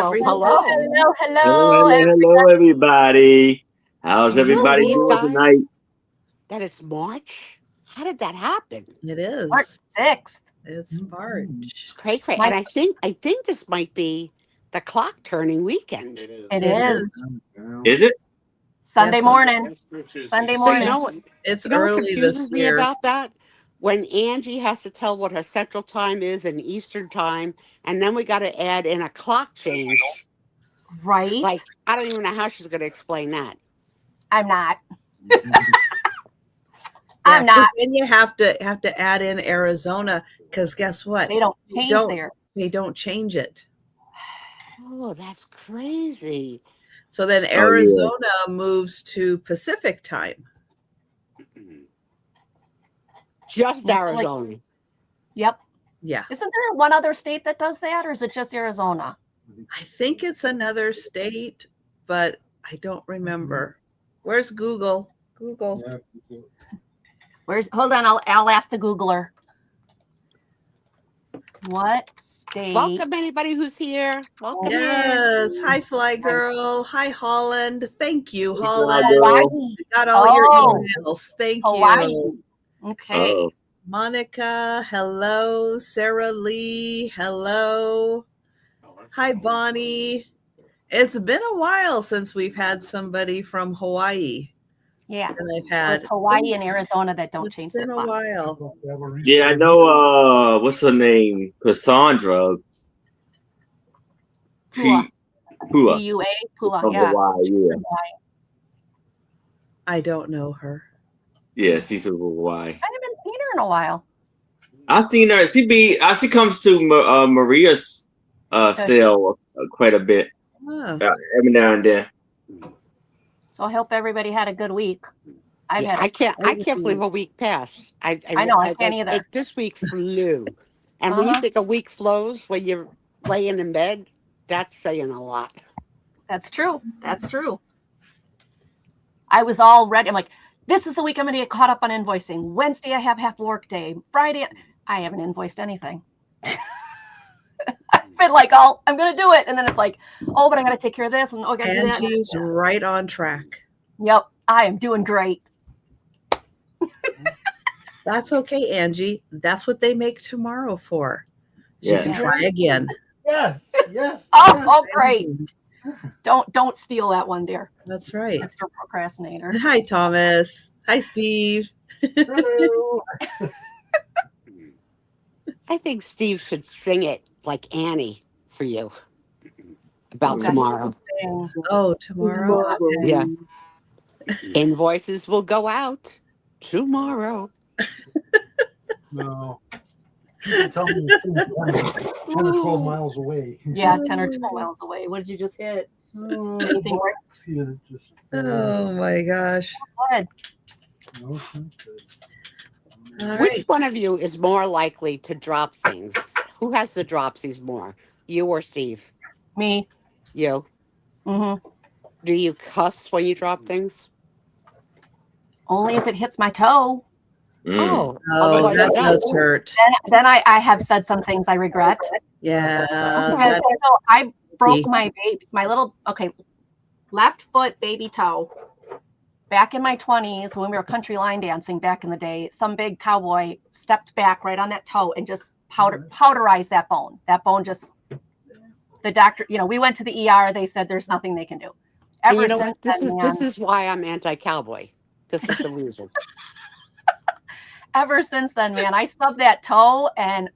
Well, hello. Hello, hello, everybody. How's everybody Believe, doing guys, tonight? that it's March? How did that happen? It is. March 6th. It's March. It's cray. My- And I think this might be the clock turning weekend. It It is. Is it? Sunday Yes. morning. Sunday So morning. you know what? It's You know what early confuses this me year. about that? When Angie has to tell what her Central Time is and Eastern Time, and then we got to add in a clock change. Right? Like, I don't even know how she's going to explain that. I'm not. Yeah, I'm not. Then you have to add in Arizona because guess what? They don't change Don't- there. They don't change it. Oh, that's crazy. So then yeah. Arizona moves to Pacific time. Just Like- Arizona. Yep. Yeah, Isn't there one other state that does that, or is it just Arizona? I think it's another state, but I don't remember. Where's Google? Google. Hold on, I'll ask the Googler. What state? Welcome, anybody who's here. Welcome in. Yes. Hi, Fly Girl. Hi, Holland. Thank you, Fly Holland. Girl. Hawaii. We got all Oh. your emails. Thank Hawaii. you. Okay. Oh, Monica, hello. Sarah Lee, hello. Hi, Bonnie. It's been a while since we've had somebody from Hawaii. Yeah. And I've So had it's Hawaii and Arizona that don't It's change been their a clock. while. yeah, I know. What's her name? Cassandra. Pua. Pua. PUA. Pua. From Yeah. Hawaii, She's yeah. from Hawaii. I don't know her. Yeah, she's from Hawaii. I haven't seen her in a while. I seen her. She comes to Maria's sale quite a bit Oh, every now and then. So I hope everybody had a good week. I've Yeah, had. I can't crazy believe week. a week passed. I know, I can't either. This week flew. And when you Uh-huh. think a week flows when you're laying in bed, that's saying a lot. That's true. That's true. I was all ready. I'm like, this is the week I'm going to get caught up on invoicing. Wednesday, I have half work day. Friday, I haven't invoiced anything. I've been like, I'm going to do it. And then it's like, oh, but I got to take care of this. And oh, I got to do that. Angie's right on track. Yep. I am doing great. That's okay, Angie. That's what they make tomorrow for. You Yes. can try again. Yes, yes. Oh, great. Don't steal that one, dear. That's right. Mr. Procrastinator. Hi, Thomas. Hi, Steve. Hello. I think Steve should sing it like Annie for you about Okay. tomorrow. Oh, tomorrow? Okay. Yeah. Invoices will go out tomorrow. No. You tell me it's 10 or 12 miles away. Yeah, 10 or 12 miles away. What did you just hit? Anything worse? See that just, Oh, my gosh. Good. no, it's not good. All Which right. one of you is more likely to drop things? Who has the dropsies more? You or Steve? Me. You. Mm-hmm. Do you cuss when you drop things? Only if it hits my toe. Mm. Oh, Oh, otherwise that you don't. does hurt. Then I have said some things I regret. Yeah. Because that- so I broke my little left foot baby toe back in my 20s when we were country line dancing back in the day. Some big cowboy stepped back right on that toe and just powderized that bone. That bone just, the doctor, we went to the ER. They said there's nothing they can do. And Ever you know since what? This then, is why I'm anti-cowboy. This is the reason. ever since then, man, I stubbed that toe and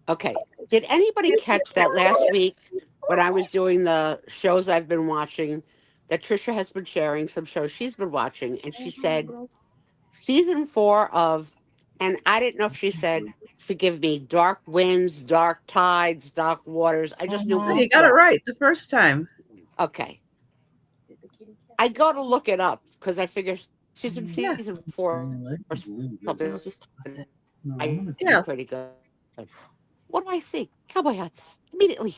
Okay. Did anybody catch that last week when I was doing the shows I've been watching that Trisha has been sharing some shows she's been watching, and she said season 4 of, and I didn't know if she said, forgive me, Dark Winds, Dark Tides, Dark Waters. I just knew. Mhm. You got it right the first time. Okay. I go to look it up because I figure she's in Yeah. season 4 I or believe it. something. just toss it. No, I I'm gonna- Yeah. pretty good. What do I see? Cowboy hats immediately.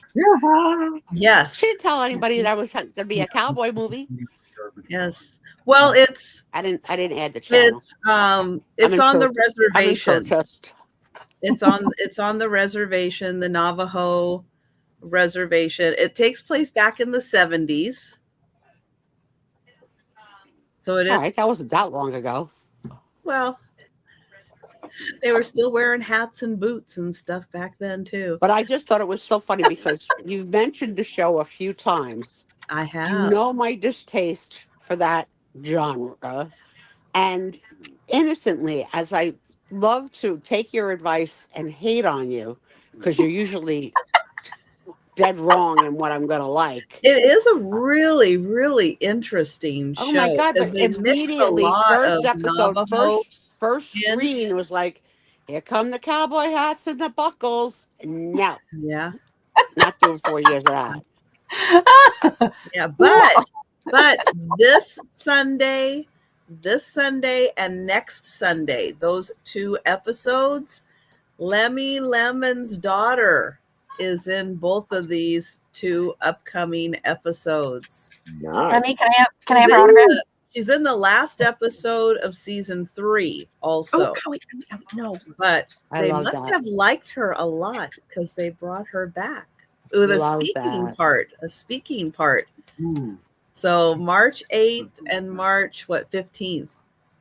Yes. She didn't tell anybody that I was going to be a cowboy movie. Yes. Well, it's I didn't add the channel. it's in on the protest. I'm in reservation. protest. It's on the reservation, the Navajo reservation. It takes place back in the 70s. So it is, All right, that wasn't that long ago. well, they were still wearing hats and boots and stuff back then too. But I just thought it was so funny because you've mentioned the show a few times. I You have. know my distaste for that genre. And innocently, as I love to take your advice and hate on you, because you're usually dead wrong in what I'm going to like. It is a really, really interesting Oh my show God, because but they mix a immediately, lot first of episode, Navajo first in. screen was like, here come the cowboy hats and the buckles. No, Yeah. not doing 4 years of that. Yeah, but this Sunday and next Sunday, those 2 episodes, Lemmy Lemon's daughter is in both of these 2 upcoming episodes. Lemmy, Nice. can I have She's her in autograph? She's in the last episode of season 3 also. Oh, wait, no. But I they love must that. have liked her a lot because they brought her back with a Love speaking that. part. So March 8th and March 15th,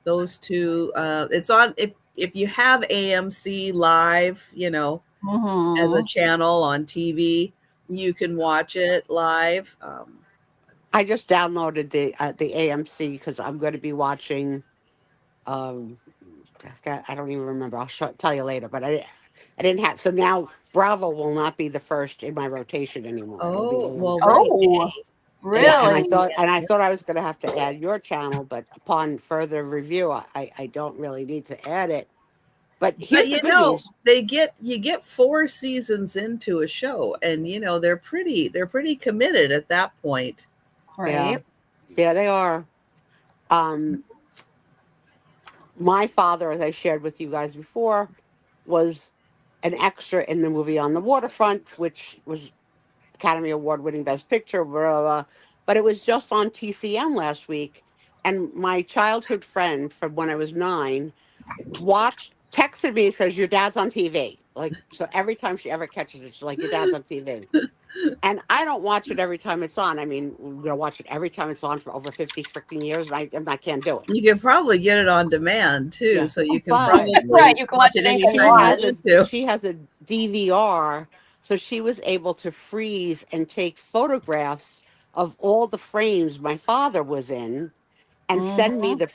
those 2. It's on if you have AMC Live, as a channel on TV, you can watch it live. I just downloaded the AMC because I'm going to be watching. I don't even remember. I'll tell you later. But I didn't have. So now Bravo will not be the first in my rotation anymore. It'll be Oh, well, AMC. Renee. Really? Yeah, and I thought I was going to have to add your channel, but upon further review, I don't really need to add it. But here's the good news. You get 4 seasons into a show, and they're pretty committed at that point. Right. Yeah, they are. My father, as I shared with you guys before, was an extra in the movie On the Waterfront, which was Academy Award winning Best Picture, blah, blah, blah. But it was just on TCM last week. And my childhood friend from when I was 9 texted me and says, your dad's on TV. Like, so every time she ever catches it, she's like, your dad's on TV. And I don't watch it every time it's on. I mean, we're going to watch it every time it's on for over 50 freaking years, and I can't do it. You can probably get it on demand too, Yeah. so you can But- probably Right, you can watch it anytime anytime you want. you want to. She has a DVR, so she was able to freeze and take photographs of all the frames my father was in and send me the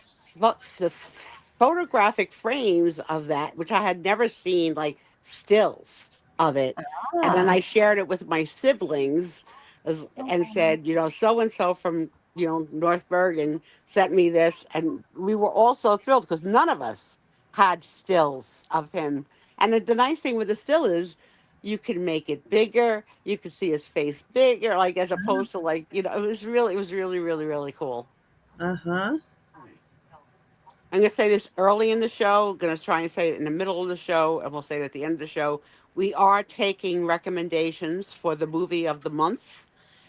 photographic frames of that, which I had never seen, like stills of it. And then I shared it with my siblings and said, so-and-so from, North Bergen sent me this. And we were all so thrilled because none of us had stills of him. And the nice thing with the still is you can make it bigger. You can see his face bigger, like as opposed to like, it was really, really, really cool. Uh-huh. I'm going to say this early in the show, going to try and say it in the middle of the show, and we'll say it at the end of the show. We are taking recommendations for the movie of the month.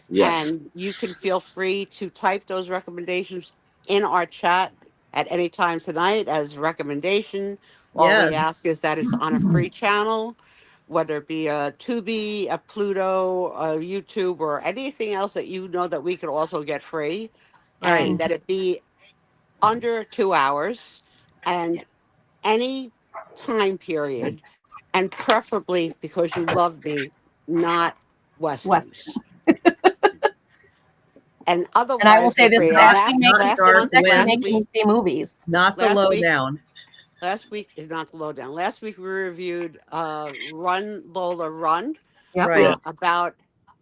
Yes. And you can feel free to type those recommendations in our chat at any time tonight as recommendation. All we Yes. ask is that it's on a free channel, whether it be a Tubi, a Pluto, a YouTube, or anything else that that we could also get free. Right. And that it be under 2 hours and any time period, and preferably, because you love me, not westerns. And otherwise, And I will say this we're is free. actually Last making me week- see movies. Not the Last week- lowdown. Last week is not the lowdown. Last week we reviewed Run Lola Run. Yep. Right. About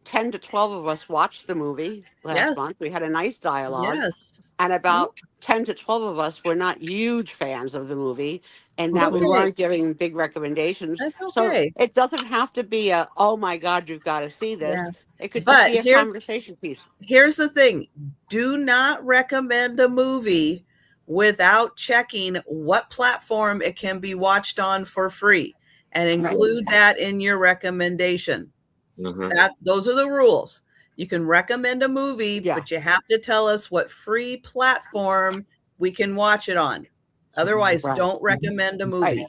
10 to 12 of us watched the movie last Yes. month. We had a nice dialogue. Yes. And about 10 to 12 of us were not huge fans of the movie, and It's that we okay. weren't giving big recommendations. That's So okay. it doesn't have to be a, oh my God, you've got to see this. Yeah. It could But just be a here- conversation piece. Here's the thing. Do not recommend a movie without checking what platform it can be watched on for free and include that in your recommendation. Mhm. Those are the rules. You can recommend a movie, Yeah. but you have to tell us what free platform we can watch it on. Otherwise, Right. don't recommend a movie.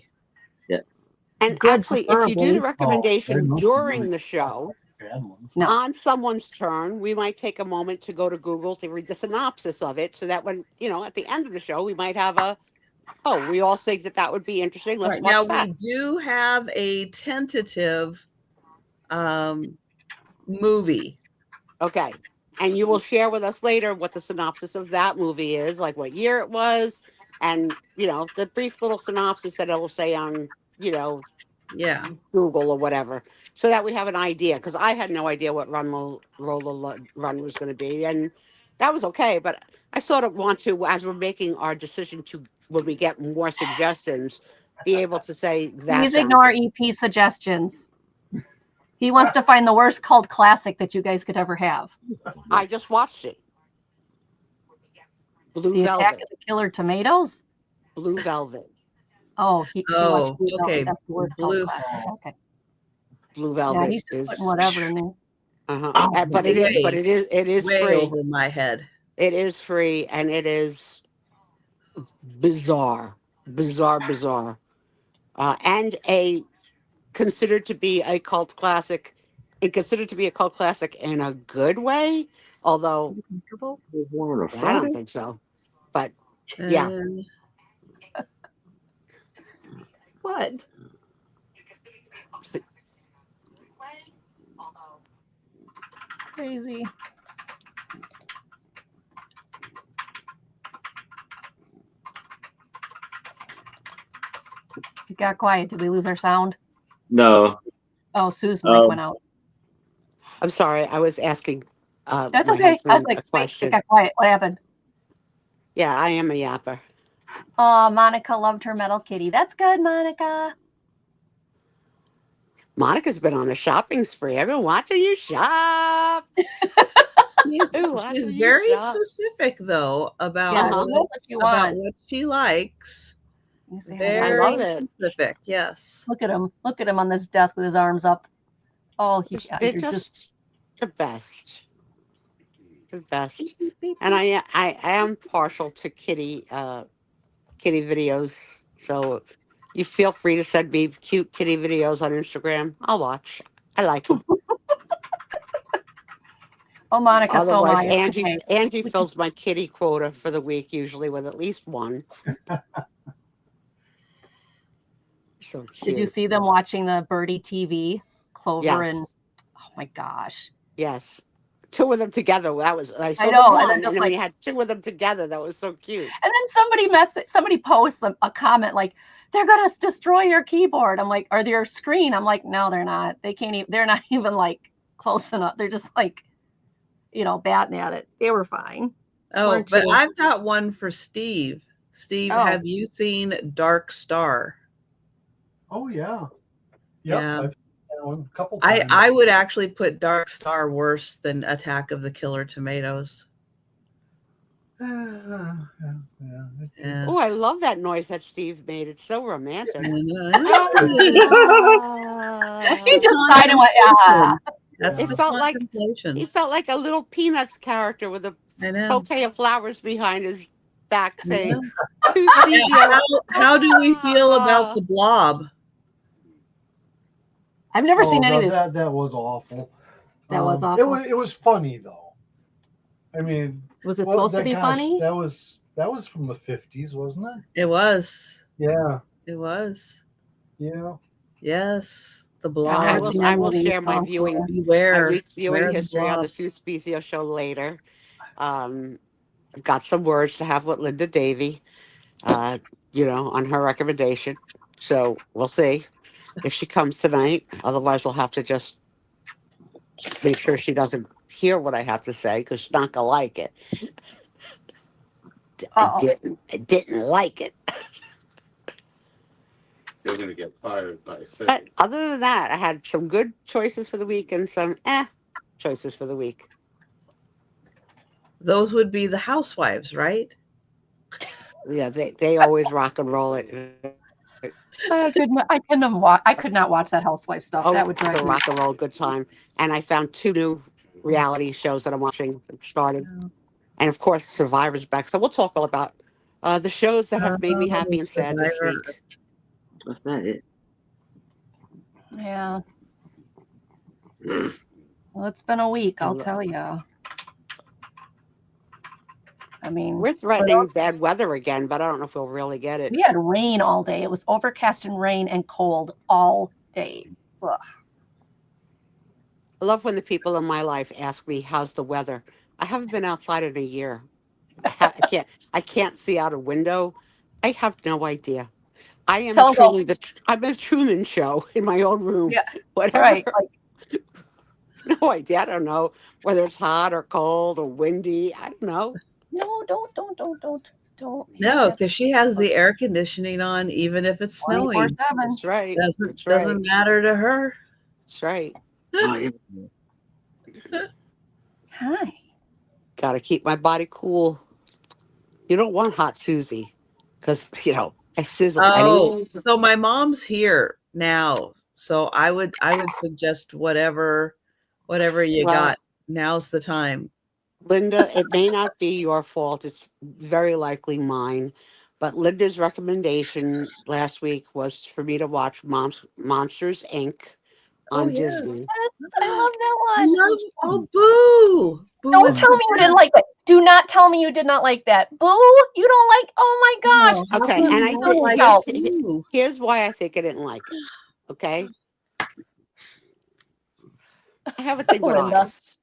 Yes. And Good, actually, if you do the preferably. recommendation Oh, during the show, bad ones. No. on someone's turn, we might take a moment to go to Google to read the synopsis of it, so that when at the end of the show, we might have we all think that would be interesting. Let's Right. watch Now that. we do have a tentative movie. Okay. And you will share with us later what the synopsis of that movie is, like what year it was, and the brief little synopsis that it will say on, Yeah. Google or whatever, so that we have an idea. Because I had no idea what Run Lola Run was going to be, and that was okay. But I sort of want to, as we're making our decision to, when we get more suggestions, be able to say that. Please ignore EP suggestions. He wants to find the worst cult classic that you guys could ever have. I just watched it. Blue The Attack Velvet. of the Killer Tomatoes. Blue Velvet. Oh, he Oh, watched Blue Velvet. okay. That's the word Blue- cult classic. Okay. Blue Yeah, Velvet he's just is. putting whatever in there. Uh-huh. But it is way free. over my head. It is free, and it is bizarre, and considered to be a cult classic, and considered to be a cult classic in a good way. Although Comfortable? I don't think so. But yeah. What? Crazy. It got quiet. Did we lose our sound? No. Oh, Sue's mic went out. I'm sorry. I was asking. That's my okay. I was husband like, a wait, question. it got quiet. What happened? Yeah, I am a yapper. Oh, Monica loved her metal kitty. That's good, Monica. Monica's been on a shopping spree. I've been watching you shop. She's very specific though about Yeah, Uh-huh. she knows what you about want. what she likes. You say hi. Very love it. specific. Yes. Look at him. Look at him on this desk with his arms up. Oh, They're you're just the best. The best. And I am partial to kitty videos. So you feel free to send me cute kitty videos on Instagram. I'll watch. I like them. Oh, Monica, so Otherwise, am I. Angie fills my kitty quota for the week, usually with at least one. So cute. Did you see them watching the Birdie TV? Clover Yes. and oh my gosh. Yes. Two of them together. That was I saw I the know, one, and I'm and just then like- we had two of them together. That was so cute. And then somebody posts a comment like, they're gonna destroy your keyboard. I'm like, or your screen. I'm like, no, they're not. They can't even, they're not even like close enough. They're just like, batting at it. They were fine. Oh, Weren't but you? I've got one for Steve. Steve, Oh. have you seen Dark Star? Oh yeah. Yep, Yeah. I've seen that one a couple times. I would actually put Dark Star worse than Attack of the Killer Tomatoes. Yeah. Yeah. Oh, I love that noise that Steve made. It's so romantic. That's He the just sighed and went, contemplation. That's It the felt like- contemplation. He felt like a little Peanuts character with a I know. bouquet of flowers behind his back saying, Yeah. "To Now, Stevie." how do we feel about the Blob? I've never seen any of this. That was awful. That was It awful. it was funny though. I mean, Was it well, supposed to that- be gosh, funny? That was from the 50s, wasn't it? It was. Yeah. It was. Yeah. Yes. The I Blob. will share my viewing. My Beware. week's viewing Beware the history on Blob. the Sue Spezio show later. I've got some words to have with Linda Davey, on her recommendation. So we'll see if she comes tonight. Otherwise, we'll have to just make sure she doesn't hear what I have to say because she's not gonna like it. I didn't like it. You're gonna get fired by But Cindy. other than that, I had some good choices for the week and some choices for the week. Those would be the housewives, right? Yeah, they always rock and roll it. I could not watch that housewife stuff. That would it's drive a me. rock and roll good time. And I found 2 new reality shows that I'm watching that started. And of course, Survivor's back. So we'll talk all about the shows that have made me happy and sad this Survivor. week. That's not it. Yeah. Well, it's been a week, I I'll lo- tell you. I mean, We're threatening bad weather again, but I don't know if we'll really get it. we had rain all day. It was overcast and rain and cold all day. Ugh. I love when the people in my life ask me, "How's the weather?" I haven't been outside in a year. I can't see out a window. I have no idea. I am Tell them, truly I'm a Truman Show in my own room. yeah, Whatever. right. Like, No idea. I don't know whether it's hot or cold or windy. I don't know. no, don't. No, because she has the air conditioning on, even if it's snowing. 24/7. That's right. Doesn't That's right. doesn't matter to her. That's right. Oh, yeah. Hi. Got to keep my body cool. You don't want hot Susie because, I sizzle. Oh, so my mom's here now. So I would suggest whatever you Well, got. Now's the time. Linda, it may not be your fault. It's very likely mine. But Linda's recommendation last week was for me to watch Monsters, Inc. on yes. Disney. Yes, I love that I one. love Boo. Boo Don't is tell the me you didn't best. like it. Do not tell me you did not like that. Boo, you don't like. Oh my gosh. No, how Okay, can and you I not did. like Out. Boo? Here's why I think I didn't like it. Okay, I have a thing with Linda. eyes,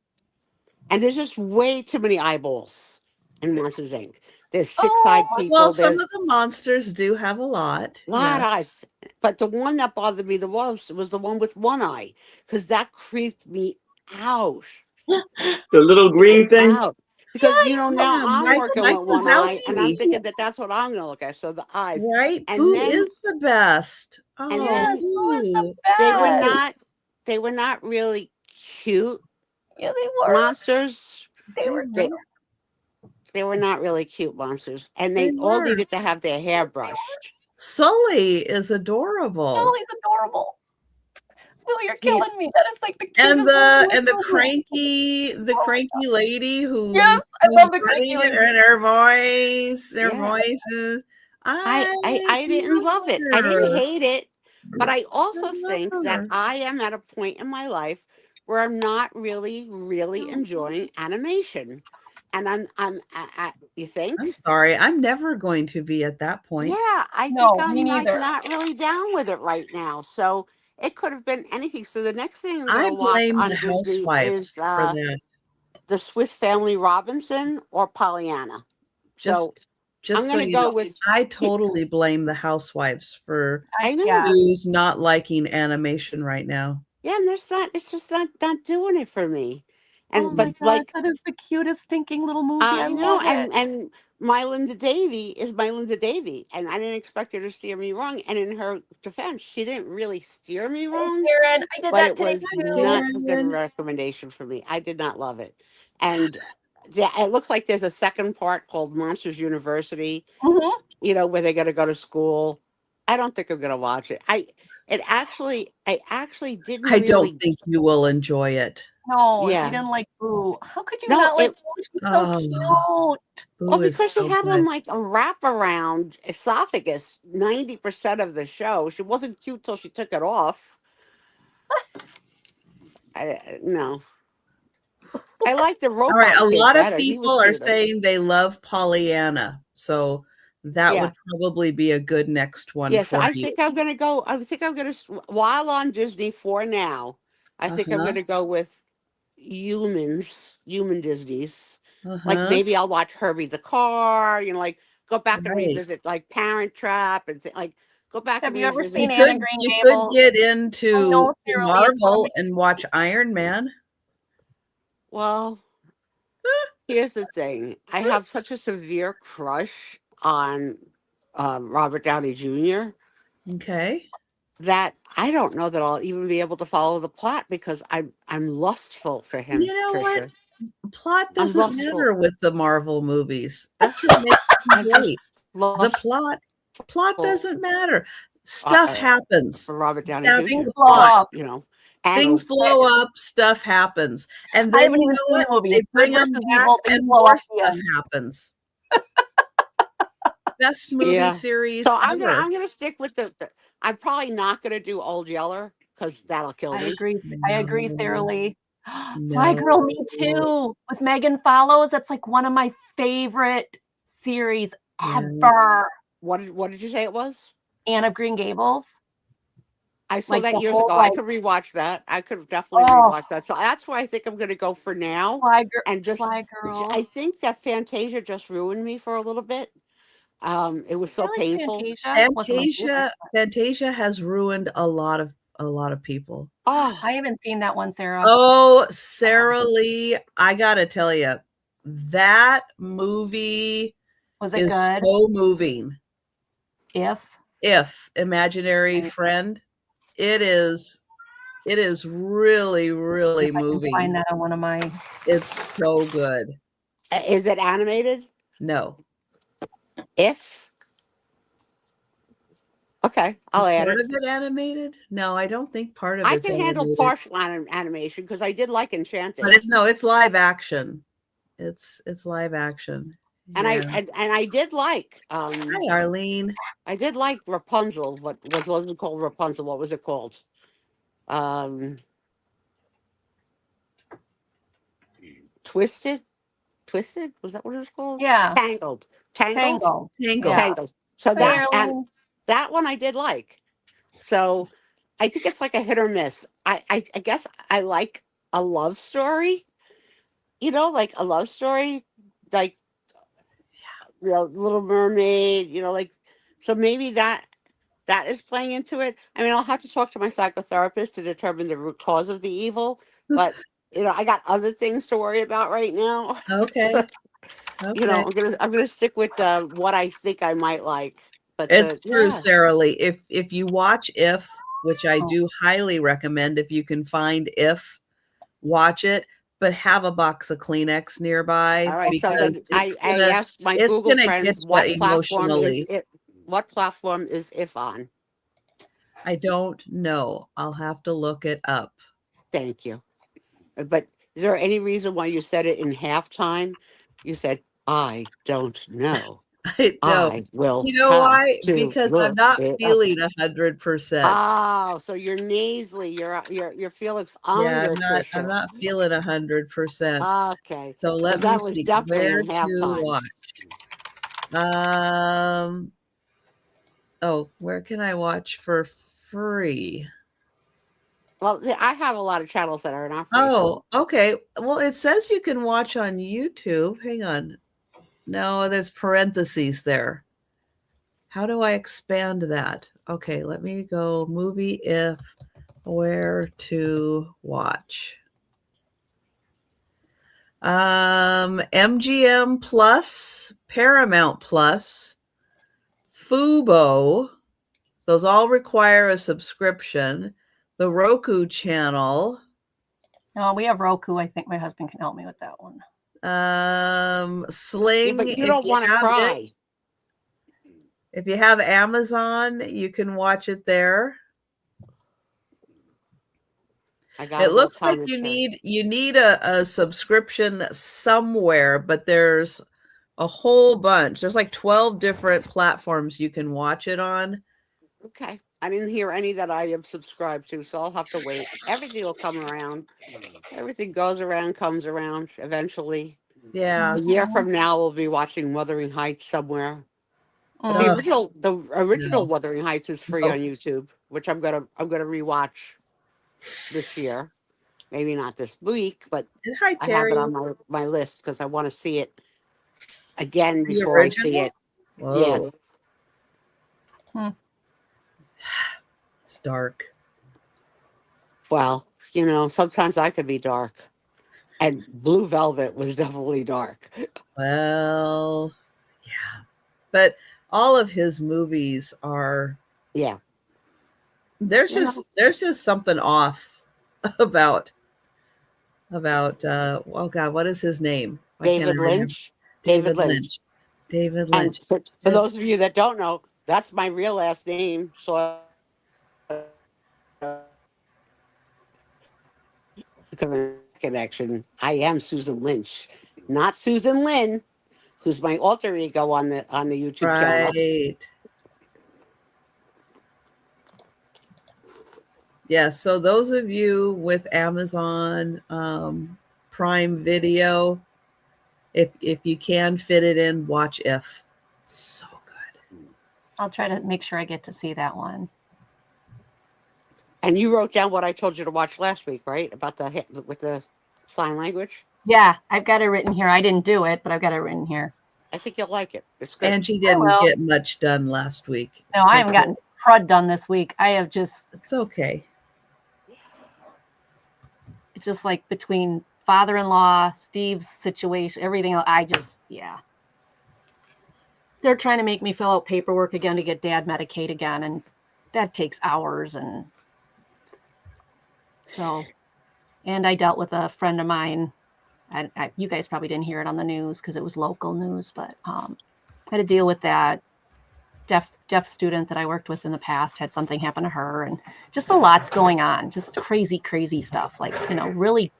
and there's just way too many eyeballs in Monsters Inc. There's Oh, six-eyed people. Well, There's some of the monsters do have a lot. a lot of eyes, but the one that bothered me the most was the one with one eye, because that creeped me out. The little green thing. Out. Because now Yeah, I'm Mike working with one eye, and I'm Wazowski. thinking that's what I'm going to look at. So the eyes, Right? and Boo then is the best. and Oh, then Boo is the Boo. they were best. not really cute Yeah, they were. monsters. They were. They they were not really cute monsters, and They they all were. needed to have their hair brushed. Sully is adorable. Oh, he's adorable. Still, you're He- killing me. That is like the cutest. And little the boo-boo. cranky lady who's Yes, I love the cranky funny, lady. and her voice, Yeah. is I didn't love it. I didn't hate it, but I also love think that her. I am at a point in my life where I'm not really enjoying animation, and you think? I'm sorry, I'm never going to be at that point. Yeah, I No, think me I'm like neither. not really down with it right now. So it could have been anything. So the next thing I'm I gonna watch blame on the Disney housewives is for that. the Swiss Family Robinson or Pollyanna. So Just I'm so gonna you go know, with I totally blame the housewives for I know. Yeah. who's not liking animation right now. Yeah, and it's just not doing it for me. And Oh my but God, like that is the cutest stinking little movie. I I know, love it. and my Linda Davy is my Linda Davy, and I didn't expect her to steer me wrong. And in her defense, she didn't really steer me wrong, Karen, I did but that it today was too. not a good Karen. recommendation for me. I did not love it, and it looks like there's a second part called Monsters University. Mhm. Where they got to go to school. I don't think I'm gonna watch it. I actually didn't I really. don't think you will enjoy it. No, Yeah. she didn't like Boo. How could you No, not like it- Boo? She's Oh. so cute. Well, Boo is because she so had good. on like a wraparound esophagus 90% of the show. She wasn't cute till she took it off. No. I like the robot. All right, a kid lot of better. He was people are cuter. saying they love Pollyanna, so that Yeah. would probably be a good next one Yes, for I you. think I'm gonna go. I think I'm gonna while on Disney for now. I think I'm Uh-huh. gonna go with human Disney's. Uh-huh. Like maybe I'll watch Herbie the Car. Like go back and Right. revisit like Parent Trap and like go back Have and you ever revisit. seen You Anna could Green you Gables? could get I into know Sarah Lee is Marvel coming. and watch Iron Man. Well, here's the thing. I have such a severe crush on Robert Downey Jr. Okay. that I don't know that I'll even be able to follow the plot because I'm lustful for him. You know what? Trisha. Plot doesn't lustful. matter with the Marvel movies. That's what makes I them just great. love The plot Lustful. doesn't matter. Stuff happens. for Robert Downey That's Jr. the blow plot. up. And Things blow up, stuff happens. And I then haven't you even know seen what? the movie. They It's bring good them versus back evil. Things and blow more up at the stuff end. happens. Best movie Yeah. series So I'm ever. gonna stick with the I'm probably not gonna do Old Yeller because that'll kill I me. agree. I agree, Sarah Lee. Fly Girl, me No. too. With Megan Follows, that's like one of my favorite series Yeah. ever. What did you say it was? Anne of Green Gables. I saw Like that the years whole, ago. I like, could rewatch that. I could definitely oh, rewatch that. So that's where I think I'm going to go for now. And just, Fly I Girl. think that Fantasia just ruined me for a little bit. It was so I like painful. Fantasia. Wasn't my favorite, but Fantasia has ruined a lot of people. Oh, I haven't seen that one, Sarah. Oh, Sarah Lee, I gotta tell you, that movie Was it is good? so moving. If Imaginary Right. Friend, it is really, really if I can moving. find that on one of my. It's so good. is it animated? No. If okay, I'll Is add part it. of it animated? No, I don't think part of I it's can handle animated. partial animation because I did like Enchanted, But it's live action. It's live action. and Yeah. I did like Hi, Arlene. I did like Rapunzel. Wasn't called Rapunzel? What was it called? Twisted. Twisted, was that what it was called? Yeah. Tangled. Tangled. Tangled. Yeah. Tangled. So Hey, that and Arlene. that one I did like. So I think it's like a hit or miss. I guess I like a love story. Like a love story, like Little Mermaid. Like so maybe that is playing into it. I mean, I'll have to talk to my psychotherapist to determine the root cause of the evil, but I got other things to worry about right now. Okay. Okay. I'm gonna stick with what I think I might like. But It's true, yeah, Sarah Lee. If you watch If, which I Oh. do highly recommend, if you can find If, watch it, but have a box of Kleenex nearby all right. So then because I asked my it's Google gonna friends get you what platform is emotionally. it? What platform is If on? I don't know. I'll have to look it up. Thank you. But is there any reason why you said it in halftime? You said, "I don't know. I don't. I will You know have why? to Because I'm look not it up." feeling 100%. Oh, so you're nasally. You're Felix Yeah, Unger, I'm Trisha. not feeling 100%. Okay, So because let me that was see definitely where in to halftime. watch. Oh, where can I watch for free? Well, I have a lot of channels that are not free. Oh, okay. Well, it says you can watch on YouTube. Hang on. No, there's parentheses there. How do I expand that? Okay, let me go movie if where to watch. MGM Plus, Paramount Plus, Fubo. Those all require a subscription. The Roku channel. Oh, we have Roku. I think my husband can help me with that one. Sling. Yeah, but you don't want to cry. If you have Amazon, you can watch it there. It looks like you need a subscription somewhere, but there's a whole bunch. There's like 12 different platforms you can watch it on. Okay. I didn't hear any that I have subscribed to, so I'll have to wait. Everything will come around. Everything goes around, comes around eventually. Yeah. A year from now, we'll be watching Wuthering Heights somewhere. But Mm. the original No. Wuthering Heights is free No. on YouTube, which I'm gonna rewatch this year. Maybe not this week, but And hi, I have Terry. it on my list because I want to see it again The before I see original? it. Whoa. Hmm. It's dark. Well, sometimes I could be dark. And Blue Velvet was definitely dark. Well, yeah. But all of his movies are Yeah. there's You know. there's just something off about oh God, what is his name? Why can't I David remember? Lynch. David Lynch. David And Lynch. for those of you that don't know, that's my real last name. So connection. I am Susan Lynch, not Susan Lynn, who's my alter ego on the YouTube channel. Right. Yeah, so those of you with Amazon Prime Video, if you can fit it in, watch If. So good. I'll try to make sure I get to see that one. And you wrote down what I told you to watch last week, right? About with the sign language. Yeah, I've got it written here. I didn't do it, but I've got it written here. I think you'll like it. It's good. Angie didn't will. get much done last week. No, I haven't gotten crud done this week. I have just, It's okay. it's just like between father-in-law, Steve's situation, everything else, yeah. They're trying to make me fill out paperwork again to get dad Medicaid again, and that takes hours. And so, and I dealt with a friend of mine. You guys probably didn't hear it on the news because it was local news, but I had to deal with that. Deaf student that I worked with in the past had something happen to her, and just a lot's going on. Just crazy stuff. Like, really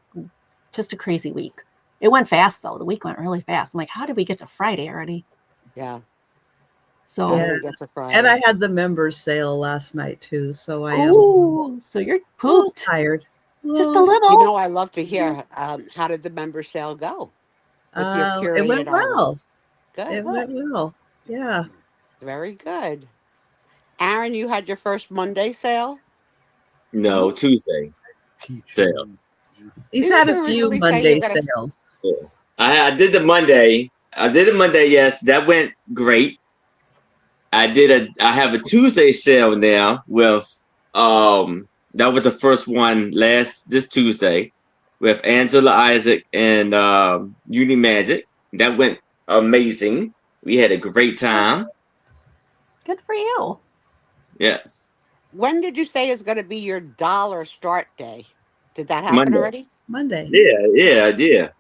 just a crazy week. It went fast though. The week went really fast. I'm like, how did we get to Friday already? Yeah. So Yeah. That's a Friday. And I had the members sale last night too, so I am so you're a little pooped. tired. Just a little. You know, I love to hear how did the member sale go? With your It went curated well. articles? Good. It went well. Yeah. Very good. Aaron, you had your first Monday sale? No, Tuesday sale. He's Didn't had you a few originally say Monday you were gonna- sales. Yeah. I did the Monday. Yes, that went great. I have a Tuesday sale now with that was the first one this Tuesday with Angela Isaac and Uni Magic. That went amazing. We had a great time. Good for you. Yes. When did you say is going to be your dollar start day? Did that happen Monday. already? Monday. Yeah.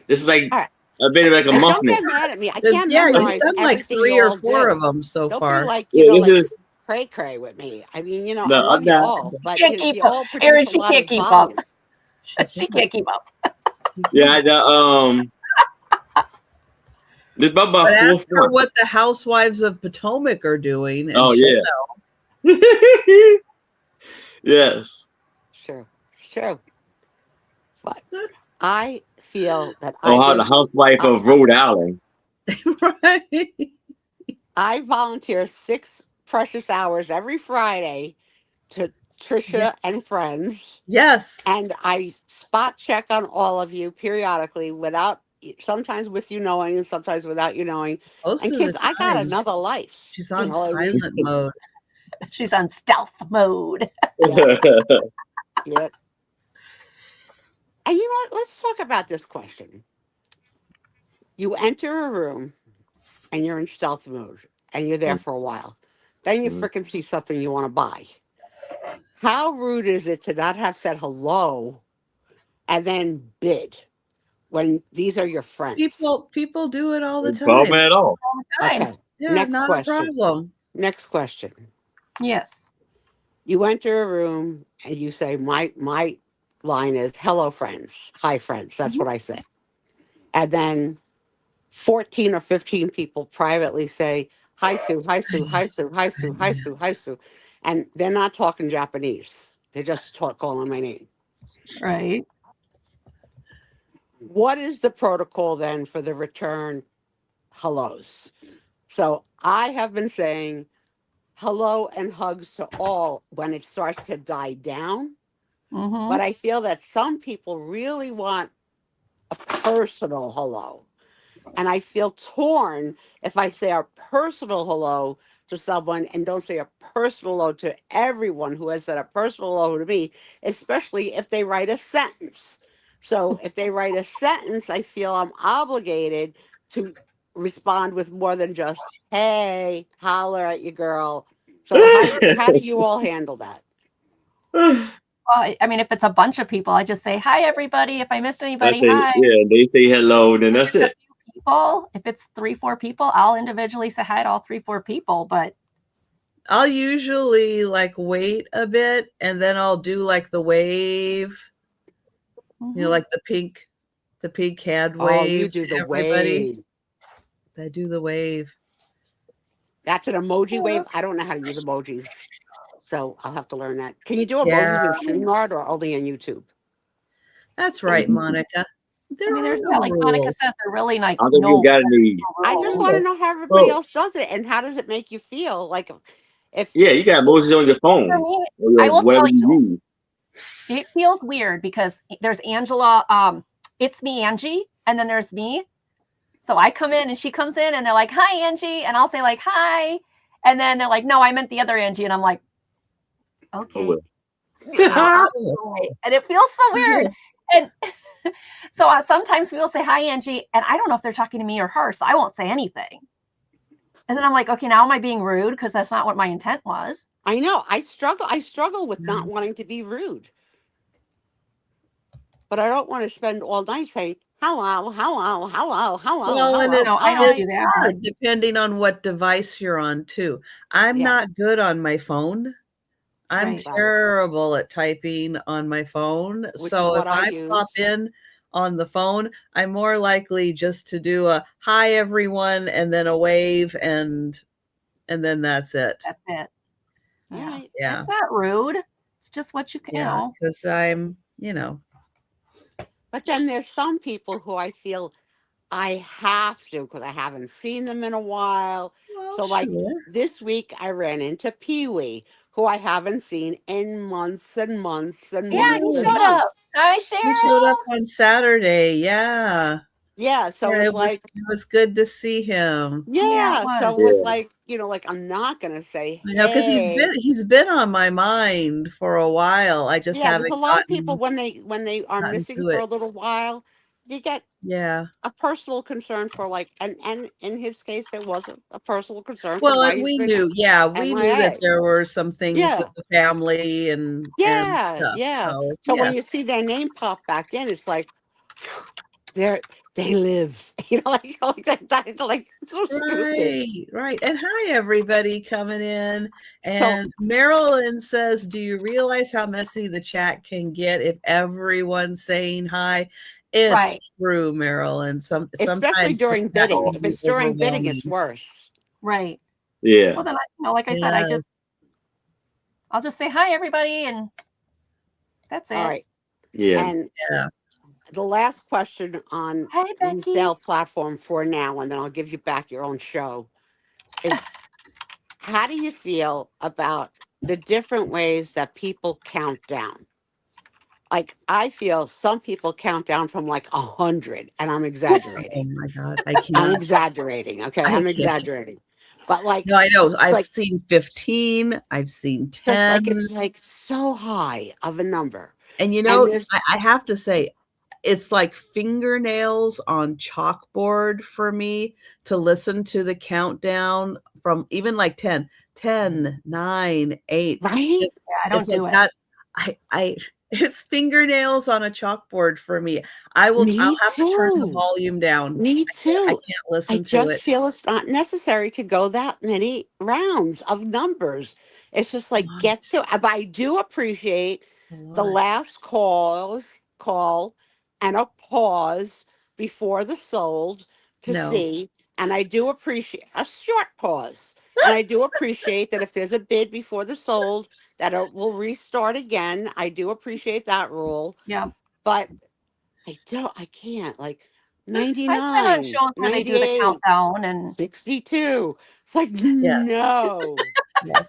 This is like All right. I've been like a And month don't now. get mad at me. I can't Yeah, memorize you've done like everything 3 you or all 4 do. of them so Don't far. be like, Yeah, like this is cray with me. I mean, I No, love I'm you not. all, but Can't you keep all up. produce Aaron, a she lot can't of keep up. volume. She can't keep up. yeah. This about my But fourth after one. what the Housewives of Potomac are doing, and Oh she'll yeah. know. Yes. Sure, it's true. But I feel that The housewife of Rhode Island. Right. I volunteer 6 precious hours every Friday to Trisha and friends, Yes. and I spot check on all of you periodically sometimes with you knowing and sometimes without you knowing. Most And of kids, the I got time, another life. she's you on know what I mean? silent mode. She's on stealth mode. Yep. And you know what? Let's talk about this question. You enter a room and you're in stealth mode and you're there for a while. Then you freaking see something you want to buy. How rude is it to not have said hello and then bid when these are your friends? People do it all the Problem time. at all. All the time. Okay. Yeah, Next not question. a problem. Next question. Yes. You enter a room and you say, my line is, hello, friends. Hi, friends. That's what I say. And then 14 or 15 people privately say, hi, Sue, hi, Sue, hi, Sue, hi, Sue, hi, Sue, hi, Sue. And they're not talking Japanese. They're just calling my name. Right. What is the protocol then for the return hellos? So I have been saying hello and hugs to all when it starts to die down. Mm-hmm. But I feel that some people really want a personal hello. And I feel torn if I say a personal hello to someone and don't say a personal hello to everyone who has said a personal hello to me, especially if they write a sentence. So if they write a sentence, I feel I'm obligated to respond with more than just, hey, holler at your girl. So how do you all handle that? Well, I mean, if it's a bunch of people, I just say, hi, everybody. If I missed anybody, hi. Yeah, they say hello, then that's it. People, if it's 3-4 people, I'll individually say hi to all 3-4 people, but I'll usually like wait a bit and then I'll do like the wave, you know, like the pink hand wave. Oh, you do to the everybody. wave. I do the wave. That's an emoji wave. I don't know how to use emojis. So I'll have to learn that. Can you do emojis Yeah. in StreamYard or only on YouTube? That's right, Monica. There I mean, are there's no like Monica rules. says, they're really like I don't think no you got any. I just want to know how everybody else does it and how does it make you feel? Like if Yeah, you got emojis on your phone For me, or your, I will whatever tell you, you use. it feels weird because there's Angela, it's me, Angie, and then there's me. So I come in and she comes in and they're like, hi, Angie. And I'll say like, hi. And then they're like, no, I meant the other Angie. And I'm like, okay. Oh, well. You know, and it feels so weird. And so sometimes people say, hi, Angie. And I don't know if they're talking to me or her. So I won't say anything. And then I'm like, okay, now am I being rude? Because that's not what my intent was. I know I struggle with not wanting to be rude. But I don't want to spend all night saying, hello, hello, hello, hello. Well, and hello, it's, I don't hi." do that. hard depending on what device you're on too. I'm Yeah. not good on my phone. I'm Right. terrible at typing on my phone. Which So is if what I I pop use. in on the phone, I'm more likely just to do a hi everyone and then a wave and then that's it. That's it. All right. Yeah. It's not rude. It's just what you can, you Yeah. know. Because I'm, you know. But then there's some people who I feel I have to because I haven't seen them in a while. Well, So like sure. this week I ran into Pee Wee, who I haven't seen in months and months and Yeah, months he and showed up. months. Hi, You showed Cheryl. up on Saturday. Yeah. Yeah. So Yeah, it's like, it was good to see him. Yeah, it yeah. was. So it was like, like I'm not gonna say, I know because hey. he's been on my mind for a while. I just Yeah, there's haven't a lot of people when they are gotten missing to for it. a little while, you get Yeah. a personal concern for like and in his case there was a personal concern for Well, why and he's we been knew, we knew that MIA. there were some things with Yeah. the family and Yeah, stuff. yeah. So So when you yes, see their name pop back in, it's like they live. Like it's so stupid. right. And hi everybody coming in. So And Marilyn says, "Do you realize how messy the chat can get if everyone's saying hi?" It's Right. true, Marilyn. especially Sometimes the during chat bidding. can If be it's during bidding, it's overwhelming. worse. Right. Yeah. Well, then, like I said, Yes. I'll just say hi, everybody, and that's it. All right. Yeah. And Yeah. the last question on Hey, Becky. resale platform for now, and then I'll give you back your own show, is how do you feel about the different ways that people count down? Like I feel some people count down from like 100, and I'm Oh exaggerating. my God, I I'm can't. exaggerating. Okay, I I'm can't. exaggerating. But like, No, I know. it's I've like seen 15. I've seen just 10. like it's like so high of a number. And you And know, there's I have to say, it's like fingernails on chalkboard for me to listen to the countdown from even like 10, 10, 9, 8. right. It's, Yeah, I don't it's do like it. that. It's fingernails on a chalkboard for me. I'll Me have to turn the too. volume down. Me I too. can't I listen to just it. feel it's not necessary to go that many rounds of numbers. It's just like Lot. get to. But I do appreciate A the lot. last call and a pause before the sold to No. see. And I do appreciate a short pause. And I do appreciate that if there's a bid before the sold, that it will restart again. I do appreciate that rule. Yeah. But I can't. Like I've been on 99, shows where they do the 98, countdown and 62. It's like, Yes. no, Yes.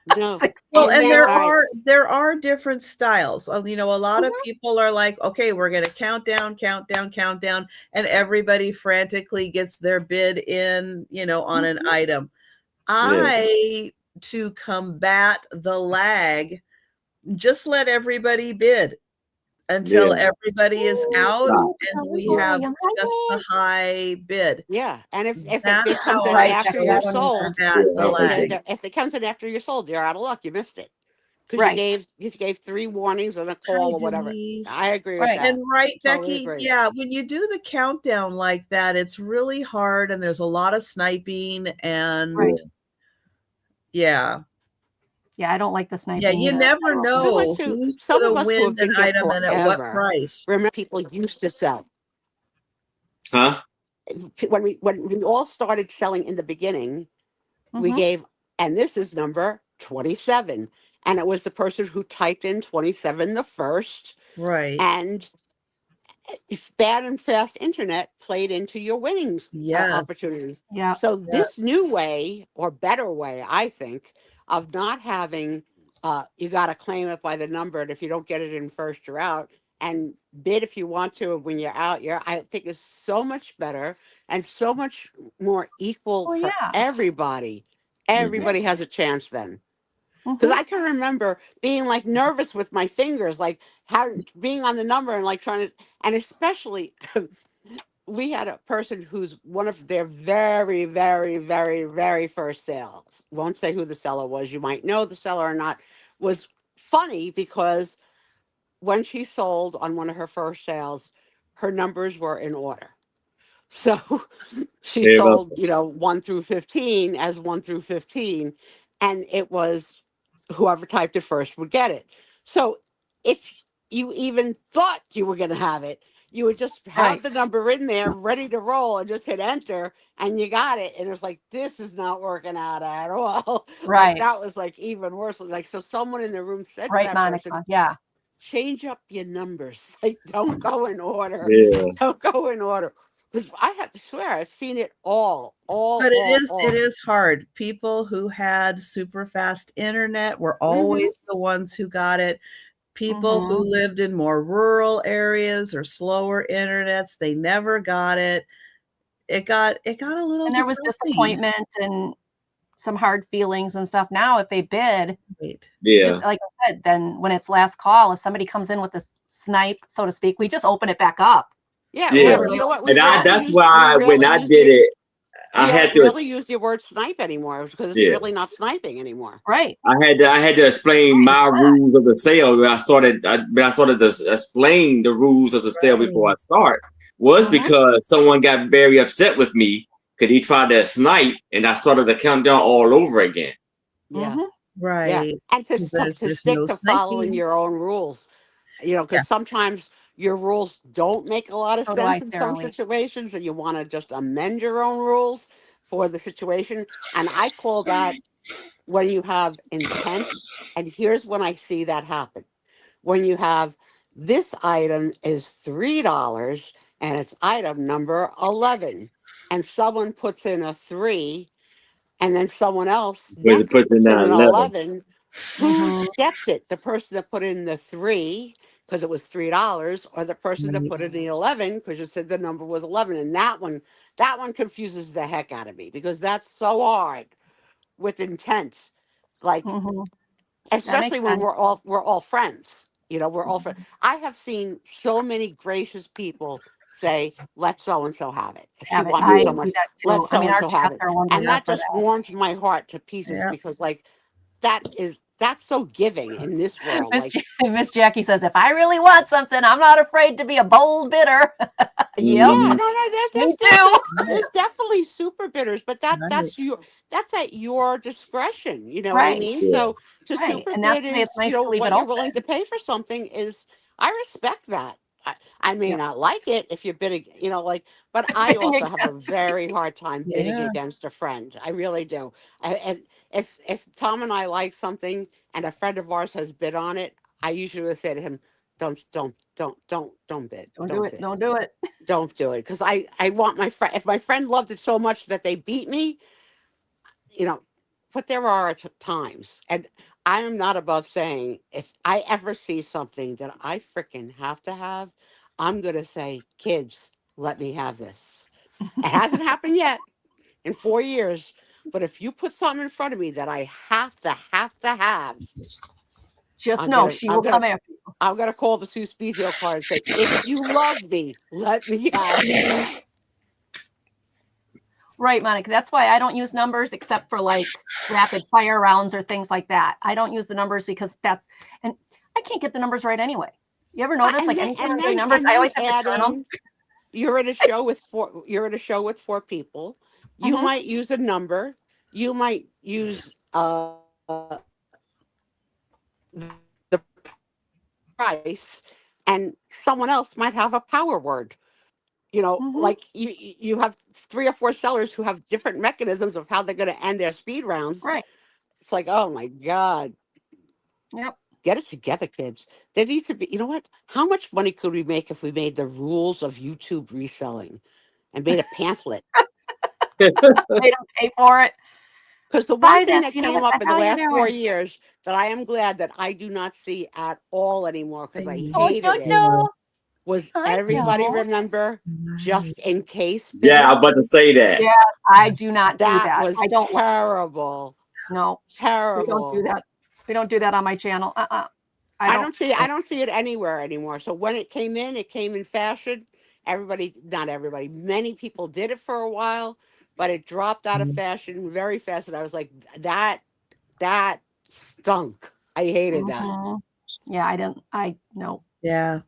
no. Well, And and then I, there are different styles. You know, a lot of Mhm. people are like, okay, we're going to count down, and everybody frantically gets their bid in, on an item. I, to combat the lag, just let everybody bid until everybody is out and we have just the high bid. yeah. And if a That's bid comes how in I after Becky, you're I don't sold, combat the Yeah. lag. if it comes in after you're sold, you're out of luck. You missed it. Because Right. you gave 3 warnings and a Hi, call or whatever. Denise. I agree with Right. that. And right, Totally Becky, agree. yeah, when you do the countdown like that, it's really hard and there's a lot of sniping and Right. yeah. Yeah, I don't like the sniping. Yeah, you either. never Remember know too, who's some going of to us who win have an been here item and at what forever, price. remember people used to sell. Huh? When we all started selling in the beginning, we Mhm. gave, and this is number 27. and it was the person who typed in 27 the first, Right. and bad and fast internet played into your winnings Yes. opportunities. Yeah. So this new way, or better way, I think, of not having you got to claim it by the number, and if you don't get it in first, you're out. And bid if you want to. When you're out, I think is so much better and so much more equal Oh, for yeah. everybody. Everybody has a chance then. Because Mhm. I can remember being like nervous with my fingers, like being on the number and like trying to, and especially we had a person who's one of their very, very, very, very first sales. Won't say who the seller was. You might know the seller or not. Was funny because when she sold on one of her first sales, her numbers were in order. So she Yeah, well, sold, 1 through 15 as 1 through 15, and it was whoever typed it first would get it. So if you even thought you were going to have it, you would just have Right. the number in there ready to roll and just hit enter and you got it. And it's like, this is not working out at all. Like Right. that was like even worse. Like, so someone in the room said to Right, that person, Monica. Yeah. change up your numbers. Like, don't go in order. yeah. Don't go in order. Because I have to swear, I've seen it all. But it is hard. People who had super fast internet were always the ones who got it. People who lived in more rural areas or slower internets, they never got it. It got a little And there was depressing. disappointment and some hard feelings and stuff. Now, if they bid, Right. Yeah. just like I said, then when it's last call, if somebody comes in with a snipe, so to speak, we just open it back up. Yeah, Yeah. well, you know what? And that's We why when rarely I use did it, we I don't had to really use the word snipe anymore because it's Yeah. really not sniping anymore. Right. I had to explain my rules of the sale when I started to explain the rules of the sale before I start was because someone got very upset with me because he tried to snipe and I started the countdown all over again. Yeah. Mhm. Yeah. Right. And to There's stick no to following sniping. your own rules, Yeah. because sometimes your rules don't make a lot of So do I, sense in some Carolee. situations, and you want to just amend your own rules for the situation. And I call that when you have intent. And here's when I see that happen. When you have this item is $3 and it's item number 11, and someone puts in a 3, and then someone else Where next put in puts in that an 11. 11, who gets it? The person that put in the 3 because it was $3, or the person that put in the 11 because you said the number was 11? And that one confuses the heck out of me because that's so hard with intent. Like, Mhm. That makes especially when sense. we're all friends. We're all friends. I have seen so many gracious people say, "Let so and so have it. If she Have it. wants it I so do much, that let too. I so mean, and our so have chats it." are And wonderful that for just that. warms my heart to pieces Yeah. because, like, that's so giving in this world. Miss Like, Miss Jackie says, if I really want something, I'm not afraid to be a bold bidder. Yep. yeah, Mhm. no, Me too. there's definitely super bidders, but Right. that's at your discretion. You know what I Right. mean? Yeah. So to Right. super And that's bid the way is, it's nice to leave it what you're open. willing to pay for something is, I respect that. I may Yep. not like it if you're bidding, like, but I also have a Exactly. very hard time bidding Yeah. against a friend. I really do. And if Tom and I like something and a friend of ours has bid on it, I usually would say to him, don't bid. Don't do Don't it. bid. Don't do it. Don't do it, because I want my friend. If my friend loved it so much that they beat me, you know. But there are times, and I am not above saying, if I ever see something that I freaking have to have, I'm gonna say, kids, let me have this. It hasn't happened yet in 4 years, but if you put something in front of me that I have, Just I'm know gonna she I'm will gonna come after you. I'm gonna call the Sue Spezio card and say, if you love me, let me have this. Right, Monica. That's why I don't use numbers except for like rapid fire rounds or things like that. I don't use the numbers because and I can't get the numbers right anyway. You ever notice, like anytime I'm doing numbers, I always have to Add turn them. in, you're at a show with four people. You Mhm. might use a number. You might use the price, and someone else might have a power word. Mhm. Like you have 3 or 4 sellers who have different mechanisms of how they're going to end their speed rounds. Right. It's like, oh my god. Yep. Get it together, kids. There needs to be, you know what? How much money could we make if we made the rules of YouTube reselling and made a pamphlet? Made them pay for it. Because the one Buy thing this. that You know came what up the in the hell you're last 4 doing? years that I am glad that I do not see at all anymore because I Oh, hated it Jojo. was Hi, everybody Joe. remember just in case Yeah, I'm videos? about to say that. Yeah, I do not do That that. was I don't. terrible. No, we don't do Terrible. that. We don't do that on my channel. I I don't. don't see it anywhere anymore. So when it came in fashion. Everybody, not everybody, many people did it for a while, but it dropped out of fashion very fast. And I was like, that stunk. I hated that. Mhm. Yeah, I didn't. No. Yeah.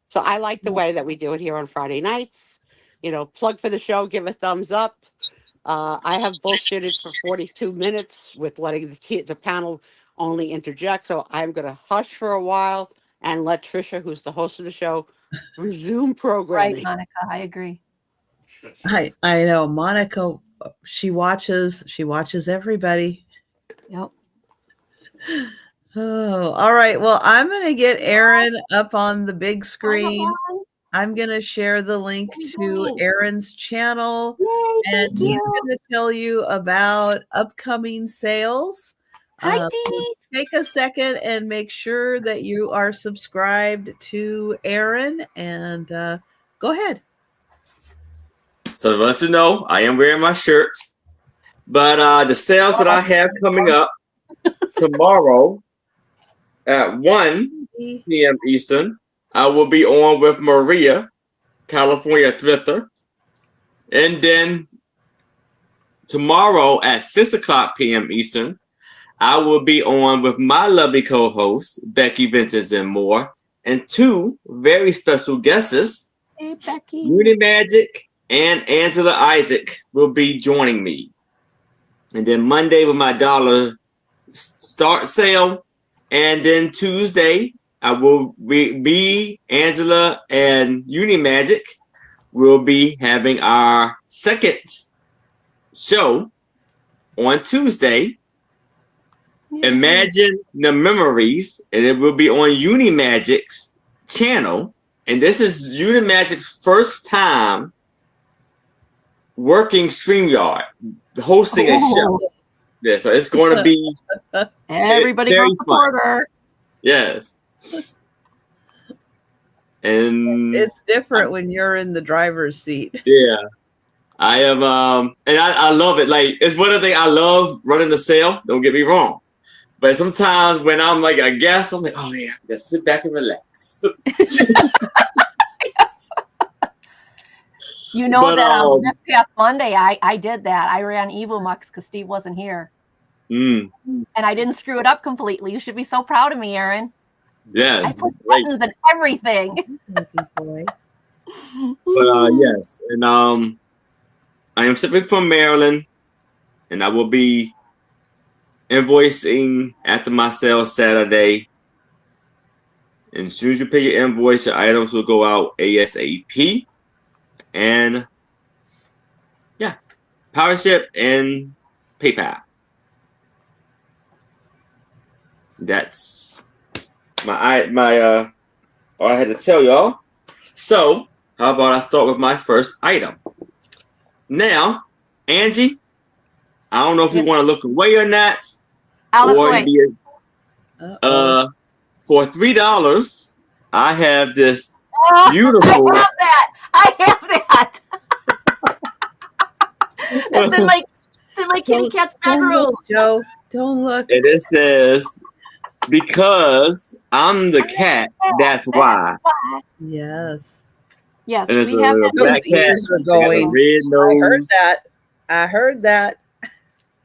So I like the way that we do it here on Friday nights. You know, plug for the show, give a thumbs up. I have bullshitted for 42 minutes with letting the panel only interject. So I'm going to hush for a while and let Trisha, who's the host of the show, resume Right, programming. Monica. I agree. I know Monica, she watches everybody. Yep. Oh, all right. Well, I'm going to get Aaron up on the big Bye, screen. Lavon. I'm going to share the link What are you to doing? Aaron's channel, Yay! and Thank he's you. going to tell you about upcoming sales. Hi, So Dee. take a second and make sure that you are subscribed to Aaron, and go ahead. So to let you know, I am wearing my shirt. But the sales that I have coming up tomorrow at 1 p.m. Eastern, I will be on with Maria, California Thrifter. And then tomorrow at 6 o'clock p.m. Eastern, I will be on with my lovely co-hosts, Becky Vintage and more, and two very special guests, Hey, Becky. Uni Magic and Angela Isaac will be joining me. And then Monday with my dollar start sale. And then Tuesday, I will be Angela and Uni Magic will be having our second show on Tuesday. Imagine the Memories, and it will be on Unimagic's channel. And this is Unimagic's first time working StreamYard, hosting a show. Yeah, so it's going to be Everybody very go support her. Yes. And It's different when you're in the driver's seat. yeah, I am, and I love it. Like, it's one of the things I love running the sale. Don't get me wrong. But sometimes when I'm like a guest, I'm like, oh yeah, just sit back and relax. You know that this past Monday, I did that. I ran EvoMux because Steve wasn't here. And I didn't screw it up completely. You should be so proud of me, Aaron. Yes. I put buttons and everything. But yes, and I am shipping from Maryland, and I will be invoicing after my sale Saturday. And as soon as you pay your invoice, your items will go out ASAP. And yeah, PowerShip and PayPal. That's all I had to tell y'all. So how about I start with my first item? Now, Angie, I don't know if you want to look away or not. I'll look away. For $3, I have this beautiful. I have that. It's in my kitty cat's bedroom. Joe, don't look. And it says, because I'm the cat, that's why. Yes. Yes, and it's we a have little that. black cat. Ears are going. Red nose. I heard that.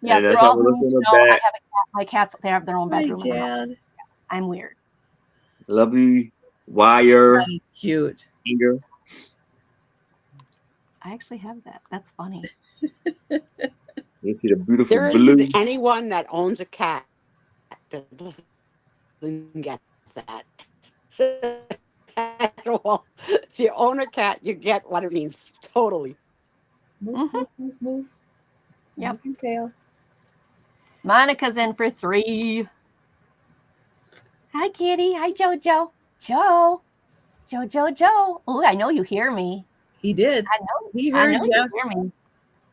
Yes, and for all who look in the know, I back. have a cat. My cats, they have their own bedroom. in the house. Jan. I'm weird. Lovely wire. That is cute. Finger. I actually have that. That's funny. You see the beautiful There blue. isn't anyone that owns a cat that doesn't get that. At all. If you own a cat, you get what it means. Totally. Move. Yep. Tail. Monica's in for 3. Hi, Kitty. Hi, Jojo. Joe. Joe. Oh, I know you hear me. He did. I know. He I heard know you. you hear me.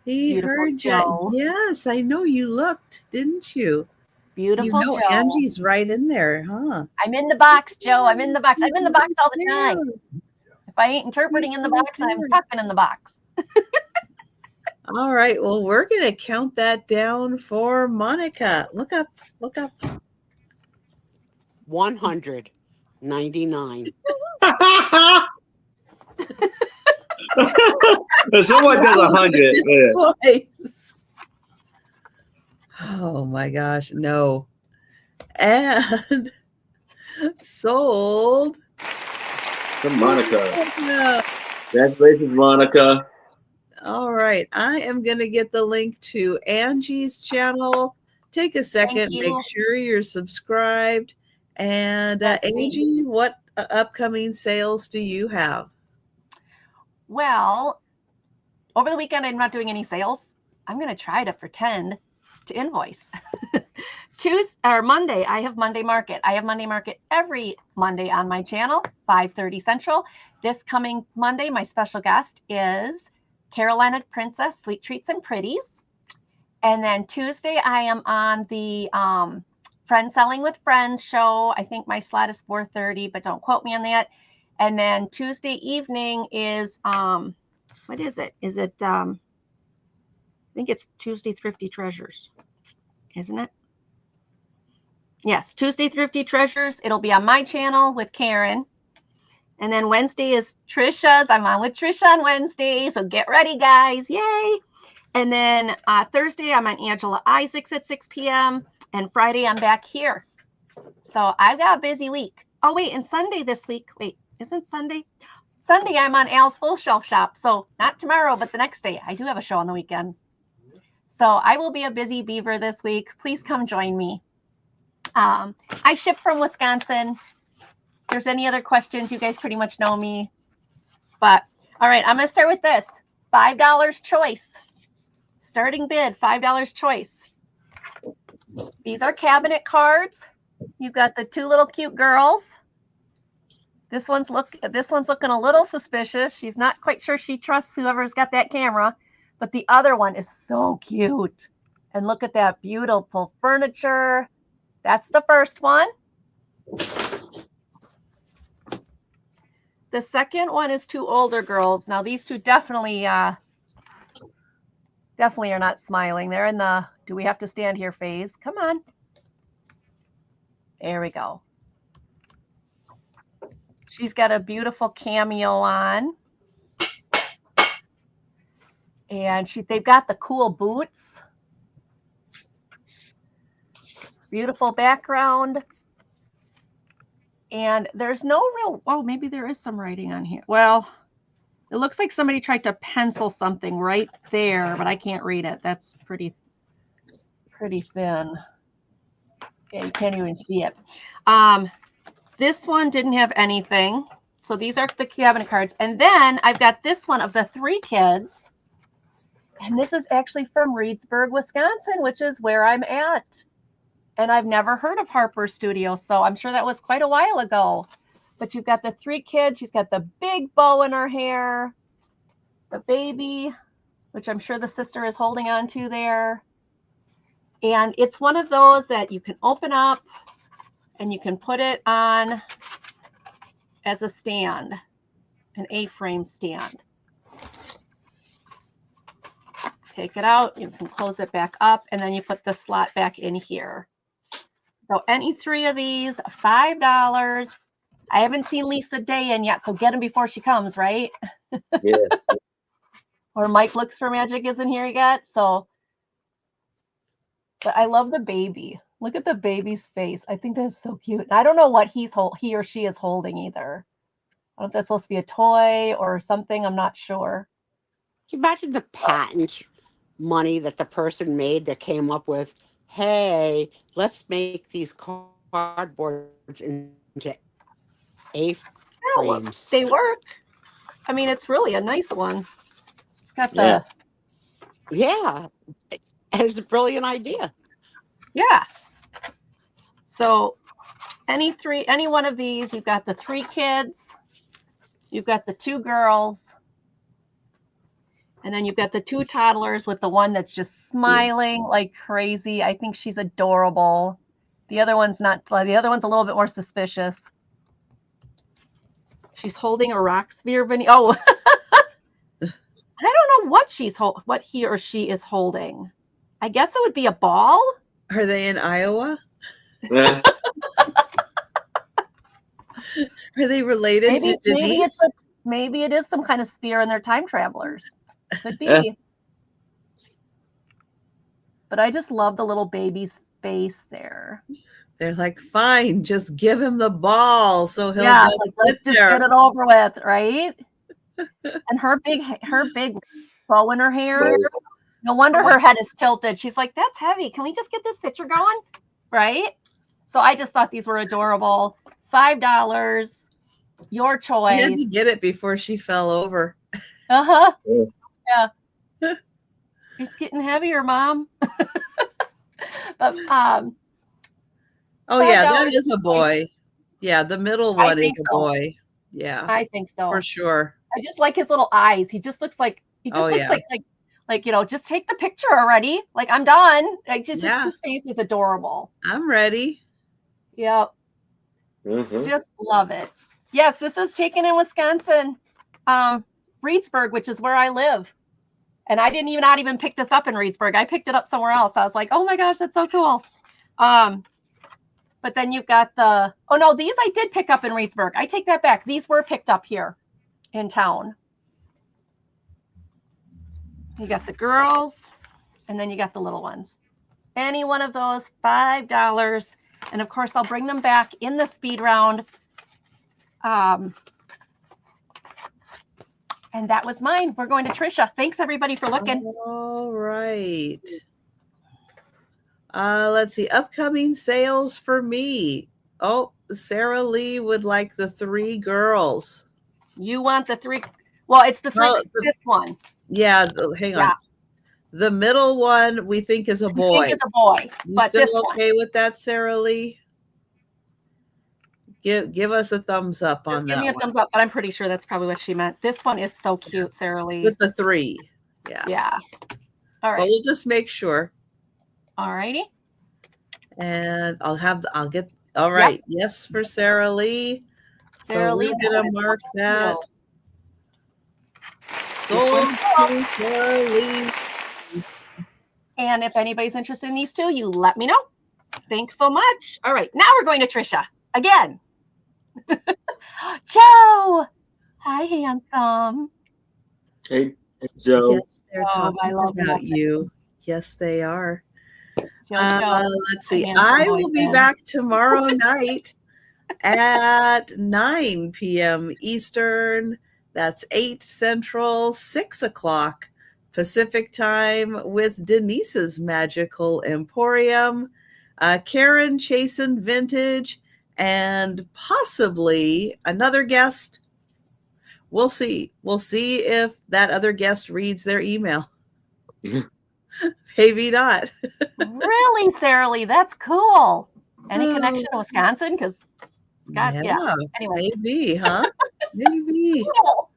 He Beautiful heard you. Joe. Yes, I know you looked, didn't you? Beautiful You know, Joe. Angie's right in there, huh? I'm in the box, Joe. I'm in the box. I'm in the box all the time. Yeah. If I ain't interpreting He's in the right box, I'm there. tucking in the box. All right. Well, we're going to count that down for Monica. Look up. 199. Someone does 100. Yeah. Twice. Oh my gosh, no. And sold. To Monica. Yeah. Congratulations, Monica. All right. I am going to get the link to Angie's channel. Take a second, you. make sure you're subscribed. And Yes, Angie, what upcoming sales do you have? Well, over the weekend, I'm not doing any sales. I'm going to try to pretend to invoice. Tuesday or Monday, I have Monday Market. I have Monday Market every Monday on my channel, 5:30 Central. This coming Monday, my special guest is Carolina Princess Sweet Treats and Pretties. And then Tuesday, I am on the Friend Selling with Friends show. I think my slot is 4:30, but don't quote me on that. And then Tuesday evening is what is it? Is it I think it's Tuesday Thrifty Treasures, isn't it? Yes, Tuesday Thrifty Treasures. It'll be on my channel with Karen. And then Wednesday is Trisha's. I'm on with Trisha on Wednesday. So get ready, guys. Yay. And then Thursday, I'm on Angela Isaacs at 6 p.m. And Friday, I'm back here. So I've got a busy week. Oh, wait. And Sunday this week. Wait, isn't Sunday? Sunday, I'm on Al's Full Shelf Shop. So not tomorrow, but the next day. I do have a show on the weekend. So I will be a busy beaver this week. Please come join me. I ship from Wisconsin. If there's any other questions, you guys pretty much know me. But all right, I'm going to start with this. $5 choice. Starting bid, $5 choice. These are cabinet cards. You've got the two little cute girls. This one's looking a little suspicious. She's not quite sure she trusts whoever's got that camera. But the other one is so cute. And look at that beautiful furniture. That's the first one. The second one is two older girls. Now these two definitely are not smiling. They're in the do we have to stand here phase. Come on. There we go. She's got a beautiful cameo on. And they've got the cool boots. Beautiful background. And there's no real, oh, maybe there is some writing on here. Well, it looks like somebody tried to pencil something right there, but I can't read it. That's pretty thin. Okay, you can't even see it. This one didn't have anything. So these are the cabinet cards. And then I've got this one of the three kids. And this is actually from Reedsburg, Wisconsin, which is where I'm at. And I've never heard of Harper Studio, so I'm sure that was quite a while ago. But you've got the three kids. She's got the big bow in her hair, the baby, which I'm sure the sister is holding on to there. And it's one of those that you can open up and you can put it on as a stand, an A-frame stand. Take it out, you can close it back up, and then you put the slot back in here. So any three of these, $5. I haven't seen Lisa Day in yet, so get them before she comes, right? Yeah. Or Mike Looks for Magic isn't here yet, so. But I love the baby. Look at the baby's face. I think that's so cute. I don't know what he or she is holding either. I don't know if that's supposed to be a toy or something. I'm not sure. Can you imagine the patent money that the person made that came up with, hey, let's make these cardboards into A-frames. They work. I mean, it's really a nice one. It's got the... Yeah. It's a brilliant idea. Yeah. So any one of these. You've got the 3 kids, you've got the 2 girls, and then you've got the 2 toddlers with the one that's just smiling like crazy. I think she's adorable. The other one's not. The other one's a little bit more suspicious. She's holding a rock sphere. Oh, I don't know what he or she is holding. I guess it would be a ball. Are they in Iowa? Yeah. Are they related to Denise? Maybe it is some kind of spear and they're time travelers. Could be. But I just love the little baby's face there. They're like, fine, just give him the ball so he'll let's just get it over with, right? And her big bow in her hair. No wonder her head is tilted. She's like, that's heavy. Can we just get this picture going? Right? So I just thought these were adorable. $5, your choice. I had to get it before she fell over. Uh-huh. Yeah. It's getting heavier, Mom. But oh yeah, that is a boy. Yeah, the middle one is a boy. Yeah. I think so. For sure. I just like his little eyes. He just looks like like just take the picture already. Like, I'm done. Like, his face is adorable. I'm ready. Yep. Mm-hmm. Just love it. Yes, this is taken in Wisconsin, Reedsburg, which is where I live. And I didn't not even pick this up in Reedsburg. I picked it up somewhere else. I was like, oh my gosh, that's so cool. But then you've got these I did pick up in Reedsburg. I take that back. These were picked up here in town. You got the girls, and then you got the little ones. Any one of those, $5. And of course, I'll bring them back in the speed round. And that was mine. We're going to Trisha. Thanks, everybody, for looking. All right. Let's see. Upcoming sales for me. Oh, Sarah Lee would like the 3 girls. You want the 3? Well, it's the 3. This one. Yeah. Hang on. The middle one we think is a boy. We think it's a boy. You but still okay with that, Sarah Lee? Give us a thumbs up on that. Give me a thumbs up, but I'm pretty sure that's probably what she meant. This one is so cute, Sarah Lee. With the 3. Yeah. Yeah. All right. Well, we'll just make sure. All righty. And I'll get all right. Yep. Yes for Sarah Lee. Sarah Lee, we're gonna mark that. Sold to Sarah Lee. And if anybody's interested in these 2, you let me know. Thanks so much. All right, now we're going to Trisha again. Joe, hi, handsome. Hey, Joe. Yes, they're talking about you. Yes, they are. Let's see. I will be back tomorrow night at 9 p.m. Eastern. That's 8 Central, 6 o'clock Pacific time with Denise's Magical Emporium, Karen Chasen Vintage, and possibly another guest. We'll see. We'll see if that other guest reads their email. Maybe not. Really, Sarah Lee? That's cool. Any connection to Wisconsin? Because yeah. Anyway, maybe, huh? Maybe. Cool.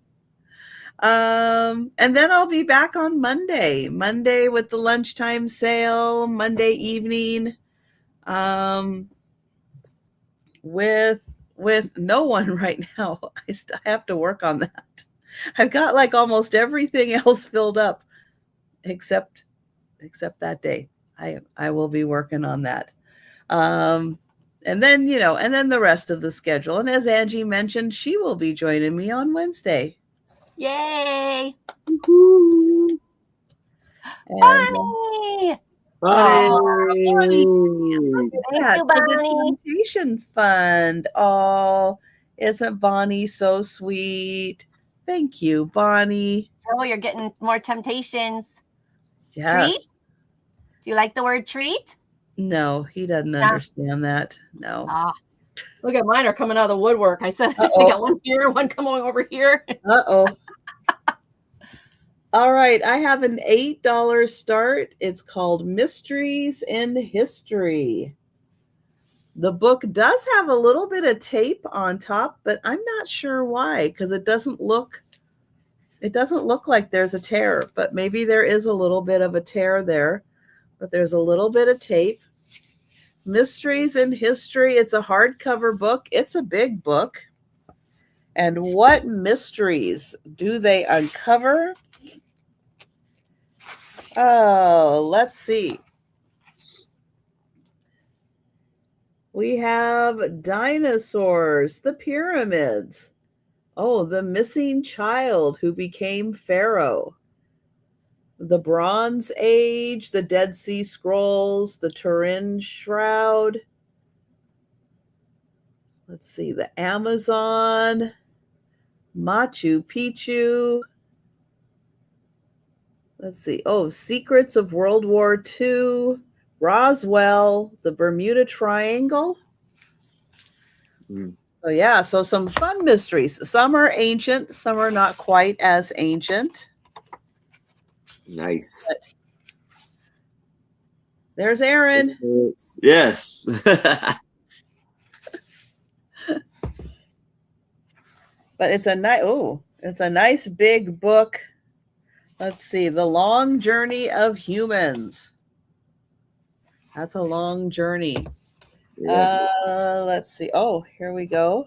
And then I'll be back on Monday with the lunchtime sale, Monday evening, with no one right now. I have to work on that. I've got like almost everything else filled up except that day. I will be working on that. And then the rest of the schedule. And as Angie mentioned, she will be joining me on Wednesday. Yay! Bonnie! Bonnie! Thank you, Bonnie. The Temptation Fund. Oh, isn't Bonnie so sweet? Thank you, Bonnie. Oh, you're getting more temptations. Yes. Treat? Do you like the word treat? No, he doesn't understand that. No. Look at mine are coming out of the woodwork. I said, I got one here, one coming over here. Uh-oh. All right. I have an $8 start. It's called Mysteries in History. The book does have a little bit of tape on top, but I'm not sure why, because it doesn't look like there's a tear, but maybe there is a little bit of a tear there, but there's a little bit of tape. Mysteries in History. It's a hardcover book. It's a big book. And what mysteries do they uncover? Oh, let's see. We have dinosaurs, the pyramids. Oh, the missing child who became Pharaoh. The Bronze Age, the Dead Sea Scrolls, the Turin Shroud. Let's see, the Amazon, Machu Picchu. Let's see. Oh, Secrets of World War II, Roswell, the Bermuda Triangle. So yeah, so some fun mysteries. Some are ancient, some are not quite as ancient. Nice. But there's Aaron. Yes. But it's a nice big book. Let's see, The Long Journey of Humans. That's a long journey. Yeah. Let's see. Oh, here we go.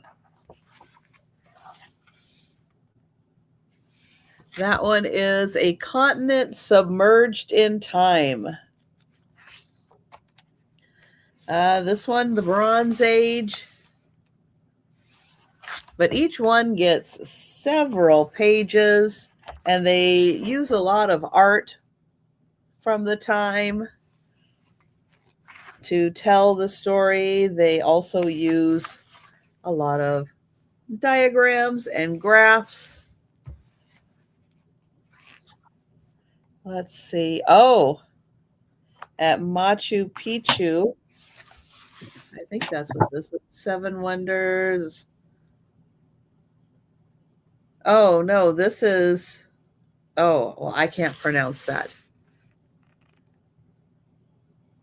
That one is A Continent Submerged in Time. This one, The Bronze Age. But each one gets several pages, and they use a lot of art from the time to tell the story. They also use a lot of diagrams and graphs. Let's see. Oh, at Machu Picchu. I think that's what this is. 7 Wonders. Oh, no, this is. Oh, well, I can't pronounce that.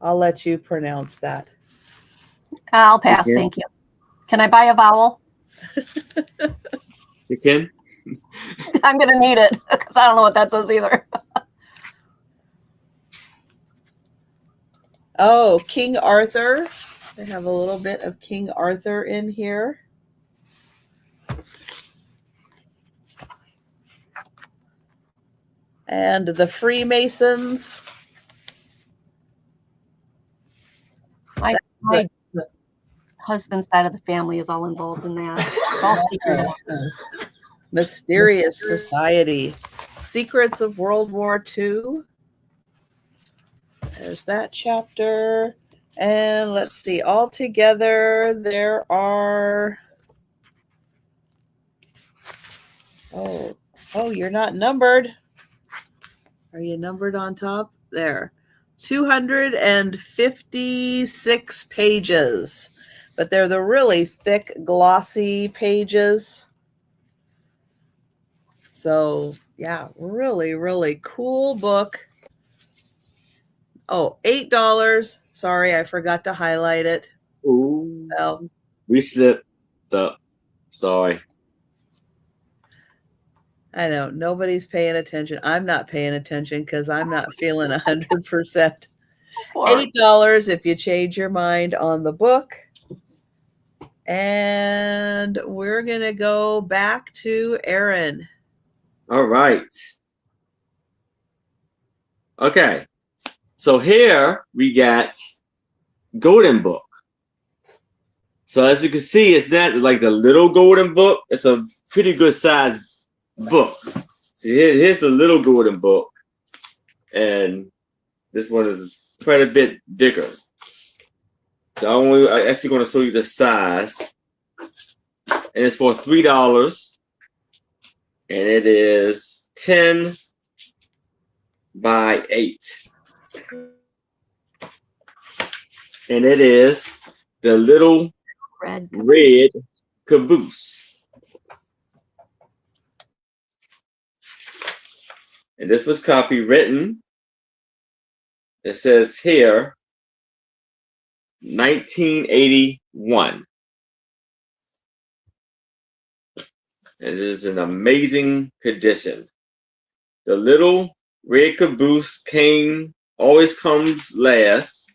I'll let you pronounce that. I'll pass. Yeah. Thank you. Can I buy a vowel? You can? I'm going to need it because I don't know what that says either. Oh, King Arthur. They have a little bit of King Arthur in here. And the Freemasons. My husband's side of the family is all involved in that. It's all secret. Mysterious Society. Secrets of World War II. There's that chapter. And let's see, all together there are. Oh, you're not numbered. Are you numbered on top? There. 256 pages. But they're the really thick, glossy pages. So, yeah, really, really cool book. Oh, $8. Sorry, I forgot to highlight it. Ooh. Well, We slipped up. Sorry. I know nobody's paying attention. I'm not paying attention because I'm not feeling 100%. $8 if you change your mind on the book. And we're going to go back to Aaron. All right. Okay. So here we got Golden Book. So as you can see, it's not like the little Golden Book. It's a pretty good size book. So here's a little Golden Book. And this one is quite a bit bigger. So I'm actually going to show you the size. And it's for $3. And it is 10 by 8. And it is the little red caboose. And this was copywritten. It says here, 1981. It is an amazing condition. The little red caboose always comes last.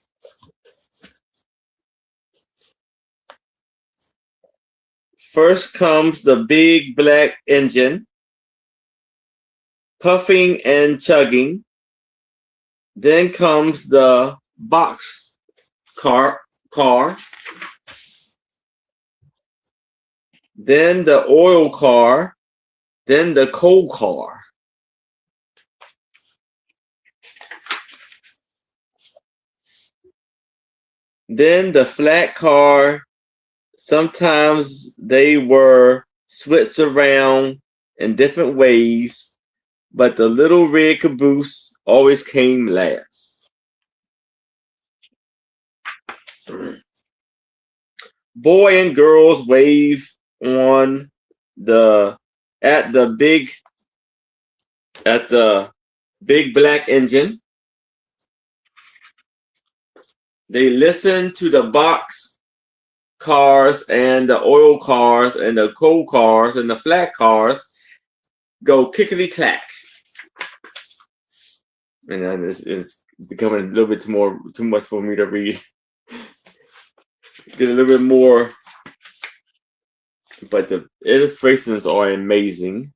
First comes the big black engine, puffing and chugging. Then comes the box car. Then the oil car. Then the coal car. Then the flat car. Sometimes they were switched around in different ways, but the little red caboose always came last. Boy and girls wave on at the big black engine. They listen to the box cars and the oil cars and the coal cars and the flat cars go kickety clack. And then this is becoming a little bit too much for me to read. Get a little bit more, but the illustrations are amazing.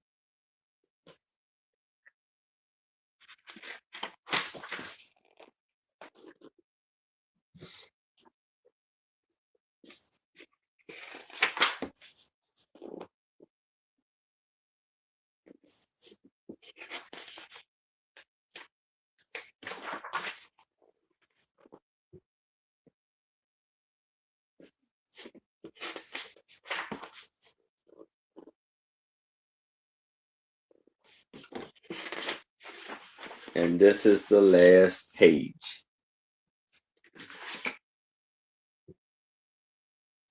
And this is the last page.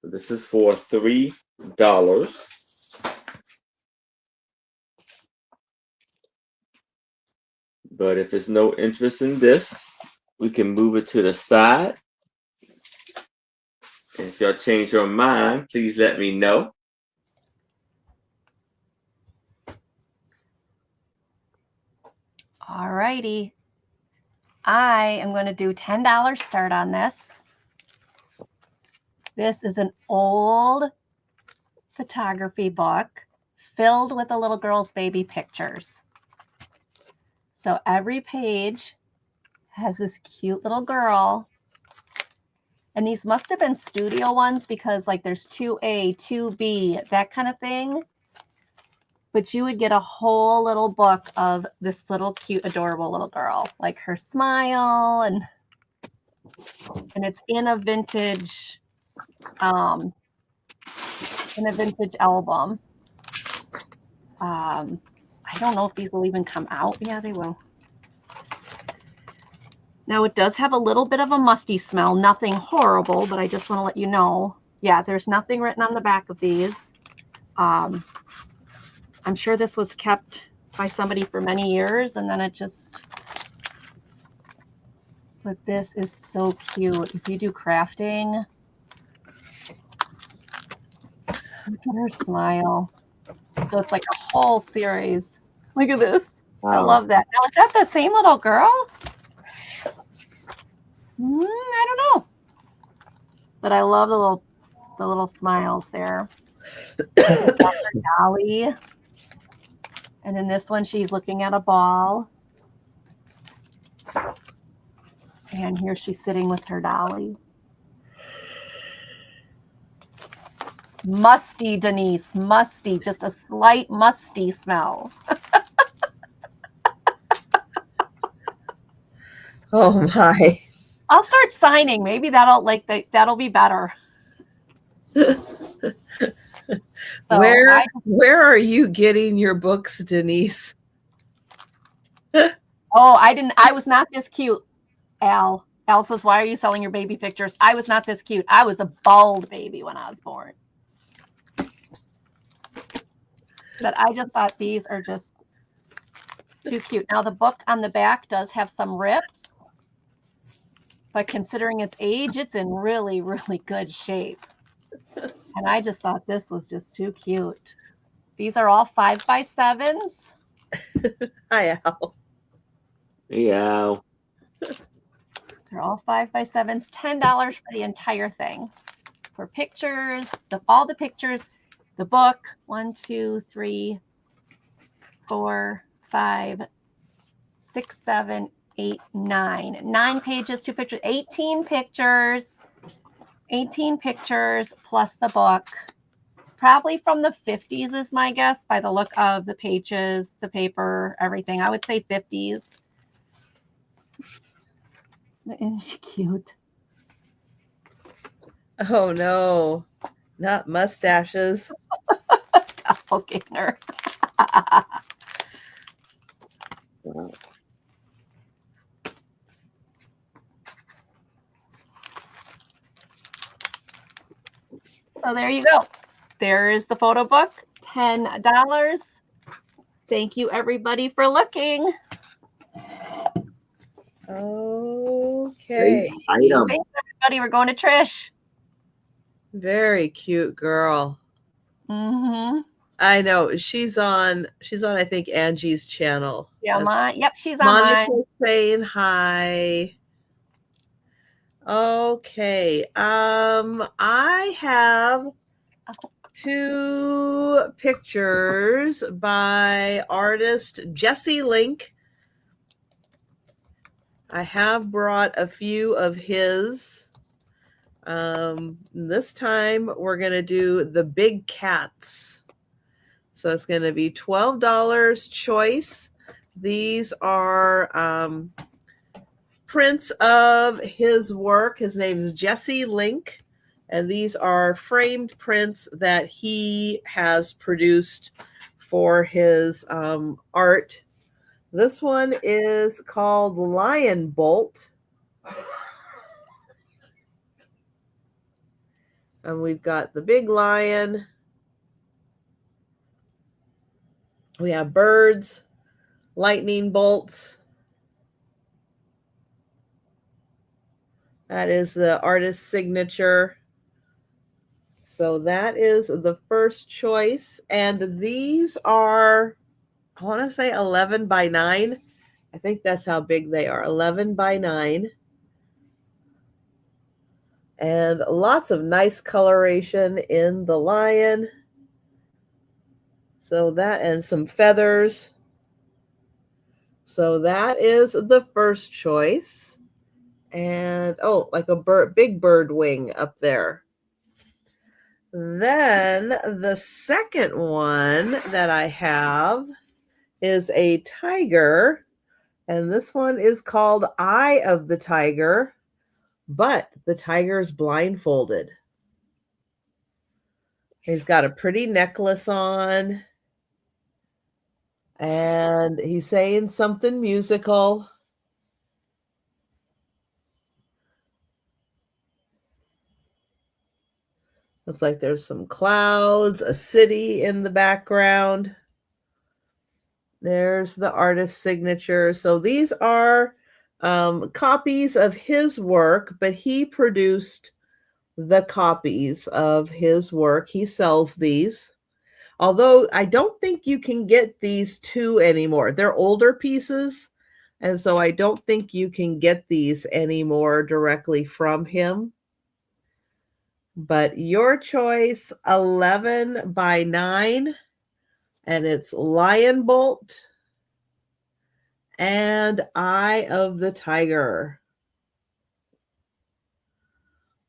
So this is for $3. But if there's no interest in this, we can move it to the side. And if y'all change your mind, please let me know. All righty. I am going to do $10 start on this. This is an old photography book filled with a little girl's baby pictures. So every page has this cute little girl. And these must have been studio ones because like there's 2A, 2B, that kind of thing. But you would get a whole little book of this little cute, adorable little girl, like her smile, and it's in a vintage, album. I don't know if these will even come out. Yeah, they will. Now it does have a little bit of a musty smell, nothing horrible, but I just want to let you know. Yeah, there's nothing written on the back of these. I'm sure this was kept by somebody for many years and then it just, but this is so cute. If you do crafting, look at her smile. So it's like a whole series. Look at this. Wow. I love that. Now, is that the same little girl? I don't know. But I love the little smiles there. Dolly. And in this one, she's looking at a ball. And here she's sitting with her dolly. Musty, Denise, musty, just a slight musty smell. Oh my. I'll start signing. Maybe that'll be better. So where are you getting your books, Denise? I was not this cute, Al. Al says, why are you selling your baby pictures? I was not this cute. I was a bald baby when I was born. But I just thought these are just too cute. Now the book on the back does have some rips, but considering its age, it's in really, really good shape. And I just thought this was just too cute. These are all 5x7s. Hi, Al. Yeah. They're all 5x7s, $10 for the entire thing. For pictures, all the pictures, the book, 1, 2, 3, 4, 5, 6, 7, 8, 9. 9 pages, 2 pictures, 18 pictures. 18 pictures plus the book. Probably from the 50s is my guess by the look of the pages, the paper, everything. I would say 50s. Isn't she cute? Oh no, not mustaches. Doppelganger. So there you go. There is the photo book, $10. Thank you everybody for looking. Okay. Item. Thanks everybody. We're going to Trish. Very cute girl. Mm-hmm. I know. She's on I think Angie's channel. Yeah, That's yep, she's on Monica mine. saying hi. Okay. I have 2 pictures by artist Jesse Link. I have brought a few of his. This time we're going to do the big cats. So it's going to be $12 choice. These are prints of his work. His name is Jesse Link. And these are framed prints that he has produced for his art. This one is called Lion Bolt. And we've got the big lion. We have birds, lightning bolts. That is the artist's signature. So that is the first choice. And these are, I want to say 11 by 9. I think that's how big they are, 11 by 9. And lots of nice coloration in the lion. So that, and some feathers. So that is the first choice. And, oh, like a big bird wing up there. Then the second one that I have is a tiger. And this one is called Eye of the Tiger. But the tiger is blindfolded. He's got a pretty necklace on. And he's saying something musical. Looks like there's some clouds, a city in the background. There's the artist's signature. So these are copies of his work, but he produced the copies of his work. He sells these. Although I don't think you can get these 2 anymore. They're older pieces. And so I don't think you can get these anymore directly from him. But your choice, 11 by 9. And it's Lion Bolt and Eye of the Tiger.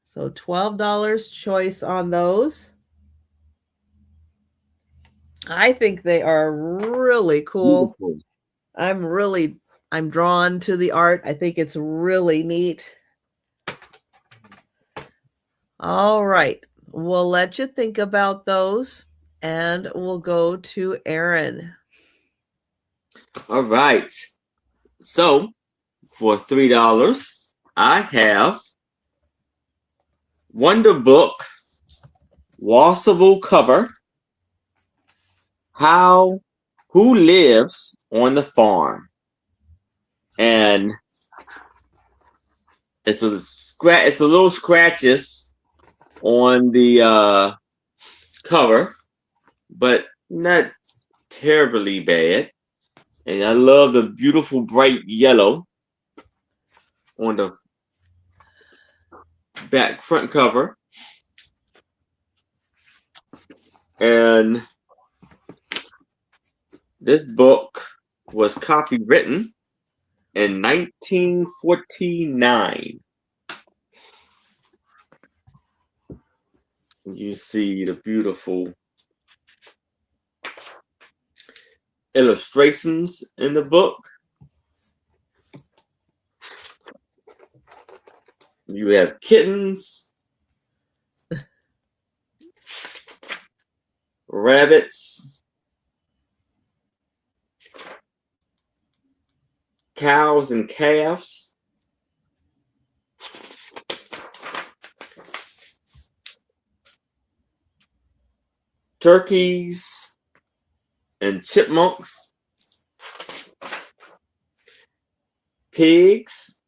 So $12 choice on those. I think they are really cool. Beautiful. I'm drawn to the art. I think it's really neat. All right. We'll let you think about those and we'll go to Aaron. All right. So for $3, I have Wonder Book washable cover. Who lives on the farm? And it's a scratch. It's a little scratches on the cover, but not terribly bad. And I love the beautiful bright yellow on the back front cover. And this book was copywritten in 1949. You see the beautiful illustrations in the book. You have kittens, rabbits, cows and calves, turkeys and chipmunks, pigs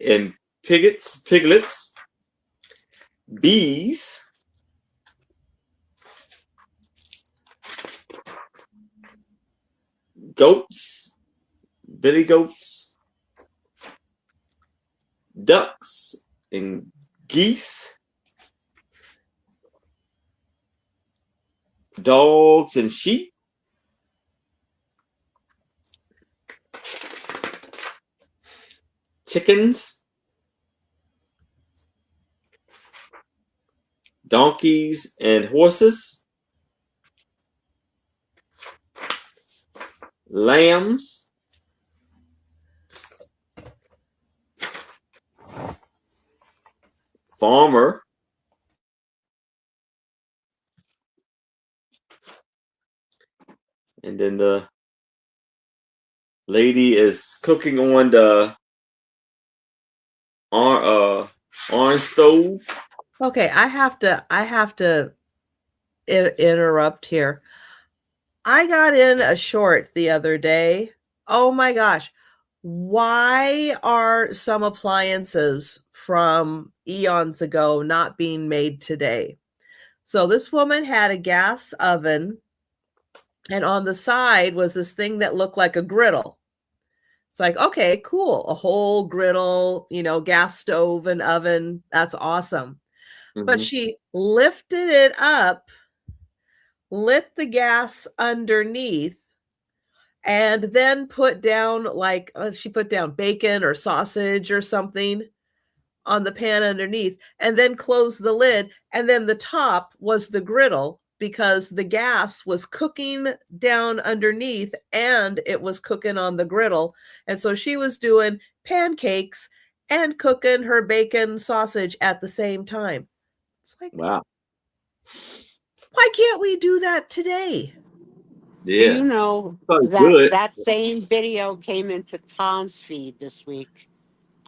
and piglets, bees, goats, billy goats, ducks and geese, dogs and sheep, chickens, donkeys and horses, lambs, farmer, and then the lady is cooking on the orange stove. Okay, I have to interrupt here. I got in a short the other day. Oh my gosh. Why are some appliances from eons ago not being made today? So this woman had a gas oven, and on the side was this thing that looked like a griddle. It's like, okay, cool. A whole griddle, gas stove and oven. That's awesome. But she lifted it up, lit the gas underneath, and then put down she put down bacon or sausage or something on the pan underneath, and then closed the lid. And then the top was the griddle because the gas was cooking down underneath and it was cooking on the griddle. And so she was doing pancakes and cooking her bacon sausage at the same time. It's like, wow. Why can't we do that today? Yeah. Do you know Sounds that good. that same video came into Tom's feed this week,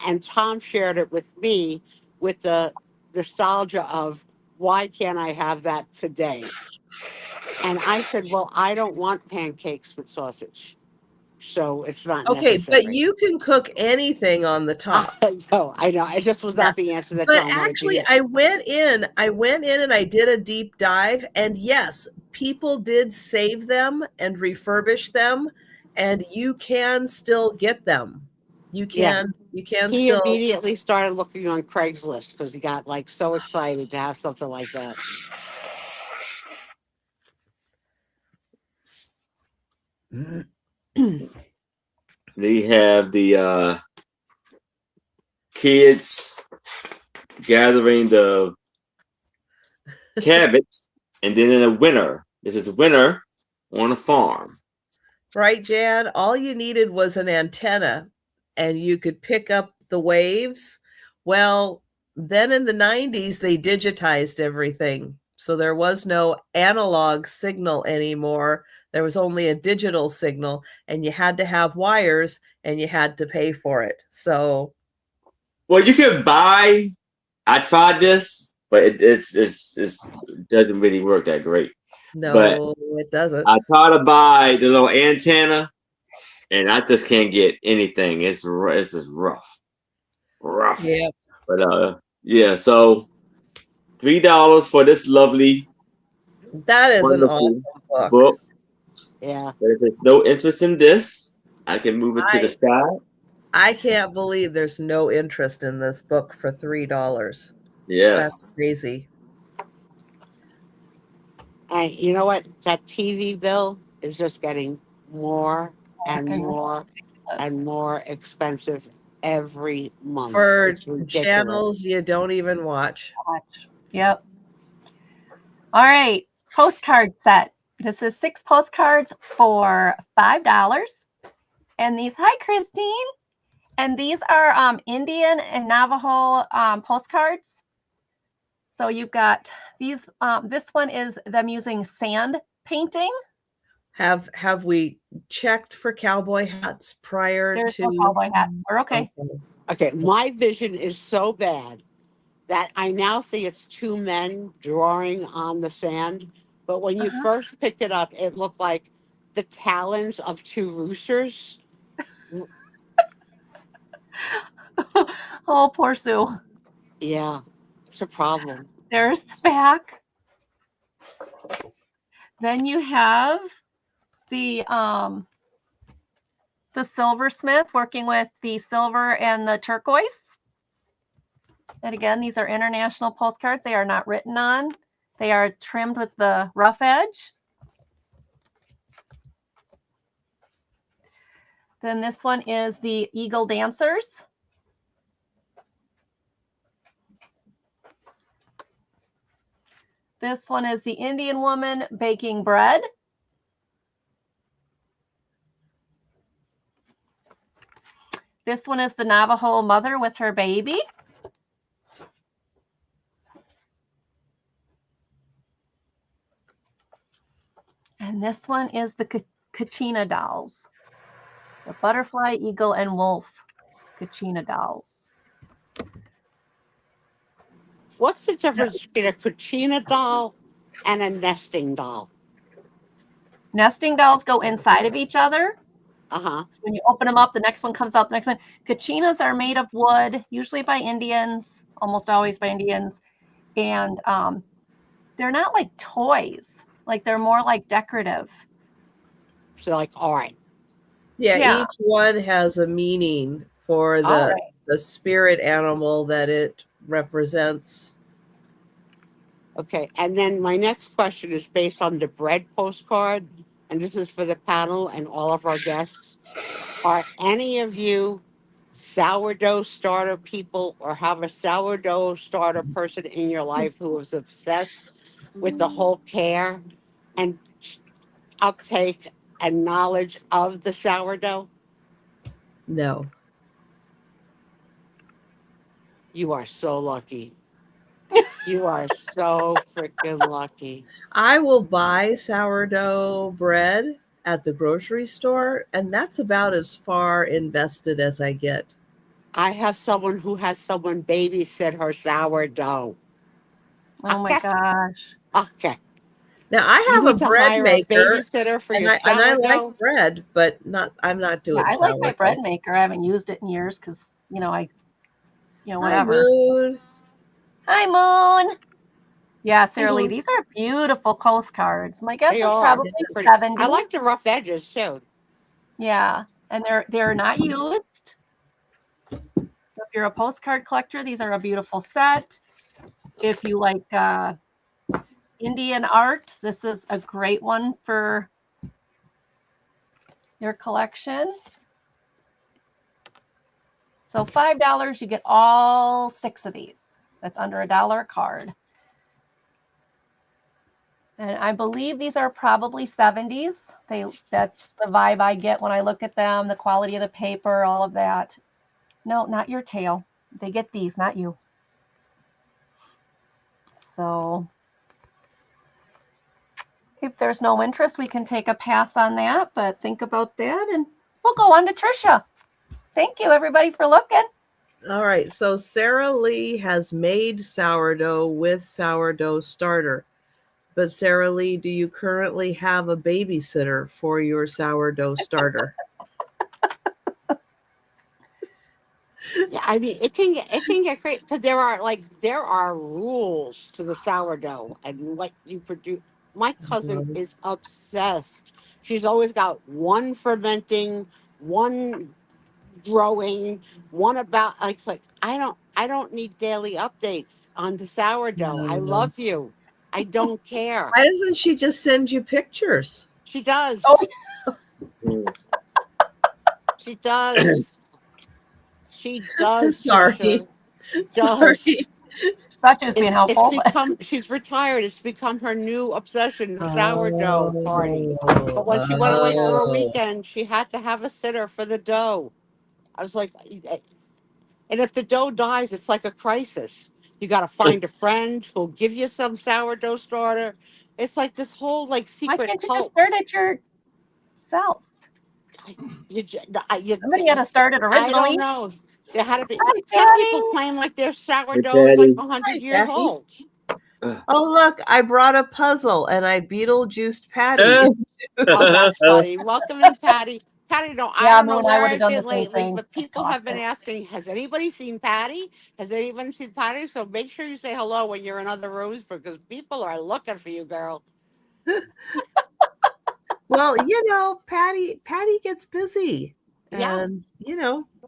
and Tom shared it with me with the nostalgia of why can't I have that today? And I said, well, I don't want pancakes with sausage, so it's not Okay, necessary. but you can cook anything on the top. I know. It just was not the answer that But Tom wanted to actually, hear. I went in and I did a deep dive, and yes, people did save them and refurbish them, and you can still get them. You can He still. immediately started looking on Craigslist because he got so excited to have something like that. They have the kids gathering the cabbage, and then in a winter. This is winter on a farm. Right, Jan? All you needed was an antenna and you could pick up the waves. Well, then in the 90s, they digitized everything. So there was no analog signal anymore. There was only a digital signal, and you had to have wires and you had to pay for it. So, well, you can buy. I tried this, but it doesn't really work that great. no, but it doesn't. I tried to buy the little antenna, and I just can't get anything. It's just rough. rough. Yeah. But yeah, so $3 for this lovely, That is an wonderful awesome book. book. Yeah. But if there's no interest in this, I can move it to the I- side. I can't believe there's no interest in this book for $3. Yes. That's crazy. And you know what? That TV bill is just getting more and And more and more expensive every month. For It's ridiculous. channels you don't even watch. Watch. Yep. All right. Postcard set. This is 6 postcards for $5. And these, hi, Christine. And these are Indian and Navajo postcards. So you've got these. This one is them using sand painting. Have we checked for cowboy hats prior There's to? no cowboy hats. We're okay. Okay, my vision is so bad that I now see it's two men drawing on the sand. But when you first picked it up, it looked like the talons of two roosters. Oh, poor Sue. Yeah, it's a problem. There's the back. Then you have the silversmith working with the silver and the turquoise. And again, these are international postcards. They are not written on. They are trimmed with the rough edge. Then this one is the Eagle Dancers. This one is the Indian woman baking bread. This one is the Navajo mother with her baby. And this one is the Kachina dolls. The butterfly, eagle, and wolf Kachina dolls. What's the difference between a Cucina doll and a nesting doll? Nesting dolls go inside of each other. Uh-huh. So when you open them up, the next one comes out, the next one. Kachinas are made of wood, usually by Indians, almost always by Indians. And they're not like toys. Like they're more like decorative. So like art. Yeah, each one has a meaning for the spirit animal that it represents. Okay, and then my next question is based on the bread postcard, and this is for the panel and all of our guests. Are any of you sourdough starter people or have a sourdough starter person in your life who is obsessed with the whole care and uptake and knowledge of the sourdough? No. You are so lucky. You are so freaking lucky. I will buy sourdough bread at the grocery store, and that's about as far invested as I get. I have someone who has someone babysit her sourdough. Oh my gosh. Okay. Now I You have a need to bread hire a maker, babysitter for and your I sourdough. like bread, but I'm not doing Yeah, I like my sourdough. bread maker. I haven't used it in years because whatever. Hi, Moon. Hi, Moon. Yeah, Sarah Lee, these are beautiful postcards. My guess They is are. probably Pretty. 70s. I like the rough edges too. Yeah, and they're not used. So if you're a postcard collector, these are a beautiful set. If you like Indian art, this is a great one for your collection. So $5, you get all 6 of these. That's under $1 a card. And I believe these are probably 70s. That's the vibe I get when I look at them, the quality of the paper, all of that. No, not your tail. They get these, not you. So if there's no interest, we can take a pass on that, but think about that and we'll go on to Trisha. Thank you, everybody, for looking. All right, so Sarah Lee has made sourdough with sourdough starter. But Sarah Lee, do you currently have a babysitter for your sourdough starter? Yeah, I mean, it can get great because there are rules to the sourdough and what you produce. My cousin is obsessed. She's always got one fermenting, one growing, one about like it's like I don't need daily updates on the sourdough. I No. love you. I don't care. Why doesn't she just send you pictures? She does. Oh, She does. She does, Sorry. Trisha. Does. Sorry. thought she was being It's helpful. become she's retired. It's become her new obsession, the sourdough party. But when she went away for a Oh. weekend, she had to have a sitter for the dough. I was like, and if the dough dies, it's like a crisis. You got to find a friend who'll give you some sourdough starter. It's like this whole like Why secret can't you just cult. start it yourself? You, j- you, Somebody had to start it I don't originally. know. There had to be. Hi, Some people Patty. claim like their Hey, sourdough is like Patty. 100 years Patty. old. Oh, look, I brought a puzzle and I Beetlejuiced Patty. Oh, that's funny. Welcome in, Patty. Patty, no, I Yeah, don't know Moon, I where would have I've done the been same lately, thing. but Just people have tossed been it. asking, has anybody seen Patty? Has anyone seen Patty? So make sure you say hello when you're in other rooms because people are looking for you, girl. Well, Patty gets busy. Yeah. And,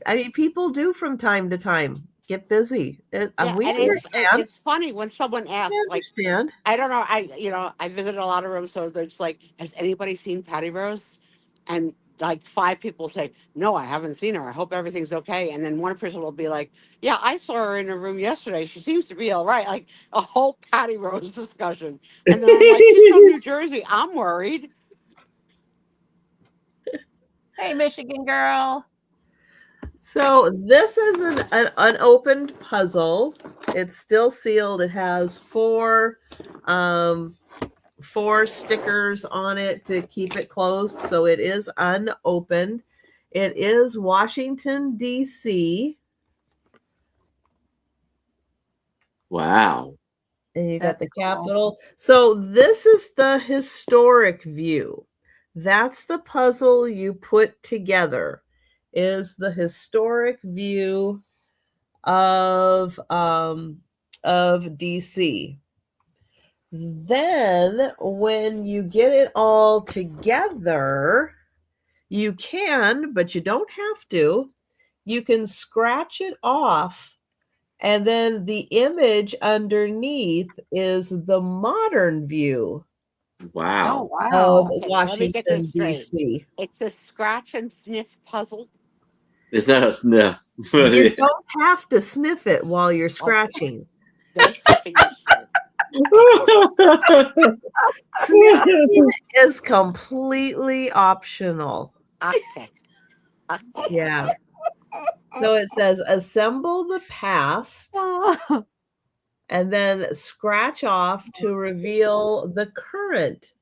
I mean, people do from time to time get busy. Yeah, We and understand. it's funny when someone asks, We like, understand. I don't know, I visited a lot of rooms, so they're just like, has anybody seen Patty Rose? And like 5 people say, no, I haven't seen her. I hope everything's okay. And then one person will be like, yeah, I saw her in a room yesterday. She seems to be all right. Like a whole Patty Rose discussion. And then I'm like, she's from New Jersey. I'm worried. Hey, Michigan girl. So this is an unopened puzzle. It's still sealed. It has four stickers on it to keep it closed. So it is unopened. It is Washington, D.C. Wow. And you got That's the cool. Capitol. So this is the historic view. That's the puzzle you put together, is the historic view of DC. Then when you get it all together, you can, but you don't have to. You can scratch it off, and then the image underneath is the modern view Oh, Wow. wow. of Okay, let me get this Washington, straight. D.C. It's a scratch and sniff puzzle. It's not a sniff. You don't have to sniff it while you're scratching. No sniffing this shit. Sniffing is completely optional. Okay. Okay. Yeah. So it says assemble the past and then scratch off to reveal the current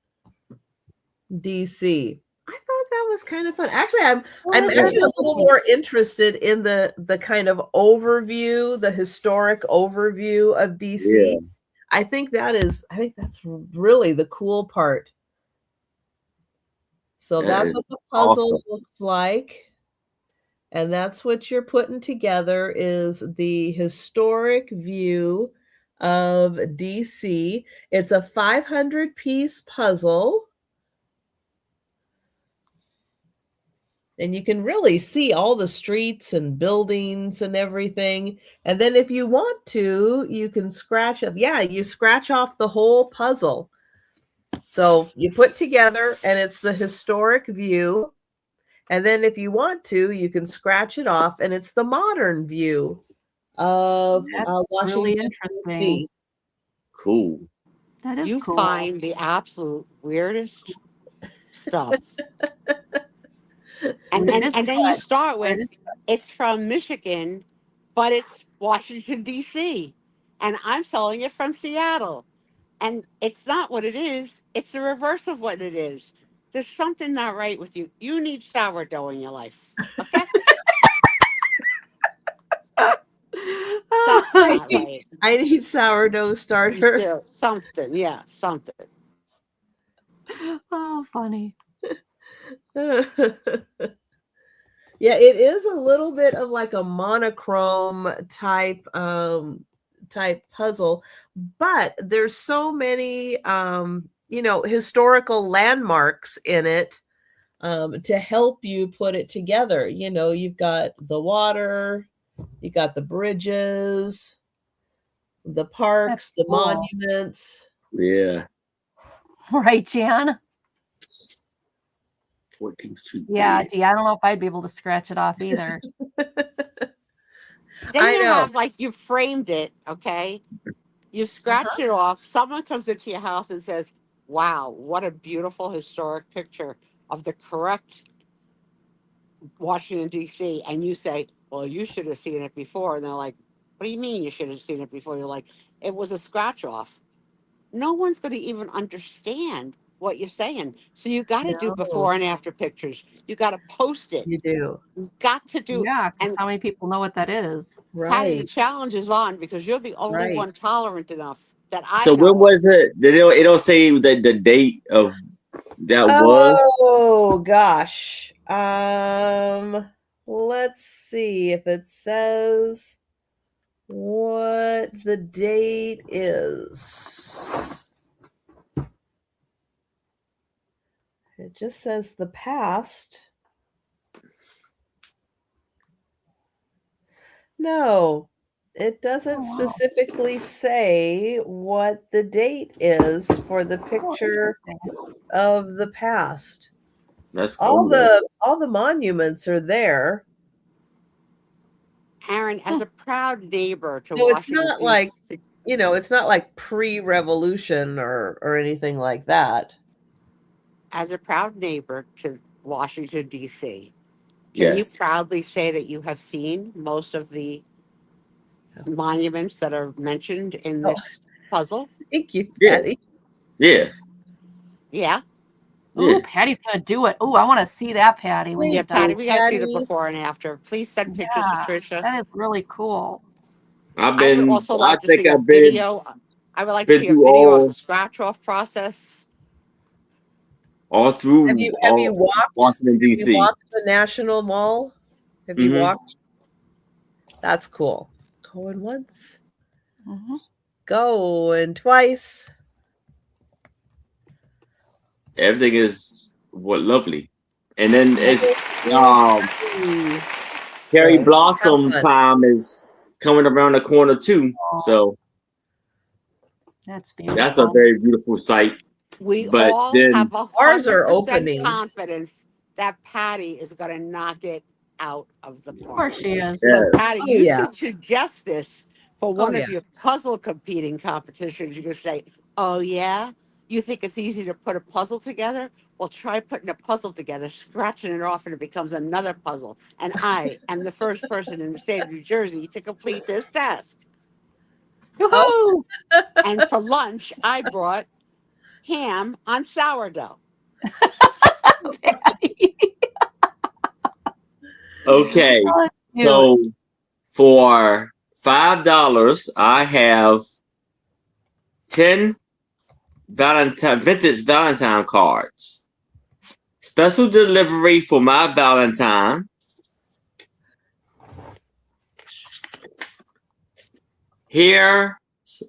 DC. I thought that was kind of fun. Actually, I'm actually a little more interested in the kind of overview, the historic overview of DC. Yeah. I think that's really the cool part. So That that's is what the puzzle awesome. looks like. And that's what you're putting together is the historic view of DC. It's a 500-piece puzzle. And you can really see all the streets and buildings and everything. And then if you want to, you can scratch up. Yeah, you scratch off the whole puzzle. So you put together, and it's the historic view. And then if you want to, you can scratch it off, and it's the modern view of That's Washington, really interesting. D.C. Cool. That is You cool. find the absolute weirdest stuff. And It is then you good. start It with is it's from Michigan, but it's Washington D.C. and I'm selling it from Seattle. And it's not what it is. It's the reverse of what it is. There's something not right with you. You need sourdough in your life. Okay? Something not right. I need sourdough You starter. do. Something. Yeah, something. Oh, funny. Yeah, it is a little bit of like a monochrome type puzzle, but there's so many historical landmarks in it to help you put it together. You've got the water, you got the bridges, the parks, the cool. monuments. Yeah. Right, Jan? 14th Street. Yeah, Dee, I don't know if I'd be able to scratch it off either. Then I you know. have like you framed it, okay? You scratched it off. Someone comes into your house and says, "Wow, what a beautiful historic picture of the correct Washington D.C." And you say, "Well, you should have seen it before." And they're like, "What do you mean you should have seen it before?" You're like, "It was a scratch off." No one's going to even understand what you're saying. So you got to do No. before and after pictures. You got to post it. You do. You've got to do. Yeah, 'cause And how many people know what that is? Patty, the Right. challenge is on because you're the only Right. one tolerant enough that I So know when of. was it? It don't say the date of that was. Oh gosh. Let's see if it says what the date is. It just says the past. No, it doesn't Oh, wow. specifically say what the date is for the picture interesting. of the past. That's All cool. the monuments are there. Aaron, as a proud neighbor to So it's Washington, not like, D.C. it's not like pre-revolution or anything like that. As a proud neighbor to Washington, D.C., can you Yes. proudly say that you have seen most of the monuments that are mentioned in Oh. this puzzle? Thank you, Yeah. Patty. Yeah. Yeah. Ooh, Yeah. Patty's gonna do it. Ooh, I want to see that, Patty, when Yeah, you're Patty, done. we got to see the Patty. before and after. Please send pictures to Yeah, Tricia. that is really cool. I would also I like to think see a I've been video. I would like to see a through video of the scratch off process. all Have through you all walked? Washington Have you D.C. walked the National Mall? Have you Mhm. walked? That's cool. Going once, Mhm. going twice. Everything is lovely, and then it's Hey. cherry So, blossom have fun. time is coming around the corner too. So That's that's a beautiful. very beautiful sight. We But all then have Bars are 100% opening. confidence that Patty is going to knock it out of the Of park. course she is. yeah, So, Patty, Oh, you yeah. should suggest this for one Oh, of yeah. your puzzle competing competitions. You could say, "Oh, yeah? You think it's easy to put a puzzle together? Well, try putting a puzzle together, scratching it off, and it becomes another puzzle. And I am the first person in the state of New Jersey to complete this task." Oh. Woohoo! And for lunch, I brought ham on sourdough. Patty. okay. Oh, that's cute. So for $5, I have 10 vintage Valentine cards. Special delivery for my Valentine. Here's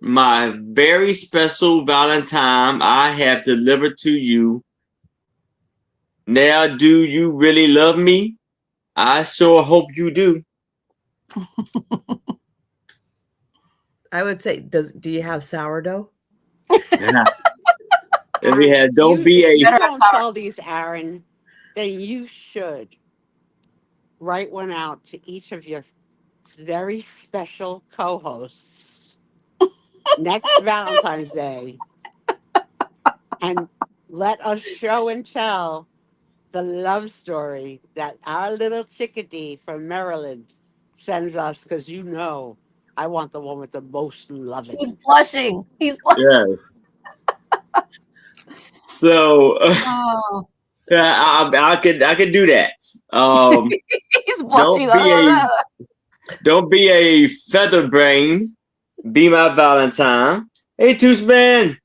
my very special Valentine I have delivered to you. Now, do you really love me? I sure hope you do. I would say, do you have sourdough? And we had don't be If you a don't tell these, Aaron, then you should write one out to each of your very special co-hosts next Valentine's Day and let us show and tell the love story that our little chickadee from Maryland sends us, because I want the one with the most loving. He's blushing. He's blushing. yes. So Oh, I could do that. he's blushing. Don't be a feather brain. Be my Valentine. Hey, Toothman.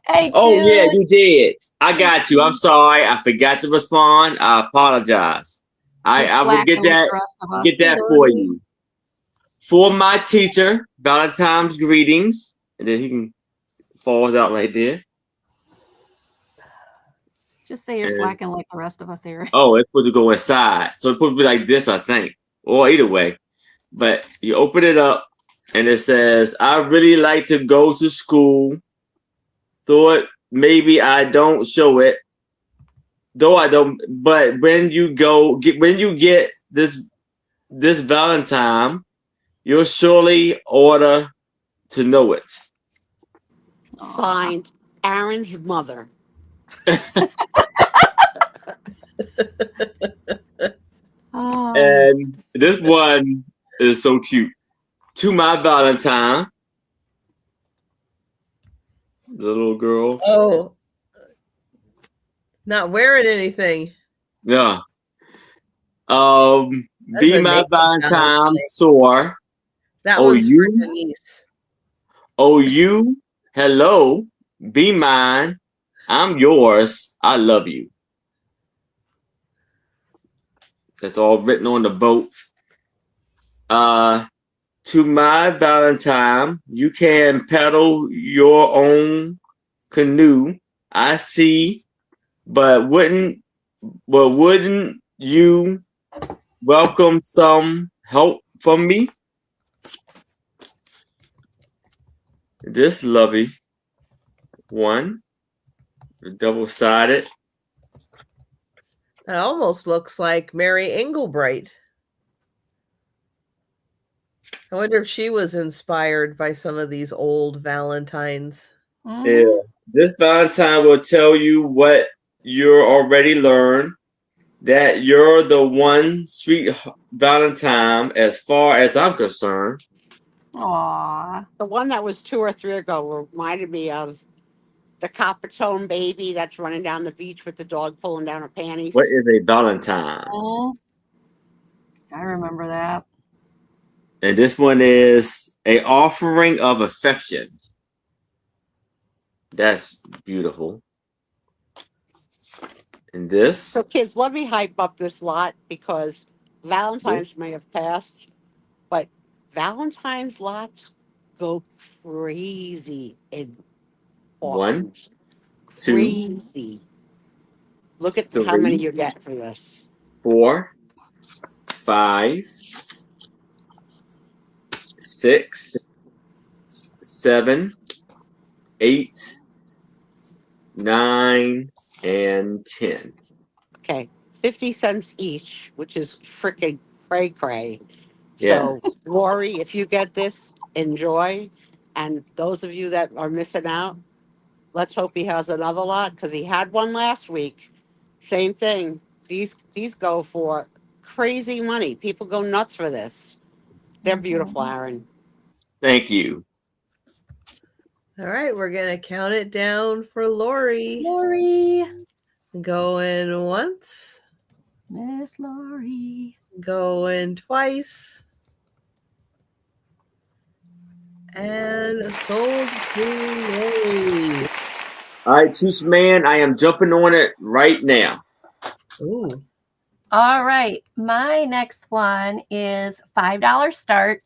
Hey, Oh dude. yeah, you did. I got you. I'm sorry. I forgot to respond. I apologize. I will get slacking with that the rest of us. get that for you. For my teacher, Valentine's greetings, and then he can falls out right there. Just say you're And- slacking like the rest of us, Aaron. Oh, it's supposed to go inside, so it's supposed to be like this, I think, or either way. But you open it up, and it says, "I really like to go to school. Thought maybe I don't show it, though I don't. But when you get this Valentine, you'll surely order to know it." Signed, Aaron's mother. Oh, And this one is so cute. To my Valentine, the little girl. Oh, not wearing anything. Yeah. That's Be a my naked Valentine Valentine. sore. That Oh, one's you? for Denise. Oh, you. Hello. Be mine. I'm yours. I love you. That's all written on the boat. To my Valentine, you can paddle your own canoe. I see, but wouldn't you welcome some help from me? This lovely one, double-sided. It almost looks like Mary Englebright. I wonder if she was inspired by some of these old Valentines. mhm. Yeah. This Valentine will tell you what you're already learned, that you're the one sweet Valentine as far as I'm concerned. Aw. The one that was 2 or 3 ago reminded me of the Coppertone baby that's running down the beach with the dog pulling down her panties. What is a Valentine? Mhm. I remember that. And this one is a offering of affection. That's beautiful. And this, So, kids, let me hype up this lot because Valentine's may have passed, but Valentine's lots go crazy in One, auctions. two, Crazy. Look at how many you get for this. 4, 5, 6, 7, 8, 9, and 10. Okay, 50 cents each, which is freaking cray cray. Yes. So, Lori, if you get this, enjoy. And those of you that are missing out, let's hope he has another lot because he had one last week. Same thing. These go for crazy money. People go nuts for this. They're beautiful, Aaron. Thank you. All right, we're going to count it down for Lori. Lori. Going once, Miss Lori. going twice, and sold to Lori. All right, Choose Man, I am jumping on it right now. Ooh. All right. My next one is $5 start.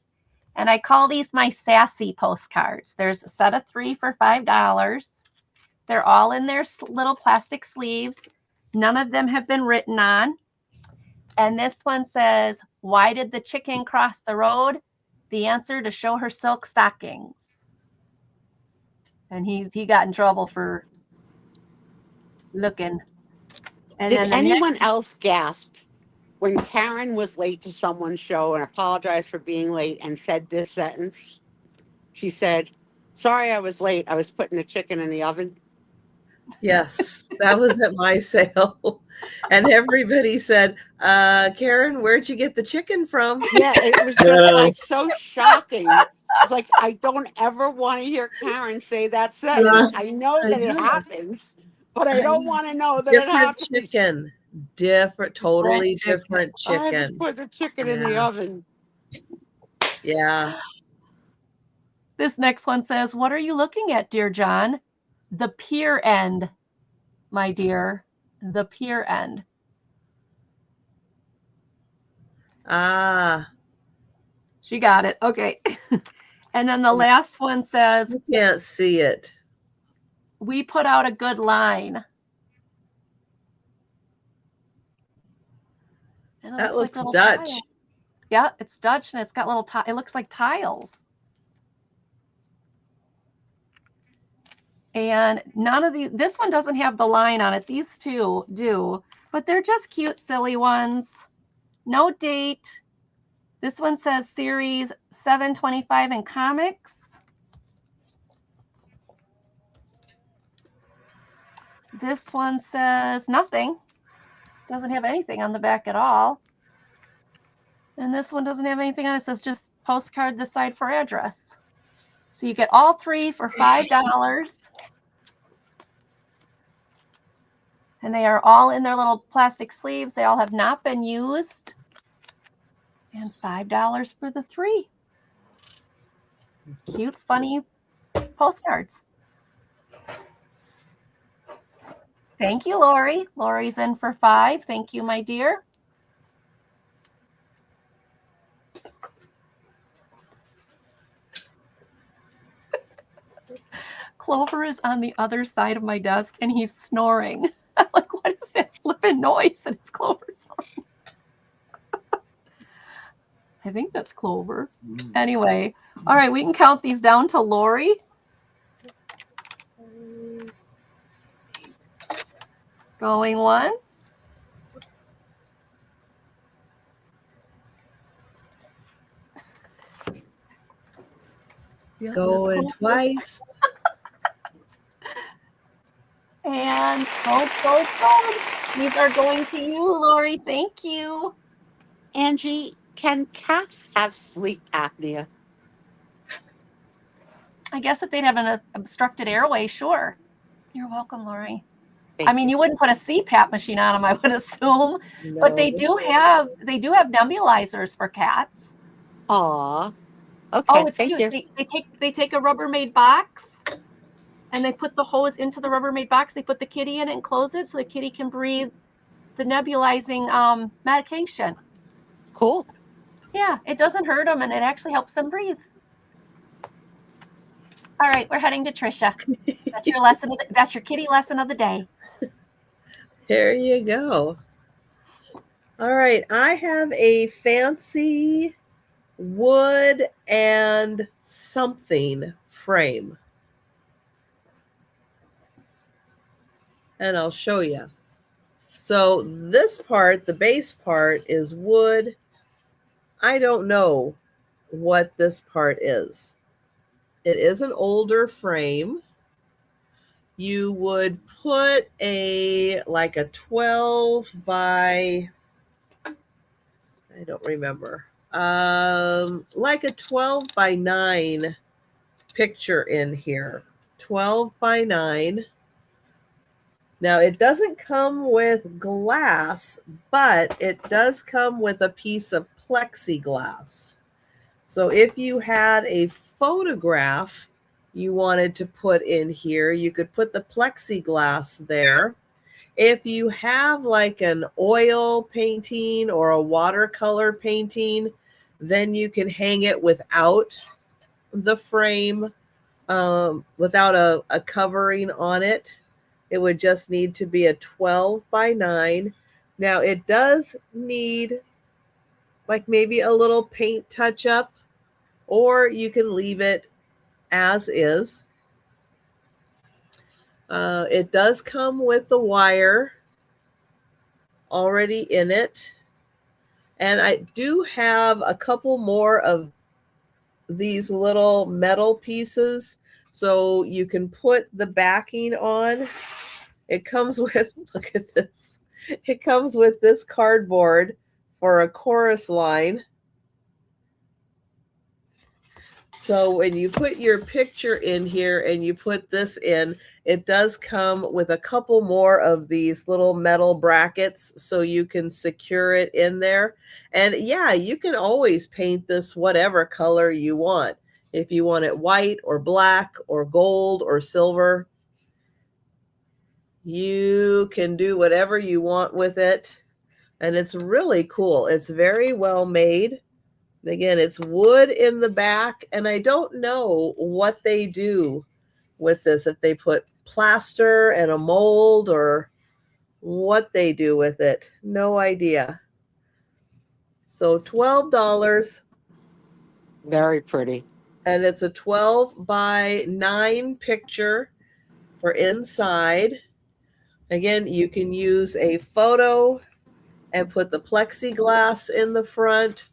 And I call these my sassy postcards. There's a set of 3 for $5. They're all in their little plastic sleeves. None of them have been written on. And this one says, "Why did the chicken cross the road? The answer, to show her silk stockings." And he got in trouble for looking. And Did then the anyone else gasp when Karen was late to someone's show and apologized for being late and said this sentence? She said, "Sorry I was late. I was putting the chicken in the oven." Yes, that was at my sale. And everybody said, Karen, where'd you get the chicken from? Yeah, it was just like so shocking. It's like, I don't ever want to hear Karen say that sentence. I know I that it know. happens, but I don't want to know that it Different happens. chicken. Totally different I just chicken. put the chicken in the Yeah. oven. Yeah. This next one says, "What are you looking at, dear John?" "The pier end, my dear. The pier end." Ah, She got it. Okay. And then the last one says, you can't see it. we put out a good line. And it That like looks little Dutch. tiles. Yeah, it's Dutch and it's got little it looks like tiles. And none of these, this one doesn't have the line on it. These two do, but they're just cute, silly ones. No date. This one says series 725 in comics. This one says nothing. Doesn't have anything on the back at all. And this one doesn't have anything on it. It says just postcard this side for address. So you get all three for $5. And they are all in their little plastic sleeves. They all have not been used. And $5 for the three. Cute, funny postcards. Thank you, Lori. Lori's in for $5. Thank you, my dear. Clover is on the other side of my desk and he's snoring. I'm like, what is that flipping noise? And it's Clover's snoring. I think that's Clover. Anyway, all right, we can count these down to Lori. Going once. Yeah, Going twice. And go. These are going to you, Lori. Thank you. Angie, can cats have sleep apnea? I guess if they'd have an obstructed airway, sure. You're welcome, Lori. Thank I mean, you wouldn't put a CPAP machine on them, I would assume. No. But they do have nebulizers for cats. Aw. Okay, Oh, it's thank cute. you. They take a Rubbermaid box and they put the hose into the Rubbermaid box. They put the kitty in it and close it so the kitty can breathe the nebulizing medication. Cool. Yeah, it doesn't hurt them and it actually helps them breathe. All right, we're heading to Trisha. That's your lesson. That's your kitty lesson of the day. There you go. All right, I have a fancy wood and something frame. And I'll show you. So this part, the base part, is wood. I don't know what this part is. It is an older frame. You would put like a 12 by, I don't remember, like a 12 by 9 picture in here. 12 by 9. Now, it doesn't come with glass, but it does come with a piece of plexiglass. So if you had a photograph you wanted to put in here, you could put the plexiglass there. If you have like an oil painting or a watercolor painting, then you can hang it without the frame, without a covering on it. It would just need to be a 12 by 9. Now, it does need like maybe a little paint touch up, or you can leave it as is. It does come with the wire already in it. And I do have a couple more of these little metal pieces so you can put the backing on. It comes with, look at this. It comes with this cardboard for a chorus line. So when you put your picture in here and you put this in, it does come with a couple more of these little metal brackets so you can secure it in there. And yeah, you can always paint this whatever color you want. If you want it white or black or gold or silver, you can do whatever you want with it. And it's really cool. It's very well made. Again, it's wood in the back, and I don't know what they do with this, if they put plaster and a mold or what they do with it. No idea. So $12, Very pretty. and it's a 12 by 9 picture for inside. Again, you can use a photo and put the plexiglass in the front,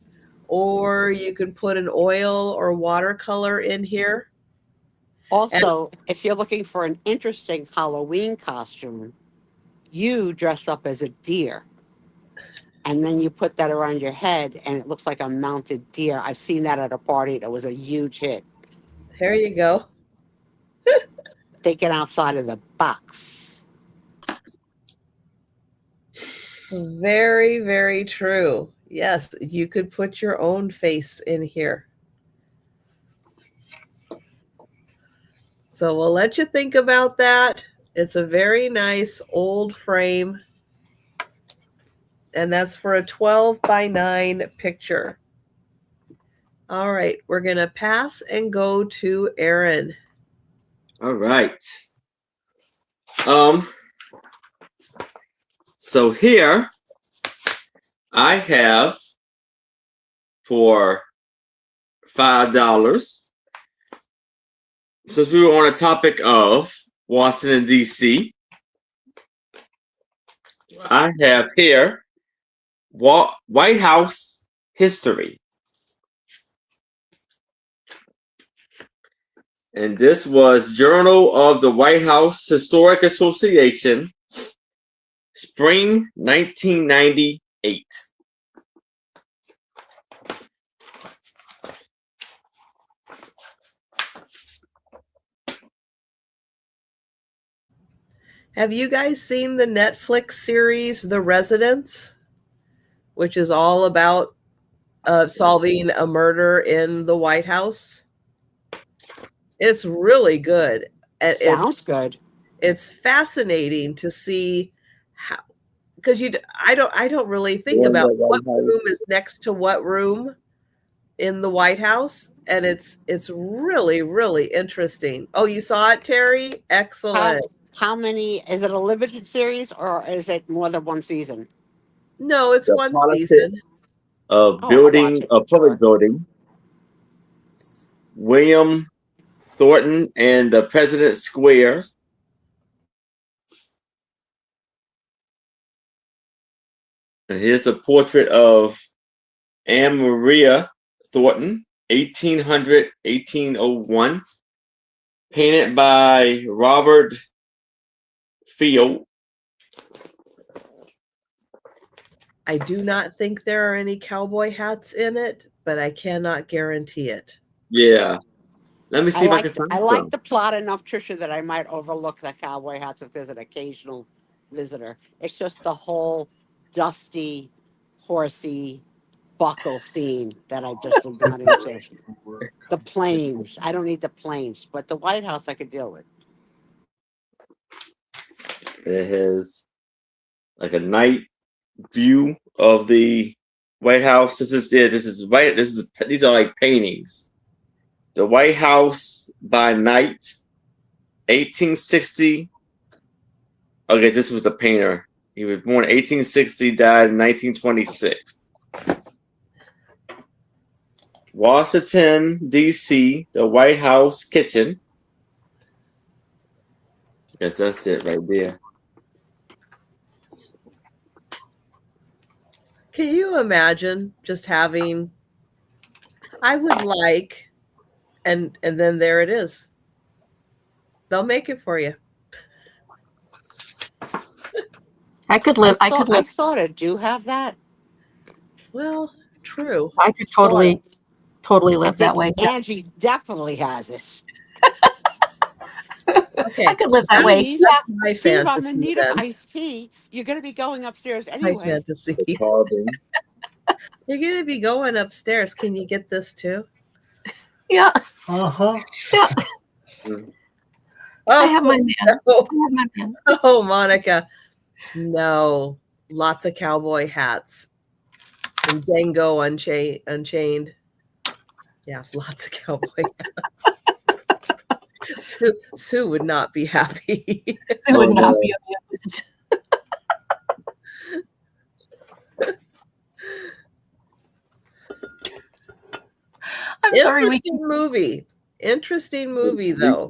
or you can put an oil or watercolor in here. Also, if you're looking for an interesting Halloween costume, you dress up as a deer. And then you put that around your head and it looks like a mounted deer. I've seen that at a party. That was a huge hit. There you go. Thinking outside of the box. Very, very true. Yes, you could put your own face in here. So we'll let you think about that. It's a very nice old frame. And that's for a 12 by 9 picture. All right, we're going to pass and go to Aaron. All right. So here I have for $5. Since we were on a topic of Washington, D.C., I have here White House history. And this was Journal of the White House Historic Association, spring 1998. Have you guys seen the Netflix series The Residence, which is all about solving a murder in the White House? It's really good. Sounds good. It's fascinating to see how, because I don't really think about what room is next to what room in the White House, and it's really, really interesting. Oh, you saw it, Terry? Excellent. How many, is it a limited series or is it more than one season? No, it's The one politics season. of I'll building watch it, a public sure. building. William Thornton and the President's Square. And here's a portrait of Anne Maria Thornton, 1800-1801, painted by Robert Field. I do not think there are any cowboy hats in it, but I cannot guarantee it. Yeah. Let me see if I can find I some. like the plot enough, Trisha, that I might overlook the cowboy hats if there's an occasional visitor. It's just the whole dusty, horsey buckle scene that I just am not into. The planes. I don't need the planes, but the White House I could deal with. It has like a night view of the White House. These are like paintings. The White House by night, 1860. Okay, this was the painter. He was born in 1860, died in 1926. Washington, D.C., the White House kitchen. Yes, that's it right there. Can you imagine just having, I would like, and then there it is. They'll make it for you. I could live. I sort of do have that. Well, true. I could totally live that way. Angie definitely has it. Okay. I could live that way. Steve, That's my Steve, I'm fantasy in need then. of iced tea. You're going to be going upstairs My anyway. fantasies. Carving. You're going to be going upstairs. Can you get this too? Yeah. Uh-huh. Yeah. Oh, I have my man. no. I have my man. Oh, Monica. No. Lots of cowboy hats. And Django Unchained. Yeah, lots of cowboy hats. Sue would not be happy. Sue would Oh, not no. be amused. I'm sorry, Interesting movie though.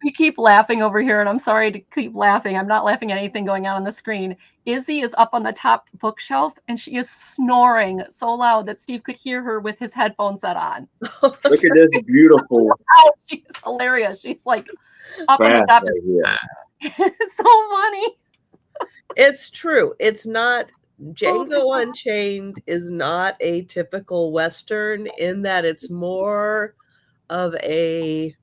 we keep laughing over here, and I'm sorry to keep laughing. I'm not laughing at anything going on the screen. Izzy is up on the top bookshelf, and she is snoring so loud that Steve could hear her with his headphones set on. Look at this beautiful Oh, she's hilarious. She's like up on the craft top. right here. It's so funny. It's true. It's not Django Unchained is not a typical Western in that it's more of a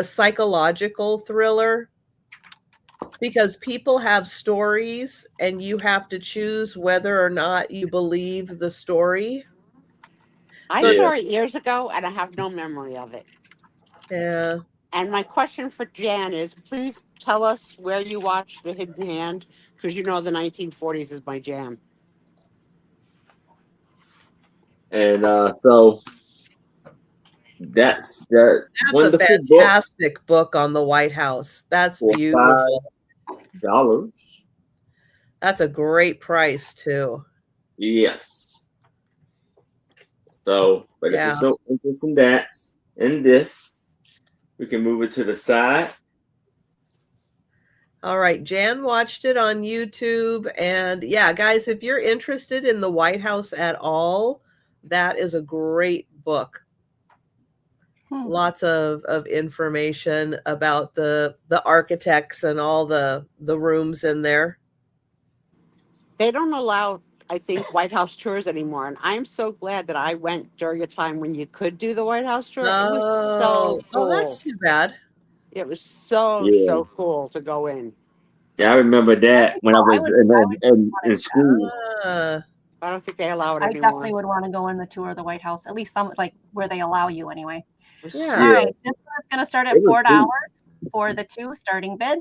psychological thriller because people have stories and you have to choose whether or not you believe the story. I So- saw it years ago, and I have no memory of it. Yeah. And my question for Jan is, please tell us where you watched The Hidden Hand, because you know the 1940s is my jam. And so that's That's wonderful a fantastic book on the White House. That's For beautiful. $5. That's a great price too. Yes. So, but if Yeah. there's no interest in that, in this, we can move it to the side. All right, Jan watched it on YouTube. And yeah, guys, if you're interested in the White House at all, that is a great book. Lots of information about the architects and all the rooms in there. They don't allow, I think, White House tours anymore. And I'm so glad that I went during a time when you could do the White House tour. It was so cool. Oh, that's too bad. It was so Yeah. cool to go in. Yeah, I remember that when I was in school. Uh, I don't think they allow it I anymore. definitely would want to go on the tour of the White House, at least some like where they allow you anyway. Yeah. All right, this one is going to start at It was $4 for the 2 starting bid.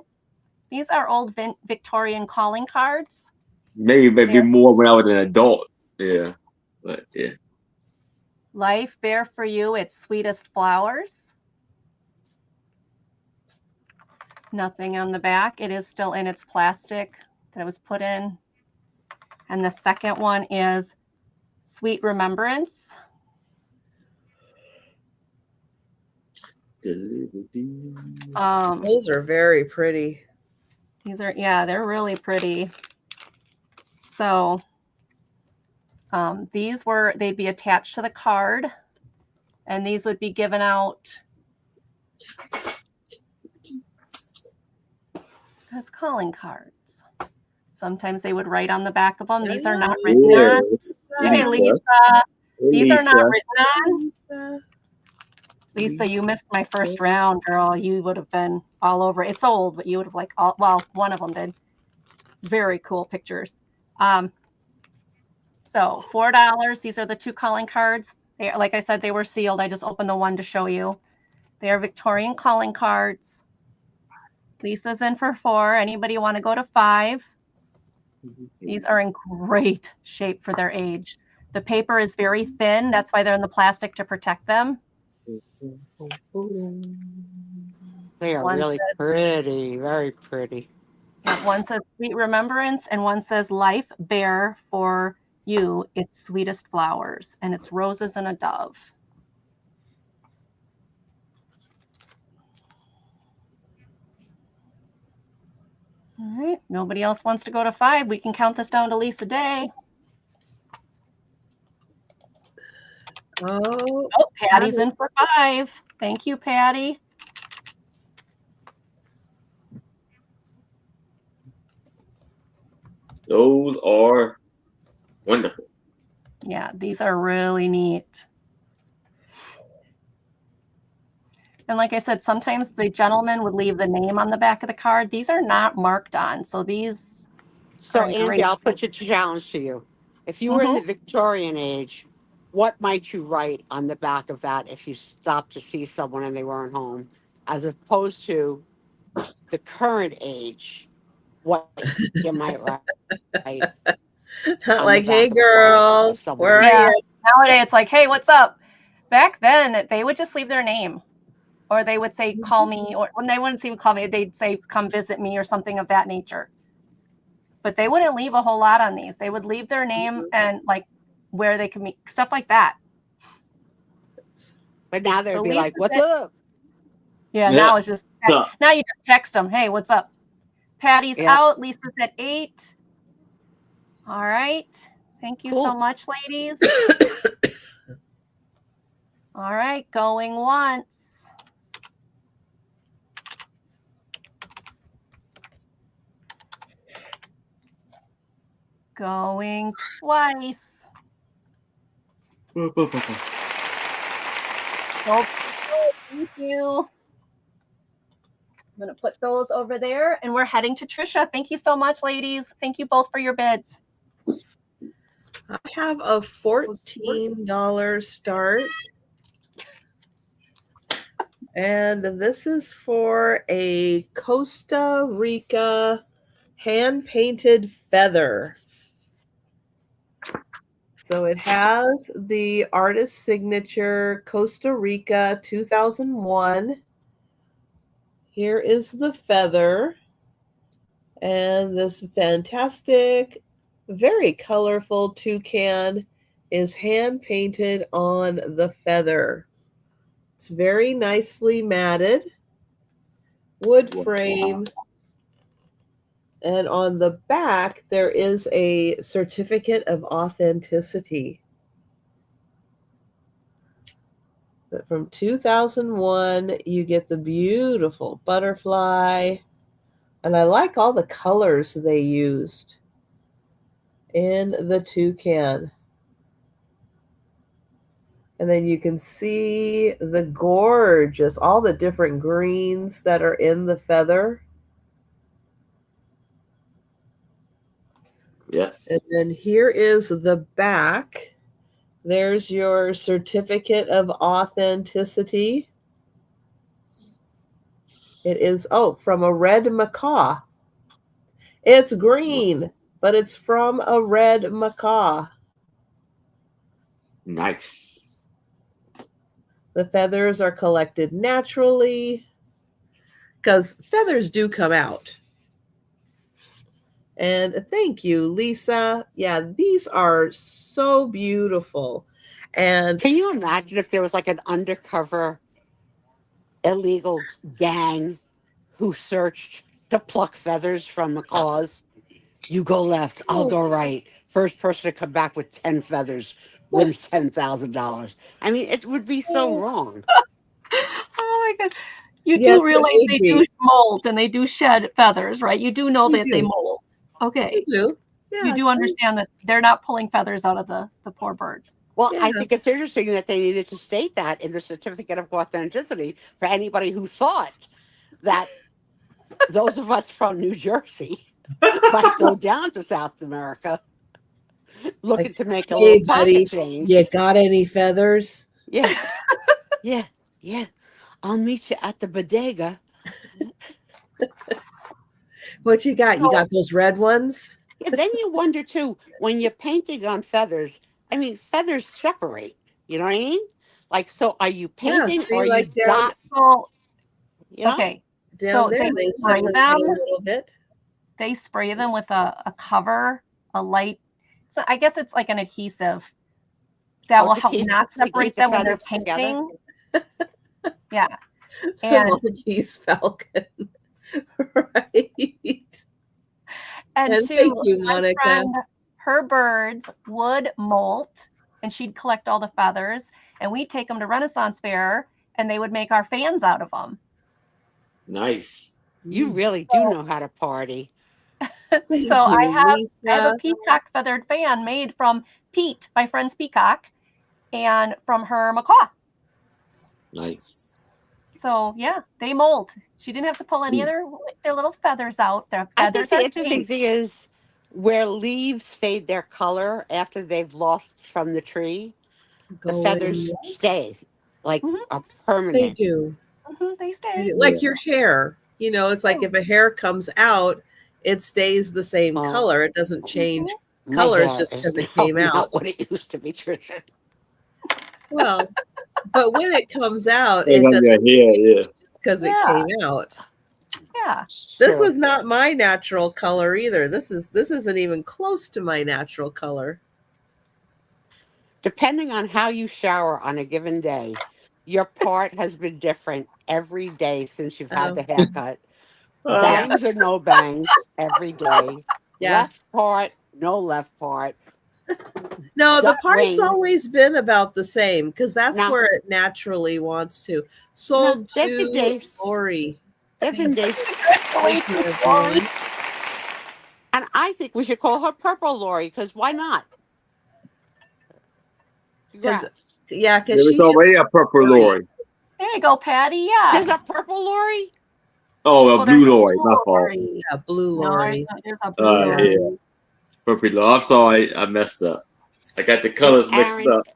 These are old Victorian calling cards. Maybe Yeah. more when I was an adult. Yeah. But yeah. Life bear for you its sweetest flowers. Nothing on the back. It is still in its plastic that it was put in. And the second one is Sweet Remembrance. Those are very pretty. These are, yeah, they're really pretty. So they'd be attached to the card, and these would be given out as calling cards. Sometimes they would write on the back of them. These are not written on. Hey, Lisa. These are not written on. Lisa, you missed my first round, girl. You would have been all over. It's old, but you would have well, one of them did. Very cool pictures. So $4. These are the 2 calling cards. They, like I said, they were sealed. I just opened the one to show you. They are Victorian calling cards. Lisa's in for 4. Anybody want to go to 5? These are in great shape for their age. The paper is very thin. That's why they're in the plastic to protect them. They are One really says- pretty, very pretty. Yeah, one says Sweet Remembrance, and one says Life bear for you its sweetest flowers, and it's roses and a dove. All right, nobody else wants to go to 5. We can count this down to Lisa Day. Oh, Oh, Patty's in for 5. Thank you, Patty. Those are wonderful. Yeah, these are really neat. And like I said, sometimes the gentleman would leave the name on the back of the card. These are not marked on. So these So, are in Andy, great I'll shape. put a challenge to you. If you were in the Victorian age, what might you write on the back of that if you stopped to see someone and they weren't home, as opposed to the current age? what you might write. Not On like, the hey back of a phone girl, of someone. where are Yeah. you? Nowadays, it's like, hey, what's up? Back then, they would just leave their name, or they would say, call me, or when they wouldn't even call me, they'd say, come visit me, or something of that nature. But they wouldn't leave a whole lot on these. They would leave their name and like where they could meet, stuff like that. But now they'd So be Lisa like, "What's said- up?" Yeah, Yeah. now it's just So, now you just text them, hey, what's up? Patty's Yeah. out. Lisa's at 8. All right. Thank you so Cool. much, ladies. All right, going once. Going twice. Oh, thank you. I'm going to put those over there, and we're heading to Trisha. Thank you so much, ladies. Thank you both for your bids. I have a $14 start. And this is for a Costa Rica hand-painted feather. So it has the artist signature Costa Rica 2001. Here is the feather. And this fantastic, very colorful toucan is hand-painted on the feather. It's very nicely matted, wood frame, and on the back there is a certificate of authenticity. But from 2001, you get the beautiful butterfly, and I like all the colors they used in the toucan. And then you can see the gorgeous, all the different greens that are in the feather. yeah. And then here is the back. There's your certificate of authenticity. It is, from a red macaw. It's green, but it's from a red macaw. Nice. The feathers are collected naturally because feathers do come out. And thank you, Lisa. Yeah, these are so beautiful. And Can you imagine if there was like an undercover illegal gang who searched to pluck feathers from macaws? You go left, I'll go right. First person to come back with 10 feathers wins $10,000. I mean, it would be so wrong. Oh my God. You Yes, do it realize would they be. do molt and they do shed feathers, right? You do know We that they do. molt. I Okay. do. Yeah, You do understand that they're not pulling feathers out of the poor birds. Well, I Yeah. think it's interesting that they needed to state that in the certificate of authenticity for anybody who thought that those of us from New Jersey might go down to South America looking Like, to make a hey, little pocket buddy, change. you got any feathers? Yeah, yeah. I'll meet you at the bodega. What you got? You got those red ones? Yeah, then you wonder too, when you're painting on feathers, I mean, feathers separate. You know what I mean? Like, so are you Yeah, painting see, or are you like down, dot? So, You know? okay. down So there, they they spray separate them. a little bit. They spray them with a cover, a light. So I guess it's like an adhesive that Oh, will to help keep not to keep separate the them when they're feathers together. painting. Yeah. The And Maltese Falcon. Right. and And to thank you, my Monica. friend, her birds would molt, and she'd collect all the feathers, and we'd take them to Renaissance Fair, and they would make our fans out of them. Nice. You really do know how to party. Thank So I you, have Lisa. a peacock feathered fan made from Pete, my friend's peacock, and from her macaw. Nice. So yeah, they mold. She didn't have to pull any of their little feathers out. Their I think feathers the are interesting safe. thing is where leaves fade their color after they've lost from the tree, the Going feathers once. stay like Mhm. are They permanent. do. They They stay. do. Like your hair. You know, it's like if a hair comes out, it stays the same Oh. color. It doesn't change My colors hair just is because it now came not out. what it used to be, Trisha. Well, but when it comes out, Hang it on doesn't your hair, yeah. because it Yeah. came out. Yeah. This True. was not my natural color either. This isn't even close to my natural color. Depending on how you shower on a given day, your part has been different every day since you've had the haircut. Bangs or no bangs every day. Yeah. Left part, no left part. No, the Gut part's ring. always been about the same because that's Now- where it naturally wants to. Sold there have been to days- Lori. There have been days, Thank you, everyone. and I think we should call her Purple Lori, because why not? Congrats. Yeah, There because was she already a purple Lori. There you go, Patty. There's Yeah. a Purple Lori? Oh, a Well, there's blue a Lori, blue my fault. Lori. yeah, blue No, Lori. there's a blue Yeah. Lori. Purple Lori. I'm sorry, I messed up. I got the colors mixed Aaron, up.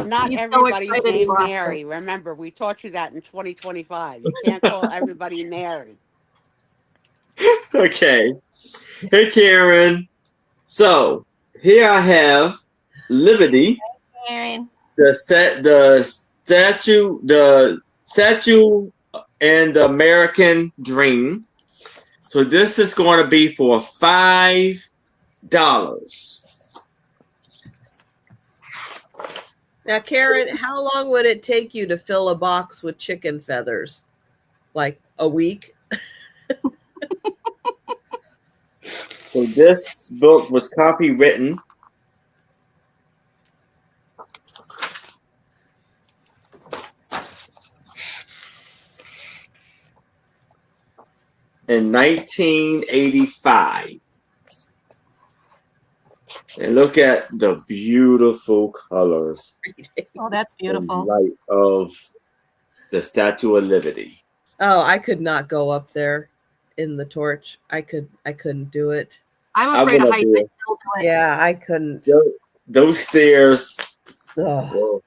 not He's so everybody's excited he named lost Mary. Remember, we taught you that in 2025. You can't call everybody Mary. Okay. Hey, Karen. So here I have Liberty, Aaron. the statue, and the American Dream. So this is going to be for $5. Now, Karen, how long would it take you to fill a box with chicken feathers? Like a week? So this book was copywritten in 1985. And look at the beautiful colors Oh, that's and beautiful. light of the Statue of Liberty. Oh, I could not go up there in the torch. I couldn't do it. I'm I afraid of went up heights. there. I still do it. Yeah, I couldn't. Those stairs Ugh. were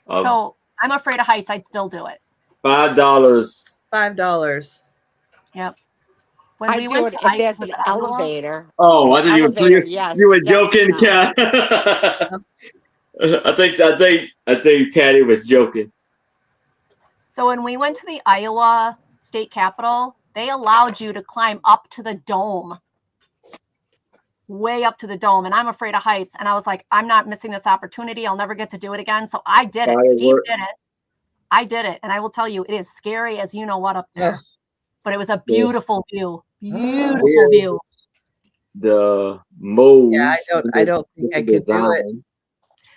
So I'm afraid of heights. I'd still do it. $5. $5. When I we do went it to if Iowa there's with an Iowa, elevator. Oh, I thought Elevator, yes, you were joking. definitely. I think Patty was joking. So when we went to the Iowa state capitol, they allowed you to climb up to the dome, way up to the dome. And I'm afraid of heights. And I was like, I'm not missing this opportunity. I'll never get to do it again. So I did it. Steve Fireworks. did it. I did it. And I will tell you, it is scary as you know what up there. Ugh. But it was a beautiful view. Beautiful Yeah. view. The modes. Yeah, I don't think I could do it.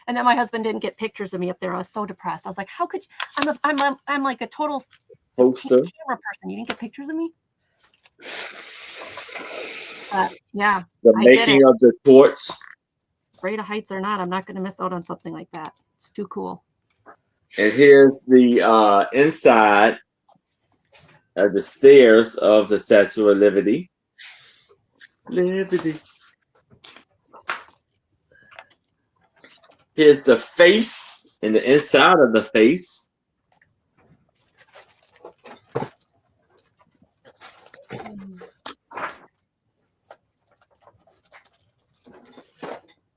And then my husband didn't get pictures of me up there. I was so depressed. I was like, how could you? I'm like a total Poster. camera person. You didn't get pictures of me? Yeah, The I did making it. of the torch. Afraid of heights or not, I'm not going to miss out on something like that. It's too cool. And here's the inside of the stairs of the Statue of Liberty. Liberty. Here's the face and the inside of the face.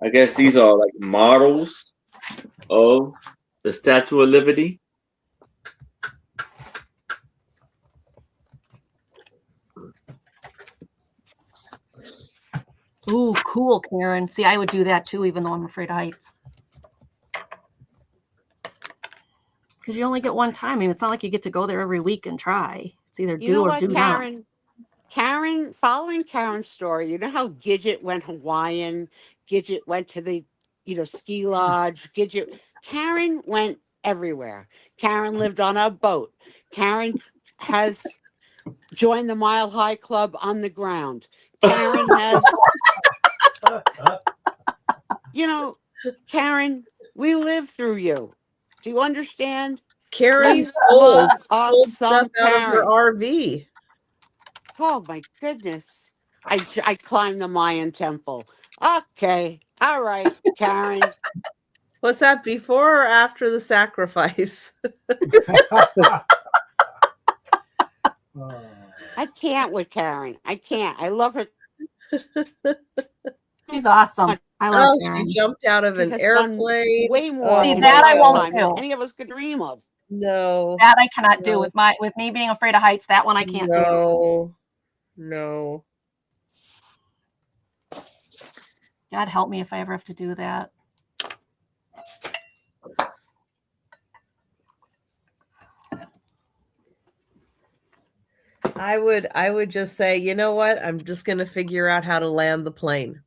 I guess these are like models of the Statue of Liberty. Ooh, cool, Karen. See, I would do that too, even though I'm afraid of heights. Because you only get one time. I mean, it's not like you get to go there every week and try. It's either You know do or what, do not. Karen, following Karen's story, you know how Gidget went Hawaiian, Gidget went to the, ski lodge, Karen went everywhere. Karen lived on a boat. Karen has joined the Mile High Club on the ground. Karen has, Karen, we live through you. Do you understand? Karen We sold love stuff some out of her Karen. RV. Oh my goodness. I climbed the Mayan temple. Okay. All right, Karen. Was that before or after the sacrifice? I can't with Karen. I can't. I love her She's awesome. I love Oh, she Karen. jumped out of She an has done airplane. way more See, in that her I won't lifetime than do. any of us could dream of. No. That I cannot do No. with me being afraid of heights. That one I can't do. No. God help me if I ever have to do that. I would just say, you know what? I'm just gonna figure out how to land the plane.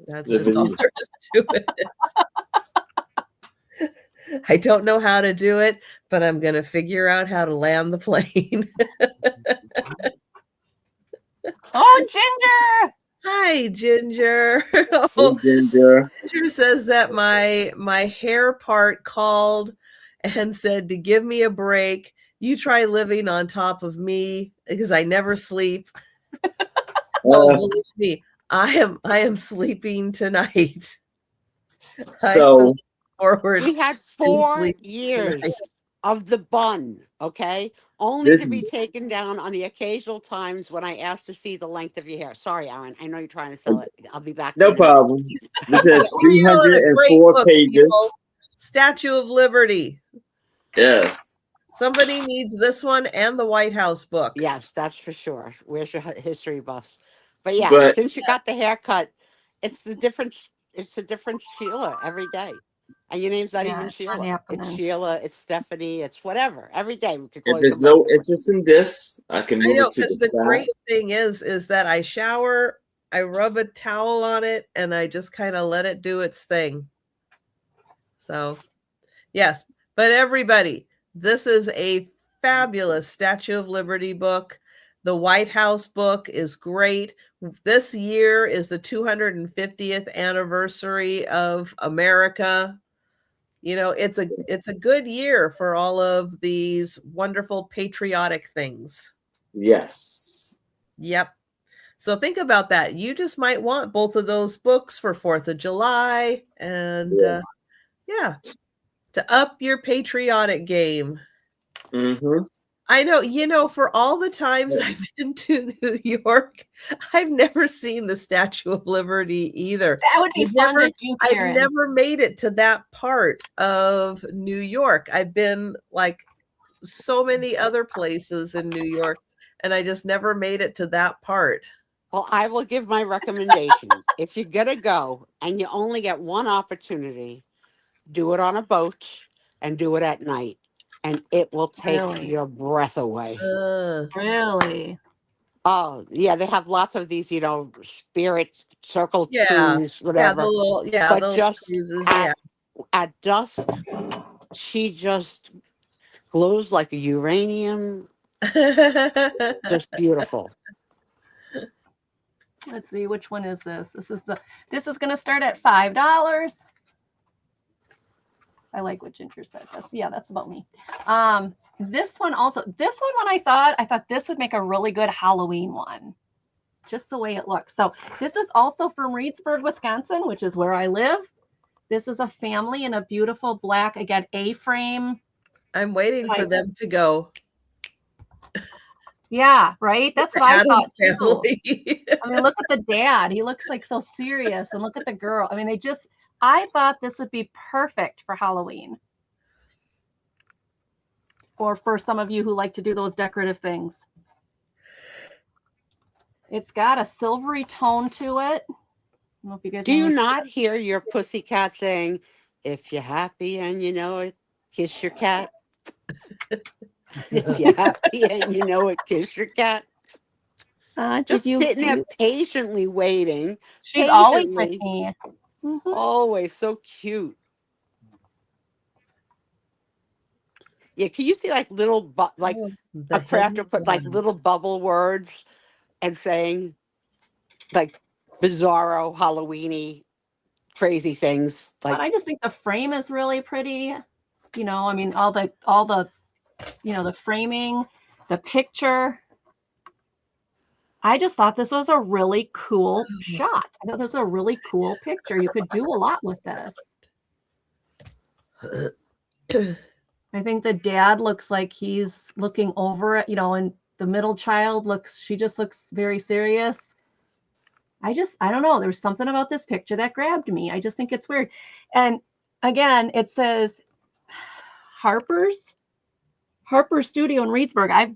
That's just all there is to it. I don't know how to do it, but I'm gonna figure out how to land the plane. Oh, Ginger! Hi, Ginger. Hey, Ginger. Ginger says that my hair part called and said to give me a break. You try living on top of me because I never sleep. Oh, believe me, I am sleeping tonight. So forward. We had 4 years of the bun, okay? Only This- to be taken down on the occasional times when I asked to see the length of your hair. Sorry, Aaron. I know you're trying to sell it. I'll be back. no in a minute. problem. This has Read on a great 304 book, pages. people. Statue of Liberty. Yes. Somebody needs this one and the White House book. Yes, that's for sure. Where's your history buffs? But yeah, But- since you got the haircut, it's a different Sheila every day. And your name's not Yeah, even it's not Sheila. happening. It's Sheila, it's Stephanie, it's whatever. Every day we could call If you there's somebody no different. interest in this, I can I move know, it to because the the side. great thing is that I shower, I rub a towel on it, and I just kind of let it do its thing. So, yes, but everybody, this is a fabulous Statue of Liberty book. The White House book is great. This year is the 250th anniversary of America. You know, it's a good year for all of these wonderful patriotic things. Yes. Yep. So think about that. You just might want both of those books for 4th of July and yeah, to up your patriotic game. Mm-hmm. I know, you know, for all the times I've been to New York, I've never seen the Statue of Liberty either. That would be fun to do, I've Karen. never made it to that part of New York. I've been like so many other places in New York, and I just never made it to that part. Well, I will give my recommendations. If you're gonna go and you only get one opportunity, do it on a boat and do it at night. And it will take Really? your breath away. Really? Oh, yeah, they have lots of these, spirit circle Yeah, tunes, whatever. the But just cruises, at dusk, she just glows like a uranium. Just beautiful. Let's see, which one is this? This is gonna start at $5. I like what Ginger said. That's about me. This one when I saw it, I thought this would make a really good Halloween one. Just the way it looks. So this is also from Reedsburg, Wisconsin, which is where I live. This is a family in a beautiful black, again, A-frame. I'm waiting for them to go. Yeah, right? That's what I thought too. Family. I mean, look at the dad. He looks like so serious. And look at the girl. I mean, I thought this would be perfect for Halloween. Or for some of you who like to do those decorative things. It's got a silvery tone to it. I don't know if you guys Do you wanna see not it. hear your pussycat saying, if you're happy and you know it, kiss your cat? If you're happy and you know it, kiss your cat. Just sitting there patiently waiting. She's always with me. Always so cute. Yeah, can you see like little a crafter put like little bubble words and saying like bizarro Halloweeny crazy things like. But I just think the frame is really pretty. You know, I mean, all the the framing, the picture. I just thought this was a really cool shot. I thought this was a really cool picture. You could do a lot with this. I think the dad looks like he's looking over it, and the middle child she just looks very serious. I don't know. There's something about this picture that grabbed me. I just think it's weird. And again, it says Harper's Studio in Reedsburg.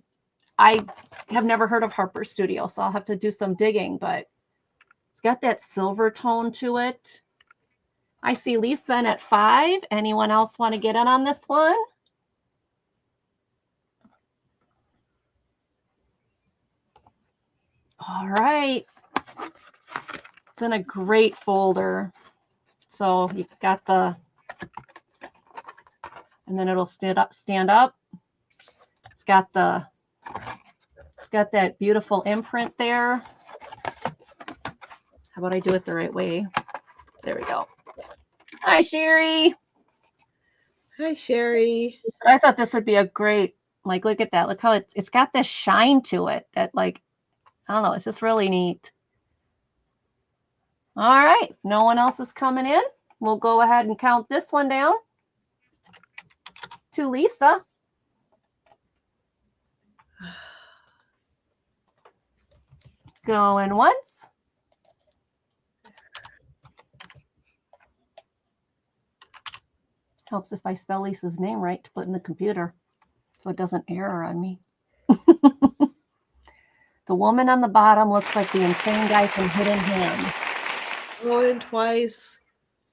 I have never heard of Harper's Studio, so I'll have to do some digging, but it's got that silver tone to it. I see Lisa in at 5. Anyone else want to get in on this one? All right. It's in a great folder. So you've got and then it'll stand up. It's got that beautiful imprint there. How about I do it the right way? There we go. Hi, Sherry. Hi, Sherry. I thought this would be a great, like, look at that. Look how it's got this shine to it that, like, I don't know, it's just really neat. All right, no one else is coming in. We'll go ahead and count this one down to Lisa. Going once. Helps if I spell Lisa's name right to put in the computer so it doesn't error on me. The woman on the bottom looks like the insane guy from Hidden Hand. Going twice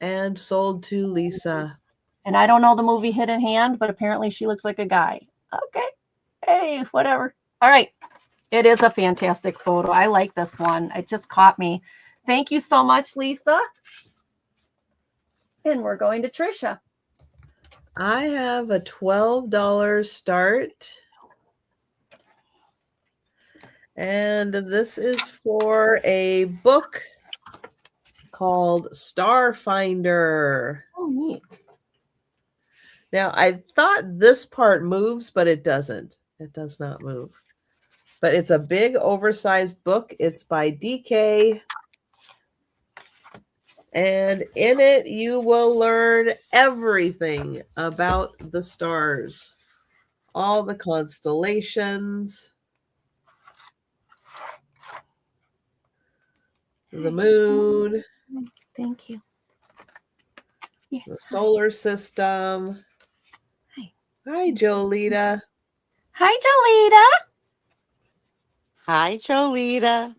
and sold to Lisa. And I don't know the movie Hidden Hand, but apparently she looks like a guy. Okay. Hey, whatever. All right. It is a fantastic photo. I like this one. It just caught me. Thank you so much, Lisa. And we're going to Trisha. I have a $12 start. And this is for a book called Starfinder. Oh, neat. Now, I thought this part moves, but it doesn't. It does not move. But it's a big, oversized book. It's by DK. And in it, you will learn everything about the stars, all the constellations, the moon, Thank you. Yes. the solar system. Hi. Hi, Jolita. Hi, Jolita. Hi, Jolita.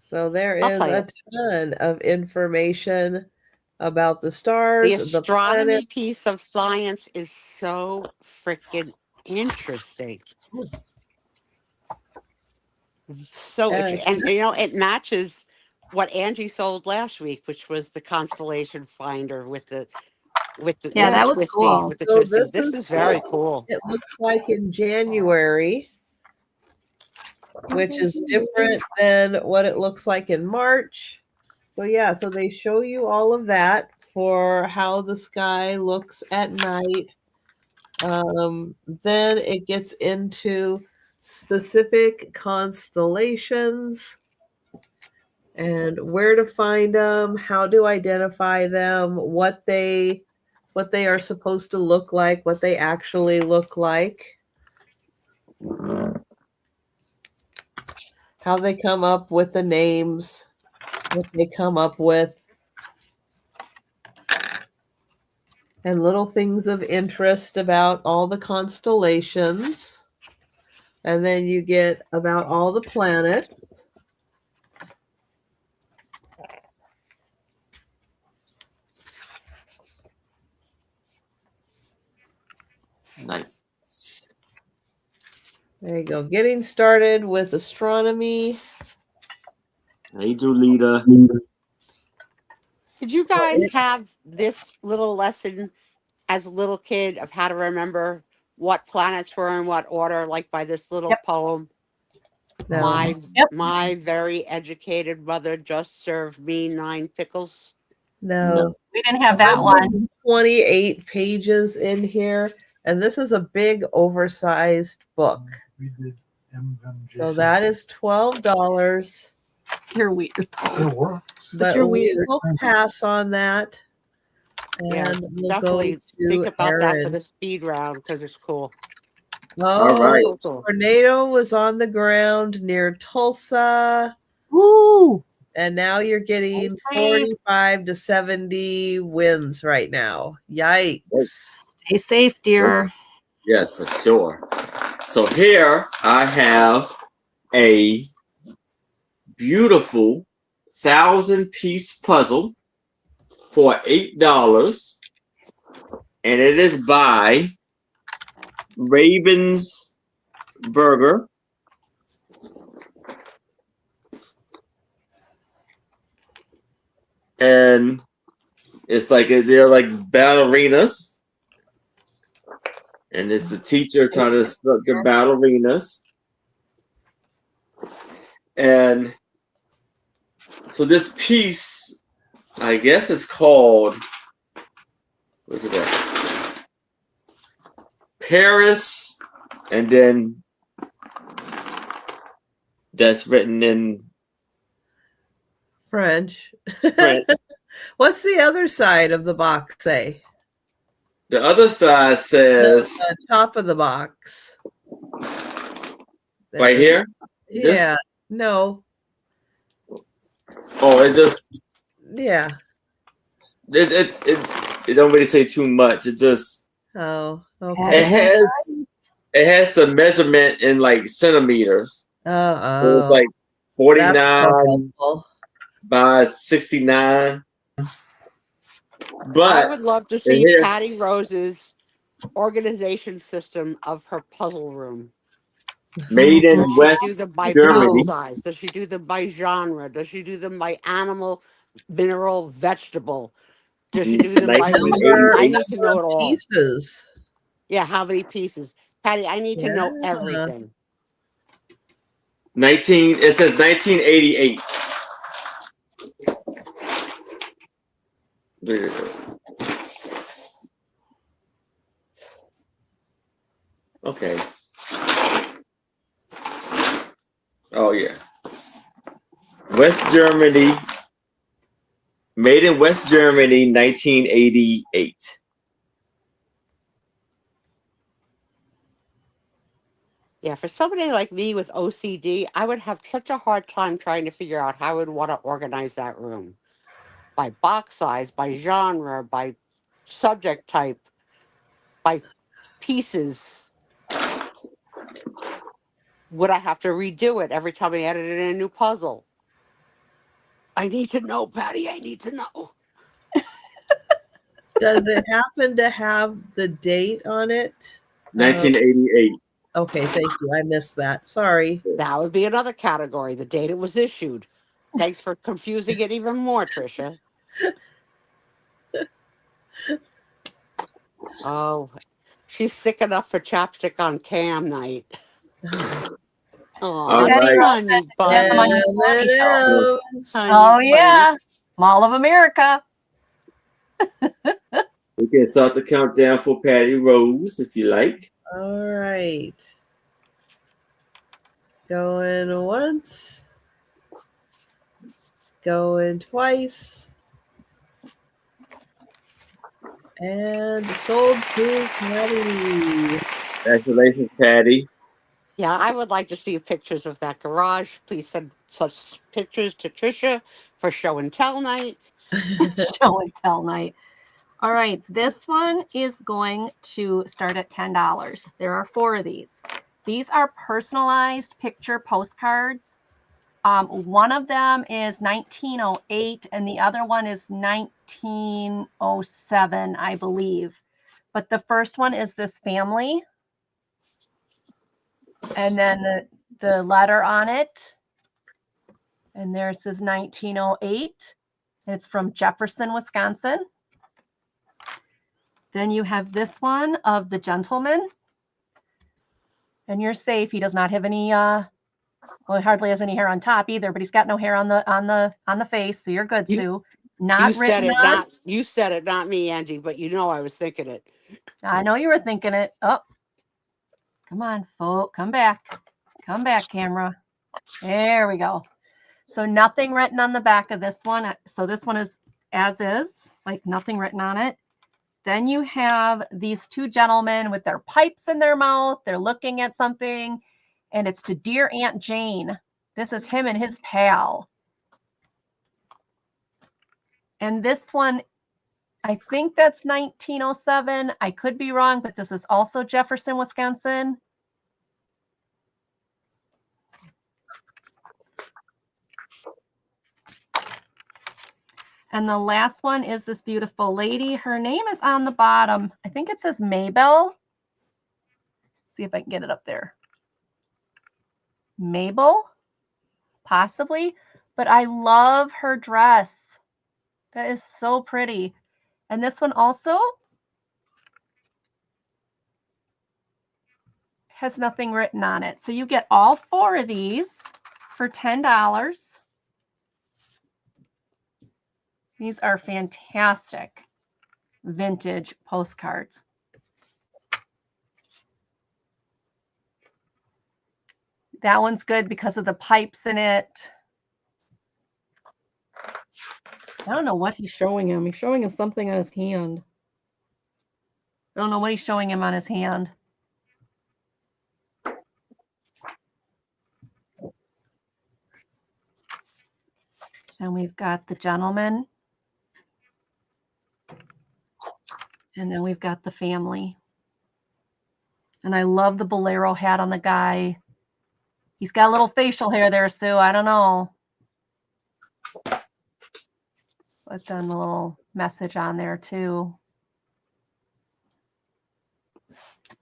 So there I'll is tell a ton of information about the stars, The the astronomy planets. piece of science is so freaking interesting. So, And and you know, it matches what Angie sold last week, which was the constellation finder with the Yeah, that was twisty cool. with the so twisty. this This is is very what cool. it looks like in January, which is different than what it looks like in March. So yeah, so they show you all of that for how the sky looks at night. Then it gets into specific constellations and where to find them, how to identify them, what they are supposed to look like, what they actually look like, how they come up with the names, what they come up with, and little things of interest about all the constellations. And then you get about all the planets. Nice. There you go. Getting started with astronomy. Hey, Jolita. Did you guys have this little lesson as a little kid of how to remember what planets were in what order, like by this little Yep. poem? No. My very educated mother just served me 9 pickles. No. We didn't have that one. 28 pages in here. And this is a big, oversized book. We did MMJC. So that is $12. You're weird. It works. But you're we weird. will pass on that. Yeah, And we'll definitely go think to about that for Erin. the speed round because it's cool. Oh, right. Cool. tornado was on the ground near Tulsa. Woo! And now you're getting Stay safe. 45 to 70 winds right now. Yikes. Stay safe, dear. Yes, for sure. So here I have a beautiful 1,000-piece puzzle for $8, and it is by Ravens Burger. And it's like they're like ballerinas, and it's the teacher trying to instruct the ballerinas. And so this piece, I guess, is called, what's it at? Paris, and then that's written in French. French. What's the other side of the box say? The other side says The top of the box. right here. Yeah. No. Oh, it just Yeah. it don't really say too much. It just Oh, it okay. has the measurement in like centimeters. So it's like That's 49 so helpful. by 69. I But would love to in see here, Patty Rose's organization system of her puzzle room. made in Does she West do them by Germany. box size? Does she do them by genre? Does she do them by animal, mineral, vegetable? Does she do them by women? I 1988. need to know it all. Pieces. Yeah, how many pieces? Patty, I need to know Yeah. everything. It says 1988. There you go. Okay. Oh yeah. West Germany. Made in West Germany, 1988. Yeah, for somebody like me with OCD, I would have such a hard time trying to figure out how I would want to organize that room. By box size, by genre, by subject type, by pieces. Would I have to redo it every time I added in a new puzzle? I need to know, Patty. I need to know. Does it happen to have the date on it? 1988. Okay, thank you. I missed that. Sorry. That would be another category, the date it was issued. Thanks for confusing it even more, Tricia. Oh, she's sick enough for chapstick on cam night. Oh, All right. honey That's the bunny. M&Ms. Honey Oh bunny. yeah, Mall of America. We can start the countdown for Patty Rose if you like. All right. Going once. Going twice. And sold to Patty. Congratulations, Patty. Yeah, I would like to see pictures of that garage. Please send such pictures to Tricia for show and tell night. Show and tell night. All right, this one is going to start at $10. There are 4 of these. These are personalized picture postcards. One of them is 1908 and the other one is 1907, I believe. But the first one is this family. And then the letter on it. And there it says 1908. It's from Jefferson, Wisconsin. Then you have this one of the gentleman. And you're safe. He does not have any well, he hardly has any hair on top either, but he's got no hair on the face, so you're good, Sue. Not You written said it, on. you said it, not me, Angie, but you know I was thinking it. I know you were thinking it. Oh, come on, folks. Come back. Come back, camera. There we go. So nothing written on the back of this one. So this one is as is, like nothing written on it. Then you have these 2 gentlemen with their pipes in their mouth. They're looking at something, and it's to Dear Aunt Jane. This is him and his pal. And this one, I think that's 1907. I could be wrong, but this is also Jefferson, Wisconsin. And the last one is this beautiful lady. Her name is on the bottom. I think it says Mabel. See if I can get it up there. Mabel, possibly. But I love her dress. That is so pretty. And this one also has nothing written on it. So you get all 4 of these for $10. These are fantastic vintage postcards. That one's good because of the pipes in it. I don't know what he's showing him. He's showing him something on his hand. I don't know what he's showing him on his hand. And we've got the gentleman. And then we've got the family. And I love the bolero hat on the guy. He's got a little facial hair there, Sue. I don't know. Put then a little message on there too.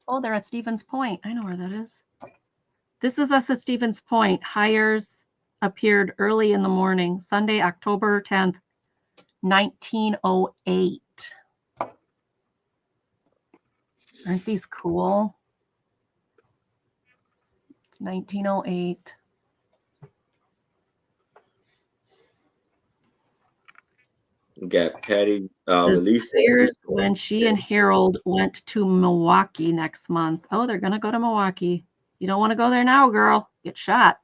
Oh, they're at Stevens Point. I know where that is. This is us at Stevens Point. Hires appeared early in the morning, Sunday, October 10th, 1908. Aren't these cool? It's 1908. We got Patty This Elise. airs when she and Harold went to Milwaukee next month. Oh, they're gonna go to Milwaukee. You don't want to go there now, girl. Get shot.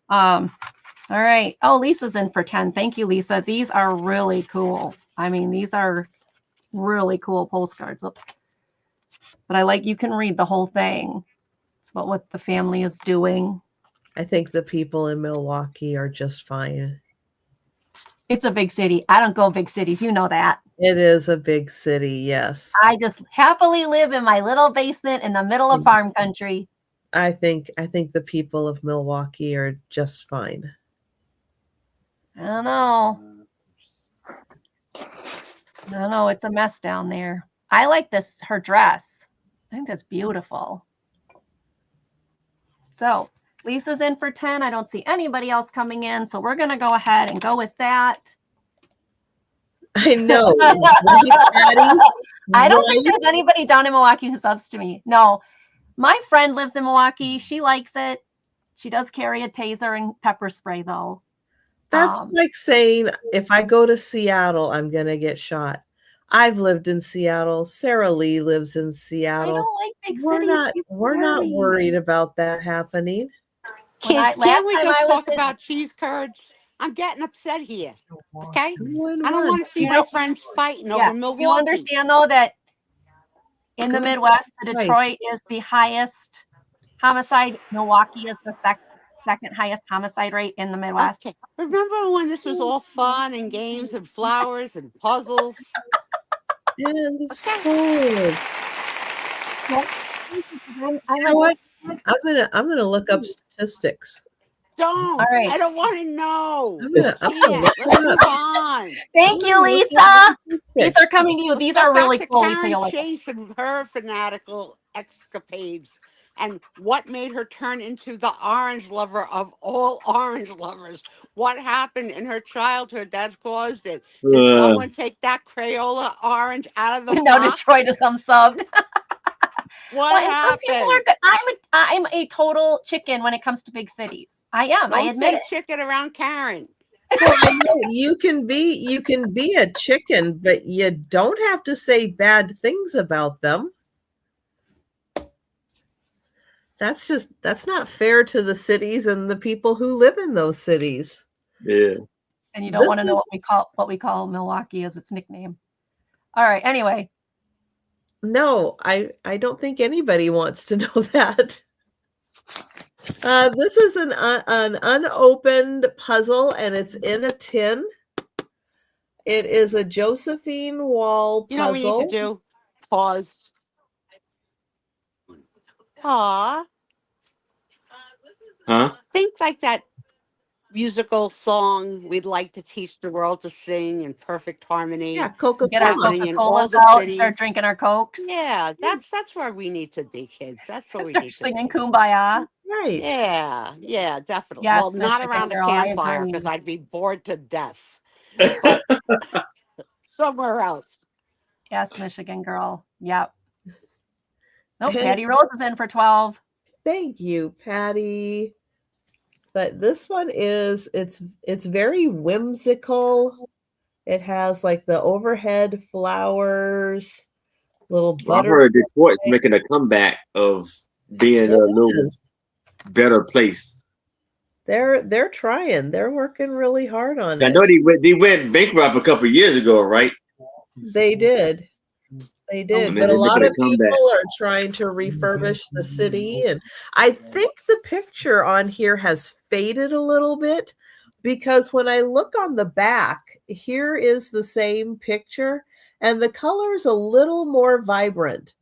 All right. Oh, Lisa's in for 10. Thank you, Lisa. These are really cool. I mean, these are really cool postcards. But I like, you can read the whole thing. It's about what the family is doing. I think the people in Milwaukee are just fine. It's a big city. I don't go big cities. You know that. It is a big city, yes. I just happily live in my little basement in the middle of farm country. I think the people of Milwaukee are just fine. I don't know. It's a mess down there. I like this, her dress. I think that's beautiful. So Lisa's in for 10. I don't see anybody else coming in. So we're going to go ahead and go with that. I know. Right, Patty? I don't think Right? there's anybody down in Milwaukee who subs to me. No, my friend lives in Milwaukee. She likes it. She does carry a taser and pepper spray though. That's like saying if I go to Seattle, I'm going to get shot. I've lived in Seattle. Sarah Lee lives in I Seattle. don't like big We're cities. not worried about that happening. Kids, Last can't we time just I was talk in- about cheese curds? I'm getting upset here. Okay? Who and I don't what? want to see You my know- friends fighting Yeah, over Milwaukee. you understand though that in the Good Midwest, Christ. Detroit is the highest homicide. Milwaukee is the second highest homicide rate in the Midwest. Okay. Remember when this was all fun and games and flowers and puzzles? And sold. I'm You know what? I'm gonna look up statistics. Don't. All right. I don't want to know. I'm gonna Can't. look Let's it move up. on. Thank you, I'm gonna look Lisa. up These statistics. are coming to you. Let's These go are back really to cool, Lisa. Karen You'll like it. Chase and her fanatical escapades and what made her turn into the orange lover of all orange lovers. What happened in her childhood that caused it? Did someone take that Crayola orange out of the No, box? Detroit is unsubbed. What Well, and some people are happened? good. I'm a total chicken when it comes to big cities. I am. I Don't admit say it. chicken around Karen. Well, I know you can be a chicken, but you don't have to say bad things about them. That's not fair to the cities and the people who live in those cities. Yeah. And you don't This want to know is- what we call Milwaukee as its nickname. All right. Anyway, No, I don't think anybody wants to know that. This is an unopened puzzle, and it's in a tin. It is a Josephine Wall You know what we need puzzle. to do? Pause. Aw. Huh? Think like that musical song we'd like to teach the world to sing in perfect harmony. Yeah, Coca Get our Cola. happening in Coca all Colas the out and cities. start drinking our Cokes. Yeah, that's where we need to be, kids. That's what we Start need to singing be. Kumbaya. Right. Yeah, definitely. Yes, Well, not Michigan around a girl, I campfire agree. because I'd be bored to death. But somewhere else. Yes, Michigan girl. Yep. Nope, And- Patty Rose is in for 12. Thank you, Patty. But this one is it's very whimsical. It has like the overhead flowers, little Well, I butter. heard Detroit's making a comeback of being a little better place. They're trying. They're working really hard on I it. know they went bankrupt a couple of years ago, right? They did. They did. And But a they're lot making of a comeback. people are trying to refurbish the city. And I think the picture on here has faded a little bit because when I look on the back, here is the same picture and the color is a little more vibrant.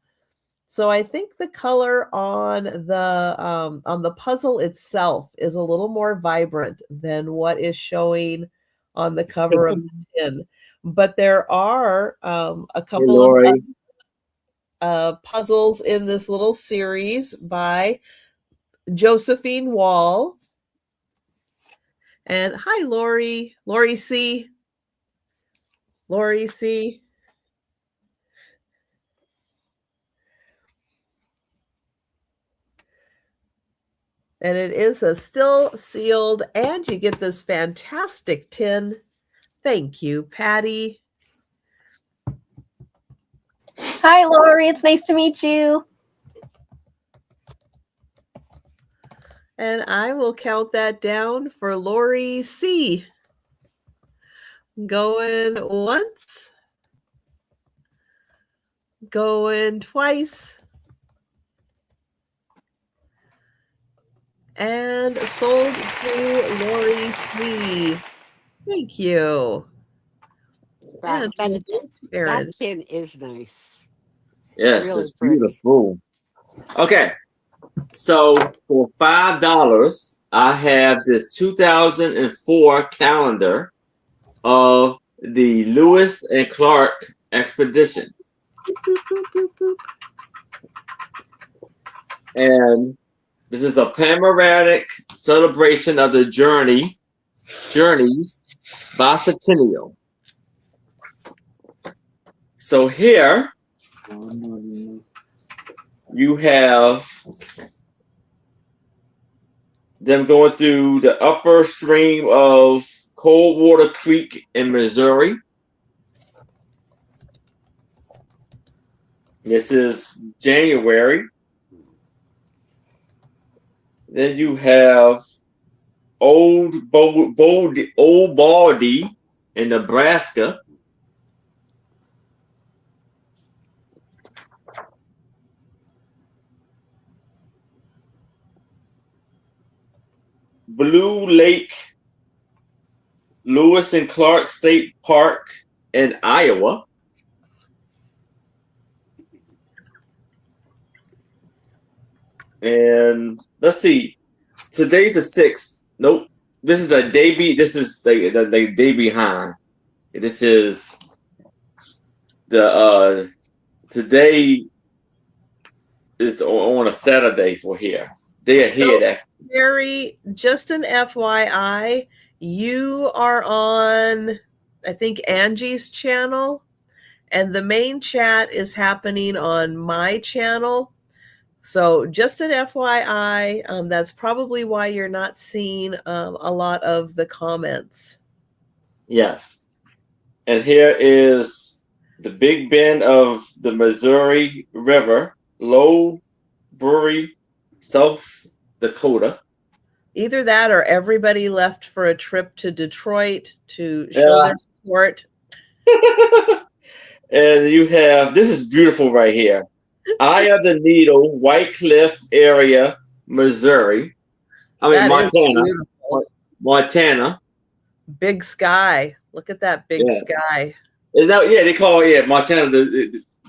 So I think the color on the puzzle itself is a little more vibrant than what is showing on the cover of the tin. But there are a couple of puzzles in this little series by Josephine Wall. And hi, Lori. Lori C. Lori C. And it is a still sealed, and you get this fantastic tin. Thank you, Patty. Hi, Lori. It's nice to meet you. And I will count that down for Lori C. Going once. Going twice. And sold to Lori C. Thank you. That, And that tin is nice. Yes, Really it's pretty. beautiful. Okay, so for $5, I have this 2004 calendar of the Lewis and Clark expedition, and this is a panoramic celebration of the journeys bicentennial. So here you have them going through the upper stream of Coldwater Creek in Missouri. This is January. Then you have Old Baldy in Nebraska. Blue Lake, Lewis and Clark State Park in Iowa. And let's see. Today's the 6th. Nope. This is a day this is the day behind. This is the today is on a Saturday for here. Day ahead. Mary, just an FYI, you are on, I think, Angie's channel, and the main chat is happening on my channel. So just an FYI, that's probably why you're not seeing a lot of the comments. Yes. And here is the Big Bend of the Missouri River, Low Brewery, South Dakota. Either that or everybody left for a trip to Detroit to show their support. And you have, this is beautiful right here. Eye of the Needle, White Cliff area, Missouri. I mean, That is Montana. beautiful. Montana. Big sky. Look at that big Yeah. sky. Is that they call Montana?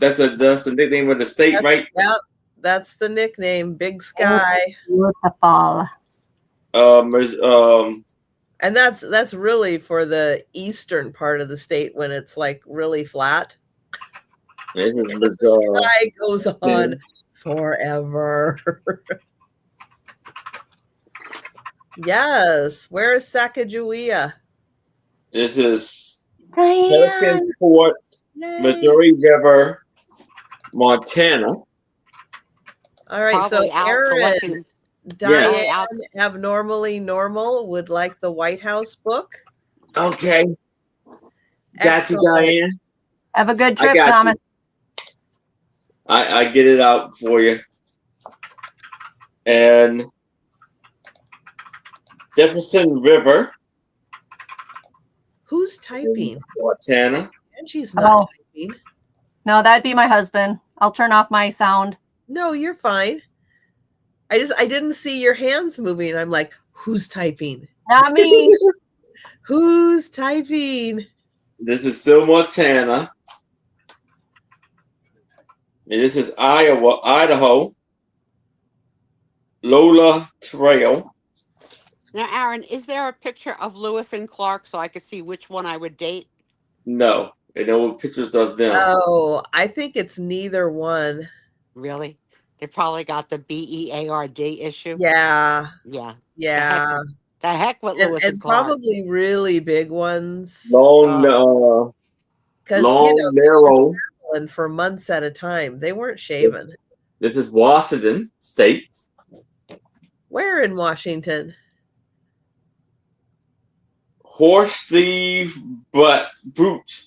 That's the nickname of the state, right? Yeah, that's the nickname. Big sky. Beautiful. And that's really for the eastern part of the state when it's like really flat. The sky goes on forever. Yes. Where is Sacagawea? This is Diane. Pelican Port, Yay. Missouri River, Montana. All right. Probably So out Aaron, collecting. Diane, Yes. Abnormally Normal would like the White House book. Okay. Got you, Excellent. Diane. Have a good I trip, got you. Thomas. I get it out for you. And Jefferson River, Who's typing? Montana. And she's not typing. No, that'd be my husband. I'll turn off my sound. No, you're fine. I didn't see your hands moving. I'm like, who's typing? Not me. Who's typing? This is still Montana. And this is Idaho. Lola Trail. Now, Aaron, is there a picture of Lewis and Clark so I could see which one I would date? No, and there were pictures of them. Oh, I think it's neither one. Really? They probably got the BEARD issue. Yeah. Yeah. Yeah. The heck with Lewis And and Clark. probably really big ones. Long, Because narrow. and for months at a time. They weren't shaven. This is Washington State. Where in Washington? Horse thief brute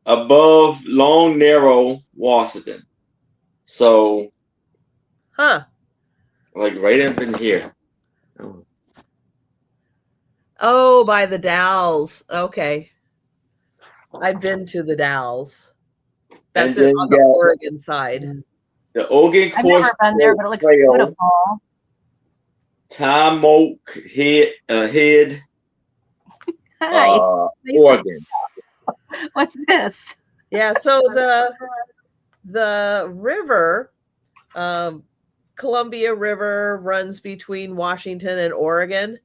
above long narrow Washington. So Huh. like right up in here. Oh, by the Dalles. Okay. I've been to the Dalles. That's And then on the you got Oregon side. The Oregon I've Course never been there, but it looks Trail, beautiful. Tom Oak Head, Hi. Oregon. What's this? Yeah, so the river, Columbia River runs between Washington and Oregon.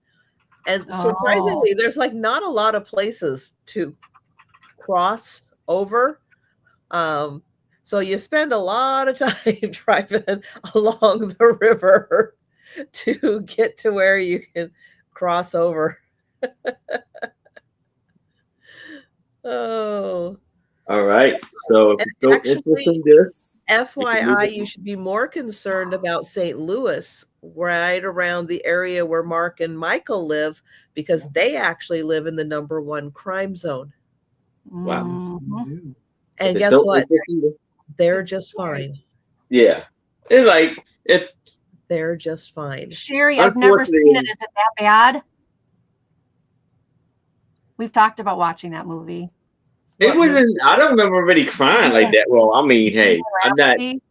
And surprisingly, there's like not a lot of places to cross over. So you spend a lot of time driving along the river to get to where you can cross over. Oh. All right. So if you're interested in this, FYI, you should be more concerned about St. Louis, right around the area where Mark and Michael live, because they actually live in the #1 crime zone. Wow. Mhm. And It's guess so what? interesting. They're just fine. Yeah. It's like if They're just fine. Sherry, I've never seen it. Unfortunately- Is it that bad? We've talked about watching that movie. it wasn't, I don't remember really crying like that. Well, I mean, hey, I'm not. Rhapsody?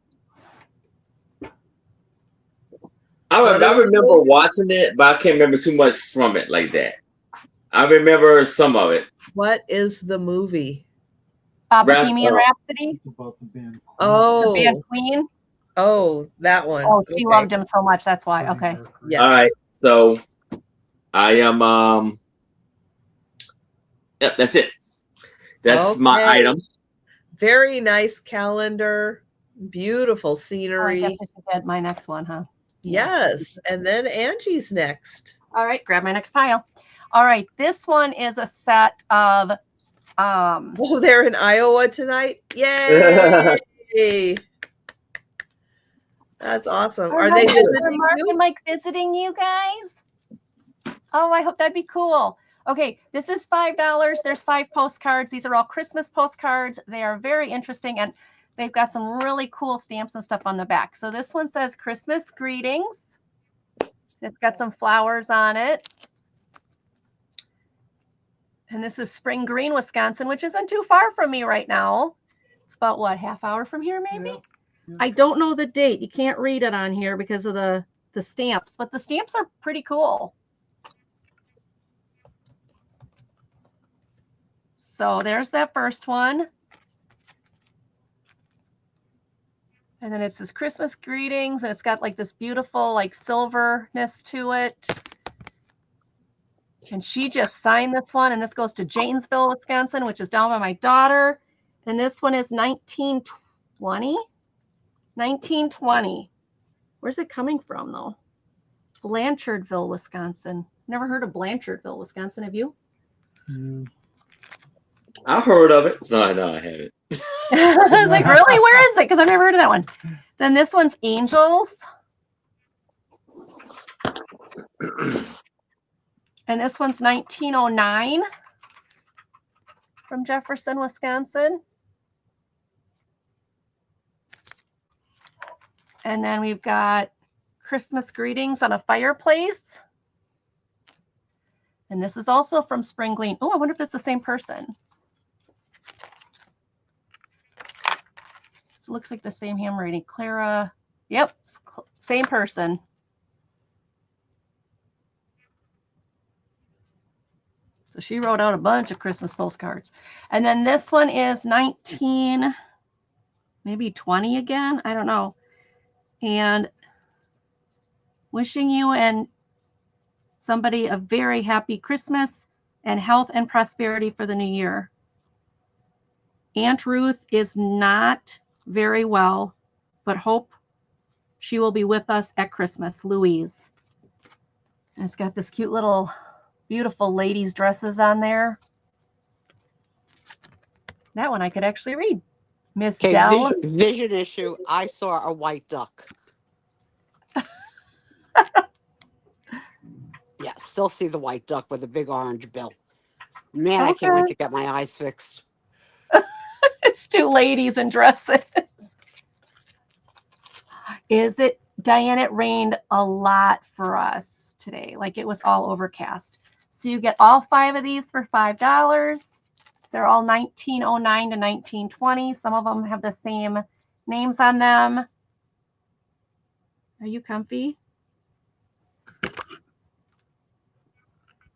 I remember watching it, but I can't remember too much from it like that. I remember some of it. What is the movie? Bohemian Rhapsody? It's about the band. Oh, The band Queen? oh, that one. Oh, she Okay. loved him so much. That's why. Okay. Yes. All right. So I am yep, that's it. That's my Okay. item. Very nice calendar. Beautiful Oh, I scenery. guess I should get my next one, huh? Yes. And then Angie's next. All right, grab my next pile. All right, this one is a set of Oh, they're in Iowa tonight. Yay. That's awesome. Are they visiting Mark you? and Mike visiting you guys? Oh, I hope that'd be cool. Okay, this is $5. There's 5 postcards. These are all Christmas postcards. They are very interesting, and they've got some really cool stamps and stuff on the back. So this one says Christmas greetings. It's got some flowers on it. And this is Spring Green, Wisconsin, which isn't too far from me right now. It's about, what, half hour from here, maybe? Yeah. I don't know the date. You can't read it on here because of the the stamps, but the stamps are pretty cool. So there's that first one. And then it says Christmas greetings, and it's got like this beautiful like silverness to it. And she just signed this one, and this goes to Janesville, Wisconsin, which is down by my daughter. And this one is 1920. 1920. Where's it coming from, though? Blanchardville, Wisconsin. Never heard of Blanchardville, Wisconsin. Have you? I heard of it. No, I haven't. I was like, really? Where is it? Because I've never heard of that one. Then this one's Angels. And this one's 1909 from Jefferson, Wisconsin. And then we've got Christmas greetings on a fireplace. And this is also from Spring Glean. Oh, I wonder if it's the same person. So it looks like the same handwriting. Clara. Yep, same person. So she wrote out a bunch of Christmas postcards. And then this one is maybe 20 again. I don't know. And wishing you and somebody a very happy Christmas and health and prosperity for the new year. Aunt Ruth is not very well, but hope she will be with us at Christmas. Louise. And it's got this cute little beautiful ladies' dresses on there. That one I could actually read. Miss Okay, Dell. vision issue. I saw a white duck. Yeah, still see the white duck with a big orange bill. Man, I can't wait to get my eyes fixed. It's two ladies in dresses. Is it, Diane, it rained a lot for us today. Like it was all overcast. So you get all 5 of these for $5. They're all 1909 to 1920. Some of them have the same names on them. Are you comfy?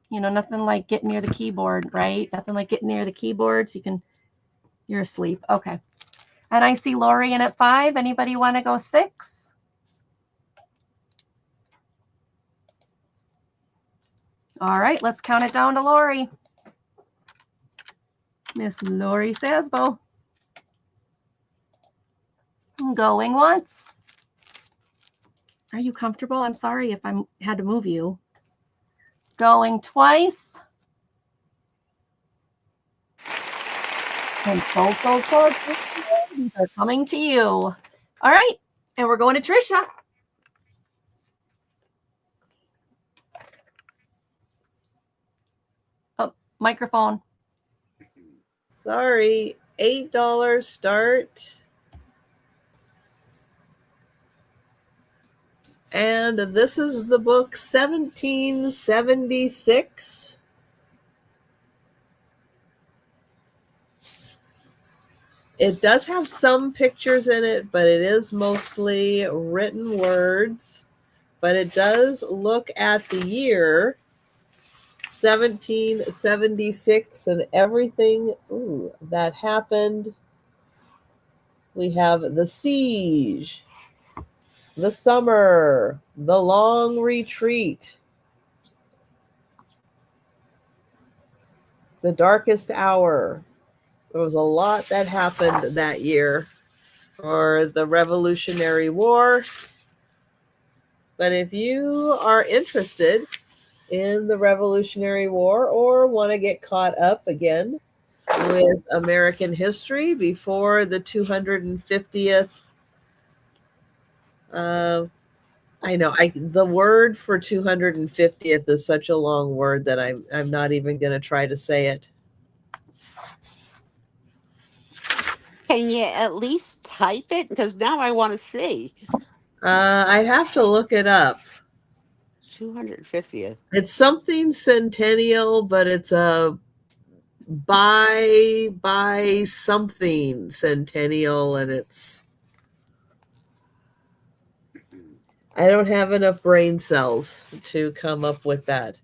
You know, nothing like getting near the keyboard, right? Nothing like getting near the keyboard so you're asleep. Okay. And I see Lori in at 5. Anybody want to go 6? All right, let's count it down to Lori. Miss Lori Sasbo. Going once. Are you comfortable? I'm sorry if I had to move you. Going twice. And so, these are coming to you. All right, and we're going to Trisha. Oh, microphone. Sorry, $8 start. And this is the book 1776. It does have some pictures in it, but it is mostly written words. But it does look at the year 1776 and everything that happened. We have the siege, the summer, the long retreat, the darkest hour. There was a lot that happened that year for the Revolutionary War. But if you are interested in the Revolutionary War or want to get caught up again with American history before the 250th, I know the word for 250th is such a long word that I'm not even going to try to say it. Can you at least type it? Because now I want to see. I'd have to look it up. 250th. It's something centennial, but it's a by something centennial, and I don't have enough brain cells to come up with that.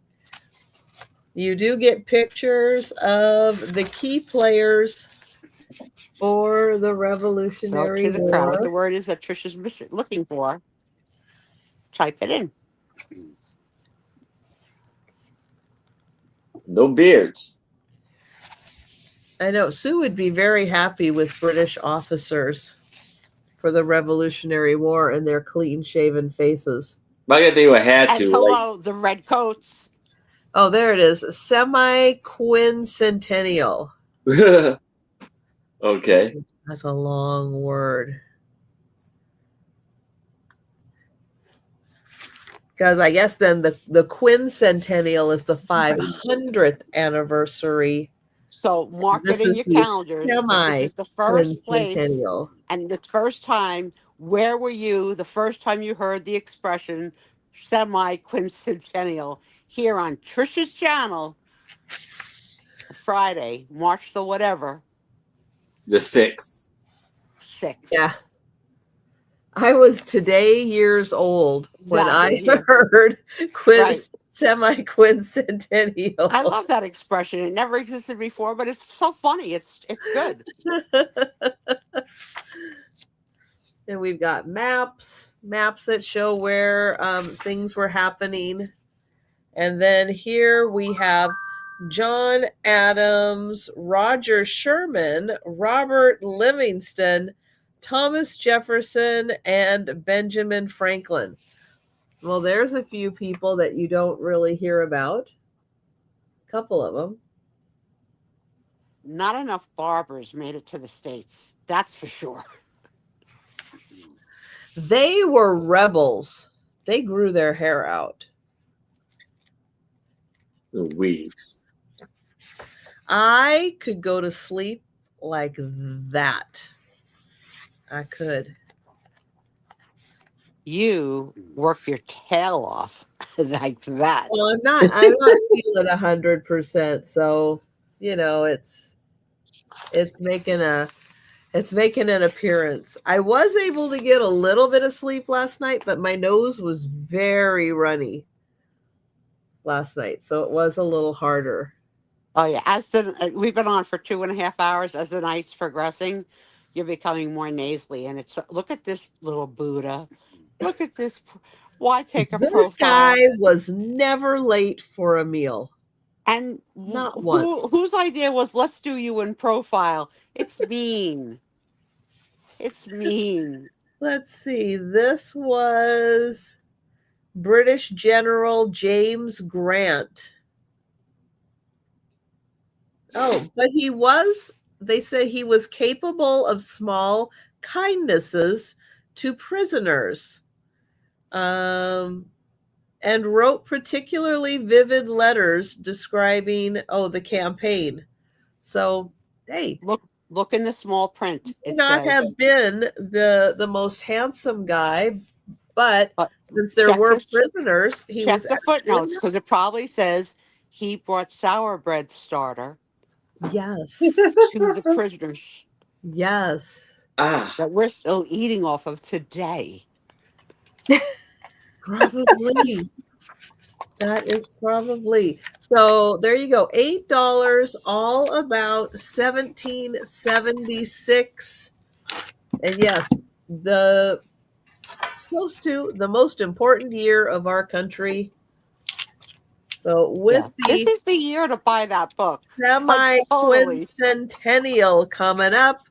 You do get pictures of the key players for the So Revolutionary to the crowd, War. the word is that Trisha's looking for. Type it in. No beards. I know Sue would be very happy with British officers for the Revolutionary War and their clean-shaven faces. I guess they would have And to. hello, the red coats. Oh, there it is. Semi-quincentennial. Like, okay. That's a long word. Because I guess then the quincentennial is the 500th anniversary. So mark This it in is your the calendars. This is the first place quincentennial. and the first time. Where were you the first time you heard the expression semi-quincentennial? Here on Trisha's channel, Friday, March the whatever, The 6th. 6th. Yeah. I was today years old when Exactly, I yeah. heard Right. semi-quincentennial. I love that expression. It never existed before, but it's so funny. It's good. And we've got maps that show where things were happening. And then here we have John Adams, Roger Sherman, Robert Livingston, Thomas Jefferson, and Benjamin Franklin. Well, there's a few people that you don't really hear about. A couple of them. Not enough barbers made it to the States. That's for sure. They were rebels. They grew their hair out. The wigs. I could go to sleep like that. I could. You work your tail off like that. Well, I'm not feeling 100%. So, you know, it's making an appearance. I was able to get a little bit of sleep last night, but my nose was very runny last night. So it was a little harder. Oh yeah, we've been on for 2.5 hours. As the night's progressing, you're becoming more nasally, and it's look at this little Buddha. Look at this. Why take a This profile? guy was never late for a meal. And Not once. whose idea was let's do you in profile? It's mean. It's mean. Let's see. This was British General James Grant. Oh, but they say he was capable of small kindnesses to prisoners. And wrote particularly vivid letters describing the campaign. So, hey, look in the small print. He may not have been the most handsome guy, but since there were prisoners, he was. Check the footnotes because it probably says he brought sour bread starter. Yes. To the prisoners. Yes. That we're still eating off of today. Probably. That is probably. So there you go. $8, all about 1776. And yes, close to the most important year of our country. So this is the year to buy that book. Semi-quincentennial coming up,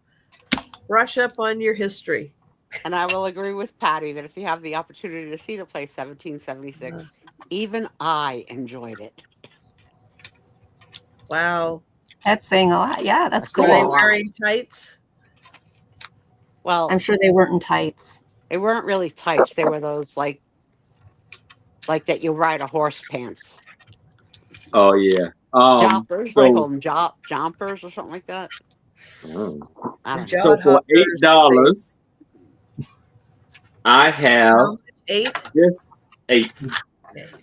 brush up on your history. And I will agree with Patty that if you have the opportunity to see the play 1776, even I enjoyed it. Wow. That's saying a lot. Yeah, that's cool. Were they wearing tights? Well, I'm sure they weren't in tights. They weren't really tights. They were those like that you ride a horse pants. Oh yeah. Jompers, I call them jompers or something like that. I don't know. So for $8, I have this 8.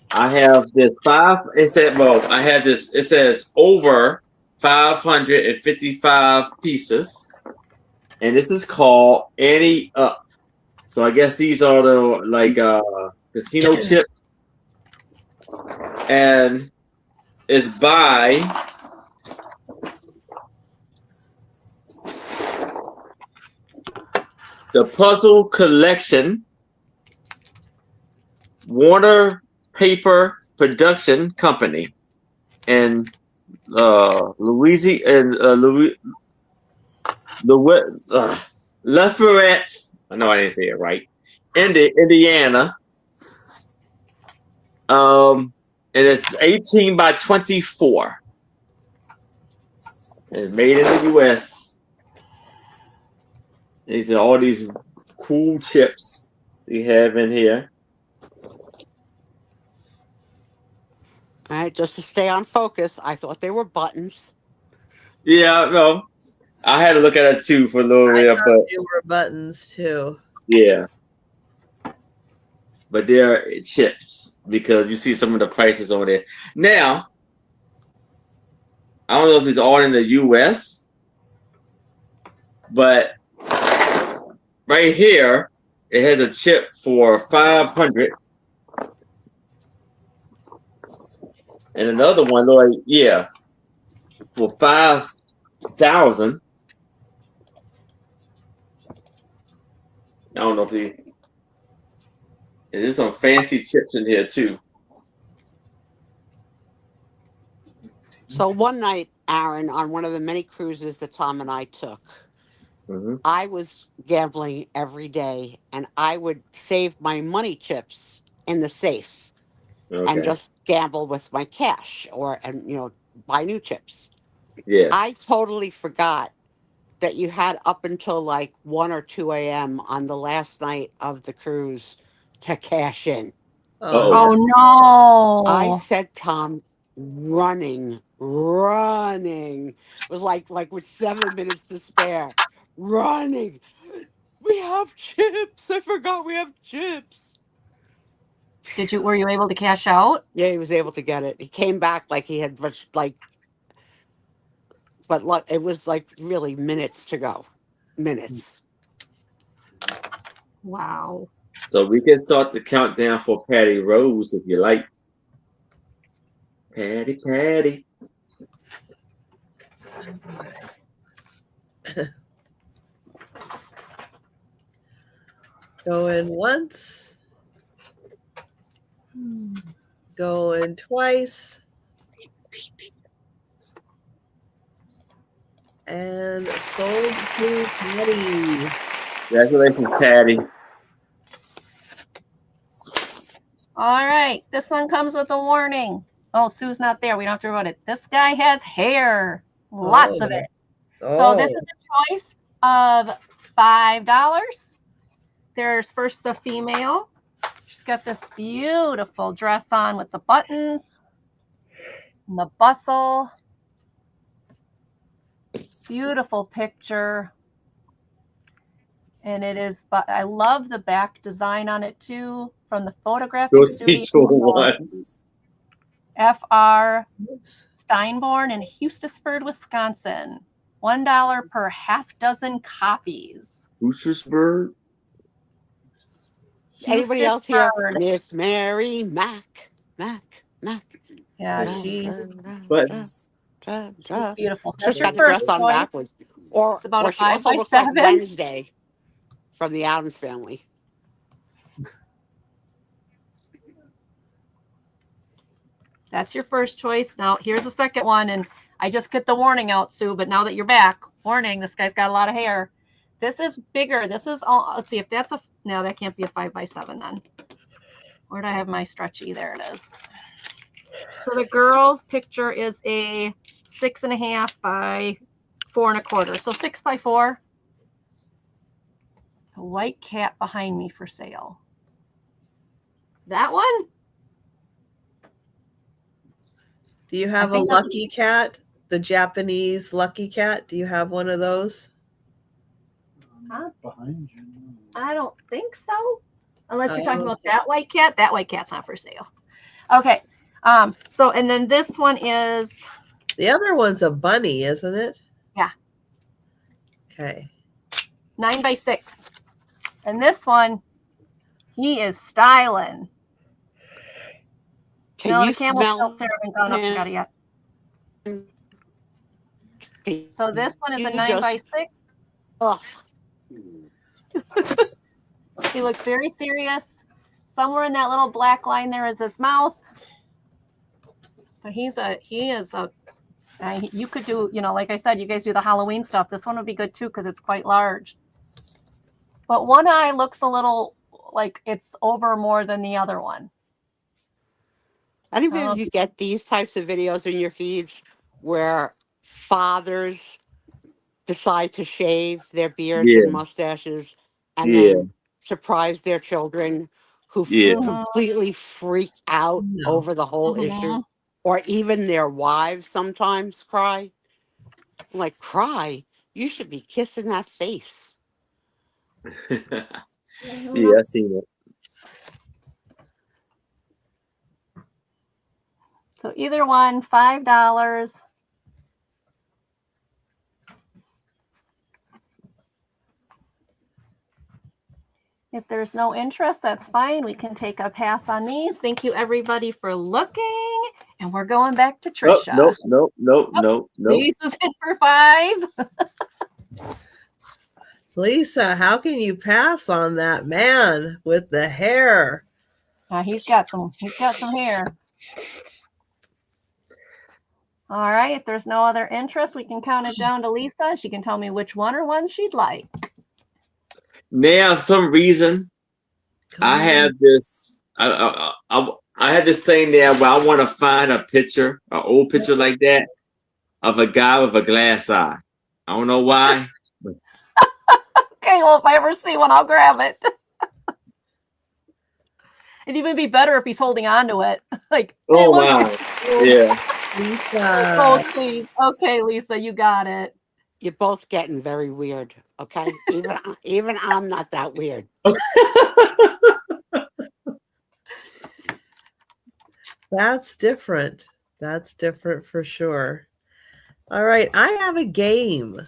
I have this 5. It said, I have this. It says over 555 pieces, and this is called Annie Up. So I guess these are the like casino chips, and it's by the Puzzle Collection, Warner Paper Production Company, and Lafayette. I know I didn't say it right. Indiana. And it's 18 by 24. It's made in the U.S. These are all these cool chips we have in here. All right, just to stay on focus, I thought they were buttons. Yeah, no, I had to look at it too for a little I bit, thought but they were buttons too. yeah. But they're chips because you see some of the prices over there. Now, I don't know if it's all in the U.S., but right here, it has a chip for $500. And another one, like, yeah, for $5,000. I don't know if there's some fancy chips in here too. So one night, Aaron, on one of the many cruises that Tom and I took, I was gambling every day, and I would save my money chips in the safe and just gamble with my cash, and buy new chips. Yeah. I totally forgot that you had up until like 1 or 2 a.m. on the last night of the cruise to cash in. Oh no! I said, Tom, running. It was like with 7 minutes to spare. Running. We have chips. I forgot we have chips. Were you able to cash out? Yeah, he was able to get it. He came back like he had but it was like really minutes to go. Minutes. Wow. So we can start the countdown for Patty Rose if you like. Patty. Going once. Going twice. And sold to Patty. Congratulations, Patty. All right. This one comes with a warning. Oh, Sue's not there. We don't have to worry about it. This guy has hair. Lots of it. So this is a choice of $5. There's first the female. She's got this beautiful dress on with the buttons and the bustle. Beautiful picture. And it is, but I love the back design on it too from the photographic Go studio. see for once. F.R. Steinborn in Houstonburg, Wisconsin. $1 per half dozen copies. Houstonburg? Anybody else here? Miss Mary Mac. Yeah, she's beautiful. She's got the dress on backwards. Or she also looks like Wednesday from the Addams Family. That's your first choice. Now, here's the second one. And I just get the warning out, Sue, but now that you're back, warning, this guy's got a lot of hair. This is bigger. This is all, let's see if that's no, that can't be a 5x7 then. Where'd I have my stretchy? There it is. So the girl's picture is a 6.5 by 4 1/4. So 6 by 4. The white cat behind me for sale. That one? Do you have a lucky cat? The Japanese lucky cat? Do you have one of those? Behind you. I don't think so. Unless you're talking about that white cat. That white cat's not for sale. Okay. So, and then this one is... The other one's a bunny, isn't it? Yeah. Okay. 9 by 6. And this one, he is styling. Can No, you the camel smell still syrup and gone up him? got it yet. Can So this one is a you 9x6. Ugh. He looks very serious. Somewhere in that little black line there is his mouth. But he is a, you could do, like I said, you guys do the Halloween stuff. This one would be good too because it's quite large. But one eye looks a little like it's over more than the other one. Anybody of you get these types of videos in your feeds where fathers decide to shave their beards Yeah, and mustaches and yeah, then surprise their children who yeah. completely freak out No. over the whole issue? Or even their wives sometimes cry? I'm like, cry? You should be kissing that face. Yeah, I seen it. So either one, $5. If there's no interest, that's fine. We can take a pass on these. Thank you, everybody, for looking. And we're going back to Trisha. Nope. Lisa's in for 5. Lisa, how can you pass on that man with the hair? He's got some hair. All right. If there's no other interest, we can count it down to Lisa. She can tell me which one or ones she'd like. Now, for some reason, I have this. I had this thing there where I want to find a picture, an old picture like that, of a guy with a glass eye. I don't know why. Okay, well, if I ever see one, I'll grab it. It'd even be better if he's holding on to it. Like, Oh hey, look. wow, yeah. Lisa. Oh, please. Okay, Lisa, you got it. You're both getting very weird, okay? Even I'm not that weird. That's different. That's different for sure. All right, I have a game.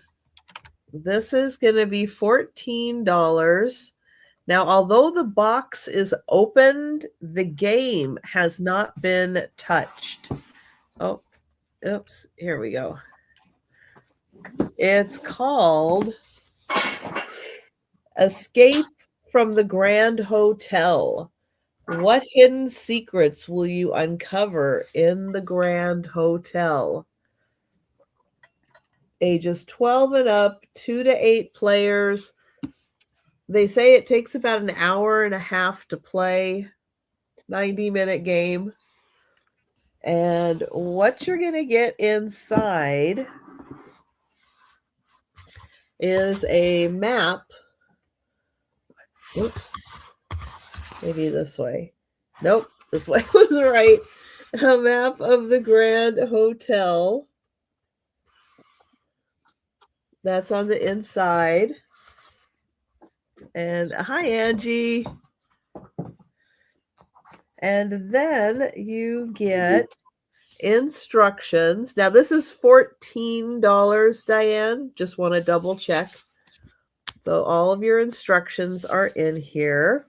This is going to be $14. Now, although the box is opened, the game has not been touched. Oh, oops, here we go. It's called Escape from the Grand Hotel. What hidden secrets will you uncover in the Grand Hotel? Ages 12 and up, 2 to 8 players. They say it takes about an hour and a half to play. 90-minute game. And what you're going to get inside is a map. Oops. Maybe this way. Nope, this way was right. A map of the Grand Hotel. That's on the inside. And hi, Angie. And then you get instructions. Now, this is $14, Diane. Just want to double check. So all of your instructions are in here.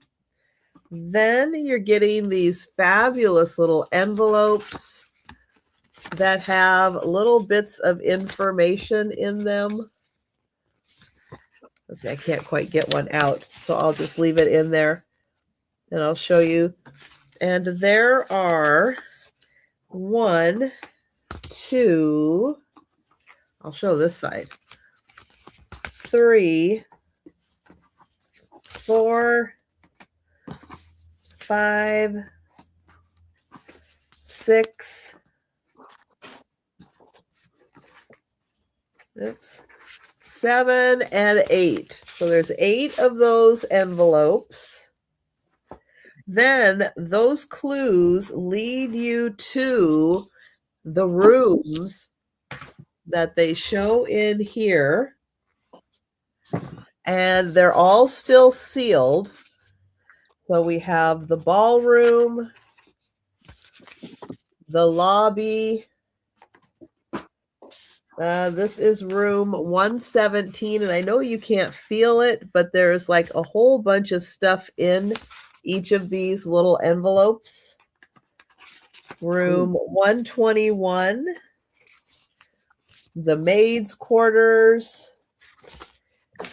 Then you're getting these fabulous little envelopes that have little bits of information in them. Let's see, I can't quite get one out, so I'll just leave it in there and I'll show you. And there are 1, 2, I'll show this side, 3, 4, 5, 6, oops, 7, and 8. So there's 8 of those envelopes. Then those clues lead you to the rooms that they show in here. And they're all still sealed. So we have the ballroom, the lobby, This is room 117, and I know you can't feel it, but there's like a whole bunch of stuff in each of these little envelopes. Room 121, the maid's quarters.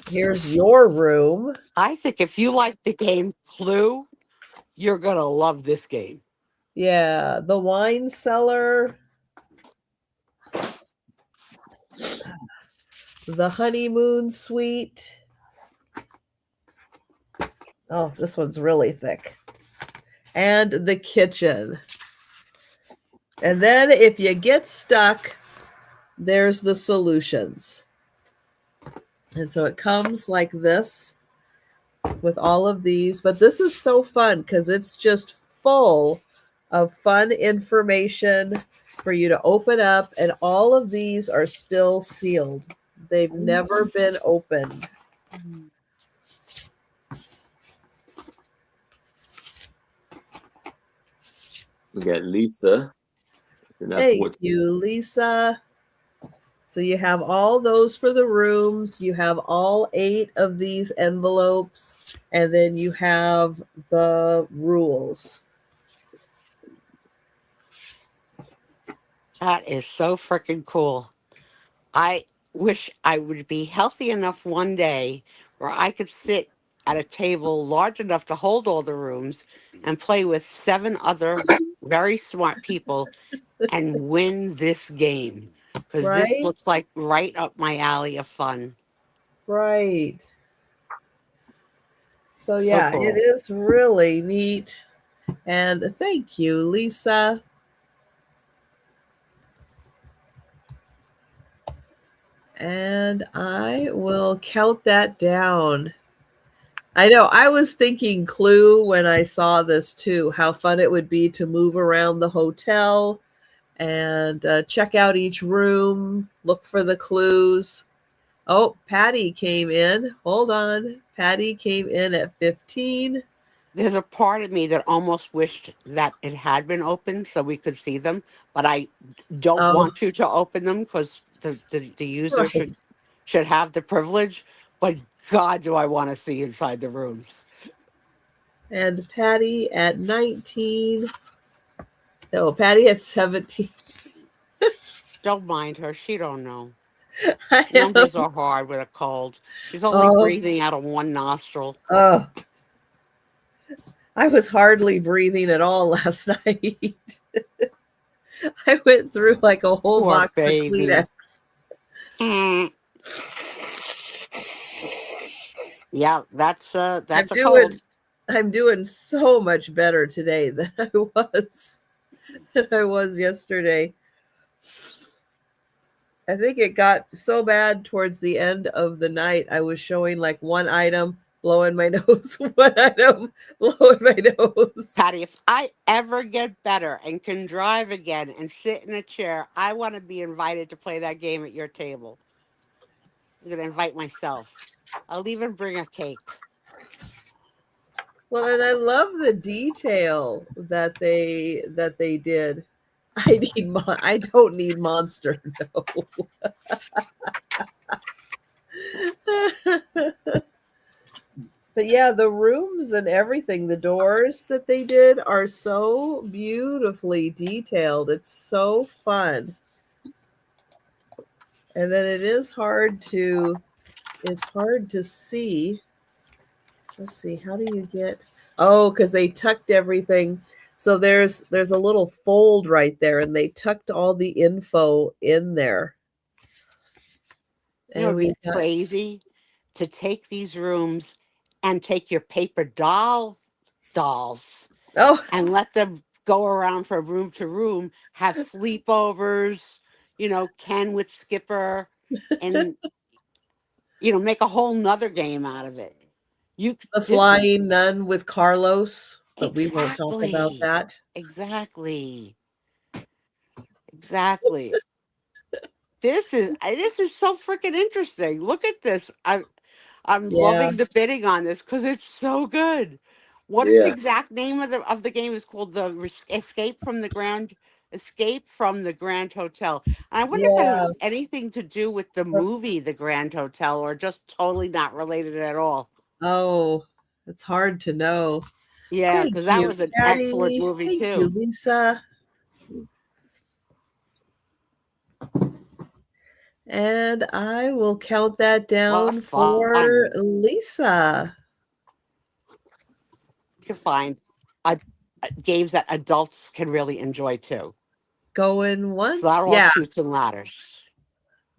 Here's your room. I think if you like the game Clue, you're going to love this game. Yeah, the wine cellar. The honeymoon suite. Oh, this one's really thick. And the kitchen. And then if you get stuck, there's the solutions. And so it comes like this with all of these. But this is so fun because it's just full of fun information for you to open up. And all of these are still sealed. They've never been opened. We got Lisa. Thank you, Lisa. So you have all those for the rooms. You have all 8 of these envelopes. And then you have the rules. That is so freaking cool. I wish I would be healthy enough one day where I could sit at a table large enough to hold all the rooms and play with 7 other very smart people and win this game. Because Right? this looks like right up my alley of fun. Right. So yeah, cool. it is really neat. And thank you, Lisa. And I will count that down. I know, I was thinking Clue when I saw this too, how fun it would be to move around the hotel and check out each room, look for the clues. Oh, Patty came in. Hold on. Patty came in at 15. There's a part of me that almost wished that it had been opened so we could see them, but I don't want you to open them because the user Right. should have the privilege. But God, do I want to see inside the rooms. And Patty at 19. No, Patty at 17. Don't mind her. She don't know. I Numbers are hard with a cold. She's only Oh. breathing out of one nostril. Oh, I was hardly breathing at all last night. I went through like a whole Poor box baby. of Kleenex. Mm. Yeah, that's a doing- cold. I'm doing so much better today than I was yesterday. I think it got so bad towards the end of the night. I was showing like one item, blowing my nose, one item, blowing my nose. Patty, if I ever get better and can drive again and sit in a chair, I want to be invited to play that game at your table. I'm going to invite myself. I'll even bring a cake. Well, and I love the detail that they did. I don't need Monster, no. But yeah, the rooms and everything, the doors that they did are so beautifully detailed. It's so fun. And then it's hard to see. Let's see, how do you get? Oh, because they tucked everything. So there's a little fold right there, and they tucked all the info in there. You know, it'd be crazy to take these rooms and take your paper dolls and let them go around from room to room, have sleepovers, Ken with Skipper, and, make a whole nother game out of it. The Flying Nun with Carlos, but we won't talk about that. Exactly. This is so freaking interesting. Look at this. I'm loving the bidding on this because it's so good. What is the exact name of the game? Is called the Escape from the Grand Escape from the Grand Hotel. And I wonder if that Yeah. has anything to do with the movie The Grand Hotel or just totally not related at all. Oh, it's hard to know. Yeah, Thank because that you, was an excellent Patty. movie Thank you, too. Lisa. And I will count that down What for fun. Lisa. You can find games that adults can really enjoy too. Going It's once. not all Yeah, shoots and ladders.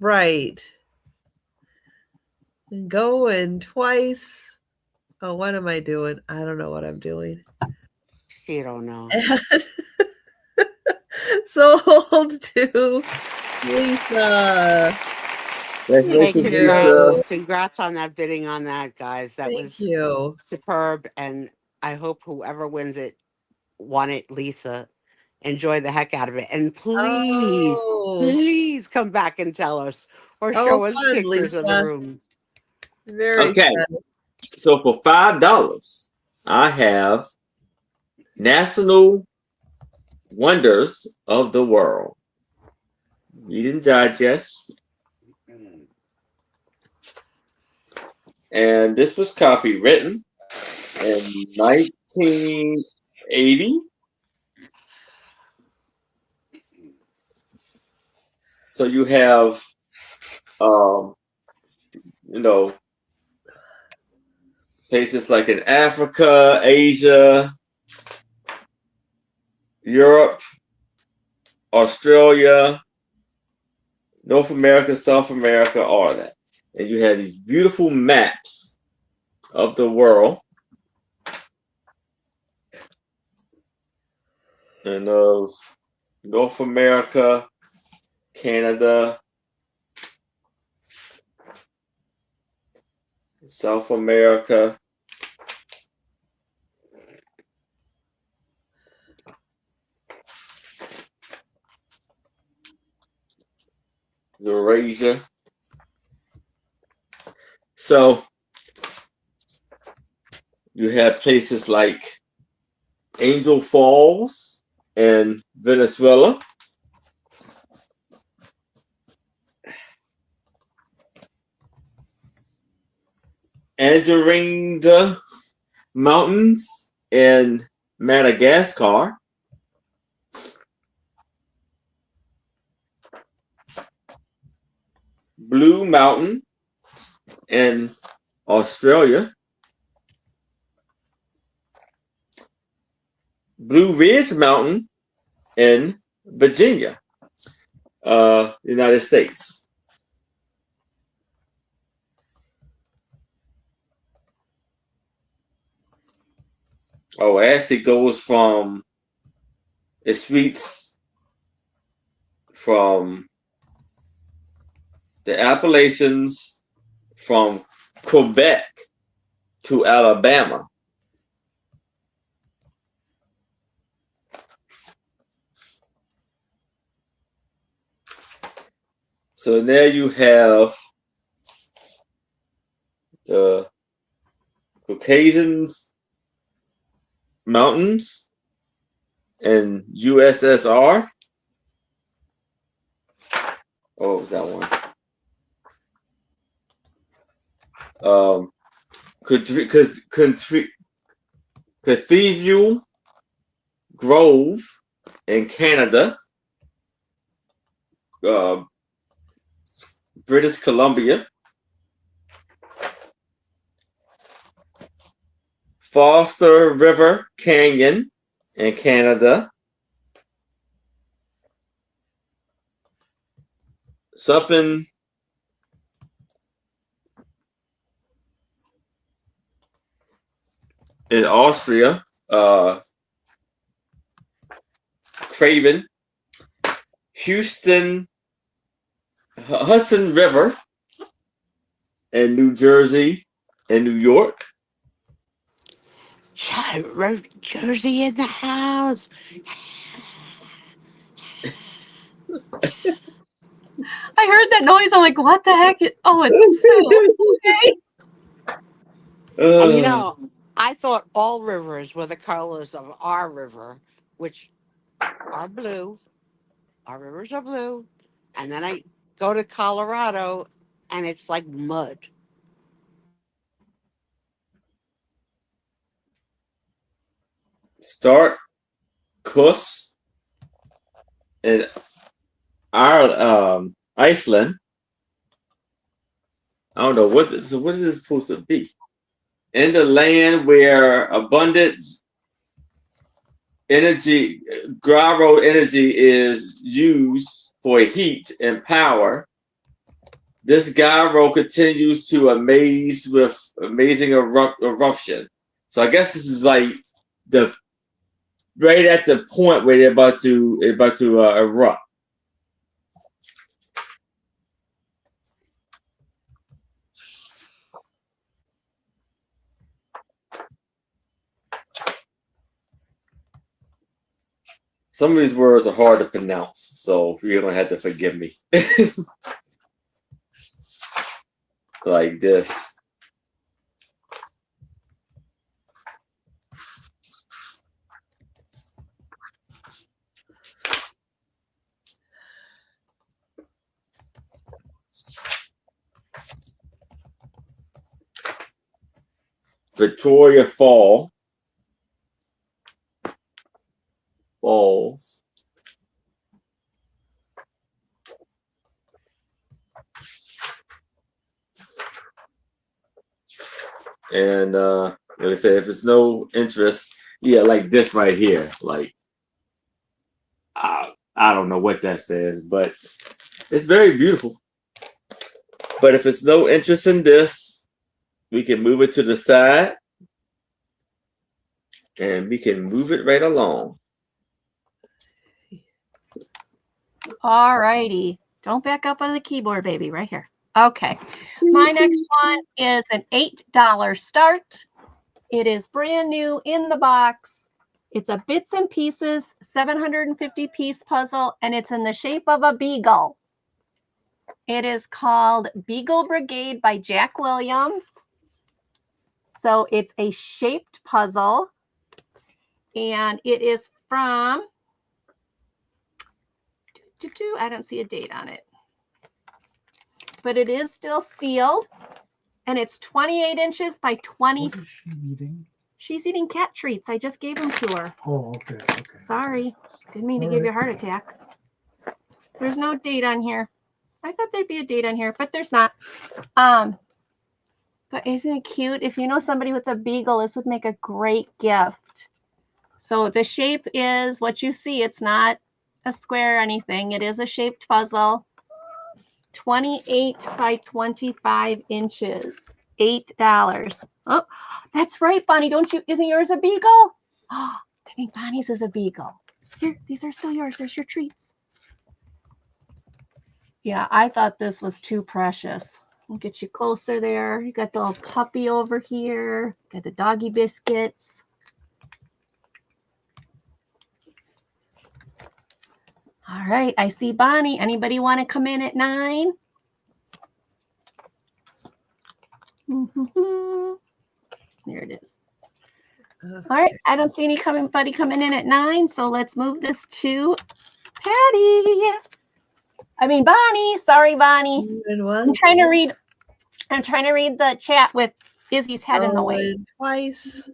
right. And going twice. Oh, what am I doing? I don't know what I'm doing. You don't know. And sold to Lisa. Hey, Thank Congratulations, you. Lisa. congrats on that bidding on that, guys. That Thank was you. superb, and I hope whoever wins it won it, Lisa. Enjoy the heck out of it, and please, Oh, please come back and tell us or oh, show us fun, pictures of the Lisa. room. Very Okay. fun. So for $5, I have National Wonders of the World. Reading Digest. And this was copywritten in 1980. So you have, places like in Africa, Asia, Europe, Australia, North America, South America, all that. And you have these beautiful maps of the world. And of North America, Canada, South America, Eurasia. So you have places like Angel Falls in Venezuela. Andirondá Mountains in Madagascar. Blue Mountain in Australia. Blue Ridge Mountain in Virginia, United States. Oh, it actually goes from, it sweeps from the Appalachians from Quebec to Alabama. So there you have the Caucasian Mountains and USSR. Oh, what was that one? Cathedral Grove in Canada. British Columbia. Foster River Canyon in Canada. Something in Austria, Craven, Hudson River in New Jersey and New York. Jersey in the house. I heard that noise. I'm like, what the heck? Oh, it's Sue. Okay. And you know, I thought all rivers were the colors of our river, which are blue, our rivers are blue. And then I go to Colorado and it's like mud. Start Kos in Iceland. I don't know what is this supposed to be. In the land where abundant energy, gyro energy is used for heat and power. This gyro continues to amaze with amazing eruption. So I guess this is like the right at the point where they're about to erupt. Some of these words are hard to pronounce, so you're gonna have to forgive me. Like this. Victoria Falls. And like I said, if it's no interest, yeah, like this right here. Like I don't know what that says, but it's very beautiful. But if it's no interest in this, we can move it to the side and we can move it right along. All righty. Don't back up on the keyboard, baby, right here. Okay. My next one is an $8 start. It is brand new in the box. It's a bits and pieces, 750 piece puzzle, and it's in the shape of a beagle. It is called Beagle Brigade by Jack Williams. So it's a shaped puzzle, and it is from, I don't see a date on it, but it is still sealed, and it's 28 inches by 20. What is she eating? She's eating cat treats. I just gave them to her. Oh, okay, okay. Sorry. Didn't mean to All give you a right. heart attack. There's no date on here. I thought there'd be a date on here, but there's not. But isn't it cute? If you know somebody with a beagle, this would make a great gift. So the shape is what you see. It's not a square or anything. It is a shaped puzzle. 28 by 25 inches. $8. Oh, that's right, Bonnie. Don't you? Isn't yours a beagle? Oh, I think Bonnie's is a beagle. Here, these are still yours. There's your treats. Yeah, I thought this was too precious. I'll get you closer there. You got the little puppy over here. Got the doggy biscuits. All right, I see Bonnie. Anybody want to come in at 9? There it is. All right, I don't see anybody coming in at 9, so let's move this to Patty. I mean Bonnie. Sorry, Bonnie. I'm trying to read the chat with Izzy's head in the way. Twice.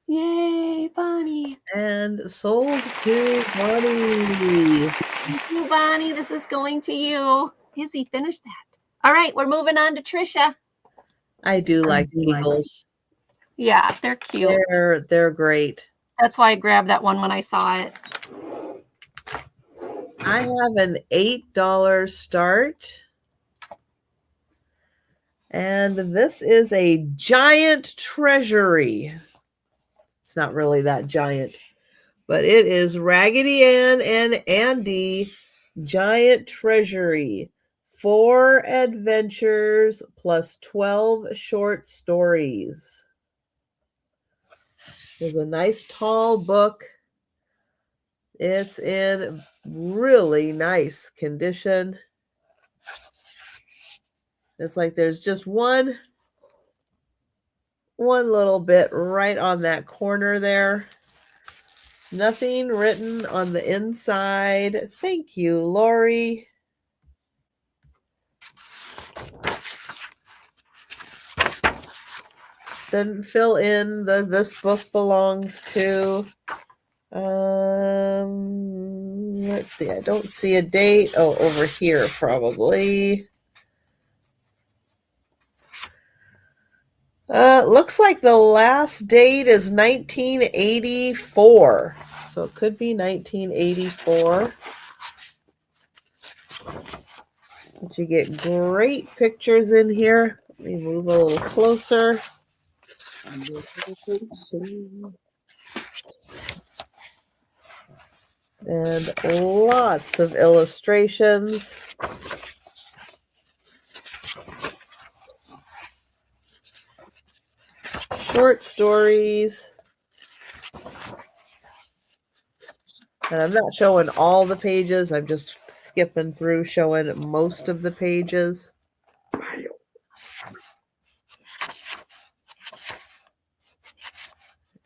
Yay, Bonnie. And sold to Bonnie. Thank you, Bonnie. This is going to you. Izzy, finish that. All right, we're moving on to Trisha. I do like beagles. Yeah, they're cute. They're great. That's why I grabbed that one when I saw it. I have an $8 start. And this is a giant treasury. It's not really that giant, but it is Raggedy Ann and Andy Giant Treasury. 4 adventures plus 12 short stories. It's a nice tall book. It's in really nice condition. It's like there's just one little bit right on that corner there. Nothing written on the inside. Thank you, Lori. Didn't fill in this book belongs to. Let's see. I don't see a date. Oh, over here probably. Looks like the last date is 1984. So it could be 1984. But you get great pictures in here. Let me move a little closer. And lots of illustrations. Short stories. And I'm not showing all the pages. I'm just skipping through showing most of the pages.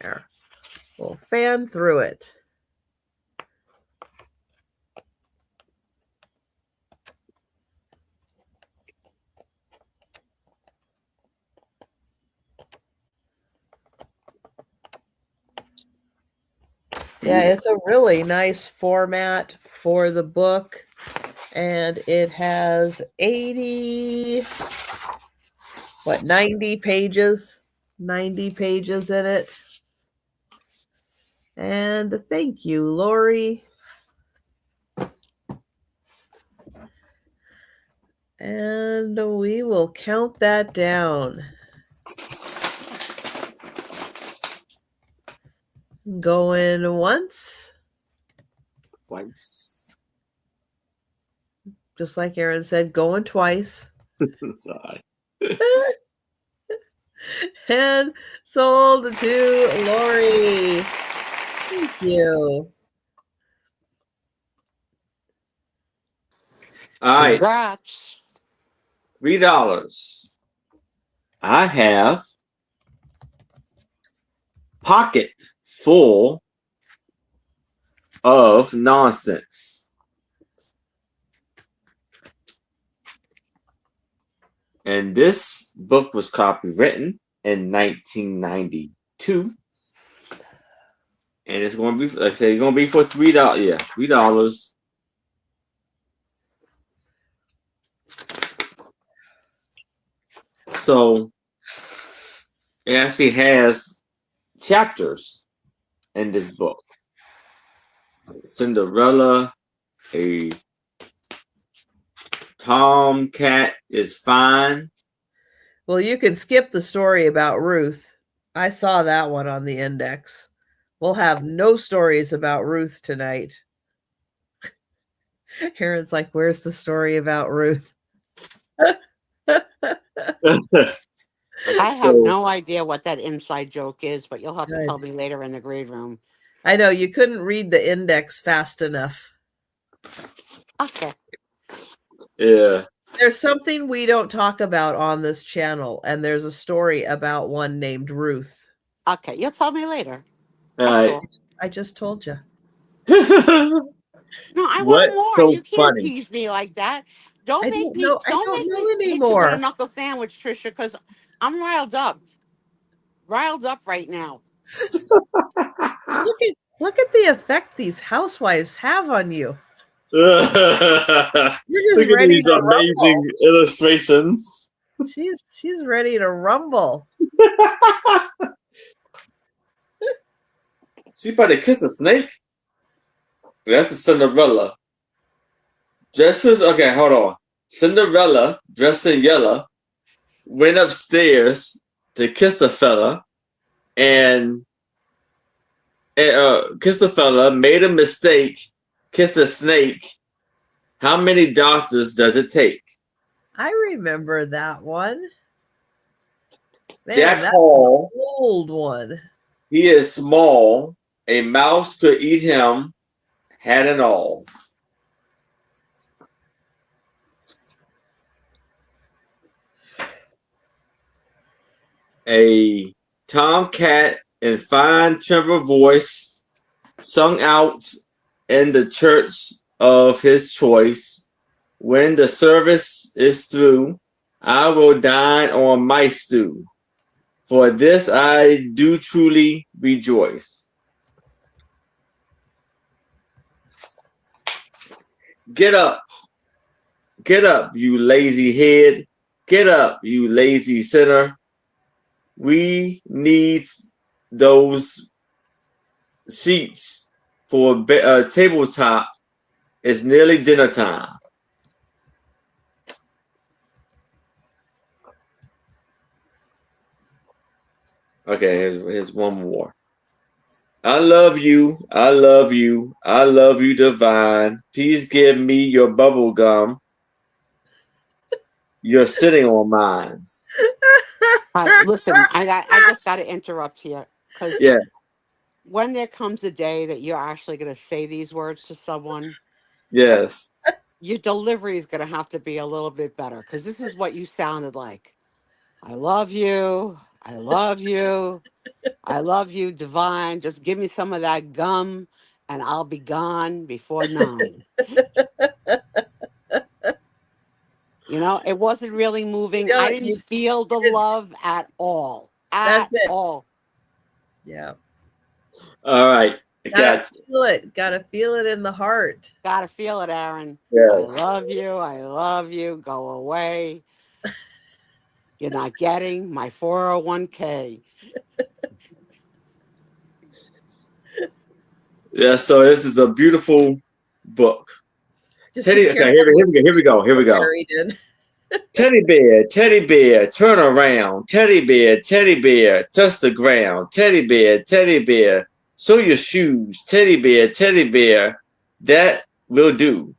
There. We'll fan through it. Yeah, it's a really nice format for the book. And it has 90 pages? 90 pages in it. And thank you, Lori. And we will count that down. Going once. Twice. Just like Aaron said, going twice. Sorry. And sold to Lori. Thank you. All right. Congrats. $3. I have Pocket Full of Nonsense. And this book was copywritten in 1992. And it's going to be, like I said, it's going to be for $3. Yeah, $3. So it actually has chapters in this book. Cinderella, a Tomcat is fine. Well, you can skip the story about Ruth. I saw that one on the index. We'll have no stories about Ruth tonight. Aaron's like, where's the story about Ruth? I have no idea what that inside joke is, but you'll have to tell me later in the grade room. I know you couldn't read the index fast enough. Okay. Yeah. There's something we don't talk about on this channel, and there's a story about one named Ruth. Okay, you'll tell me later. All right. I just told you. No, I want more. So you can't funny? tease me like that. Don't I make don't me. know- I Don't don't make know me hit you anymore. with a knuckle sandwich, Trisha, because I'm riled up. Riled up right now. Look at the effect these housewives have on you. You're just Look at ready these to amazing rumble. illustrations. She's ready to rumble. She about to kiss a snake? That's the Cinderella. Okay, hold on. Cinderella, dressed in yellow, went upstairs to kiss a fella, and kiss a fella, made a mistake, kiss a snake. How many doctors does it take? I remember that one. Man, Jack that's Hall. an old one. He is small. A mouse could eat him, had and all. A tomcat in fine timbre voice sung out in the church of his choice. When the service is through, I will dine on my stew. For this I do truly rejoice. Get up, you lazy head. Get up, you lazy sinner. We need those seats for a tabletop. It's nearly dinner time. Okay, here's one more. I love you, I love you, I love you, divine. Please give me your bubble gum. You're sitting on mine. Listen, I just got to interrupt here because Yeah. when there comes a day that you're actually going to say these words to someone, Yes. your delivery is going to have to be a little bit better because this is what you sounded like. I love you. I love you. I love you, divine. Just give me some of that gum and I'll be gone before 9. You know, it wasn't really moving. I didn't feel the love at all. That's it. All. Yeah. All right. Gotta feel it. Gotta feel it in the heart. Gotta feel it, Aaron. Yes. I love you. I love you. Go away. You're not getting my 401k. Yeah, so this is a beautiful book. Teddy, okay, here we go. Teddy bear, turn around. Teddy bear, touch the ground. Teddy bear, show your shoes. Teddy bear, that will do.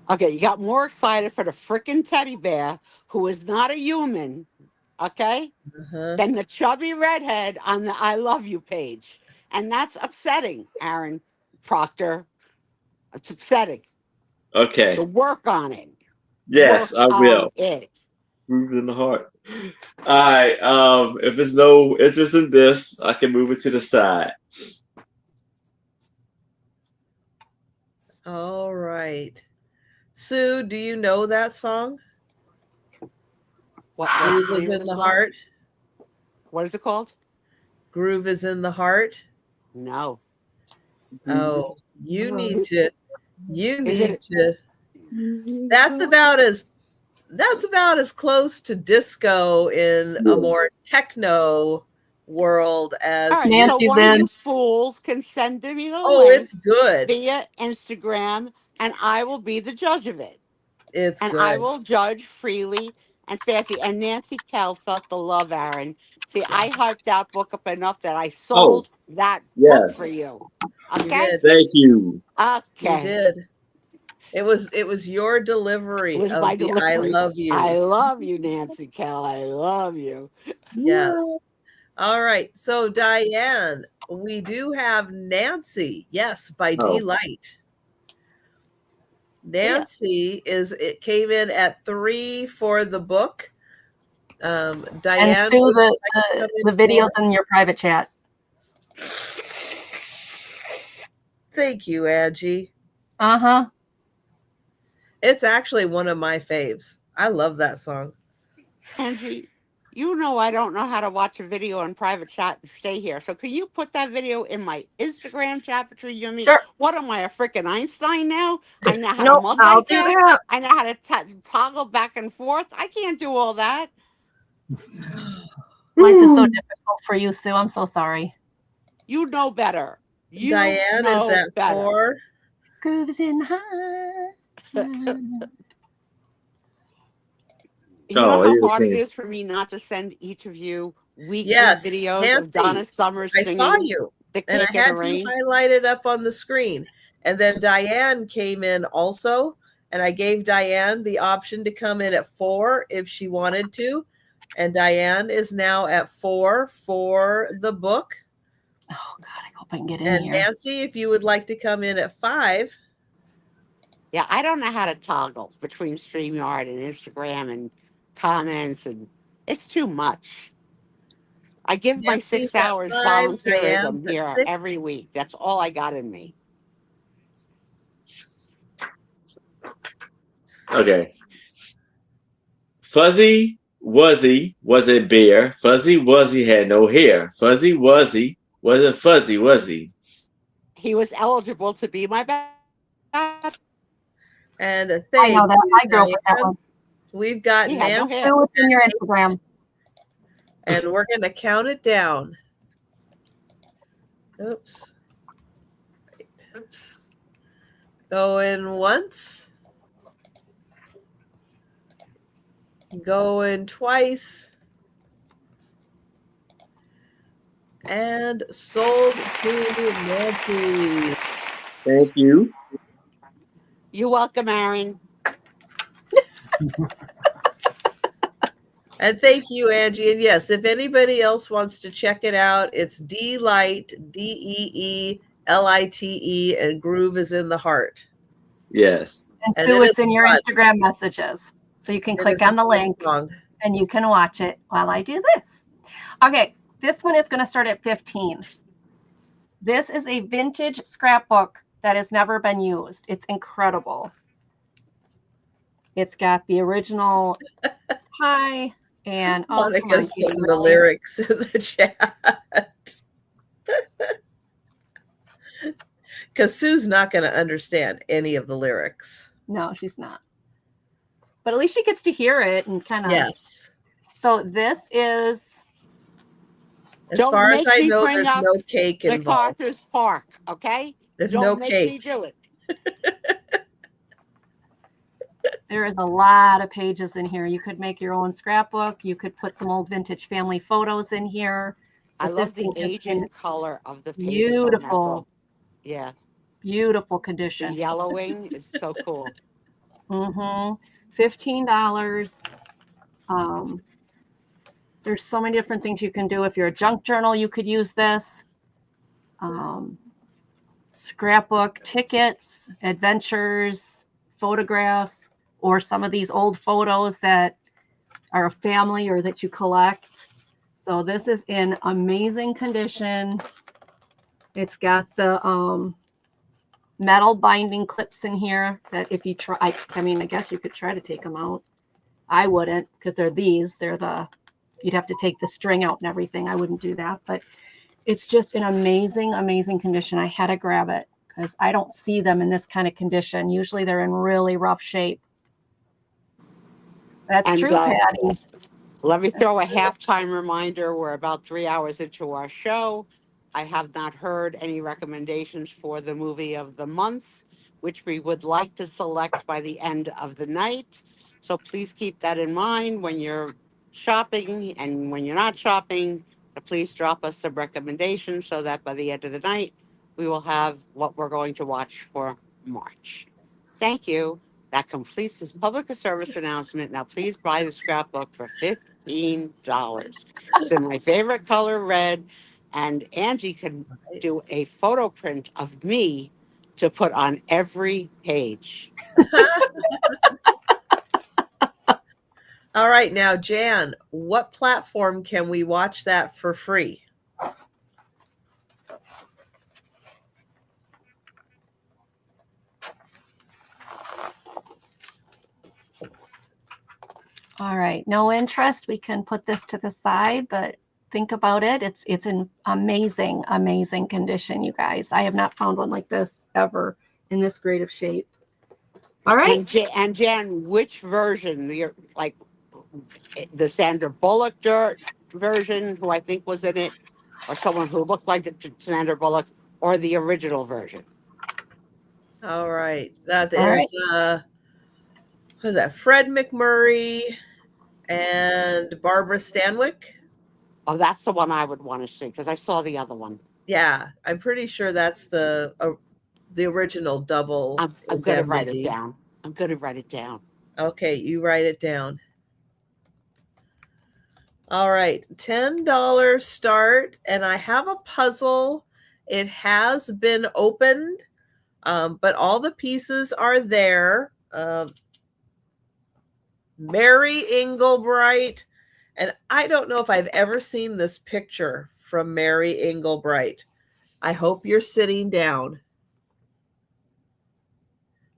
Okay, you got more excited for the frickin' teddy bear, who is not a human, okay, than the chubby redhead on the I love you page. And that's upsetting, Aaron Proctor. It's upsetting. Okay. So work on it. Yes, I will. Move in the heart. All right. If there's no interest in this, I can move it to the side. All right. Sue, do you know that song? Groove is in the heart. What is it called? Groove is in the heart. No. Oh, you need to. That's about as close to disco in a more techno world as all right, Nancy's so one of you fools can send me the link. It's good via Instagram, and I will be the judge of it. It's and good. I will judge freely and fairly. And Nancy Kell felt the love, Aaron. See, I hyped that book up enough that I sold that book for you. Okay. Thank you. Okay. You did. It was your delivery It was of my the delivery. I love you. I love you, Nancy Kell. I love you. Yes. All right. So Diane, we do have Nancy. Yes, by Delight. Nancy it came in at 3 for the book. Diane, and Sue, the videos in your private chat. Thank you, Angie. It's actually one of my faves. I love that song. Angie, you know I don't know how to watch a video in private chat and stay here. So can you put that video in my Instagram chat between you and me? Sure. What am I, a freaking Einstein now? I know how Nope, to I'll do multitask. that. I know how to toggle back and forth. I can't do all that. Life is so difficult for you, Sue. I'm so sorry. You know better. Diane is at better. 4. Groove is in high. You know how hard it is for me not to send each of you weekly videos Nancy, of Donna Summers singing. I saw you. The and I had you highlighted up on the screen. And then Diane came in also. And I gave Diane the option to come in at 4 if she wanted to. And Diane is now at 4 for the book. Oh, God, I hope I can get in and here. And Nancy, if you would like to come in at 5. Yeah, I don't know how to toggle between StreamYard and Instagram and comments. And it's too much. I give my Nancy's 6 got hours 5. Diane's volunteerism at here 6. every week. That's all I got in me. Okay. Fuzzy Wuzzy was a bear. Fuzzy Wuzzy had no hair. Fuzzy Wuzzy wasn't fuzzy, was he? He was eligible to be my best. And a I thank know that. you, I grew up with that Diane. one. We've got He had no Nancy, hair. Sue, it's in your Instagram. and we're going to count it down. Oops. Going once. Going twice. And sold to Nancy. Thank you. You're welcome, Aaron. And thank you, Angie. And yes, if anybody else wants to check it out, it's D-Light, DEELITE, and Groove is in the heart. Yes. And And Sue, it it's is in your fun. Instagram messages. So you can It click is a on the fun link song. and you can watch it while I do this. Okay, this one is going to start at 15. This is a vintage scrapbook that has never been used. It's incredible. It's got the original pie and come on, Monica's Judy, putting the really? lyrics in the chat. Because Sue's not going to understand any of the lyrics. No, she's not. But at least she gets to hear it and kind of. Yes. So this is. As Don't far as make I me know, bring there's up no cake involved. MacArthur's Park, okay? There's Don't no make cake. me do it. There is a lot of pages in here. You could make your own scrapbook. You could put some old vintage family photos in here. I But love this the thing has age been and color of the pages on that beautiful, book. Yeah, beautiful the condition. yellowing is so cool. Mm-hmm. $15. There's so many different things you can do. If you're a junk journal, you could use this. Scrapbook, tickets, adventures, photographs, or some of these old photos that are a family or that you collect. So this is in amazing condition. It's got the metal binding clips in here that if you try, I mean, I guess you could try to take them out. I wouldn't, because they're you'd have to take the string out and everything. I wouldn't do that, but it's just an amazing, amazing condition. I had to grab it because I don't see them in this kind of condition. Usually they're in really rough shape. That's And true, Patty. let me throw a halftime reminder. We're about 3 hours into our show. I have not heard any recommendations for the movie of the month, which we would like to select by the end of the night. So please keep that in mind when you're shopping, and when you're not shopping, please drop us some recommendations so that by the end of the night, we will have what we're going to watch for March. Thank you. That completes this public service announcement. Now, please buy the scrapbook for $15. It's in my favorite color, red, and Angie can do a photo print of me to put on every page. All right. Now, Jan, what platform can we watch that for free? All right, no interest. We can put this to the side, but think about it. It's in amazing, amazing condition, you guys. I have not found one like this ever in this great of shape. All right. And Jan, which version? You're like the Sandra Bullock version, who I think was in it, or someone who looked like Sandra Bullock, or the original version? All right. That All is, what is that? Fred McMurray and Barbara Stanwyck. Oh, that's the one I would want to see because I saw the other one. Yeah, I'm pretty sure that's the original double. I'm going to write it indemnity. down. I'm going to write it down. Okay, you write it down. All right, $10 start, and I have a puzzle. It has been opened, but all the pieces are there. Mary Englebright And I don't know if I've ever seen this picture from Mary Englebright. I hope you're sitting down.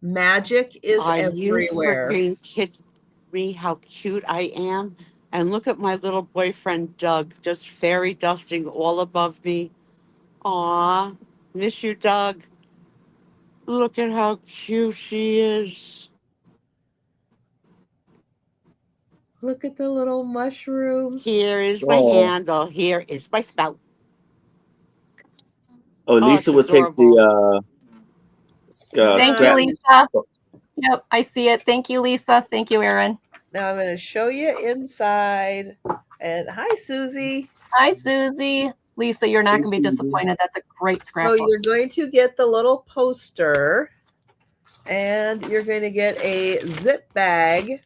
Magic is Are you everywhere. freaking kidding me how cute I am? And look at my little boyfriend Doug just fairy dusting all above me. Aw, miss you, Doug. Look at how cute she is. Look at the little mushroom. Here is my Oh, handle. Here is my spout. oh, Oh, it's Lisa would take adorable. the Thank you, scrap. Lisa. Yep, I see it. Thank you, Lisa. Thank you, Erin. Now I'm going to show you inside. And hi, Susie. Hi, Susie. Lisa, you're not going to be disappointed. That's a great So scrapbook. you're going to get the little poster, and you're going to get a zip bag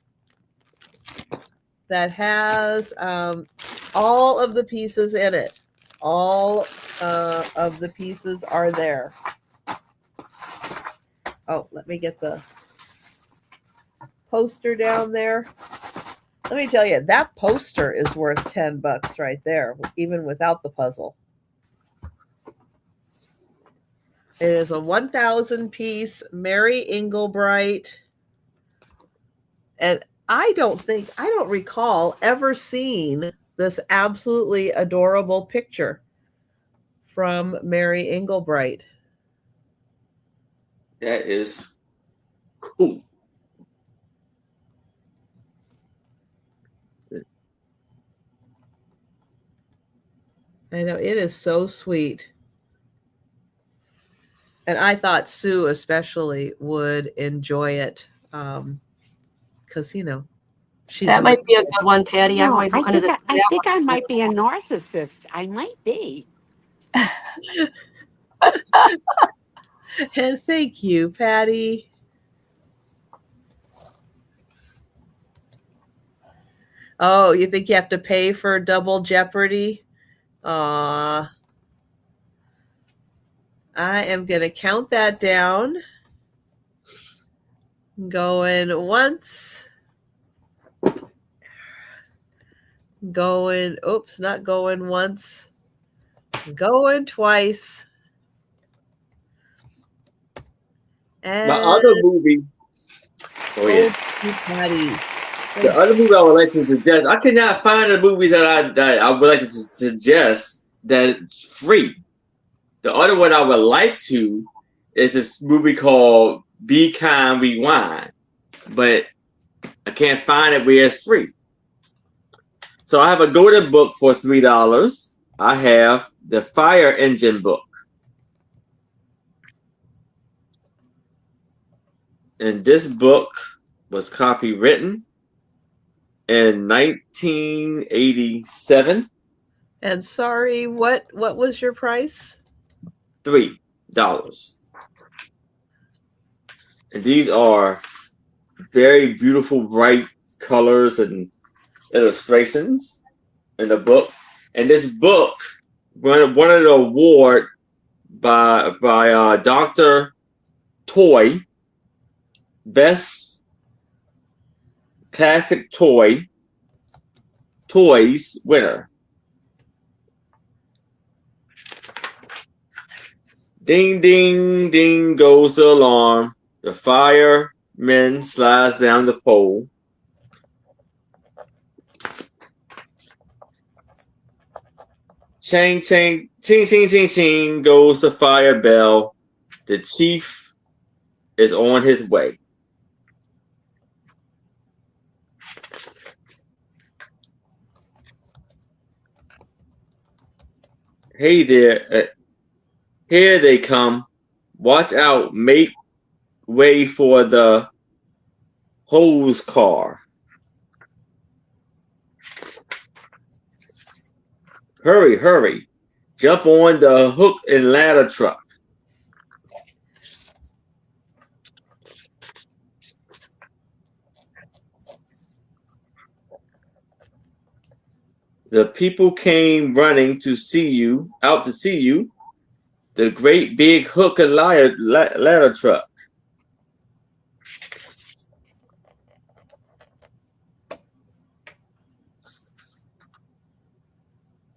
that has all of the pieces in it. All of the pieces are there. Oh, let me get the poster down there. Let me tell you, that poster is worth $10 right there, even without the puzzle. It is a 1,000 piece Mary Englebright. And I don't recall ever seeing this absolutely adorable picture from Mary Englebright. That is cool. I know, it is so sweet. And I thought Sue especially would enjoy it. Because, you know, she's That might be a good one, Patty. I've No, always I wanted think to I, see I that think I one. might be a narcissist. I might be. And thank you, Patty. Oh, you think you have to pay for Double Jeopardy? I am going to count that down. Going once. Going, oops, not going once. Going twice. And My other movie. Oh yeah. Patty. The other movie I would like to suggest. I could not find the movies that I would like to suggest that free. The other one I would like to is this movie called Be Kind Rewind, but I can't find it where it's free. So I have a golden book for $3. I have the Fire Engine book. And this book was copywritten in 1987. And sorry, what was your price? $3. And these are very beautiful, bright colors and illustrations in the book. And this book won an award by Dr. Toy, Best Classic Toys winner. Ding, ding, ding goes the alarm. The fireman slides down the pole. Ching, ching, ching, ching, ching, ching goes the fire bell. The chief is on his way. Hey there. Here they come. Watch out. Make way for the hose car. Hurry, hurry. Jump on the hook and ladder truck. The people came running to see you, out to see you. The great big hook and ladder truck.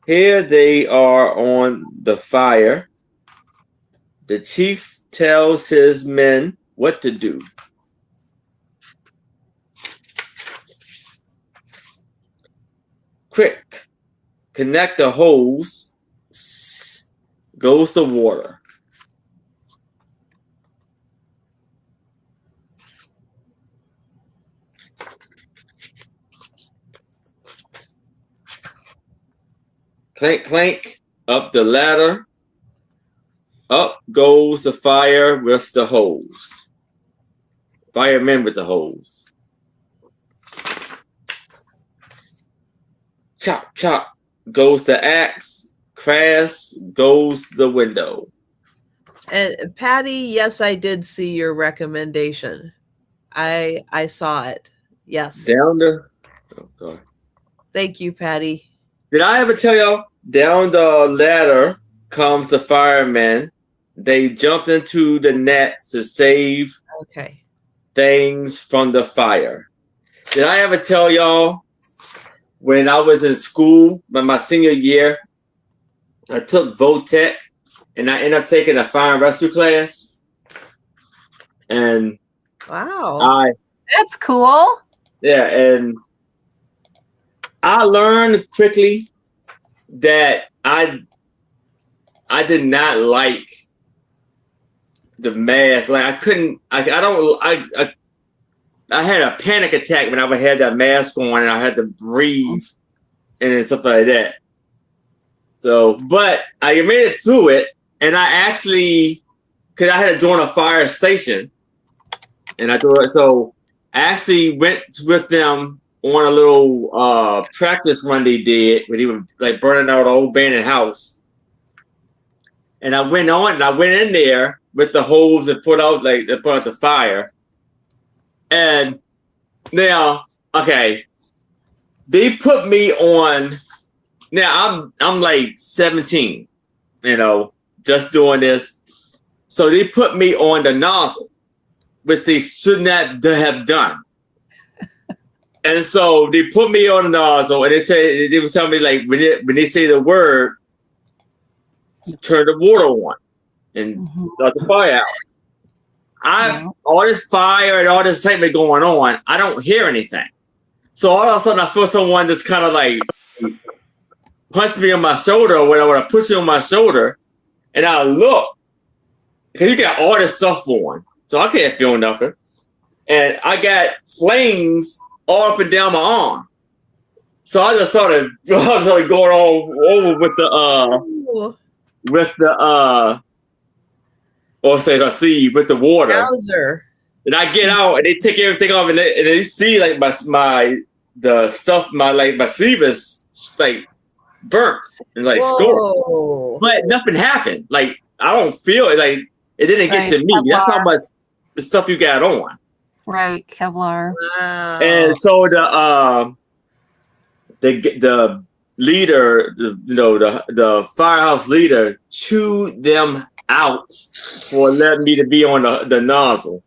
Here they are on the fire. The chief tells his men what to do. Quick, connect the hose. Goes the water. Clank, clank, up the ladder. Up goes the fire with the hose. Firemen with the hose. Chop, chop goes the axe. Crash goes the window. And Patty, yes, I did see your recommendation. I saw it. Yes. Down the. Oh, sorry. Thank you, Patty. Did I ever tell y'all? Down the ladder comes the firemen. They jumped into the nets to save Okay. things from the fire. Did I ever tell y'all when I was in school, my senior year, I took VOTEC and I ended up taking a fire and rescue class? And Wow. That's cool. and I learned quickly that I did not like the mask. Like I had a panic attack when I would have that mask on and I had to breathe and stuff like that. So, but I made it through it, and I actually, because I had to join a fire station, and I actually went with them on a little practice run they did where they were like burning out an old abandoned house. And I went in there with the hose and put out the fire. And now, okay, they put me on. Now I'm like 17, just doing this. So they put me on the nozzle, which they should not have done. And so they put me on the nozzle, and they were telling me like when they say the word, turn the water on and let the fire out. All this fire and all this excitement going on, I don't hear anything. So all of a sudden I feel someone just kind of like punch me on my shoulder or whatever, push me on my shoulder, and I look, because you got all this stuff on, so I can't feel nothing. And I got flames all up and down my arm. So I just started going all over with the water. Browser. And I get out and they take everything off and they see like my sleeve is like burnt and like scorched. But nothing happened. Like I don't feel it. Like it didn't get to me. Kevlar. That's how much the stuff you got on. Right, Kevlar. Wow. And so the leader, the firehouse leader, chewed them out for letting me to be on the nozzle.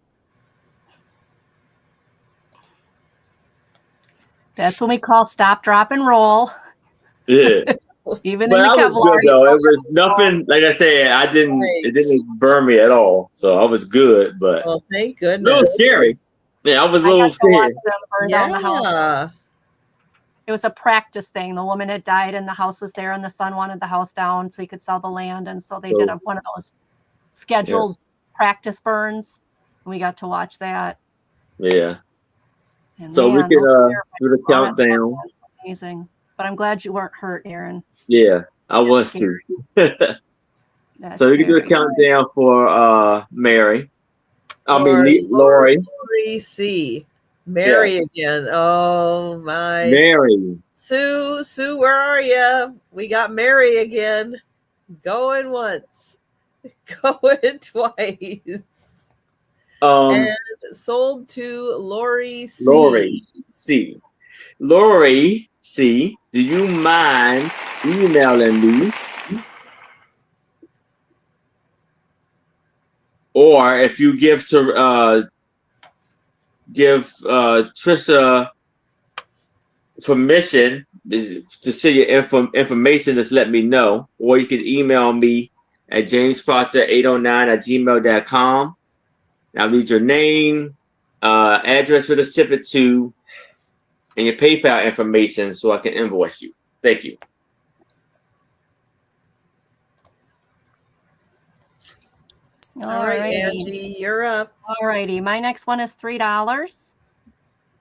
That's what we call stop, drop, and roll. Yeah. Even But in the I was Kevlar. good, though. It was nothing. Like I said, it didn't burn me at all. So I was good. But Well, thank a goodness. little scary. Yeah, I was a I little got to watch scared. them burn down the house. Yeah. It was a practice thing. The woman had died and the house was there and the son wanted the house down so he could sell the land. And so they did one of those scheduled practice burns. And we got to watch that. Yeah. And So we can do the countdown. Amazing. But I'm glad you weren't hurt, Aaron. Yeah, I was too. So we can do the countdown for Mary. Lori. Lori C. Mary again. Oh my. Mary. Sue, where are you? We got Mary again. Going once. Going twice. And sold to Lori C. Lori C. Lori C. Do you mind emailing me? Or if you give Trisha permission to share your information, just let me know. Or you can email me at jamesproctor809@gmail.com. I'll need your name, address for the ship it to, and your PayPal information so I can invoice you. Thank you. All right, Angie, you're up. All righty. My next one is $3.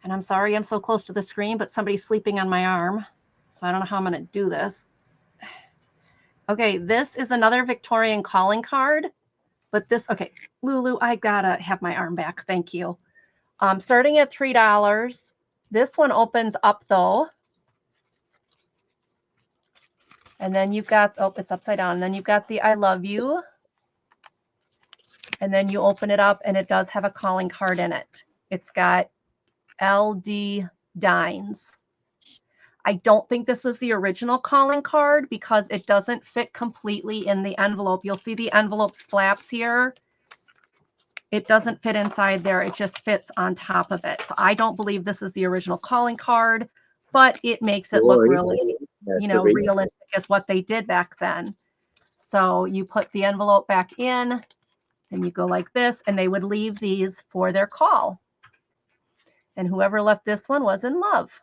And I'm sorry I'm so close to the screen, but somebody's sleeping on my arm. So I don't know how I'm going to do this. Okay, this is another Victorian calling card. But this, okay, Lulu, I gotta have my arm back. Thank you. Starting at $3. This one opens up though. And then you've got, oh, it's upside down. And then you've got the I love you. And then you open it up and it does have a calling card in it. It's got LD Dines. I don't think this is the original calling card because it doesn't fit completely in the envelope. You'll see the envelope flaps here. It doesn't fit inside there. It just fits on top of it. So I don't believe this is the original calling card, but it makes it look really, you know, realistic as what they did back then. So you put the envelope back in and you go like this, and they would leave these for their call. And whoever left this one was in love.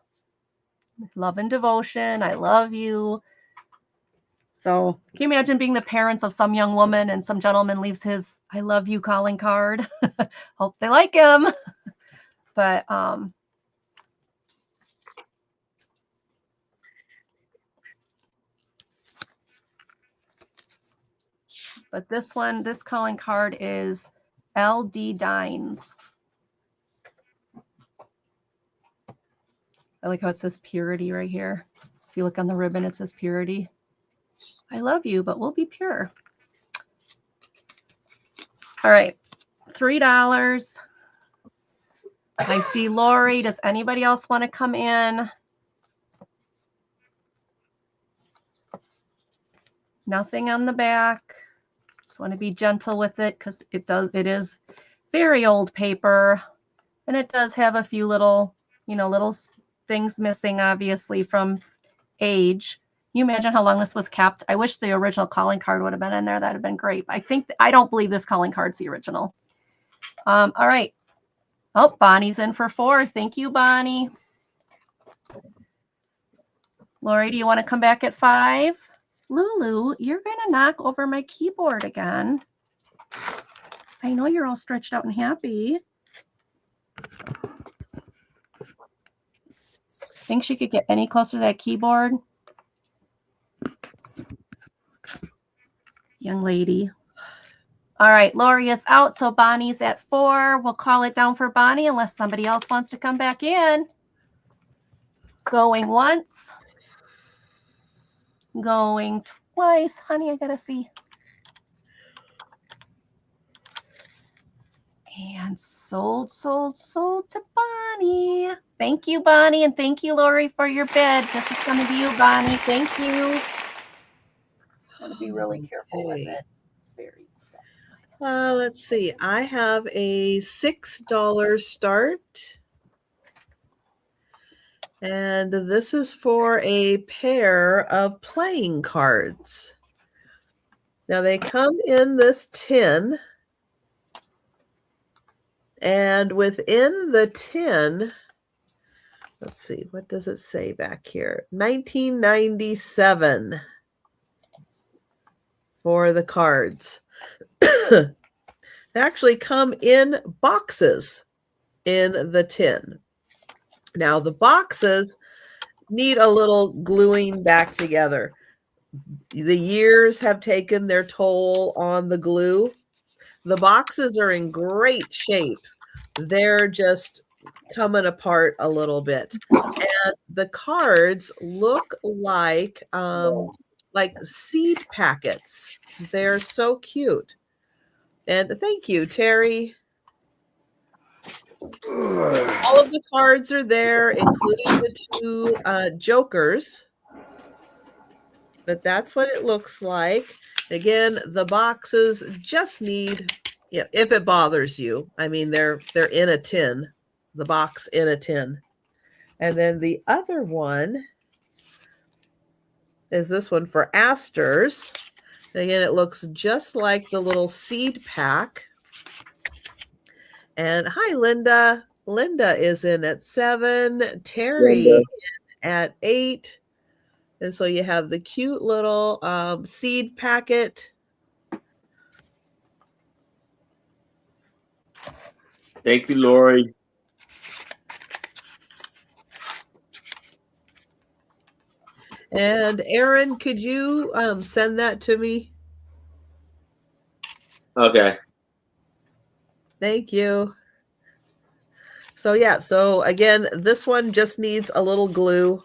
Love and devotion. I love you. So can you imagine being the parents of some young woman and some gentleman leaves his I love you calling card? Hope they like him. But this one, this calling card is LD Dines. I like how it says purity right here. If you look on the ribbon, it says purity. I love you, but we'll be pure. All right, $3. I see Lori. Does anybody else want to come in? Nothing on the back. Just want to be gentle with it because it is very old paper, and it does have a few little, little things missing, obviously, from age. Can you imagine how long this was kept? I wish the original calling card would have been in there. That'd have been great. I don't believe this calling card's the original. All right. Oh, Bonnie's in for $4. Thank you, Bonnie. Lori, do you want to come back at $5? Lulu, you're going to knock over my keyboard again. I know you're all stretched out and happy. Think she could get any closer to that keyboard? Young lady. All right, Lori is out, so Bonnie's at $4. We'll call it down for Bonnie unless somebody else wants to come back in. Going once. Going twice. Honey, I gotta see. And sold to Bonnie. Thank you, Bonnie, and thank you, Lori, for your bid. This is coming to you, Bonnie. Thank you. I'm going to be really careful with it. It's very sad. Let's see. I have a $6 start. And this is for a pair of playing cards. Now they come in this tin. And within the tin, let's see, what does it say back here? 1997 for the cards. They actually come in boxes in the tin. Now, the boxes need a little gluing back together. The years have taken their toll on the glue. The boxes are in great shape. They're just coming apart a little bit. And the cards look like seed packets. They're so cute. And thank you, Terry. All of the cards are there, including the two jokers. But that's what it looks like. Again, the boxes just need, if it bothers you. I mean, they're in a tin, the box in a tin. And then the other one is this one for asters. Again, it looks just like the little seed pack. And hi, Linda. Linda is in at 7. Terry Linda. at 8. And so you have the cute little seed packet. Thank you, Lori. And Aaron, could you send that to me? Okay. Thank you. So yeah, so again, this one just needs a little glue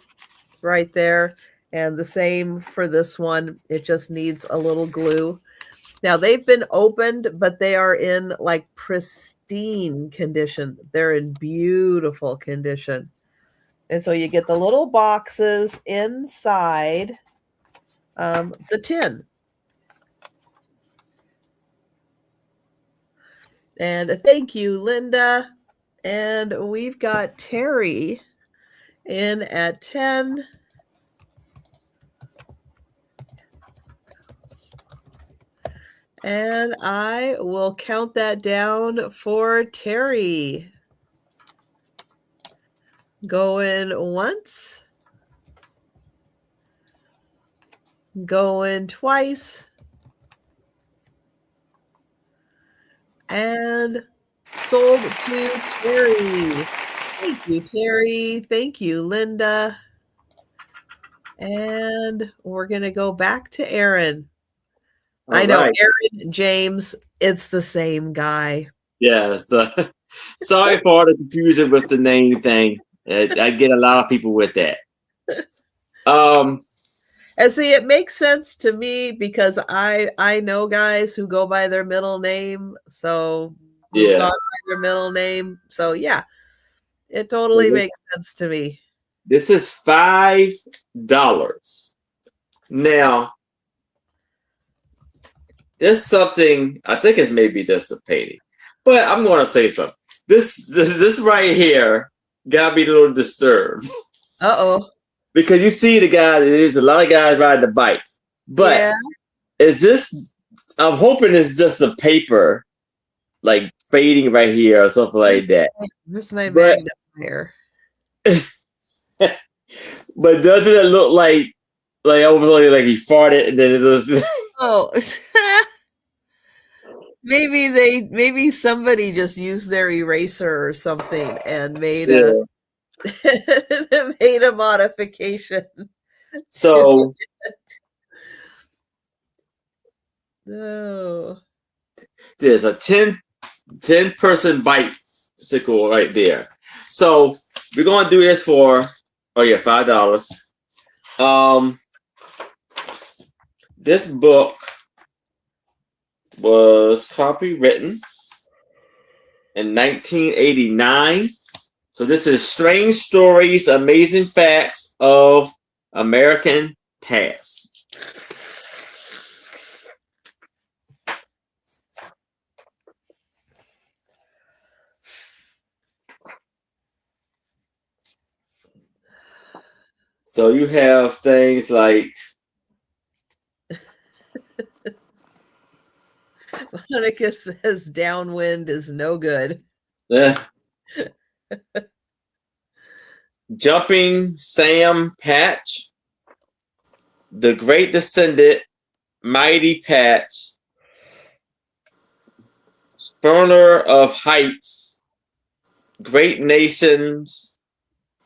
right there. And the same for this one. It just needs a little glue. Now they've been opened, but they are in like pristine condition. They're in beautiful condition. And so you get the little boxes inside the tin. And thank you, Linda. And we've got Terry in at 10. And I will count that down for Terry. Going once. Going twice. And sold to Terry. Thank you, Terry. Thank you, Linda. And we're going to go back to Aaron. I know, right. Aaron, James, it's the same guy. Yeah. So, sorry for all the confusion with the name thing. I get a lot of people with that. And see, it makes sense to me because I know guys who go by their middle name. So Yeah. gone by their middle name. So yeah, it totally makes sense to me. This is $5. Now, there's something, I think it may be just a painting, but I'm going to say something. This right here got me a little disturbed. Uh-oh. Because you see the guy, there's a lot of guys riding the bike. But yeah. Is this, I'm hoping it's just a paper, like fading right here or something like that. Where's my magnifier? But doesn't it look like I was like he farted and then it was Oh. maybe somebody just used their eraser or something and made made a modification. So no. There's a 10 person bicycle right there. So we're gonna do this for $5. This book was copywritten in 1989. So this is Strange Stories, Amazing Facts of American Past. So you have things like Monica says downwind is no good. Jumping Sam Patch, The Great Descendant, Mighty Patch, Spurner of Heights, Great Nations,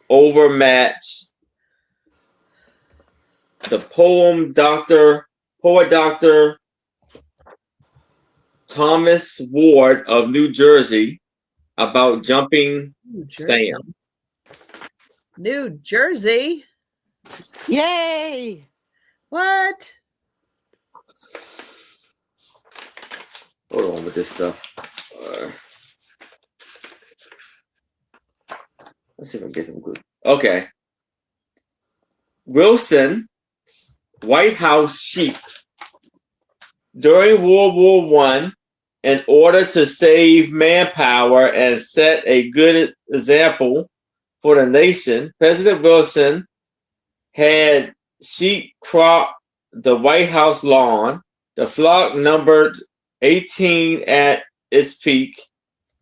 Overmatch, the poet Doctor Thomas Ward of New Jersey about jumping Sam. New Jersey. Yay! What? Hold on with this stuff. Let's see if I can get some good. Okay. Wilson, White House sheep. During World War I, in order to save manpower and set a good example for the nation, President Wilson had sheep crop the White House lawn. The flock numbered 18 at its peak.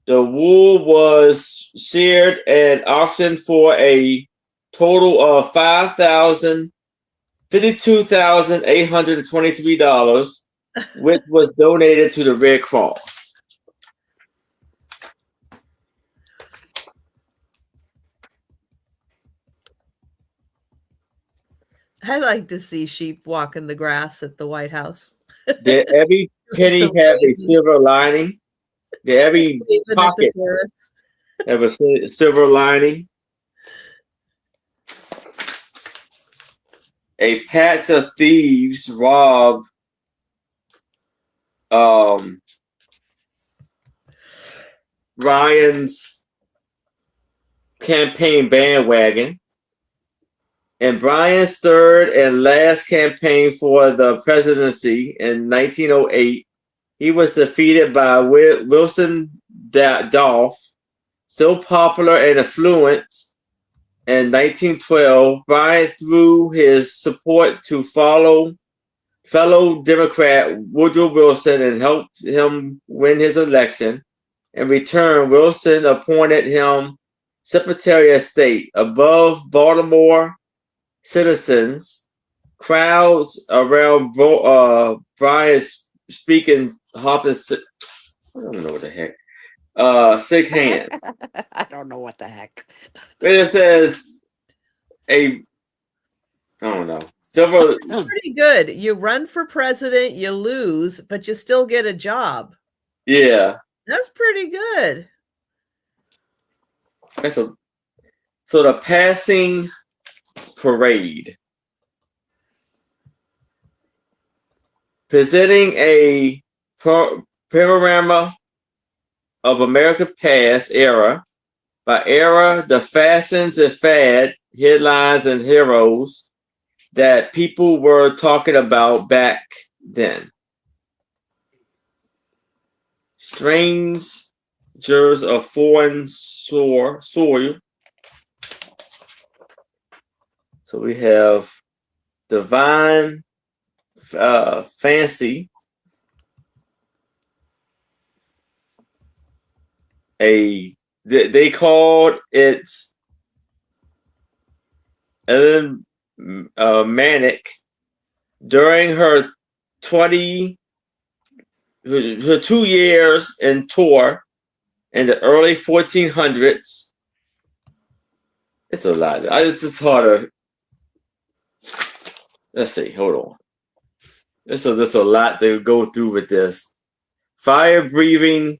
The wool was shared and auctioned for a total of $52,823, which was donated to the Red Cross. I like to see sheep walk in the grass at the White House. Every penny So has a crazy. silver lining. Every Even at the pocket terrace. has a silver lining. A patch of thieves robbed Ryan's campaign bandwagon. In Bryan's third and last campaign for the presidency in 1908, he was defeated by Wilson Dolph, so popular and affluent. In 1912, Bryan threw his support to fellow Democrat Woodrow Wilson and helped him win his election. In return, Wilson appointed him Secretary of State. Above Baltimore citizens, crowds around Bryan's speaking hopping. I don't know what the heck. Shake hands. I don't know what the heck. But it says I don't know. Silver. It's pretty good. You run for president, you lose, but you still get a job. Yeah. That's pretty good. So the passing parade. Presenting a panorama of America past era. By era, the fashions and fad, headlines and heroes that people were talking about back then. Strangers of foreign soil. So we have Divine Fancy. They called it Ellen Manic during her 2 years in tour in the early 1400s. It's a lot. It's just harder. Let's see. Hold on. There's a lot to go through with this. Fire breathing.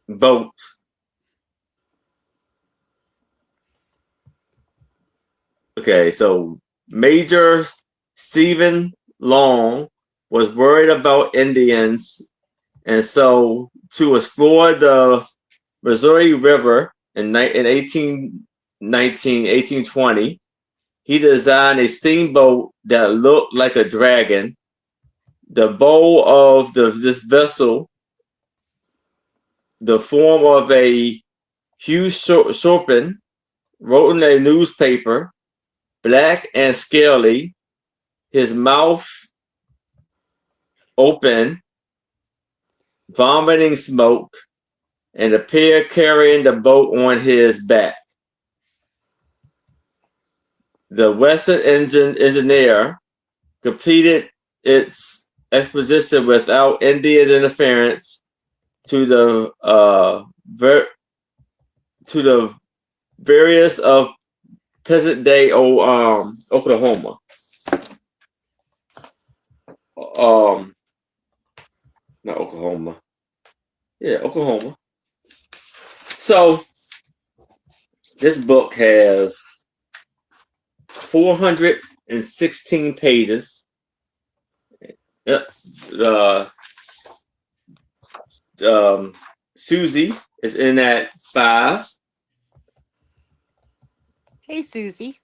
Boat. Okay, so Major Stephen Long was worried about Indians, and so to explore the Missouri River in 1820, he designed a steamboat that looked like a dragon. The bow of this vessel, the form of a huge serpent, wrote in a newspaper, black and scaly, his mouth open, vomiting smoke, and appeared carrying the boat on his back. The Western engineer completed its expedition without Indian interference to the various of present day Oklahoma. Not Oklahoma. Yeah, Oklahoma. So this book has 416 pages. Yep. Susie is in at 5. Hey, Susie.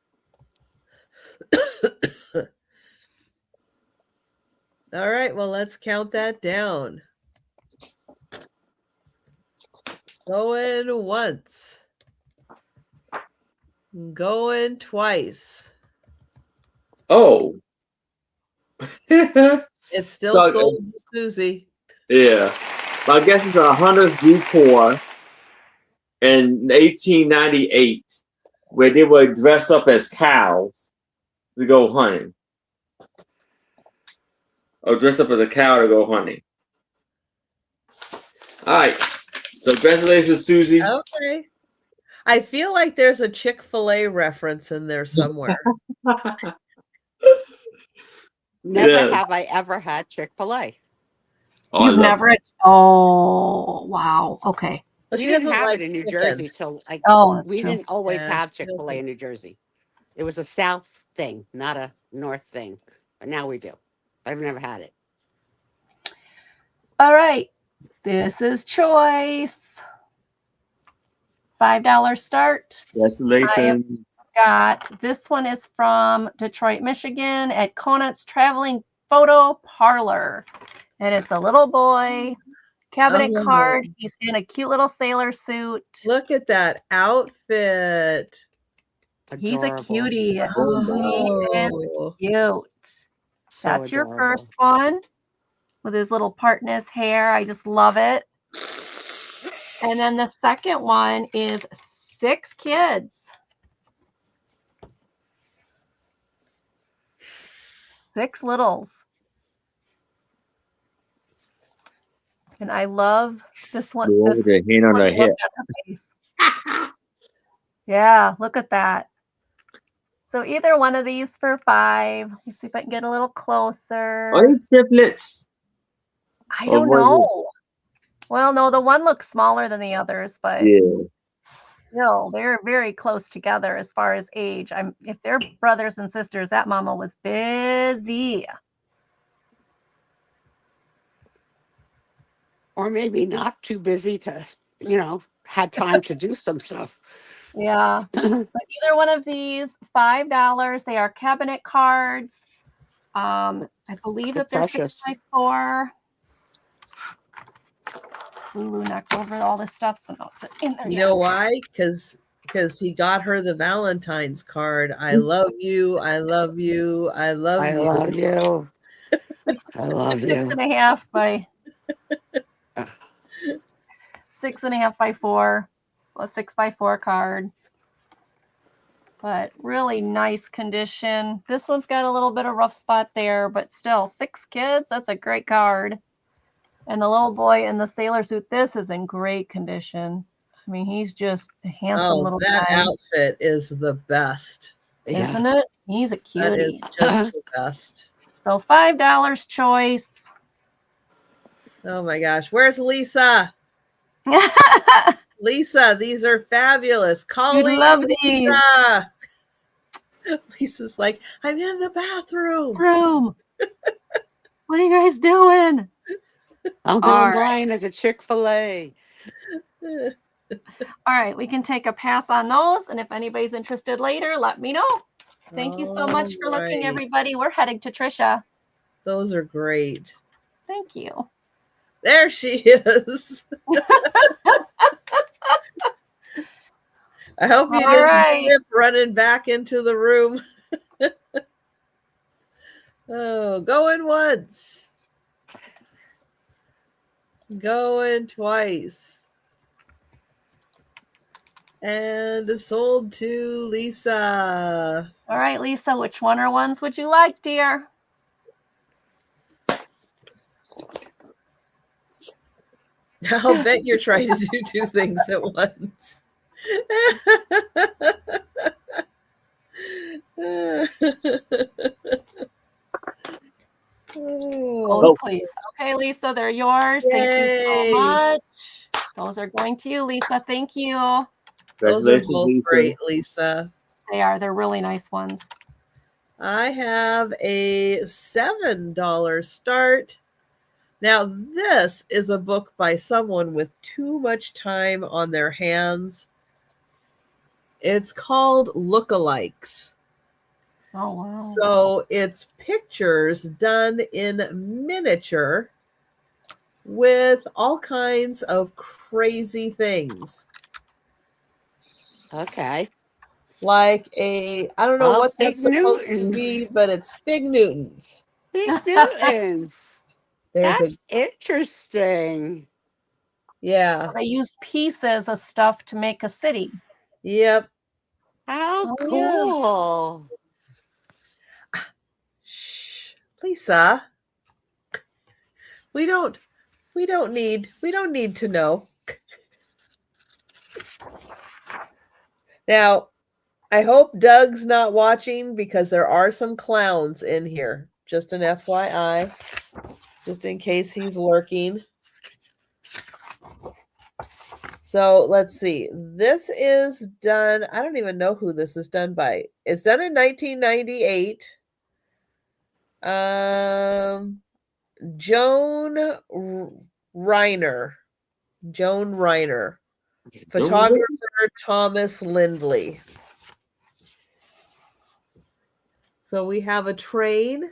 All right, well, let's count that down. Going once. Going twice. Oh. It's still So- sold to Susie. Yeah. My guess is a Hunters Report in 1898, where they would dress up as cows to go hunting. Or dress up as a cow to go hunting. All right. So congratulations, Susie. Okay. I feel like there's a Chick-fil-A reference in there somewhere. Never Yeah. have I ever had Chick-fil-A. Oh, I You've love never. Oh, wow. Okay. But We she didn't doesn't have like it in New chicken. Jersey till like Oh, that's we true. didn't always Yeah, have she Chick-fil-A doesn't. in New Jersey. It was a South thing, not a North thing. But now we do. I've never had it. All right. This is choice. $5 start. Congratulations. Got this one is from Detroit, Michigan at Conant's Traveling Photo Parlor. And it's a little boy, cabinet Oh. card. He's in a cute little sailor suit. Look at that outfit. He's a Adorable. cutie. Oh. Cute. So That's your adorable. first one with his little part in his hair. I just love it. And then the second one is 6 kids. 6 littles. And I love this one. Go over there, hand on her look hip. at her face. Yeah, look at that. So either one of these for 5. Let me see if I can get a little closer. Are they triplets? I or don't what is it? know. Well, no, the one looks smaller than the others, but Yeah. still, they're very close together as far as age. If they're brothers and sisters, that mama was busy. Or maybe not too busy to, had time to do some stuff. Yeah. But either one of these, $5. They are cabinet cards. I believe They're that they're precious. 6x4. Lulu knocked over all this stuff, so now it's in there. You know why? Because he got her the Valentine's card. I love you. I love you. I love I you. love you. Six, I love six you. and a half by 6.5 by 4. A 6x4 card. But really nice condition. This one's got a little bit of rough spot there, but still 6 kids. That's a great card. And the little boy in the sailor suit, this is in great condition. I mean, he's just a handsome little that guy. outfit is the best. Yeah. Isn't it? He's a cutie. That is just the best. So $5 choice. Oh my gosh. Where's Lisa? Lisa, these are fabulous. Colleen, love these. Lisa. Lisa's like, I'm in the bathroom. Room. What are you guys doing? I'm All going right. blind at the Chick-fil-A. All right, we can take a pass on those. And if anybody's interested later, let me know. Thank you so much for looking, Alright. everybody. We're heading to Trisha. Those are great. Thank you. There she is. I hope you All didn't right. skip running back into the room. Oh, going once. Going twice. And sold to Lisa. All right, Lisa, which one or ones would you like, dear? I'll bet you're trying to do 2 things at once. Oh, please. Okay, Lisa, they're yours. Thank you Yay. so much. Those are going to you, Lisa. Thank you. Those are Congratulations, both Lisa. great, Lisa. They are. They're really nice ones. I have a $7 start. Now, this is a book by someone with too much time on their hands. It's called Lookalikes. Oh, wow. So it's pictures done in miniature with all kinds of crazy things. Okay. Like I don't know Oh, what Fig that's supposed to Newtons. be, but it's Fig Newtons. Fig Newtons. There's That's interesting. yeah. So they used pieces of stuff to make a city. Yep. How Oh, cool. Shh, Lisa, we don't need to know. Now, I hope Doug's not watching because there are some clowns in here. Just an FYI, just in case he's lurking. So let's see. This is done. I don't even know who this is done by. It's done in 1998. Joan Reiner. Joan Reiner. Photographer Thomas Lindley. So we have a train.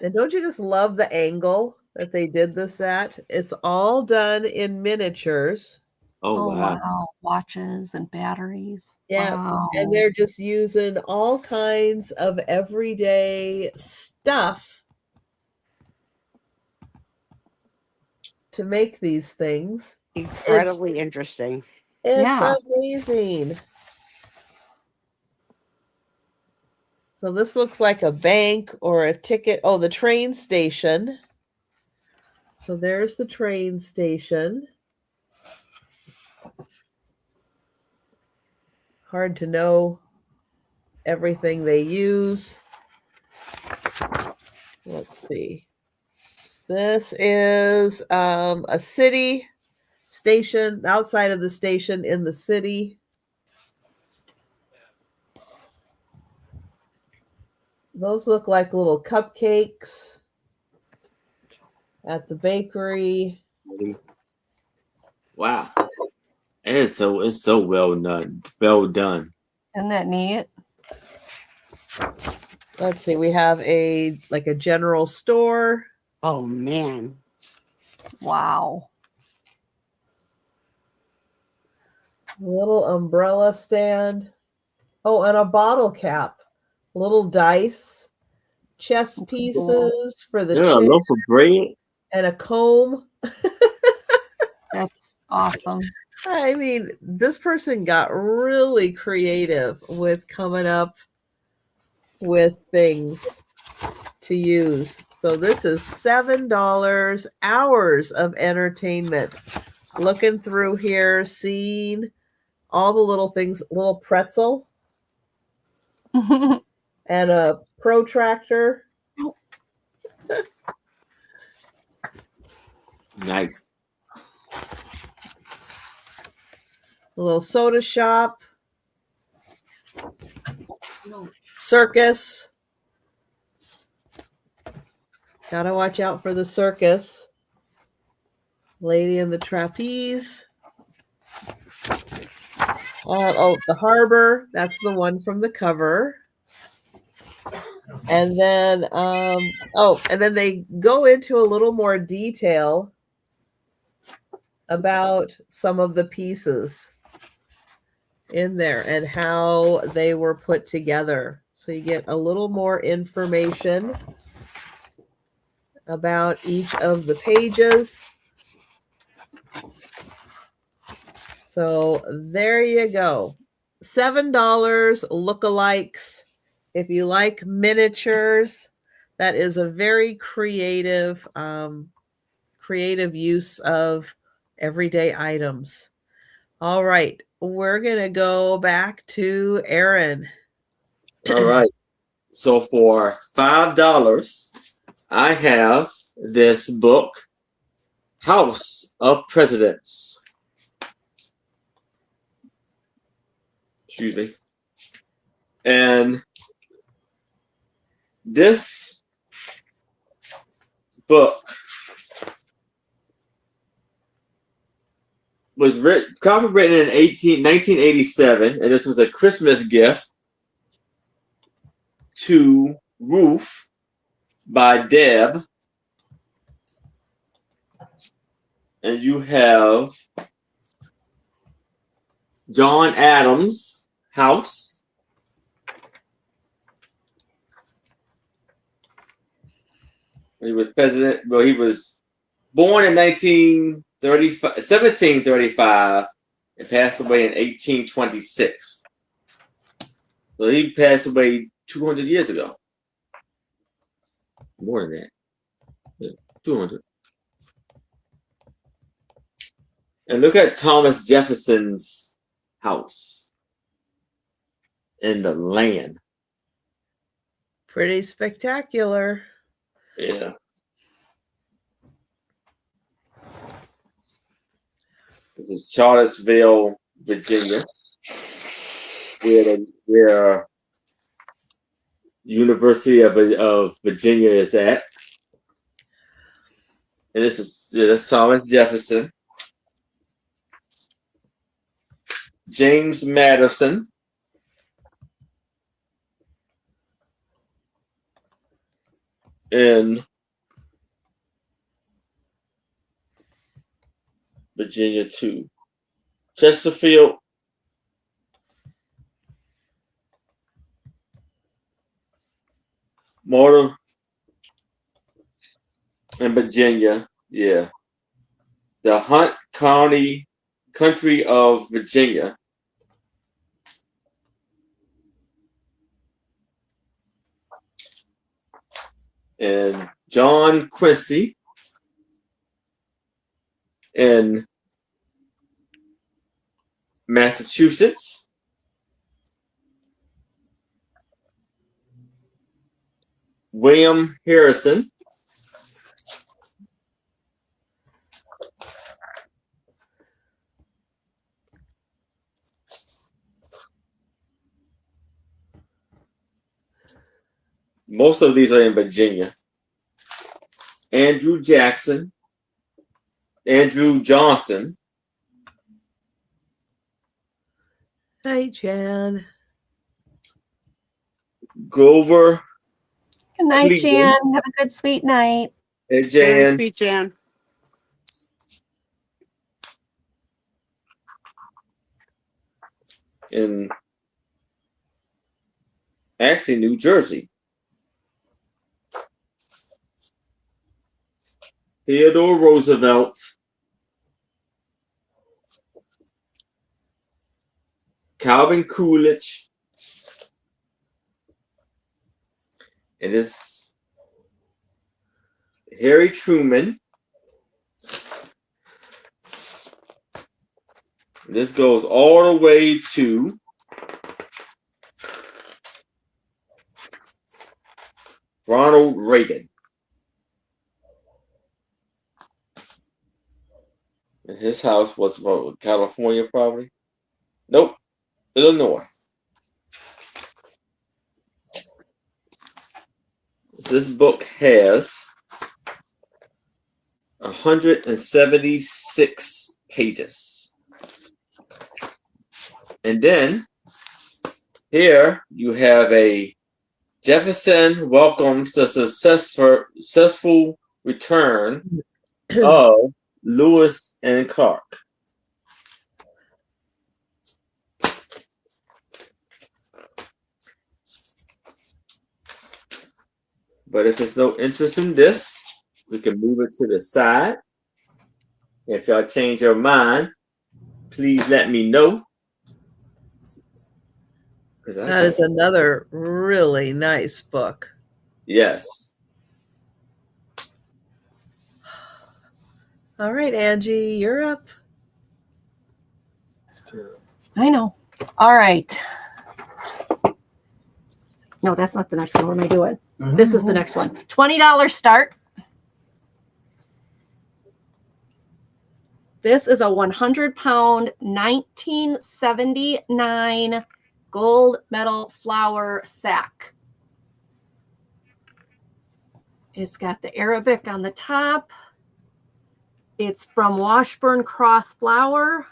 And don't you just love the angle that they did this at? It's all done in miniatures. Oh, Oh, wow. wow. Watches and batteries. Yeah. Wow. And they're just using all kinds of everyday stuff to make these things. Incredibly interesting. It's Yeah. amazing. So this looks like a bank or a ticket. Oh, the train station. So there's the train station. Hard to know everything they use. Let's see. This is a city station, outside of the station in the city. Those look like little cupcakes at the bakery. Wow. It's so well done. Well done. Isn't that neat? Let's see. We have a general store. Oh, man. Wow. Little umbrella stand. Oh, and a bottle cap. Little dice. Chess pieces for the Yeah, a chair, loaf of bread. and a comb. That's awesome. I mean, this person got really creative with coming up with things to use. So this is $7, hours of entertainment. Looking through here, seeing all the little things, little pretzel and a protractor. Nice. A little soda shop. Circus. Gotta watch out for the circus. Lady in the Trapeze. Oh, the harbor. That's the one from the cover. And then, and then they go into a little more detail about some of the pieces in there and how they were put together. So you get a little more information about each of the pages. So there you go. $7 lookalikes. If you like miniatures, that is a very creative use of everyday items. All right, we're gonna go back to Aaron. All right. So for $5, I have this book, House of Presidents. Excuse me. And this book was written in 1987, and this was a Christmas gift to Roof by Deb. And you have John Adams' House. He was president. Well, he was born in 1735 and passed away in 1826. So he passed away 200 years ago. More than that. Yeah, 200. And look at Thomas Jefferson's house and the land. Pretty spectacular. Yeah. This is Charlottesville, Virginia, where University of Virginia is at. And this is Thomas Jefferson. James Madison. In Virginia too. Chesterfield. Mortar. In Virginia. Yeah. The Hunt County country of Virginia. And John Quincy in Massachusetts. William Harrison most of these are in Virginia. Andrew Johnson. Hi, Jan. Grover. Good night, Cleveland. Jan. Have a good, sweet night. Hey, Very Jan. sweet, Jan. In actually New Jersey. Theodore Roosevelt. Calvin Coolidge. It is Harry Truman. This goes all the way to Ronald Reagan. And his house was what, California, probably? Nope, Illinois. This book has 176 pages. And then here you have a Jefferson welcomes the successful return of Lewis and Clark. But if there's no interest in this, we can move it to the side. If y'all change your mind, please let me know. That is another really nice book. Yes. All right, Angie, you're up. I know. All right. No, that's not the next one. What am I doing? This is the next one. $20 start. This is a 100-pound 1979 gold medal flour sack. It's got the Arabic on the top. It's from Washburn Cross Flour.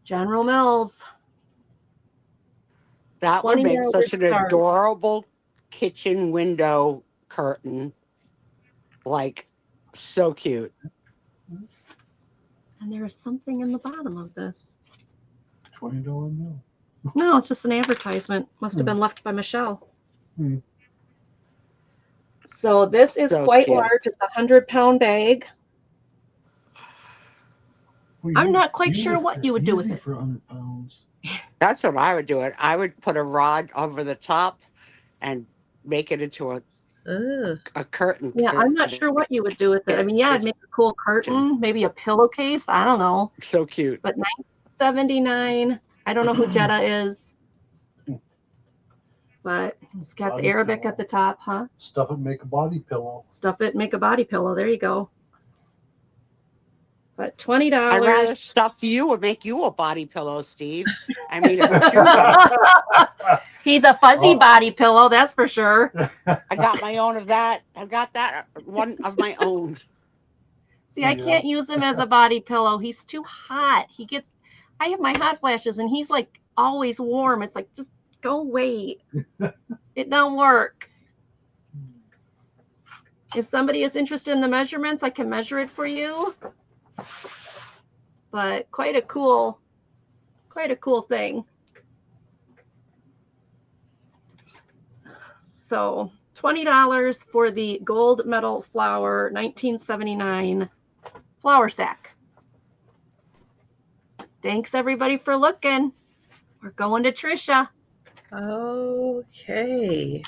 General Mills. That would make $20 such an start. adorable kitchen window curtain. Like, so cute. And there is something in the bottom of this. $20 bill. No, it's just an advertisement. Must have been left by Michelle. Hmm. So this is So quite cute. large. It's a 100-pound bag. Well, I'm you- not quite you sure lift what it you would do with easy it. For 100 pounds. That's what I would do it. I would put a rod over the top and make it into a curtain. Yeah, for I'm not sure what you would do with it. I mean, yeah, I'd make a cool curtain, maybe a pillowcase. I don't know. So cute. But $9.79. I don't know who Jetta is. But it's got the Body Arabic pillow. at the top, huh? Stuff it, make a body pillow. Stuff it, make a body pillow. There you go. But $20. I'd rather stuff you or make you a body pillow, Steve. I mean, if we're choosing, He's a fuzzy Oh. body pillow, that's for sure. I got my own of that. I've got that one of my own. See, I Yeah. can't use him as a body pillow. He's too hot. I have my hot flashes and he's like always warm. It's like, just go away. It don't work. If somebody is interested in the measurements, I can measure it for you. But quite a cool thing. So $20 for the gold medal flower 1979 flour sack. Thanks everybody for looking. We're going to Trisha. Okay.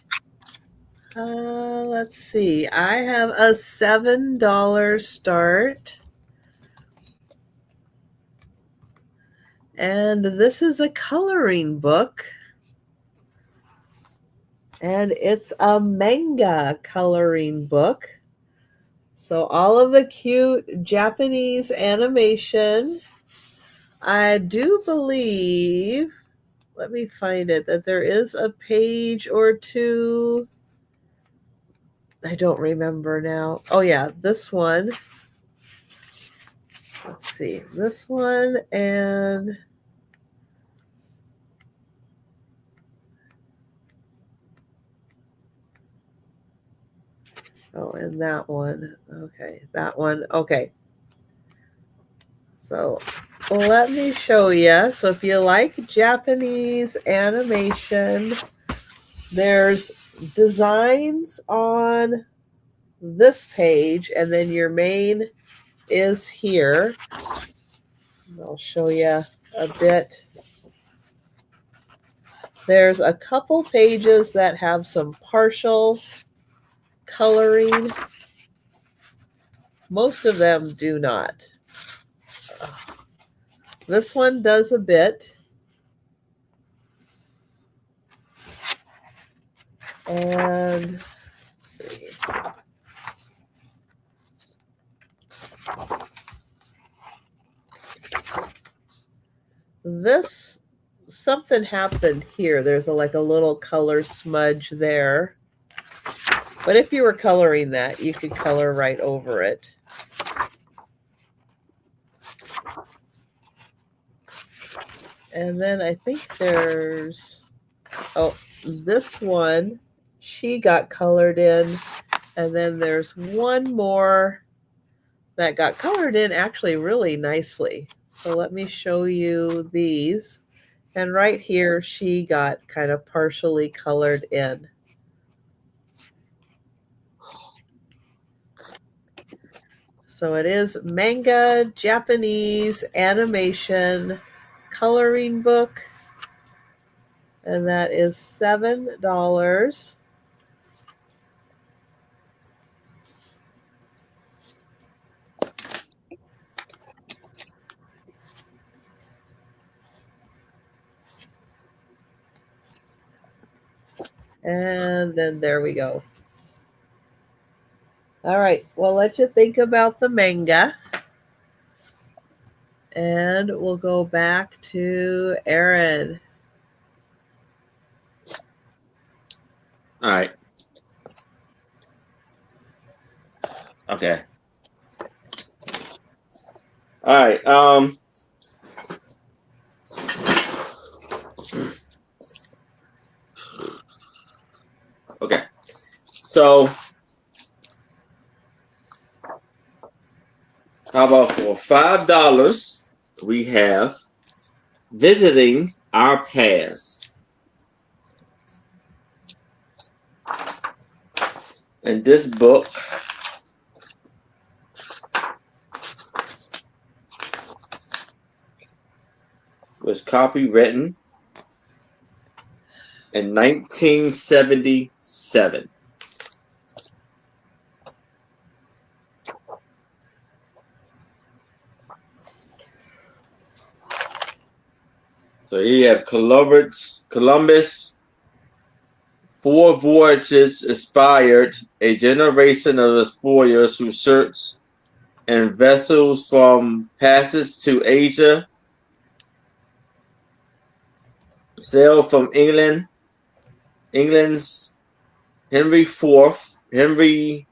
Let's see. I have a $7 start. And this is a coloring book. And it's a manga coloring book. So all of the cute Japanese animation. I do believe, let me find it, that there is a page or two. I don't remember now. Oh yeah, this one. Let's see, this one and oh, and that one. Okay, that one. Okay. So let me show you. So if you like Japanese animation, there's designs on this page, and then your main is here. I'll show you a bit. There's a couple pages that have some partial coloring. Most of them do not. This one does a bit. And let's see. This, something happened here. There's like a little color smudge there. But if you were coloring that, you could color right over it. And then I think there's, oh, this one, she got colored in. And then there's one more that got colored in actually really nicely. So let me show you these. And right here, she got kind of partially colored in. So it is manga Japanese animation coloring book. And that is $7. And then there we go. All right, we'll let you think about the manga. And we'll go back to Aaron. All right. Okay. All right. So, how about for $5, we have Visiting Our Past. And this book was copywritten in 1977. So here you have Columbus, 4 voyages inspired a generation of explorers who searched in vessels from passage to Asia, sailed from England's Henry IV, Henry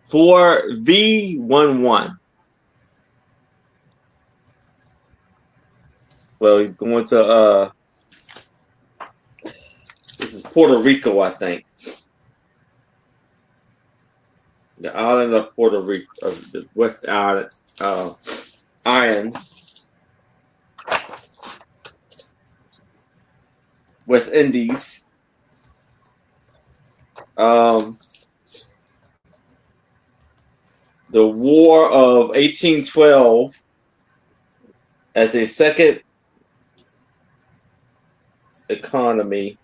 4V11. Well, he's going to this is Puerto Rico, I think. The island of Puerto Rico, of the West Island Islands, West Indies. The War of 1812 as a second economy.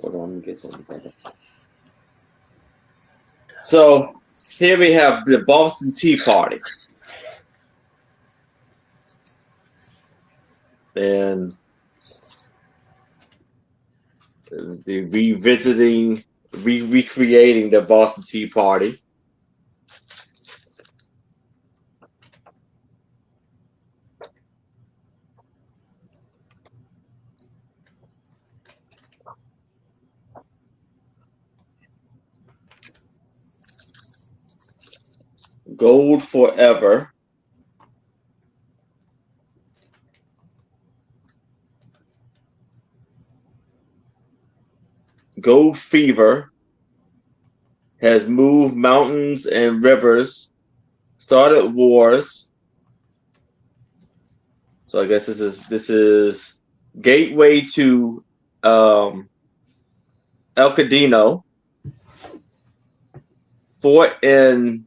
Hold on, let me get something better. So here we have the Boston Tea Party. And the recreating the Boston Tea Party. Gold Forever. Gold fever has moved mountains and rivers, started wars. So I guess this is gateway to El Cadino, fort in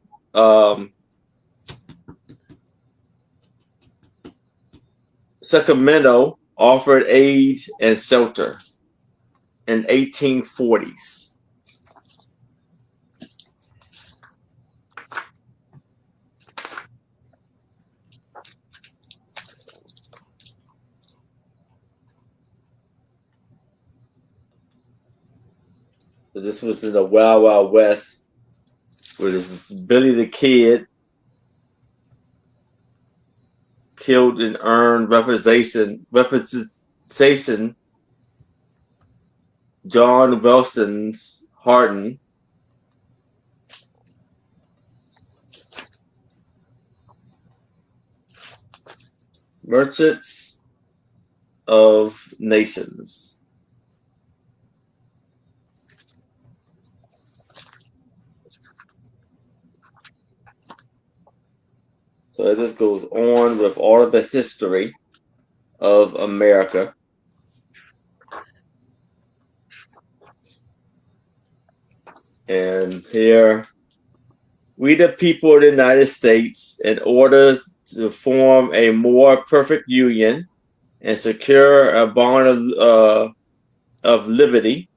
Sacramento, offered aid and shelter in 1840s. So this was in the Wild Wild West, where this is Billy the Kid killed and earned representation. John Wilson's Hardin. Merchants of Nations. So as this goes on with all of the history of America. And here, we the people of the United States, in order to form a more perfect union and secure a bond of liberty.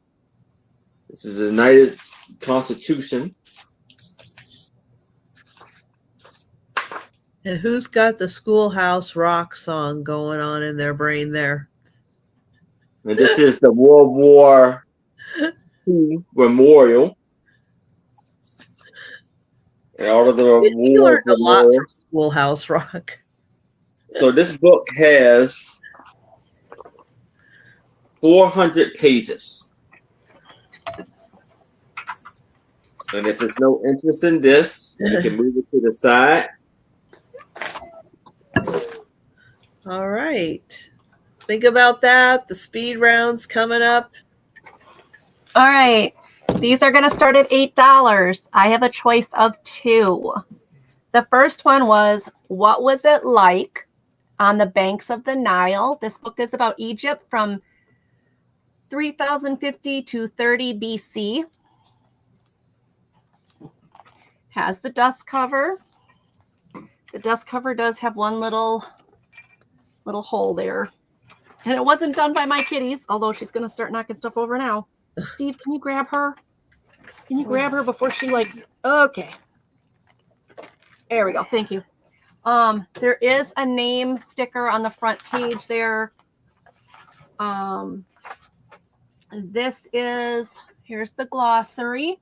This is the United Constitution. And who's got the Schoolhouse Rock song going on in their brain there? And this is the World War II Memorial. And all of the You learned a lot from Schoolhouse Rock. So this book has 400 pages. And if there's no interest in this, you can move it to the side. All right. Think about that. The speed rounds coming up. All right. These are going to start at $8. I have a choice of 2. The first one was, what was it like on the banks of the Nile? This book is about Egypt from 3050 to 30 BC. Has the dust cover. The dust cover does have one little hole there. And it wasn't done by my kitties, although she's going to start knocking stuff over now. Steve, can you grab her? Can you grab her before she okay. There we go. Thank you. There is a name sticker on the front page there. Here's the glossary.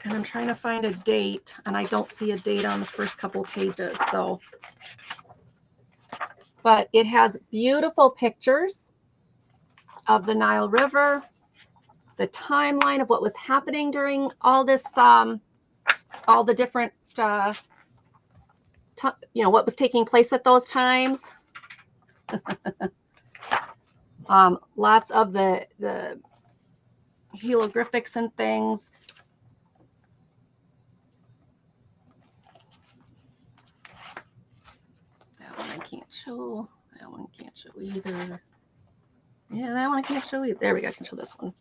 And I'm trying to find a date, and I don't see a date on the first couple pages. But it has beautiful pictures of the Nile River, the timeline of what was happening during all this, all the different, what was taking place at those times. Lots of the hieroglyphics and things. That one I can't show. That one can't show either. Yeah, that one I can't show either. There we go. I can show this one.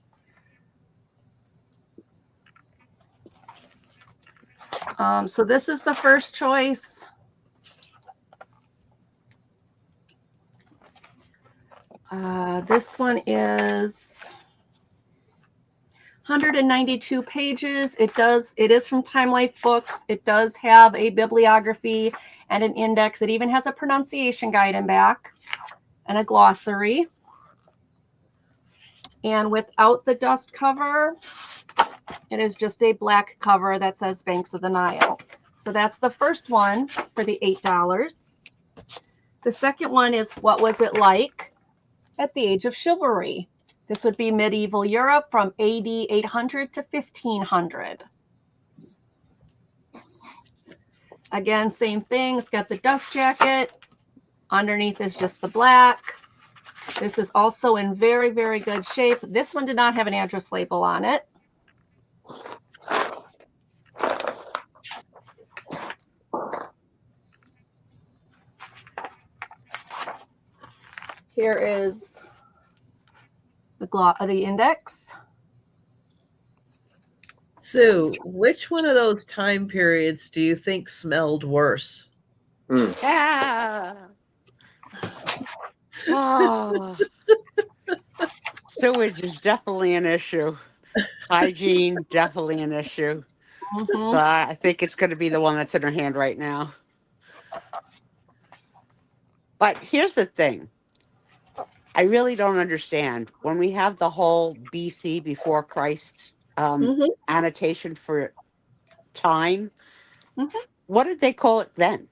So this is the first choice. This one is 192 pages. It is from Time Life Books. It does have a bibliography and an index. It even has a pronunciation guide in back and a glossary. And without the dust cover, it is just a black cover that says Banks of the Nile. So that's the first one for the $8. The second one is, what was it like at the age of chivalry? This would be medieval Europe from AD 800 to 1500. Again, same thing. It's got the dust jacket. Underneath is just the black. This is also in very, very good shape. This one did not have an address label on it. Here is the index. Sue, which one of those time periods do you think smelled worse? Yeah. Oh. Sewage is definitely an issue. Hygiene, definitely an issue. Mm-hmm. So I think it's going to be the one that's in her hand right now. But here's the thing. I really don't understand. When we have the whole BC, before Christ, annotation for time, what did they call it then?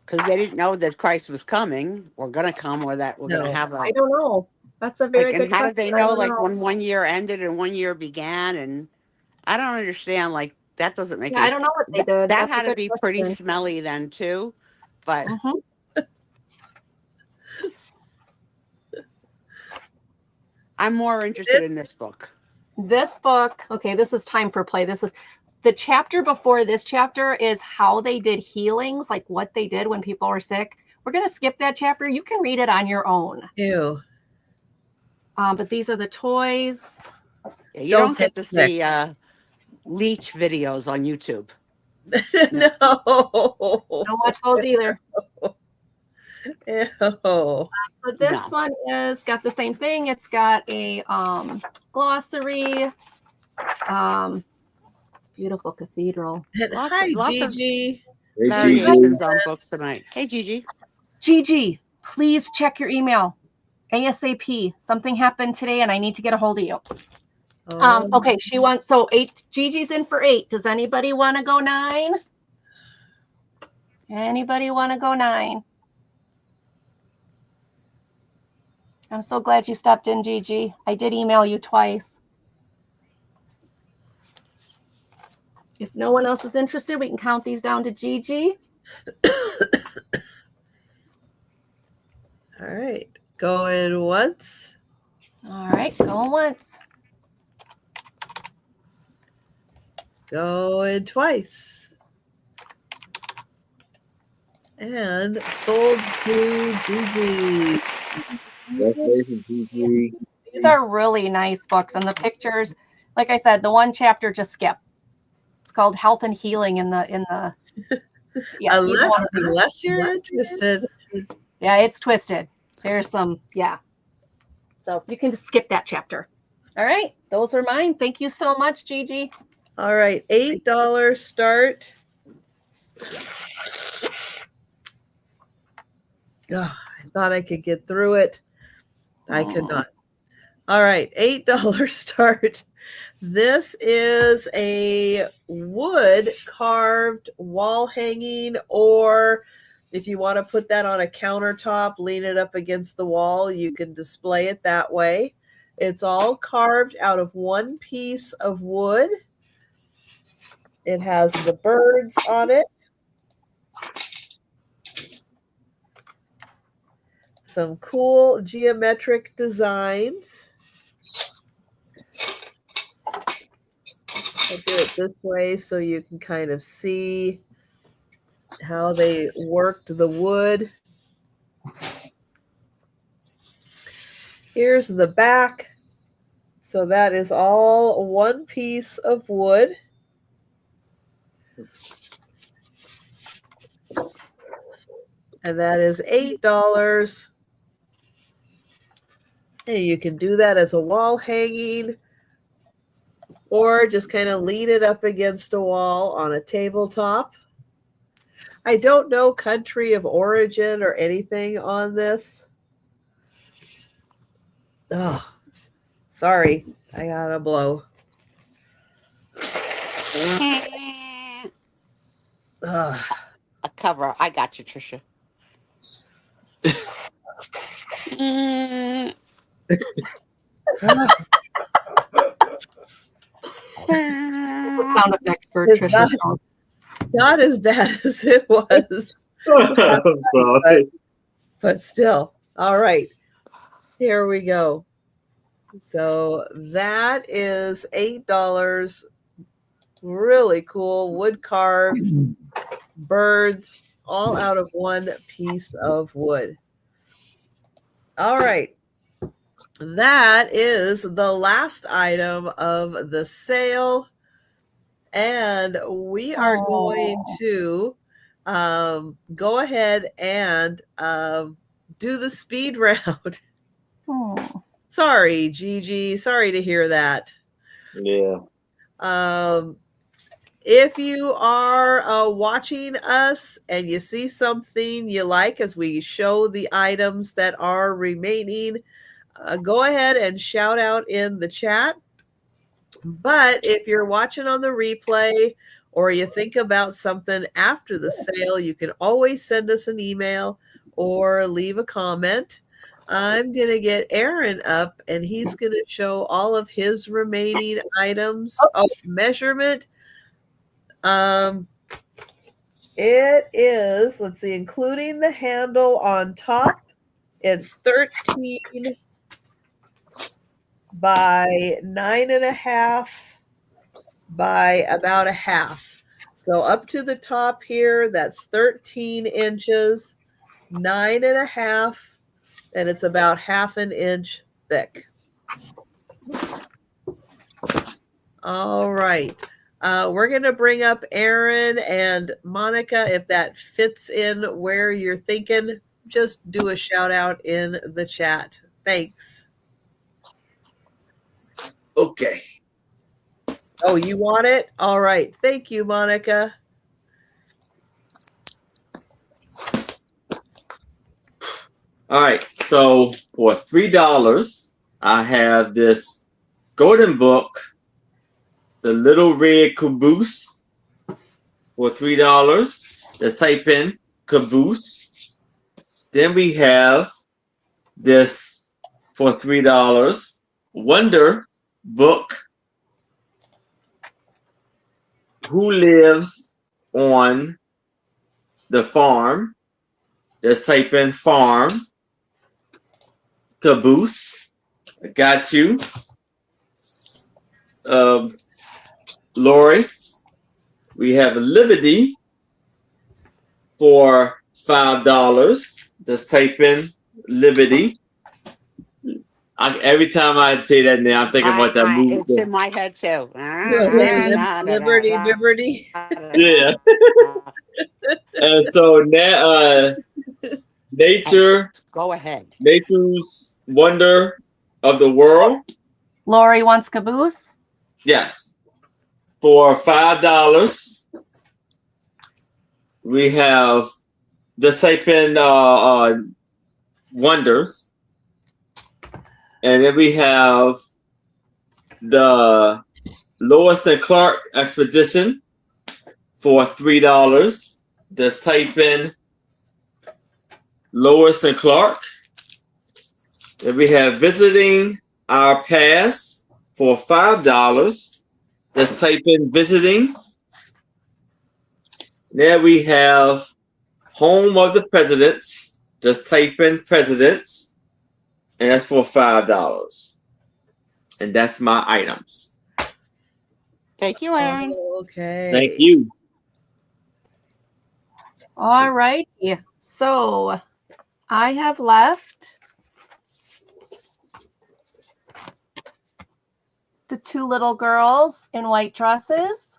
Because they didn't know that Christ was coming, or going to come, or that we're going to have a... I don't know. That's a very good how question. did they know, when one year ended and one year began? And I don't understand, that doesn't make I don't know what they did. That had to be pretty smelly then, too. But... I'm more interested in this book. This book, okay, this is Time for Play. This is the chapter before this chapter is how they did healings, like what they did when people were sick. We're going to skip that chapter. You can read it on your own. Ew. But these are the toys. Yeah, you don't get to see leech videos on YouTube. No. Don't watch those either. Ew. So this one is got the same thing. It's got a glossary. Beautiful cathedral. Hi, Gigi. Variations on books tonight. Hey, Gigi. Gigi, please check your email. ASAP. Something happened today and I need to get a hold of you. Okay, she wants, so 8. Gigi's in for 8. Does anybody want to go 9? Anybody want to go 9? I'm so glad you stopped in, Gigi. I did email you twice. If no one else is interested, we can count these down to Gigi. All right. Going once. All right, going once. Going twice. And sold to Gigi. These are really nice books, and the pictures, like I said, the one chapter just skipped. It's called Health and Healing in the yeah. Unless you're interested. Yeah, it's twisted. There's some, yeah. So you can just skip that chapter. All right, those are mine. Thank you so much, Gigi. All right, $8 start. Oh, I thought I could get through it. I could not. All right, $8 start. This is a wood carved wall hanging, or if you want to put that on a countertop, lean it up against the wall, you can display it that way. It's all carved out of one piece of wood. It has the birds on it. Some cool geometric designs. I'll do it this way so you can kind of see how they worked the wood. Here's the back. So that is all one piece of wood. And that is $8. And you can do that as a wall hanging, or just kind of lean it up against a wall on a tabletop. I don't know country of origin or anything on this. Oh, sorry. I got a blow. Ugh. A cover. I got you, Trisha. Sound effects for It's Trisha. not as bad as it was, but still. All right. Here we go. So that is $8. Really cool. Wood carved birds, all out of one piece of wood. All right. That is the last item of the sale. And we are going to go ahead and do the speed round. Sorry, Gigi. Sorry to hear that. Yeah. If you are watching us and you see something you like as we show the items that are remaining, go ahead and shout out in the chat. But if you're watching on the replay or you think about something after the sale, you can always send us an email or leave a comment. I'm going to get Aaron up, and he's going to show all of his remaining items of measurement. It is, let's see, including the handle on top, it's 13 by 9.5 by about a half. So up to the top here, that's 13 inches, 9.5, and it's about half an inch thick. All right. We're going to bring up Aaron and Monica. If that fits in where you're thinking, just do a shout out in the chat. Thanks. Okay. Oh, you want it? All right. Thank you, Monica. All right. So for $3, I have this golden book, The Little Red Caboose, for $3. Let's type in caboose. Then we have this for $3. Wonder Book. Who Lives on the Farm? Just type in farm. Caboose. I got you. Lori. We have Liberty for $5. Just type in Liberty. Every time I say that name, I'm thinking about that movie. It's in my head too. Liberty. Yeah. And so now, Nature. Go ahead. Nature's Wonder of the World. Lori wants Caboose. Yes. For $5. We have just type in Wonders. And then we have the Lois and Clark Expedition for $3. Just type in Lois and Clark. Then we have Visiting Our Past for $5. Just type in Visiting. There we have Home of the Presidents. Just type in Presidents. And that's for $5. And that's my items. Thank you, Aaron. Okay. Thank you. All right. So I have left the two little girls in white dresses.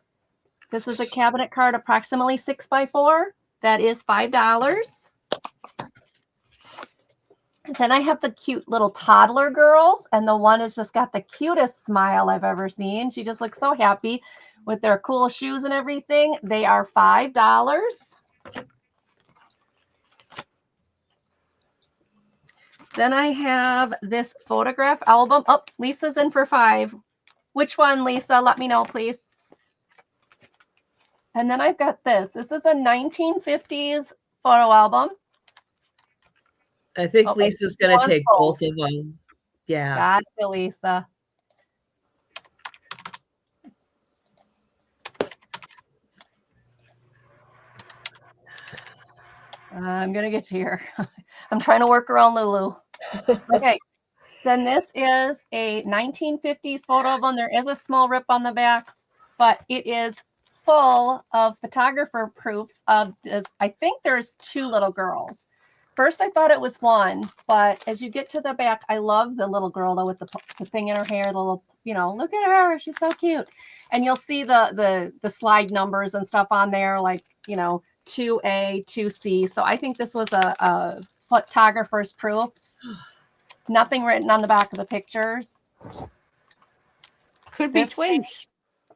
This is a cabinet card approximately 6x4. That is $5. Then I have the cute little toddler girls, and the one has just got the cutest smile I've ever seen. She just looks so happy with their cool shoes and everything. They are $5. Then I have this photograph album. Oh, Lisa's in for $5. Which one, Lisa? Let me know, please. And then I've got this. This is a 1950s photo album. I think Lisa's going to take both of them. Yeah. Gotcha, Lisa. I'm going to get to here. I'm trying to work around Lulu. Okay. Then this is a 1950s photo album. There is a small rip on the back, but it is full of photographer proofs of this. I think there's two little girls. First, I thought it was one, but as you get to the back, I love the little girl though with the thing in her hair, the little, look at her, she's so cute. And you'll see the slide numbers and stuff on there, like, 2A, 2C. So I think this was a photographer's proofs. Nothing written on the back of the pictures. Could be twins.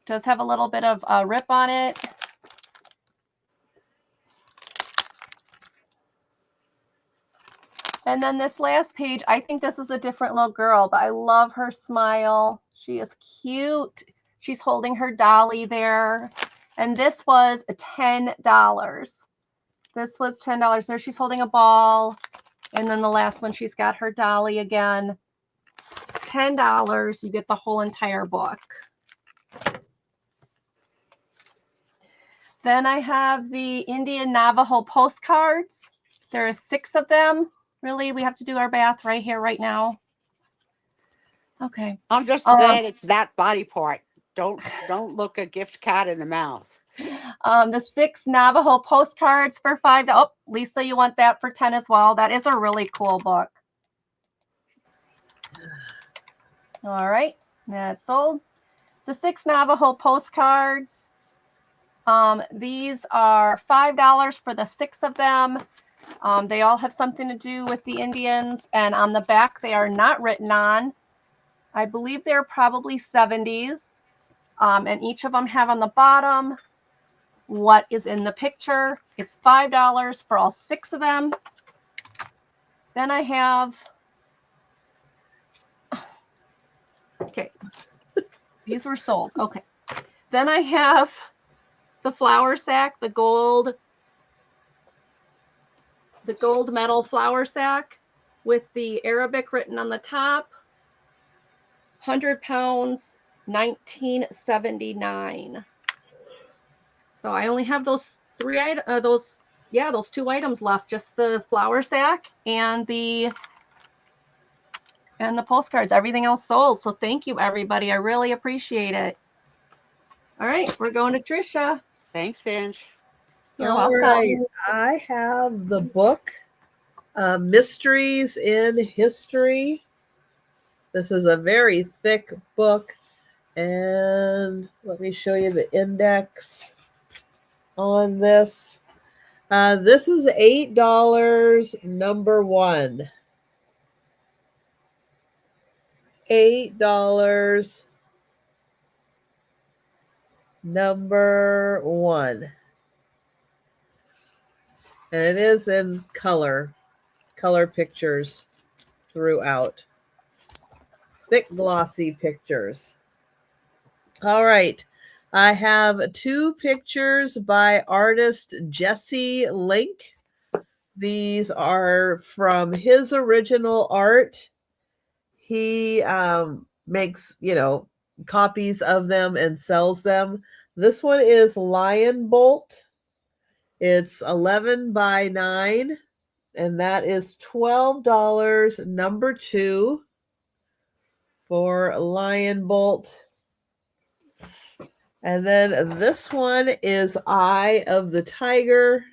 Does have a little bit of a rip on it. And then this last page, I think this is a different little girl, but I love her smile. She is cute. She's holding her dolly there. And this was $10. This was $10. There she's holding a ball. And then the last one, she's got her dolly again. $10. You get the whole entire book. Then I have the Indian Navajo postcards. There are 6 of them. Really, we have to do our bath right here, right now. Okay. I'm just glad it's that body part. Don't look a gift card in the mouth. The 6 Navajo postcards for $5. Oh, Lisa, you want that for 10 as well. That is a really cool book. All right, that's sold. The 6 Navajo postcards. These are $5 for the 6 of them. They all have something to do with the Indians, and on the back they are not written on. I believe they're probably 70s, and each of them have on the bottom what is in the picture. It's $5 for all 6 of them. Then I have, okay, these were sold. Okay. Then I have the flour sack, the gold medal flour sack. with the Arabic written on the top. 100 pounds, 1979. So I only have those those two items left, just the flour sack and the postcards. Everything else sold. So thank you, everybody. I really appreciate it. All right, we're going to Trisha. Thanks, Ange. You're All welcome. right. I have the book, Mysteries in History. This is a very thick book. And let me show you the index on this. This is $8, number 1. $8, number 1. And it is in color pictures throughout. Thick, glossy pictures. All right. I have 2 pictures by artist Jesse Link. These are from his original art. He makes, copies of them and sells them. This one is Lion Bolt. It's 11 by 9, and that is $12, number 2 for Lion Bolt. And then this one is Eye of the Tiger.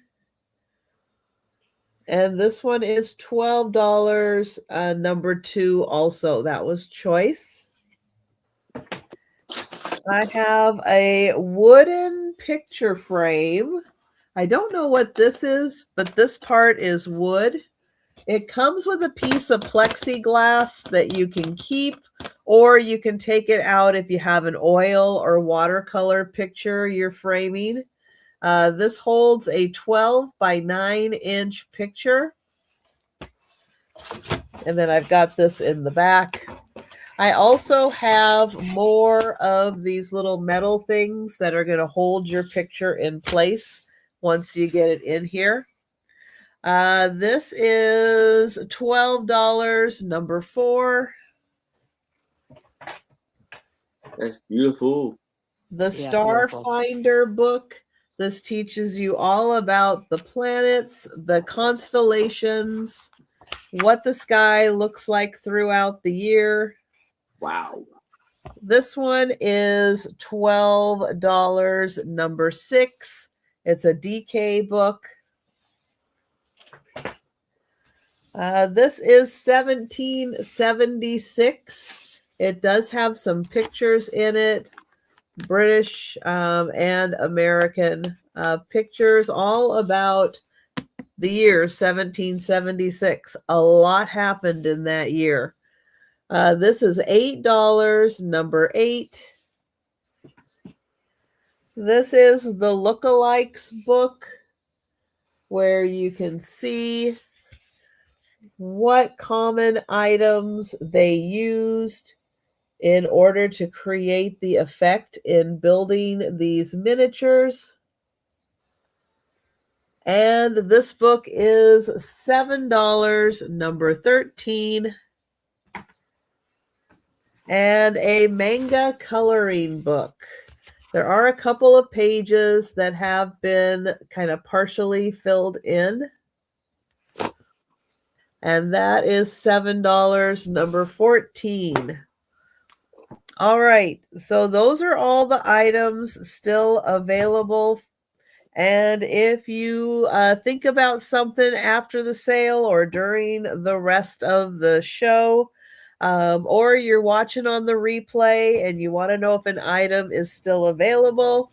And this one is $12, number 2 also. That was choice. I have a wooden picture frame. I don't know what this is, but this part is wood. It comes with a piece of plexiglass that you can keep, or you can take it out if you have an oil or watercolor picture you're framing. This holds a 12 by 9 inch picture. And then I've got this in the back. I also have more of these little metal things that are going to hold your picture in place once you get it in here. This is $12, number 4. That's beautiful. The Yeah, Starfinder book. This teaches you all about the planets, the constellations, what the sky looks like throughout the year. Wow. This one is $12, number 6. It's a DK book. This is 1776. It does have some pictures in it, British and American pictures, all about the year 1776. A lot happened in that year. This is $8, number 8. This is the Lookalikes book, where you can see what common items they used in order to create the effect in building these miniatures. And this book is $7, number 13. And a manga coloring book. There are a couple of pages that have been kind of partially filled in. And that is $7, number 14. All right. So those are all the items still available. And if you think about something after the sale or during the rest of the show, or you're watching on the replay and you want to know if an item is still available,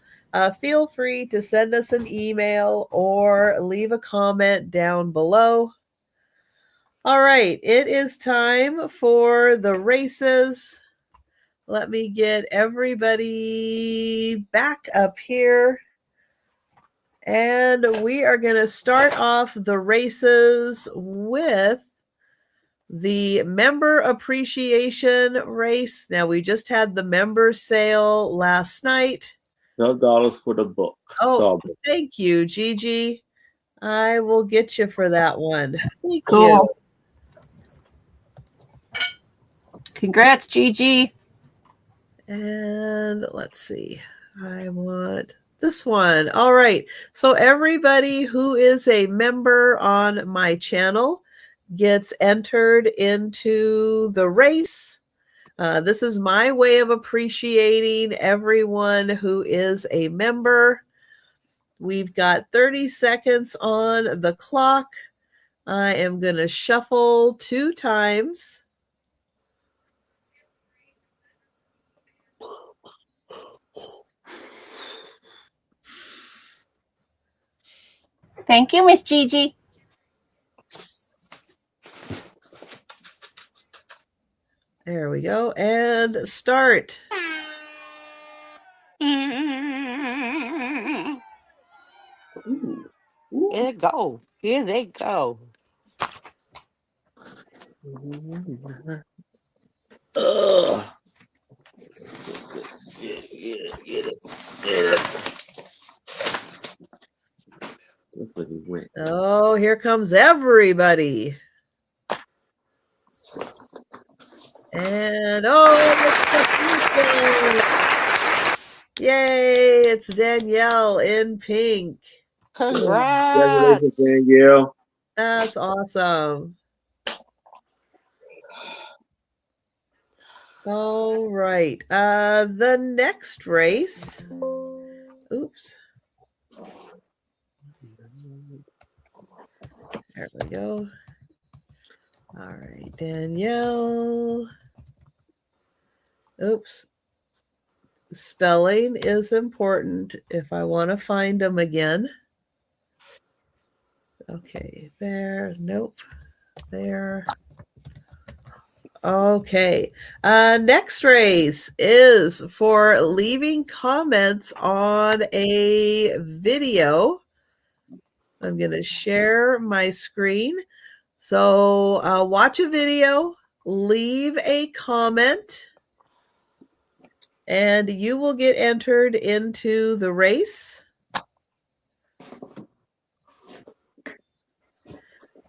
feel free to send us an email or leave a comment down below. All right, it is time for the races. Let me get everybody back up here. And we are going to start off the races with the member appreciation race. Now, we just had the member sale last night. $12 for the book. Oh, So, thank you, Gigi. I will get you for that one. Thank Cool. you. Congrats, Gigi. And let's see. I want this one. All right. So everybody who is a member on my channel gets entered into the race. This is my way of appreciating everyone who is a member. We've got 30 seconds on the clock. I am going to shuffle 2 times. Thank you, Miss Gigi. There we go. And start. Here they go. Here they go. Ugh. Get it. That's what he went. Oh, here comes everybody. And yay, it's Danielle in pink. Congrats. Congratulations, Danielle. That's awesome. All right. The next race. Oops. There we go. All right, Danielle. Oops. Spelling is important if I want to find them again. Okay, there. Nope. There. Okay. Next race is for leaving comments on a video. I'm going to share my screen. So watch a video, leave a comment, and you will get entered into the race.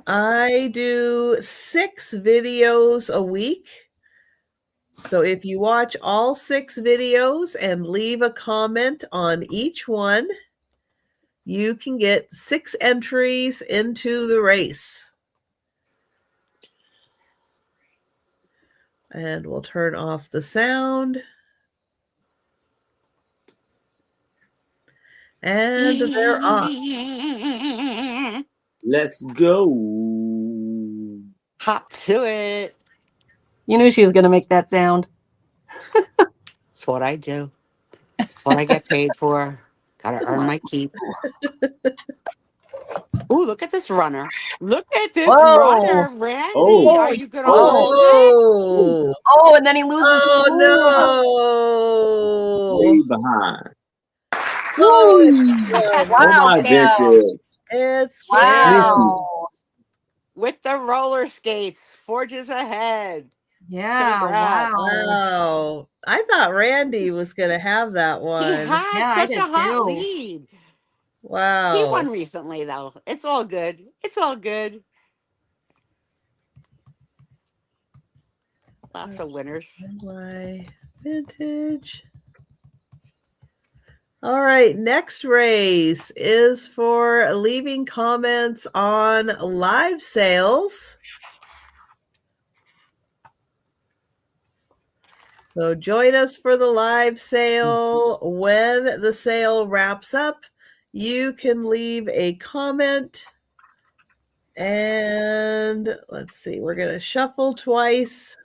I do 6 videos a week. So if you watch all 6 videos and leave a comment on each one, you can get 6 entries into the race. And we'll turn off the sound. And they're off. Let's go. Hop to it. You knew she was going to make that sound. That's what I do. That's what I get paid for. Gotta earn my keep. Ooh, look at this runner. Look at this runner, Randy. Oh. Are you gonna hold it? Oh, Oh, and then he loses. oh no. Way behind. Oh, it's Oh Wow, my Cam. goodness. It's Wow. With the roller skates, forges ahead. Yeah. Congrats. Wow. Wow. I thought Randy was going to have that He one. had Yeah, I such a did hot too. lead. Wow. He won recently, though. It's all good. It's all good. Lots of winners. My vintage. All right, next race is for leaving comments on live sales. So join us for the live sale. When the sale wraps up, you can leave a comment. And let's see, we're going to shuffle twice.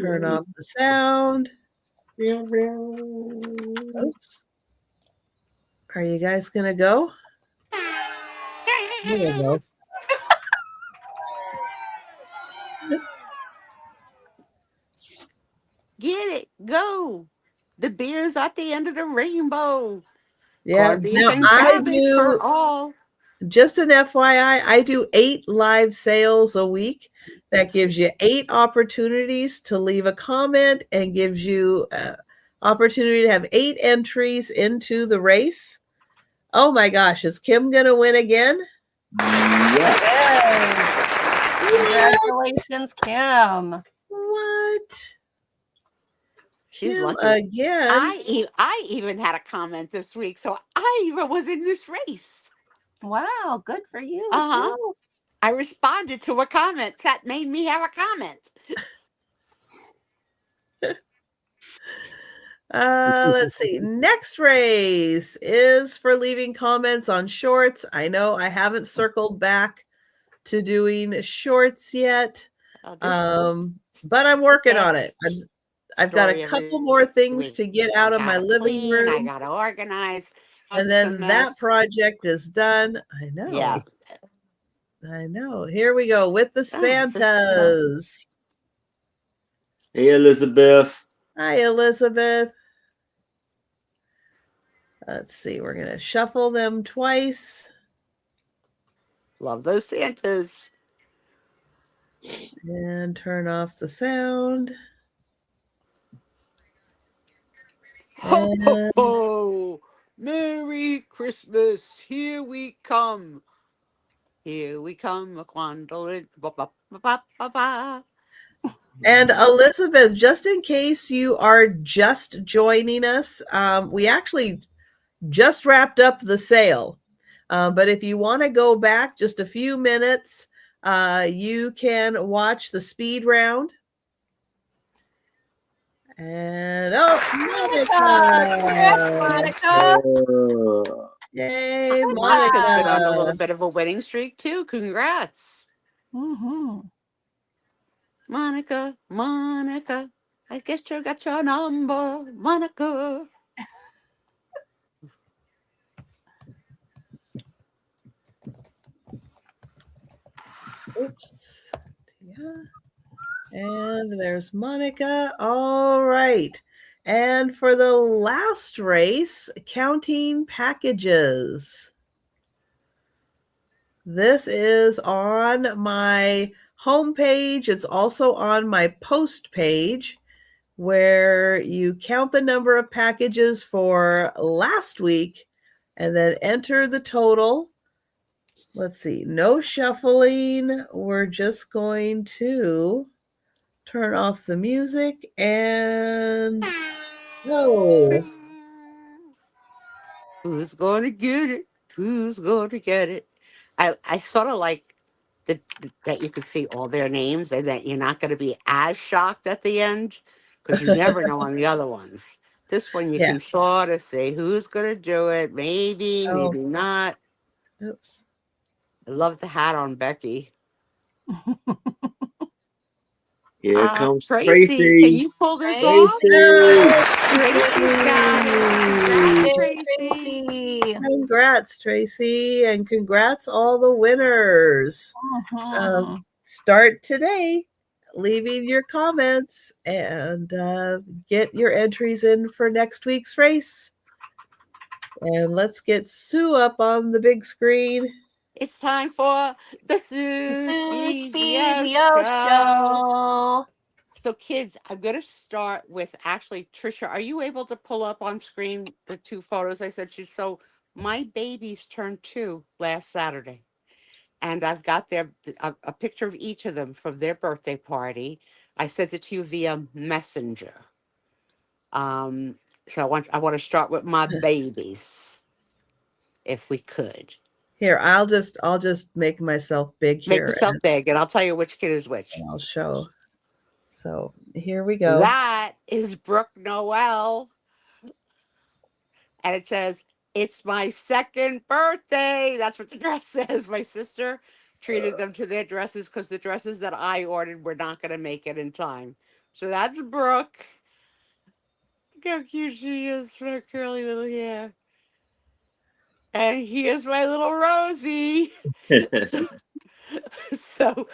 Turn off the sound. Oops. Are you guys going to go? There we go. Get it. Go. The beer's at the end of the rainbow. Yeah. Corned beef Now and I cabbage do, for all. just an FYI, I do 8 live sales a week. That gives you 8 opportunities to leave a comment and gives you opportunity to have 8 entries into the race. Oh my gosh, is Kim going to win again? Yeah. Yes. Congratulations, Kim. What? She's Kim lucky. again. I even had a comment this week, so I even was in this race. Wow, good for you. Uh-huh. too. I responded to a comment that made me have a comment. Let's see. Next race is for leaving comments on shorts. I know I haven't circled back to doing shorts yet, but I'm working on it. I've got a couple more things to get out of my living room. I got to organize. And then that project is done. I know. Yeah. I know. Here we go with the Santas. Hey, Elizabeth. Hi, Elizabeth. Let's see. We're going to shuffle them twice. Love those Santas. And turn off the sound. Ho, ho, ho. Merry Christmas. Here we come. Here we come, Gwendolyn. And Elizabeth, just in case you are just joining us, we actually just wrapped up the sale. But if you want to go back just a few minutes, you can watch the speed round. And Monica! Yay, Monica's been on a little Monica. bit of a winning streak too. Congrats. Monica, Monica. I guess you got your number, Monica. Oops. Yeah. And there's Monica. All right. And for the last race, counting packages. This is on my homepage. It's also on my post page where you count the number of packages for last week and then enter the total. Let's see, no shuffling. We're just going to turn off the music and go. Who's going to get it? Who's going to get it? I sort of like that you can see all their names and that you're not going to be as shocked at the end because you never know on the other ones. This one you can sort of say who's going to do it. Maybe, maybe not. Oops. I love the hat on Becky. Here comes Tracy. Can you pull this off? Tracy's got it. Tracy. Congrats, Tracy, and congrats all the winners. Start today, leaving your comments and get your entries in for next week's race. And let's get Sue up on the big screen. It's time for the Suspezio Show. So kids, I'm going to start with actually, Trisha, are you able to pull up on screen the two photos I sent you? So my babies turned 2 last Saturday. And I've got a picture of each of them from their birthday party. I sent it to you via Messenger. So I want to start with my babies, if we could. Here, I'll just make myself big here. Make yourself big, and I'll tell you which kid is which. I'll show. So here we go. That is Brooke Noel. And it says, "It's my 2nd birthday." That's what the dress says. My sister treated them to their dresses because the dresses that I ordered were not going to make it in time. So that's Brooke. Look how cute she is with her curly little hair. And here's my little Rosie. So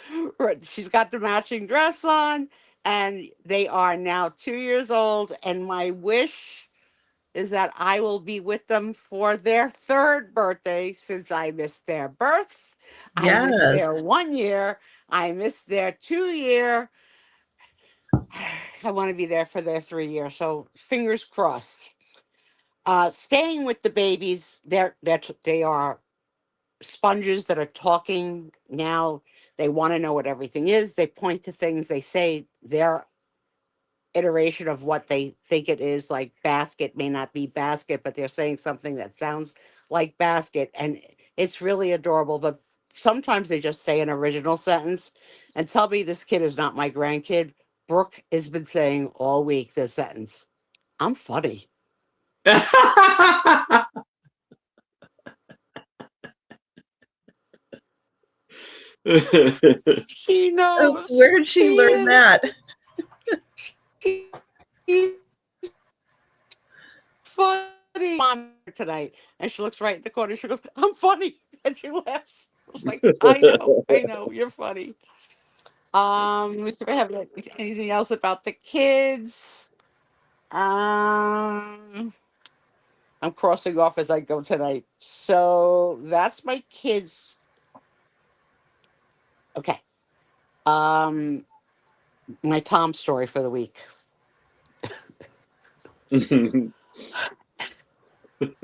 she's got the matching dress on, and they are now 2 years old. And my wish is that I will be with them for their 3rd birthday since I missed their birth. Yes. I missed their 1 year. I missed their 2 year. I want to be there for their 3 year. So fingers crossed. Staying with the babies, they are sponges that are talking now. They want to know what everything is. They point to things. They say their iteration of what they think it is. Like basket may not be basket, but they're saying something that sounds like basket. And it's really adorable. But sometimes they just say an original sentence. And tell me this kid is not my grandkid. Brooke has been saying all week this sentence. I'm funny. She knows. Oops, where did she learn that? She's funny. Mom tonight, and she looks right in the corner. She goes, "I'm funny," and she laughs. I was like, I know, you're funny. Let me see if I have anything else about the kids. I'm crossing off as I go tonight. So that's my kids. Okay. My Tom story for the week.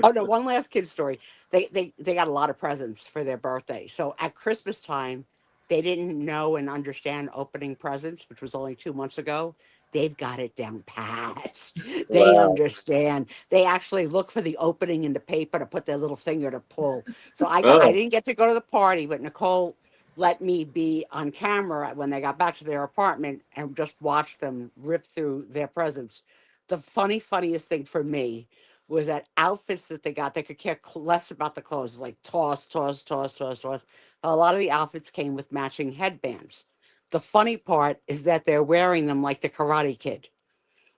Oh no, one last kid story. They got a lot of presents for their birthday. So at Christmas time, they didn't know and understand opening presents, which was only 2 months ago. They've got it down pat. They Wow. understand. They actually look for the opening in the paper to put their little finger to pull. So I Oh. didn't get to go to the party, but Nicole let me be on camera when they got back to their apartment and just watch them rip through their presents. The funniest thing for me was that outfits that they got, they could care less about the clothes. It's like toss. A lot of the outfits came with matching headbands. The funny part is that they're wearing them like the Karate Kid.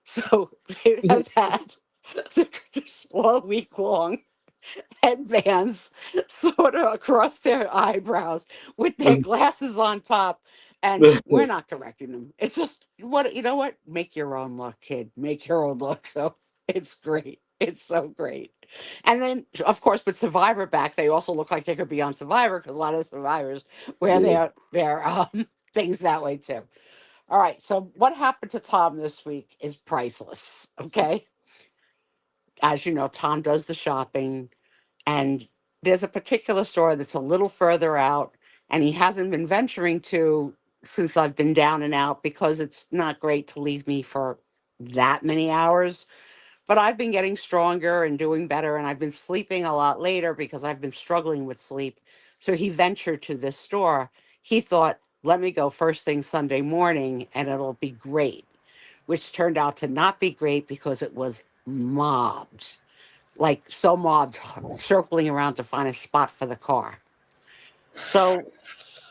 So they have had just all week long headbands sort of across their eyebrows with their glasses on top. And we're not correcting them. It's just what you know what? Make your own look, kid. Make your own look. So it's great. It's so great. And then of course with Survivor back, they also look like they could be on Survivor because a lot of survivors wear Yeah. their things that way too. All right. So what happened to Tom this week is priceless. Okay. As you know, Tom does the shopping. And there's a particular store that's a little further out, and he hasn't been venturing to since I've been down and out because it's not great to leave me for that many hours. But I've been getting stronger and doing better, and I've been sleeping a lot later because I've been struggling with sleep. So he ventured to this store. He thought, let me go first thing Sunday morning and it'll be great, which turned out to not be great because it was mobbed, like so mobbed, circling around to find a spot for the car. So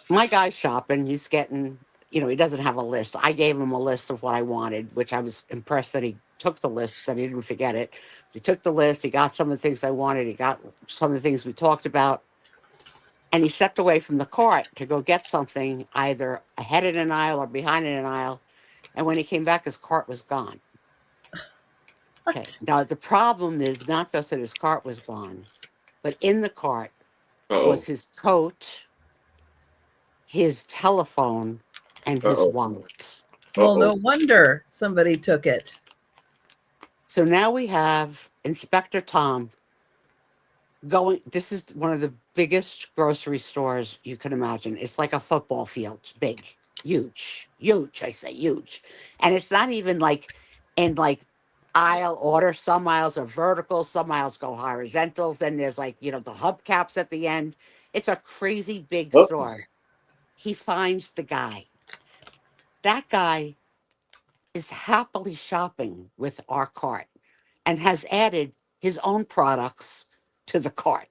my guy's shopping. He's getting, he doesn't have a list. I gave him a list of what I wanted, which I was impressed that he took the list, that he didn't forget it. He took the list. He got some of the things I wanted. He got some of the things we talked about. And he stepped away from the cart to go get something either ahead in an aisle or behind in an aisle. And when he came back, his cart was gone. Okay. What? Now, the problem is not just that his cart was gone, but in the cart Uh-oh. was his coat, his telephone, and his Uh-oh. wallet. Well, no Uh-oh. wonder somebody took it. So now we have Inspector Tom going. This is one of the biggest grocery stores you can imagine. It's like a football field, big, huge, I say huge. And it's not even like in like aisle order. Some aisles are vertical, some aisles go horizontal. Then there's like, the hubcaps at the end. It's a crazy big Oh. store. He finds the guy. That guy is happily shopping with our cart and has added his own products to the cart.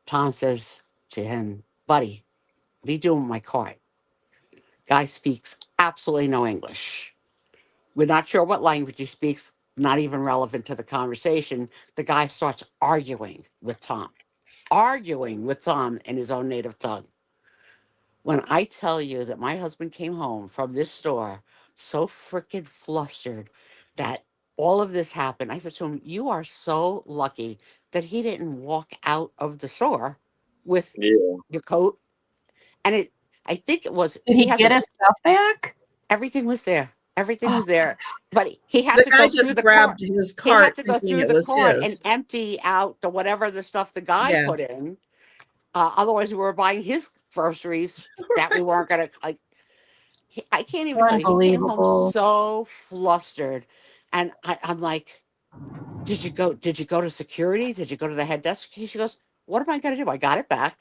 Tom says to him, buddy, what are you doing with my cart? Guy speaks absolutely no English. We're not sure what language he speaks, not even relevant to the conversation. The guy starts arguing with Tom in his own native tongue. When I tell you that my husband came home from this store so freaking flustered that all of this happened, I said to him, you are so lucky that he didn't walk out of the store with Yeah. your coat. And I think it was, Did he get his stuff back? everything was there. Everything was there, but he had The to guy go through just the cart. grabbed his He had cart to go thinking through it the was cart and his. empty out the whatever the stuff the guy Yeah. put in. Otherwise, we were buying his groceries that we weren't gonna like. I can't even tell you. He came home Unbelievable. so flustered, and I'm like, "Did you go? Did you go to security? Did you go to the head desk?" She goes, "What am I gonna do? I got it back."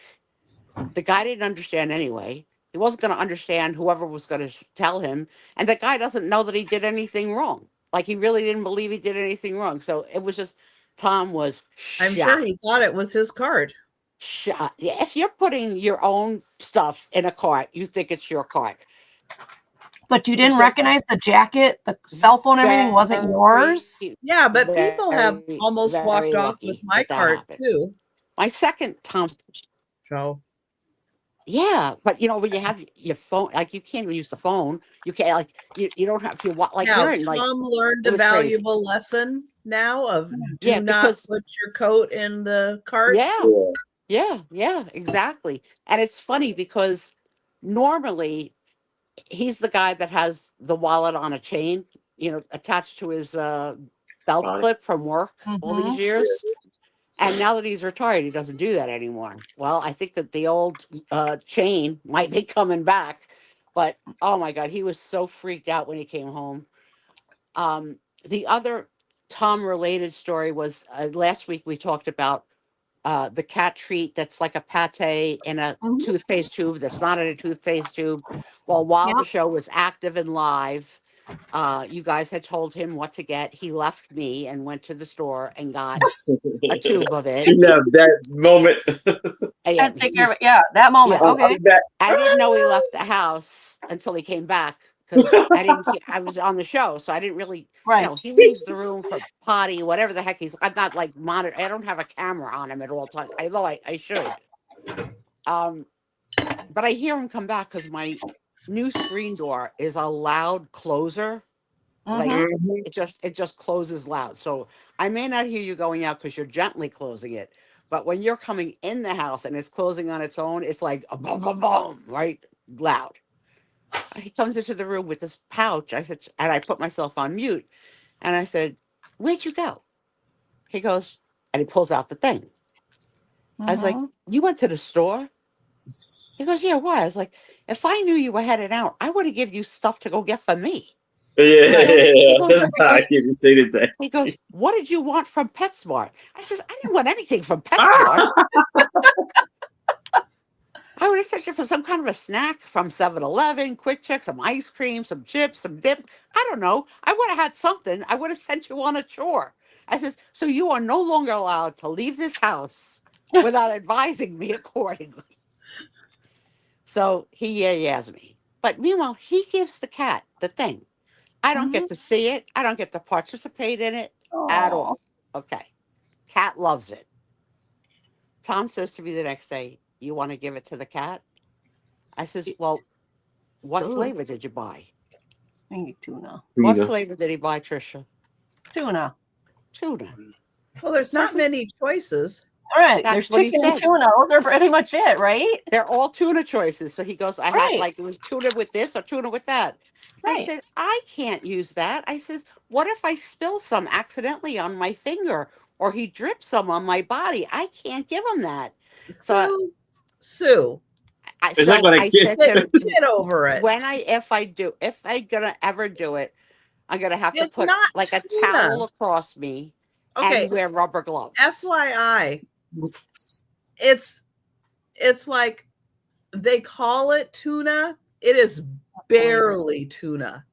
The guy didn't understand anyway. He wasn't going to understand whoever was going to tell him. And the guy doesn't know that he did anything wrong. Like he really didn't believe he did anything wrong. So it was just, Tom was I'm sure he thought shocked. it was his cart. Shocked. Yeah, if you're putting your own stuff in a cart, you think it's your cart. But you He was didn't so recognize the jacket, the cell phone, everything wasn't yours? very, Yeah, but people have very, almost walked very off with lucky my that that cart happened. too. My second Tom. So Yeah, but when you have your phone, like you can't use the phone. You can't you don't have if you want like now you're in like Tom learned it a was crazy. valuable lesson now of Yeah, do not because put your coat in the cart. yeah, exactly. And it's funny because normally he's the guy that has the wallet on a chain, attached to his belt Body. clip from work all these Mm-hmm. years. And now that he's retired, he doesn't do that anymore. Well, I think that the old chain might be coming back. But oh my God, he was so freaked out when he came home. The other Tom related story was last week we talked about the cat treat that's like a pate in a Mhm. toothpaste tube that's not in a toothpaste tube. Well, while Yep. the show was active and live, you guys had told him what to get. He left me and went to the store and got a tube of it. You know that moment. And And take care of it. Yeah, that moment. Yeah. I'll Okay. be back. I didn't know he left the house until he came back because I didn't. I was on the show, so I didn't really. Right. He leaves the room for potty, whatever the heck he's. I'm not like monitor. I don't have a camera on him at all times. Although I should. But I hear him come back because my new screen door is a loud closer. Like Mhm. it just closes loud. So I may not hear you going out because you're gently closing it. But when you're coming in the house and it's closing on its own, it's like a boom, boom, boom, right? Loud. He comes into the room with this pouch. I said, and I put myself on mute. And I said, "Where'd you go?" He goes, and he pulls out the thing. I was like, Mhm. "You went to the store?" He goes, "Yeah, why?" I was like, "If I knew you were headed out, I would have given you stuff to go get for me." Yeah, goes- I can't even say anything. He goes, "What did you want from PetSmart?" I says, "I didn't want anything from PetSmart. I would have sent you for some kind of a snack from 7-Eleven, Quick Check, some ice cream, some chips, some dip. I don't know. I would have had something. I would have sent you on a chore." I says, "So you are no longer allowed to leave this house without advising me accordingly." So he yas me. But meanwhile, he gives the cat the thing. I don't get Mhm. to see it. I don't get to participate in it at Aw. all. Okay. Cat loves it. Tom says to me the next day, "You want to give it to the cat?" I says, "Well, what Ugh. flavor did you buy?" Maybe tuna. What flavor did he buy, Trisha? Tuna. Tuna. Well, there's not many choices. All right. That's There's what he chicken and said. tuna. Those are pretty much it, right? They're all tuna choices. So he goes, I had Right. like, it was tuna with this or tuna with that. I Right. said, "I can't use that." I says, "What if I spill some accidentally on my finger or he drips some on my body? I can't give him that." So Sue, It's not gonna I get- said to him, get over it. if I'm gonna ever do it, I'm gonna have to It's put not like a tuna. towel across me Okay, and wear rubber gloves. FYI, it's like they call it tuna. It is barely tuna.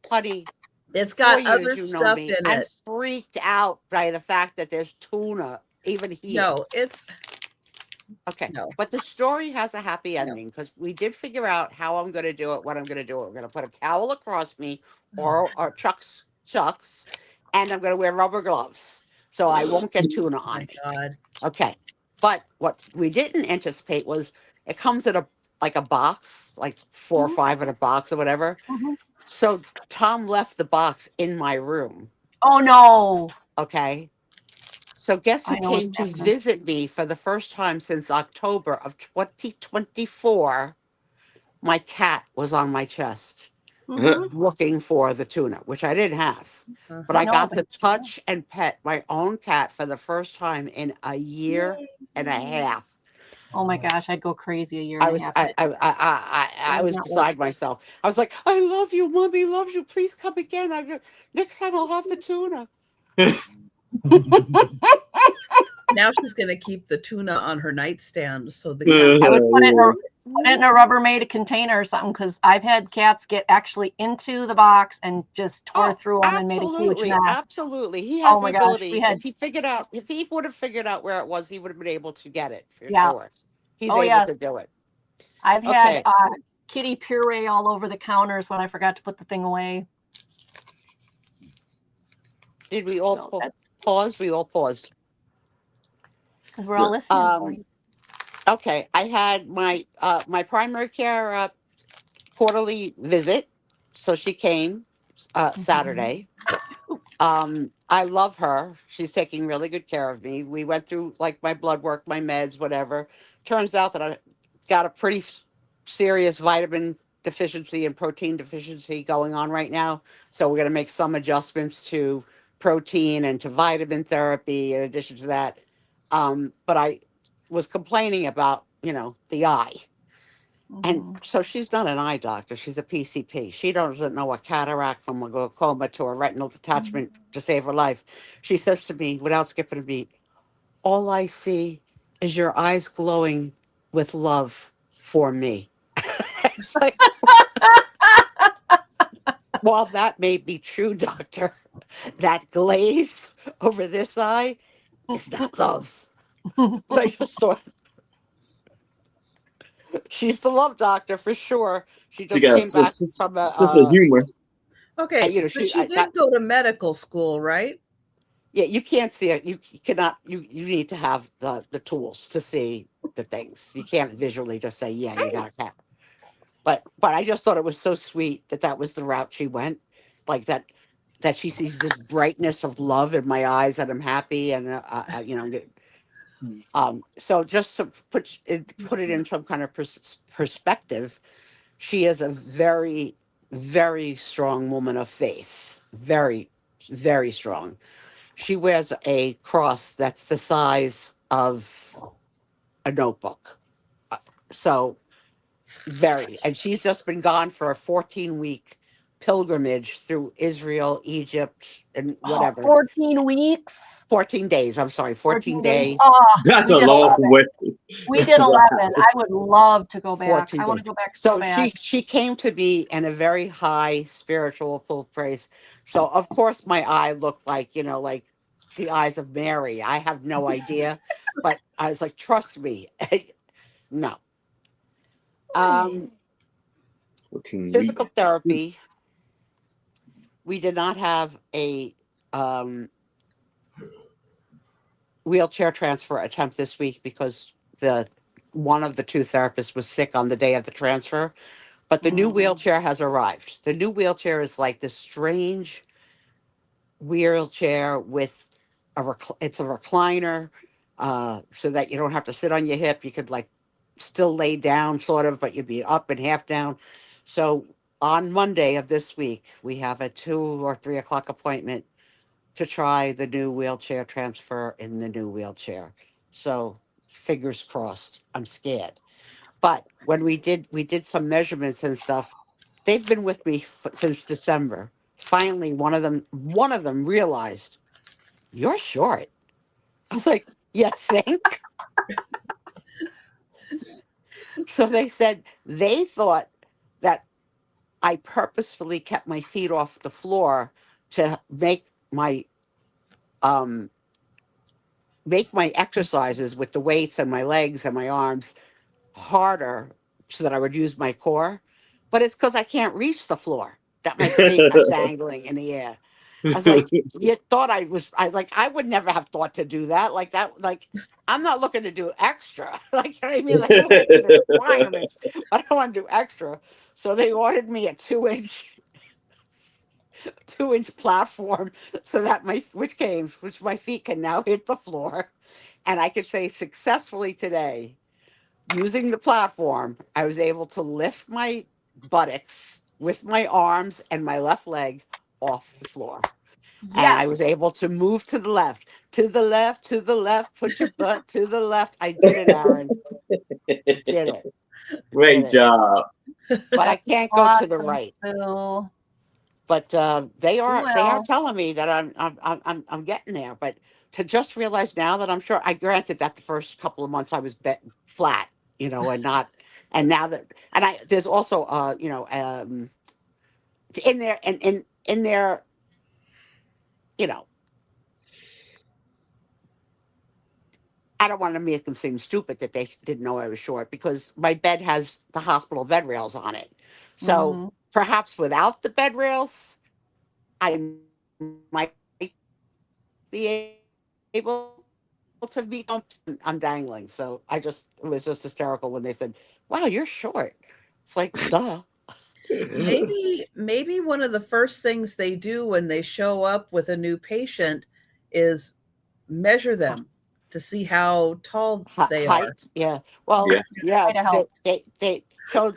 Honey, It's 4 got years other you know stuff me. in I'm it. freaked out by the fact that there's tuna even here. No, it's Okay. no. But the story has a happy No. ending because we did figure out how I'm going to do it, what I'm going to do. We're going to put a towel across me or chucks, and I'm going to wear rubber gloves so I won't get tuna Oh on my me. God. Okay. But what we didn't anticipate was it comes in a box, like 4 or 5 in a box or whatever. Mhm. So Tom left the box in my room. Oh no. Okay. So guess who I know came what's to happening. visit me for the first time since October of 2024? My cat was on my chest. looking for the tuna, which I didn't have. But I No, got but- to touch and pet my own cat for the first time in a year and a half. Oh my gosh, I'd go crazy a year I and a was half. I was Not beside myself. I was like, I love you, mommy loves you. Please come again. Next time I'll have the tuna. Now she's gonna keep the tuna on her nightstand so the I cat. would put it in a Rubbermaid container or something because I've had cats get actually into the box and just tore through them and made a huge Absolutely, mess. absolutely. He has Oh the my gosh, ability. we had If he would have figured out where it was, he would have been able to get it for yeah. sure. He's Oh able yes, to do it. I've had Okay. kitty puree all over the counters when I forgot to put the thing away. Did we all So that's pause? We all paused. because we're all listening for you. Okay. I had my my primary care quarterly visit, so she came Saturday. I love her. She's taking really good care of me. We went through like my blood work, my meds, whatever. Turns out that I got a pretty serious vitamin deficiency and protein deficiency going on right now. So we're going to make some adjustments to protein and to vitamin therapy in addition to that. But I was complaining about, the eye. And so she's not an eye doctor. She's a PCP. She doesn't know a cataract from a glaucoma to a retinal detachment to save her life. She says to me, without skipping a beat, all I see is your eyes glowing with love for me. It's like, while that may be true, doctor, that glaze over this eye is not love. But I just thought, she's the love doctor for sure. She She just got a came back from sense of humor. Okay, you know, but she did go to medical school, right? yeah, you can't see it. You cannot. You need to have the tools to see the things. You can't visually just say, "Yeah, you got a cat." But I just thought it was so sweet that that was the route she went, like that she sees this brightness of love in my eyes and I'm happy and so just to put it in some kind of perspective, she is a very very strong woman of faith, very very strong. She wears a cross that's the size of a notebook. So very, and she's just been gone for a 14-week pilgrimage through Israel, Egypt, and Oh, whatever. 14 weeks. 14 days. I'm sorry, 14 days. Oh, That's we a did long 11. way. We did 11. I would love to go back. 14 I want days. to go back so So bad. she came to be in a very high spiritual full praise. So of course my eye looked like, like the eyes of Mary. I have no idea, but I was like, trust me. No. 14 Physical weeks. therapy. We did not have a wheelchair transfer attempt this week because the one of the two therapists was sick on the day of the transfer. But the new wheelchair has arrived. The new wheelchair is like this strange wheelchair with it's a recliner, so that you don't have to sit on your hip. You could like still lay down sort of, but you'd be up and half down. So on Monday of this week, we have a 2 or 3 o'clock appointment to try the new wheelchair transfer in the new wheelchair. So fingers crossed. I'm scared. But when we did some measurements and stuff, they've been with me since December. Finally, one of them realized, you're short. I was like, you think? So they said they thought that I purposefully kept my feet off the floor to um make my exercises with the weights and my legs and my arms harder so that I would use my core. But it's because I can't reach the floor that my feet are dangling in the air. I was like, you thought I would never have thought to do that. Like that, like I'm not looking to do extra. Like, you know what I mean? Like I'm gonna do the requirements, but I don't want to do extra. So they ordered me a 2-inch platform so that which my feet can now hit the floor. And I could say successfully today, using the platform, I was able to lift my buttocks with my arms and my left leg off the floor. And I Yes. was able to move to the left, to the left, to the left, put your butt to the left. I did it, Aaron. Did it. Great Did it. job. But I That's can't go to the awesome, right. Sue. But they You are will. telling me that I'm getting there. But to just realize now that I'm sure, I granted that the first couple of months I was bet flat, and not, and now that, and I there's also in there and in there, you know I don't want to make them seem stupid that they didn't know I was short, because my bed has the hospital bed rails on it. So Hmm. perhaps without the bed rails, I might be able to be. I'm dangling. So it was just hysterical when they said, "Wow, you're short." It's like, duh. Maybe one of the first things they do when they show up with a new patient is measure them to see how tall they are. Height, yeah. Well, Yeah. yeah. Try to help. So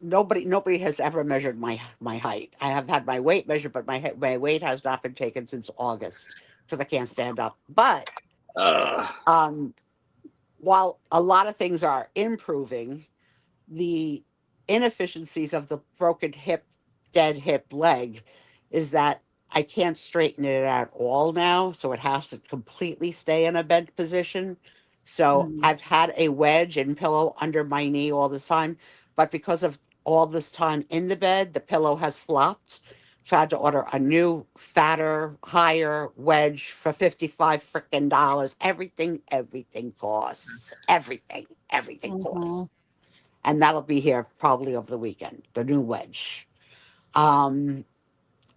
nobody has ever measured my height. I have had my weight measured, but my weight has not been taken since August because I can't stand up. But Uh, um, while a lot of things are improving, the inefficiencies of the broken hip, dead hip leg is that I can't straighten it at all now. So it has to completely stay in a bent position. So Mhm. I've had a wedge and pillow under my knee all this time. But because of all this time in the bed, the pillow has flopped. So I had to order a new, fatter, higher wedge for $55 freaking. Everything costs. Everything Hmm. costs, and that'll be here probably over the weekend. The new wedge. Um,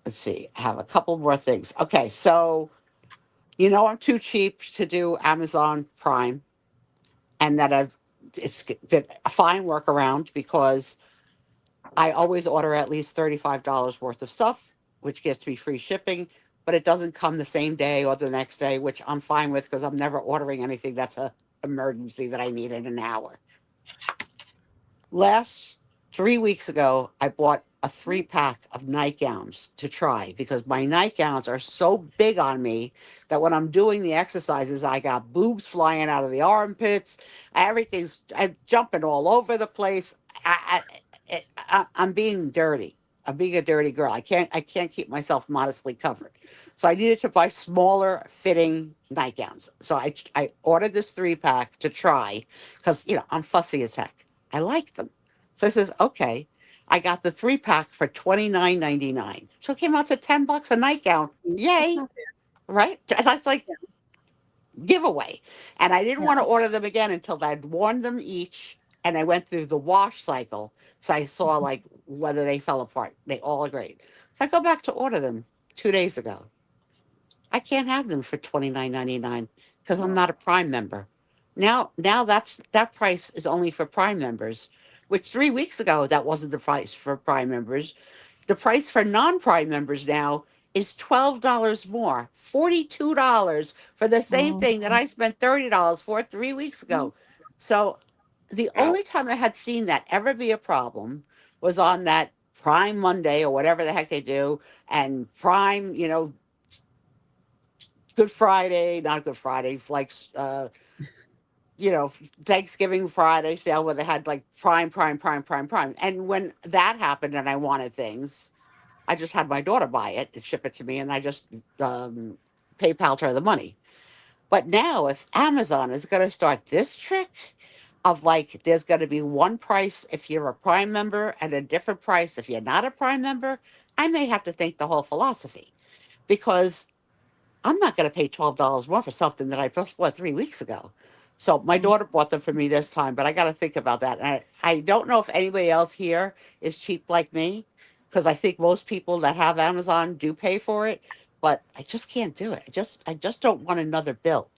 let's see. I have a couple more things. Okay, so I'm too cheap to do Amazon Prime, and that it's been a fine workaround because I always order at least $35 worth of stuff, which gets me free shipping. But it doesn't come the same day or the next day, which I'm fine with because I'm never ordering anything that's a emergency that I need in an hour. Last 3 weeks ago, I bought a 3 pack of nightgowns to try because my nightgowns are so big on me that when I'm doing the exercises, I got boobs flying out of the armpits. I'm jumping all over the place. I'm being dirty. I'm being a dirty girl. I can't keep myself modestly covered. So I needed to buy smaller fitting nightgowns. So I ordered this 3 pack to try because I'm fussy as heck. I like them. So I says, okay. I got the 3 pack for $29.99. So it came out to $10 a nightgown. That's Yay. not Right? That's like bad. giveaway. And I didn't Yeah. want to order them again until I'd worn them each and I went through the wash cycle. So I saw like whether they fell apart. They all are great. So I go back to order them 2 days ago. I can't have them for $29.99 because I'm not a Prime member. Now that price is only for Prime members, which 3 weeks ago that wasn't the price for Prime members. The price for non-Prime members now is $12 more, $42 for the same thing that Mhm. I spent $30 for 3 weeks ago. So the Ow. only time I had seen that ever be a problem was on that Prime Monday or whatever the heck they do, and Prime, Good Friday, not Good Friday, like Thanksgiving Friday sale where they had like prime, prime, prime, prime, prime. And when that happened and I wanted things, I just had my daughter buy it and ship it to me, and I just PayPal'd her the money. But now, if Amazon is going to start this trick of like, there's going to be one price if you're a Prime member and a different price if you're not a Prime member, I may have to think the whole philosophy because I'm not going to pay $12 more for something that I just bought 3 weeks ago. So my Mm. daughter bought them for me this time, but I got to think about that. And I don't know if anybody else here is cheap like me, because I think most people that have Amazon do pay for it, but I just can't do it. I just don't want another bill.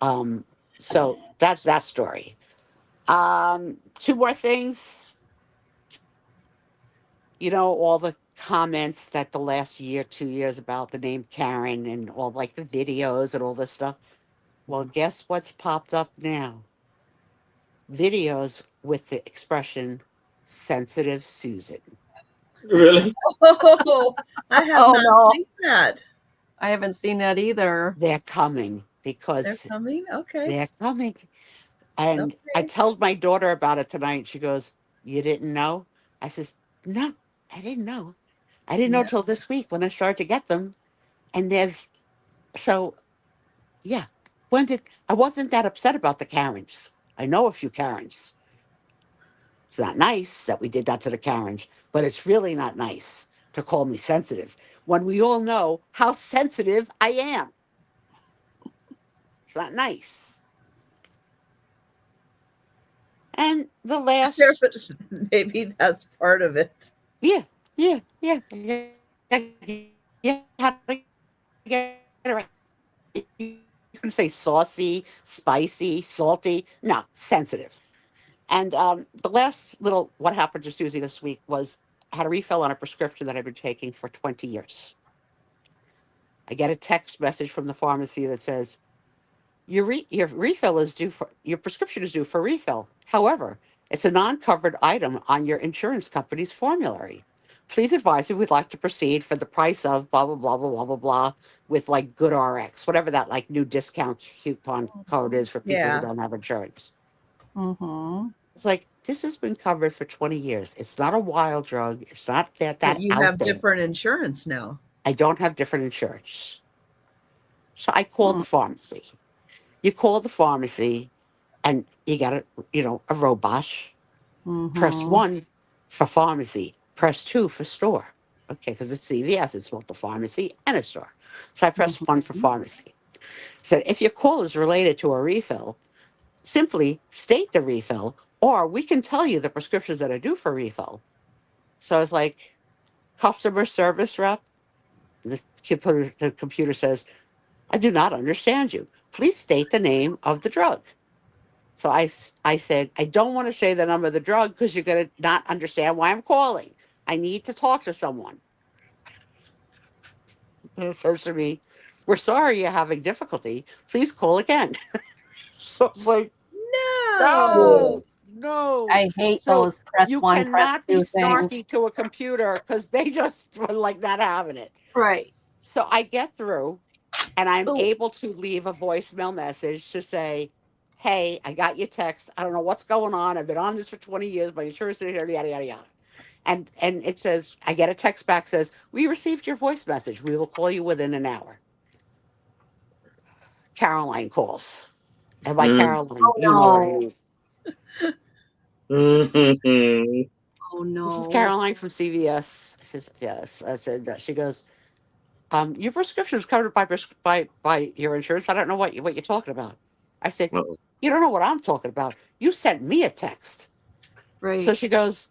Um, so that's that story. Two more things. All the comments that the last year, 2 years about the name Karen and all like the videos and all this stuff. Well, guess what's popped up now? Videos with the expression sensitive Susan. Really? Oh, I have Oh, not no. seen that. I haven't seen that either. They're coming They're because coming. Okay. they're coming. And I Okay. told my daughter about it tonight. She goes, "You didn't know?" I says, "No, I didn't know. I didn't know Yeah. till this week when I started to get them." And there's so yeah. I wasn't that upset about the Karens. I know a few Karens. It's not nice that we did that to the Karens, but it's really not nice to call me sensitive when we all know how sensitive I am. It's not nice. And the There, last, maybe that's part of it. yeah, yeah, yeah, yeah, yeah, how to get it right. You can say saucy, spicy, salty. No, sensitive. And the last little what happened to Susie this week was I had a refill on a prescription that I've been taking for 20 years. I get a text message from the pharmacy that says, your refill is due for your prescription is due for refill. However, it's a non-covered item on your insurance company's formulary. Please advise if we'd like to proceed for the price of blah blah blah blah blah blah blah with like Good RX, whatever that like new discount coupon code is for people who Yeah. don't have insurance. Mm-hmm. It's like this has been covered for 20 years. It's not a wild drug. It's not But that you out have there. different insurance now. I don't have different insurance. So I called the pharmacy. You call the pharmacy and you got a robot. Press Mm-hmm. 1 for pharmacy. Press 2 for store. Okay, because it's CVS. It's both the pharmacy and a store. So I press 1 for pharmacy. Said if your call is related to a refill, simply state the refill, or we can tell you the prescriptions that are due for refill. So I was like, customer service rep. The computer says, I do not understand you. Please state the name of the drug. So I said, I don't want to say the number of the drug because you're going to not understand why I'm calling. I need to talk to someone. And it says to me, we're sorry you're having difficulty. Please call again. So it's like, No. no. I hate So those press you one, press cannot be two things. snarky to a computer because they just were like not having it. Right. So I get through and I'm Oh, able to leave a voicemail message to say, hey, I got your text. I don't know what's going on. I've been on this for 20 years. My insurance is here, yada, yada, yada. And it says, I get a text back says, we received your voice message. We will call you within an hour. Caroline calls. And by Mm. Caroline, you know what I no. mean. Mhm. Oh, This is no. Caroline from CVS. I says, yes. I said, she goes, your prescription is covered by your insurance. I don't know what you're talking about. I said, Uh-oh. you don't know what I'm talking about. You sent me a text. So Right. she goes,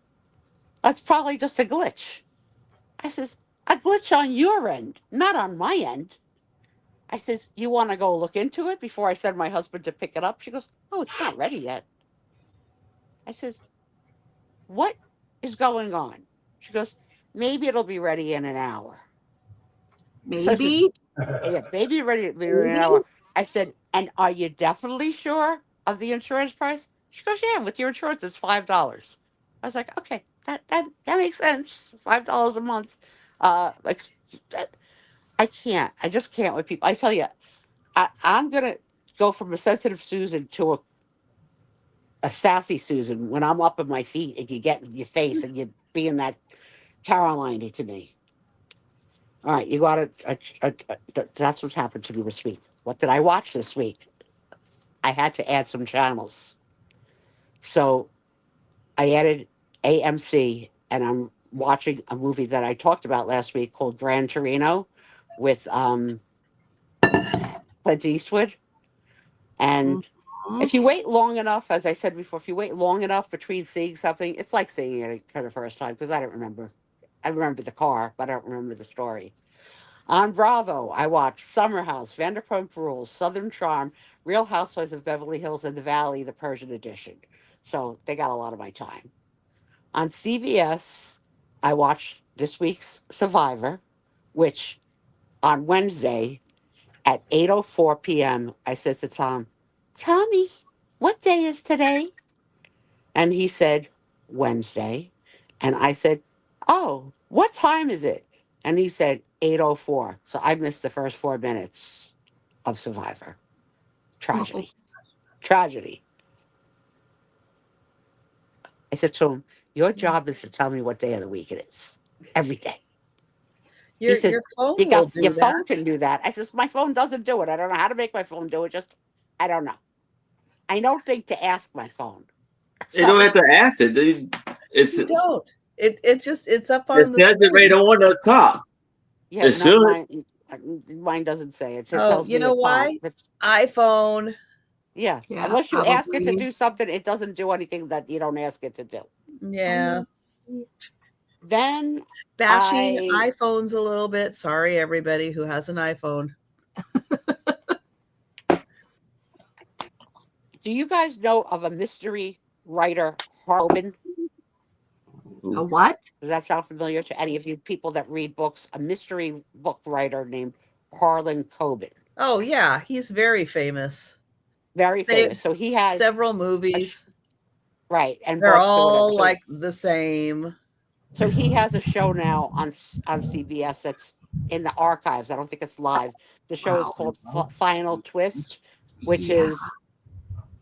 that's probably just a glitch. I says, a glitch on your end, not on my end. I says, you want to go look into it before I send my husband to pick it up? She goes, oh, it's not ready yet. I says, what is going on? She goes, maybe it'll be ready in an hour. So I says, Maybe. yeah, maybe ready in an Maybe. hour. I said, and are you definitely sure of the insurance price? She goes, yeah, with your insurance, it's $5. I was like, okay, that makes sense. $5 a month. Like, I can't. I just can't with people. I tell you, I'm gonna go from a sensitive Susan to a sassy Susan when I'm up on my feet and you get in your face and you being that Caroline to me. All right, you got that's what's happened to me this week. What did I watch this week? I had to add some channels. So I added AMC and I'm watching a movie that I talked about last week called Gran Torino with Clint Eastwood. And Mhm. if you wait long enough, as I said before, if you wait long enough between seeing something, it's like seeing it for the first time because I don't remember. I remember the car, but I don't remember the story. On Bravo, I watched Summer House, Vanderpump Rules, Southern Charm, Real Housewives of Beverly Hills and the Valley, the Persian edition. So they got a lot of my time. On CBS, I watched this week's Survivor, which on Wednesday at 8:04 p.m., I said to Tom, Tommy, what day is today? And he said, Wednesday. And I said, oh, what time is it? And he said 8:04. So I missed the first 4 minutes of Survivor. Tragedy. Tragedy. I said to him, your job is to tell me what day of the week it is. Every day. He Your says, your phone you will got your do phone that. can do that. I says, my phone doesn't do it. I don't know how to make my phone do it. Just I don't know. I don't think to ask my phone. You don't So have to ask it. It's You don't. It's up it on the says it right screen. on the top. yeah, It no, should. mine doesn't say it. It Oh, tells you me a know time. why? It's iPhone. yeah. Yeah, Unless you ask it to probably. do something, it doesn't do anything that you don't ask it to do. Yeah. Then Bashing I iPhones a little bit. Sorry, everybody who has an iPhone. do you guys know of a mystery writer, Harlan? A what? Does that sound familiar to any of you people that read books? A mystery book writer named Harlan Coben. Oh yeah, he's very famous. Very famous. Saves So he has several a movies. right and They're books or whatever. all like the same. So he has a show now on CBS that's in the archives. I don't think it's live. The show is Wow. called Final Twist, which Yeah. is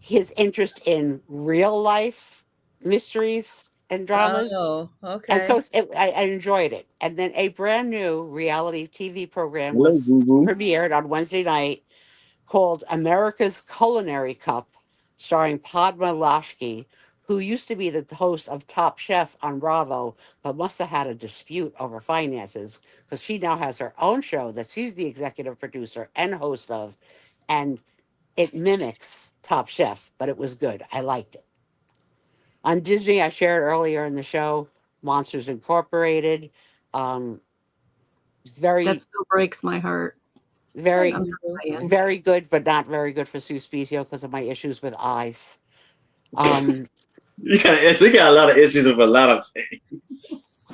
his interest in real life mysteries and dramas. Oh, And okay. so I enjoyed it. And then a brand new reality TV program Hello, was Google. premiered on Wednesday night called America's Culinary Cup, starring Padma Lashki, who used to be the host of Top Chef on Bravo, but must have had a dispute over finances because she now has her own show that she's the executive producer and host of, and it mimics Top Chef, but it was good. I liked it. On Disney, I shared earlier in the show, Monsters Incorporated. Um, That very, still breaks my heart. very, I'm just saying. very good, but not very good for Sue Spezio because of my issues with eyes. Um, You got a lot of issues with a lot of things.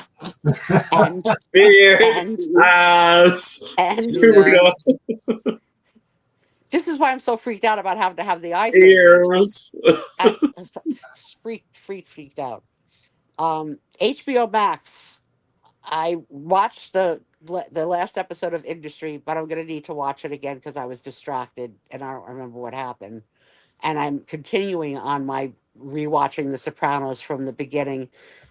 and Beard, and eyes, and Yeah. this is why I'm so freaked out about having to have the eye surgery. ears. I freaked out. HBO Max. I watched the last episode of Industry, but I'm gonna need to watch it again because I was distracted and I don't remember what happened. And I'm continuing on my rewatching The Sopranos from the beginning.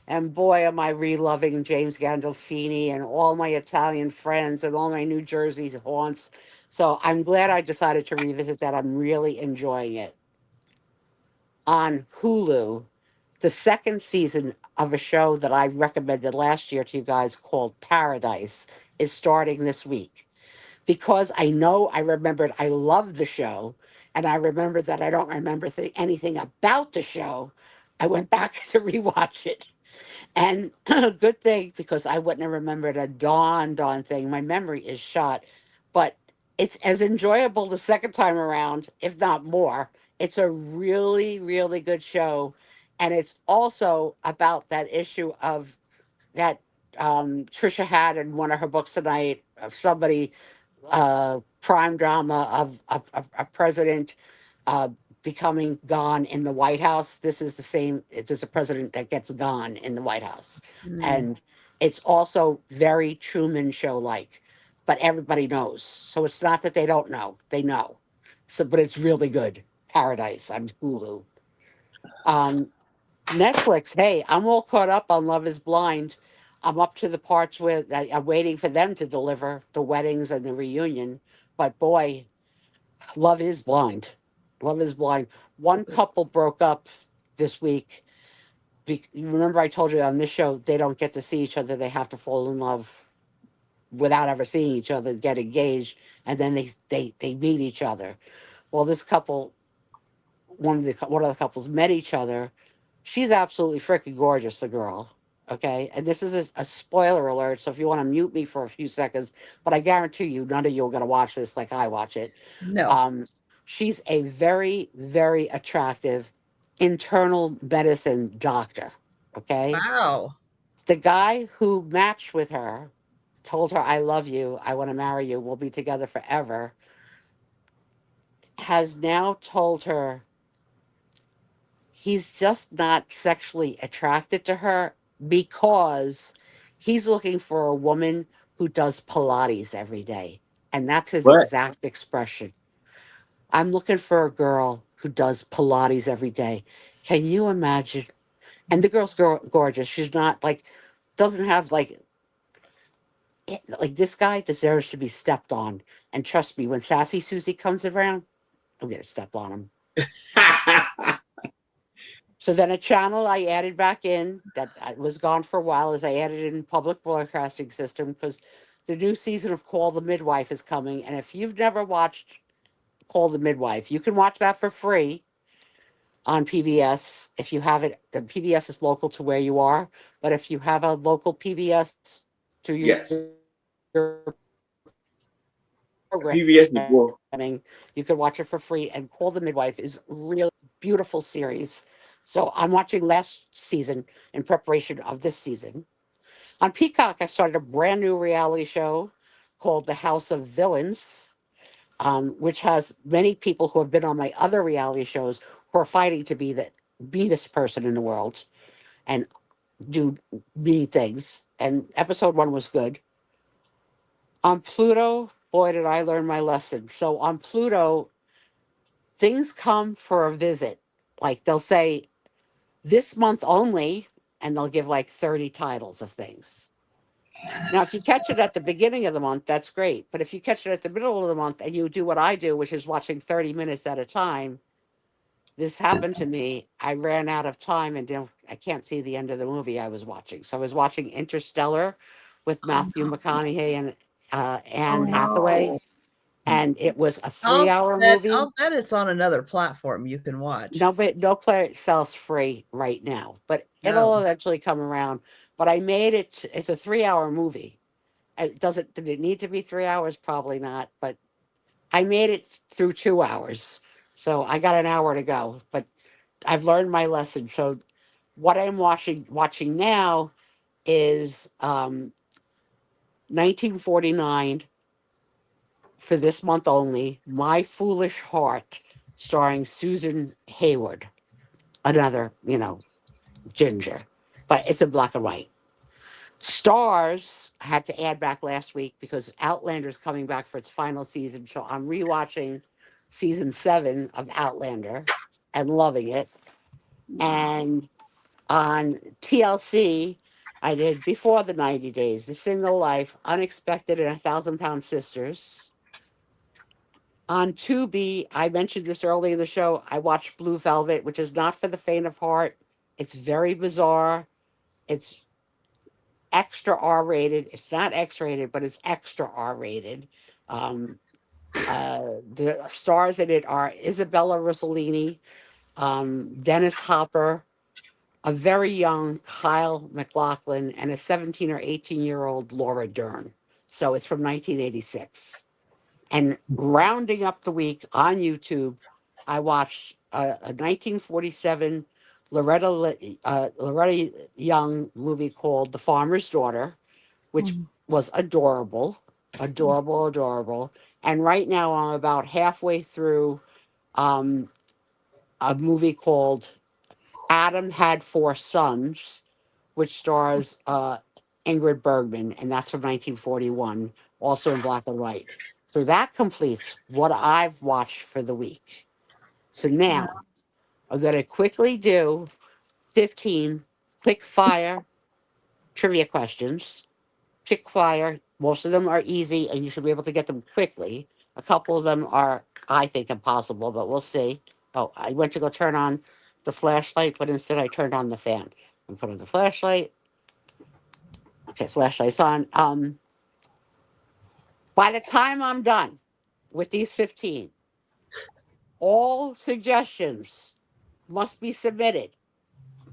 And boy, am I reloving James Gandolfini and all my Italian friends and all my New Jersey haunts. So I'm glad I decided to revisit that. I'm really enjoying it. On Hulu, the second season of a show that I recommended last year to you guys called Paradise is starting this week because I remembered I loved the show and I remembered that I don't remember anything about the show. I went back to rewatch it. And good thing because I wouldn't have remembered a Dawn thing. My memory is shot, but it's as enjoyable the second time around, if not more. It's a really, really good show. And it's also about that issue of that Trisha had in one of her books tonight of somebody crime drama of a president uh, becoming gone in the White House. This is the same. It's a president that gets gone in the White House, Mm. and it's also very Truman Show like. But everybody knows, so it's not that they don't know; they know. So, but it's really good. Paradise on Hulu. Um, Netflix. Hey, I'm all caught up on Love Is Blind. I'm up to the parts where I'm waiting for them to deliver the weddings and the reunion. But boy, Love is Blind. Love is Blind. One couple broke up this week. Remember, I told you on this show they don't get to see each other. They have to fall in love without ever seeing each other, get engaged, and then they meet each other. Well, this couple, one of the couples met each other. She's absolutely freaking gorgeous, the girl. Okay, and this is a spoiler alert. So if you want to mute me for a few seconds, but I guarantee you, none of you are going to watch this like I watch it. No. Um, she's a very, very attractive internal medicine doctor. Okay. Wow. The guy who matched with her told her, I love you. I want to marry you. We'll be together forever. Has now told her he's just not sexually attracted to her because He's looking for a woman who does Pilates every day. And that's his What? exact expression. I'm looking for a girl who does Pilates every day. Can you imagine? And the girl's gorgeous. She's not like, doesn't have like this guy deserves to be stepped on. And trust me, when Sassy Susie comes around, I'm going to step on him. So then a channel I added back in that was gone for a while is I added in public broadcasting system because the new season of Call the Midwife is coming. And if you've never watched Call the Midwife, you can watch that for free on PBS. If you have it, the PBS is local to where you are. But if you have a local PBS to Yes. your PBS is more. programming, you can watch it for free. And Call the Midwife is a really beautiful series. So I'm watching last season in preparation of this season. On Peacock, I started a brand new reality show called The House of Villains, which has many people who have been on my other reality shows who are fighting to be the meanest person in the world and do mean things. And episode 1 was good. On Pluto, boy, did I learn my lesson. So on Pluto, things come for a visit. Like they'll say, this month only, and they'll give like 30 titles of things. Now, if you catch it at the beginning of the month, that's great. But if you catch it at the middle of the month and you do what I do, which is watching 30 minutes at a time, this happened to me. I ran out of time and I can't see the end of the movie I was watching. So I was watching Interstellar with Matthew McConaughey and Anne Hathaway. And it was a 3-hour movie. I'll bet it's on another platform you can watch. No play sells free right now, but it'll eventually come around. But I made it. It's a 3-hour movie. Did it need to be 3 hours? Probably not. But I made it through 2 hours, so I got an hour to go. But I've learned my lesson. So what I'm watching now is 1949 for this month only. My Foolish Heart, starring Susan Hayward, another ginger, but it's in black and white. Stars I had to add back last week because Outlander's coming back for its final season. So I'm rewatching season 7 of Outlander and loving it. And on TLC, I did Before the 90 Days, The Single Life, Unexpected, and 1,000-Pound Sisters. On Tubi, I mentioned this early in the show, I watched Blue Velvet, which is not for the faint of heart. It's very bizarre. It's extra R-rated. It's not X-rated, but it's extra R-rated. The stars in it are Isabella Rossellini, Dennis Hopper, a very young Kyle MacLachlan, and a 17 or 18-year-old Laura Dern. So it's from 1986. And rounding up the week on YouTube, I watched a 1947 Loretta Young movie called The Farmer's Daughter, which was adorable. And right now I'm about halfway through a movie called Adam Had Four Sons, which stars Ingrid Bergman, and that's from 1941, also in black and white. So that completes what I've watched for the week. So now I'm going to quickly do 15 quick fire trivia questions. Quick fire. Most of them are easy and you should be able to get them quickly. A couple of them are, I think, impossible, but we'll see. Oh, I went to go turn on the flashlight, but instead I turned on the fan and put on the flashlight. Okay, flashlight's on. By the time I'm done with these 15, all suggestions must be submitted,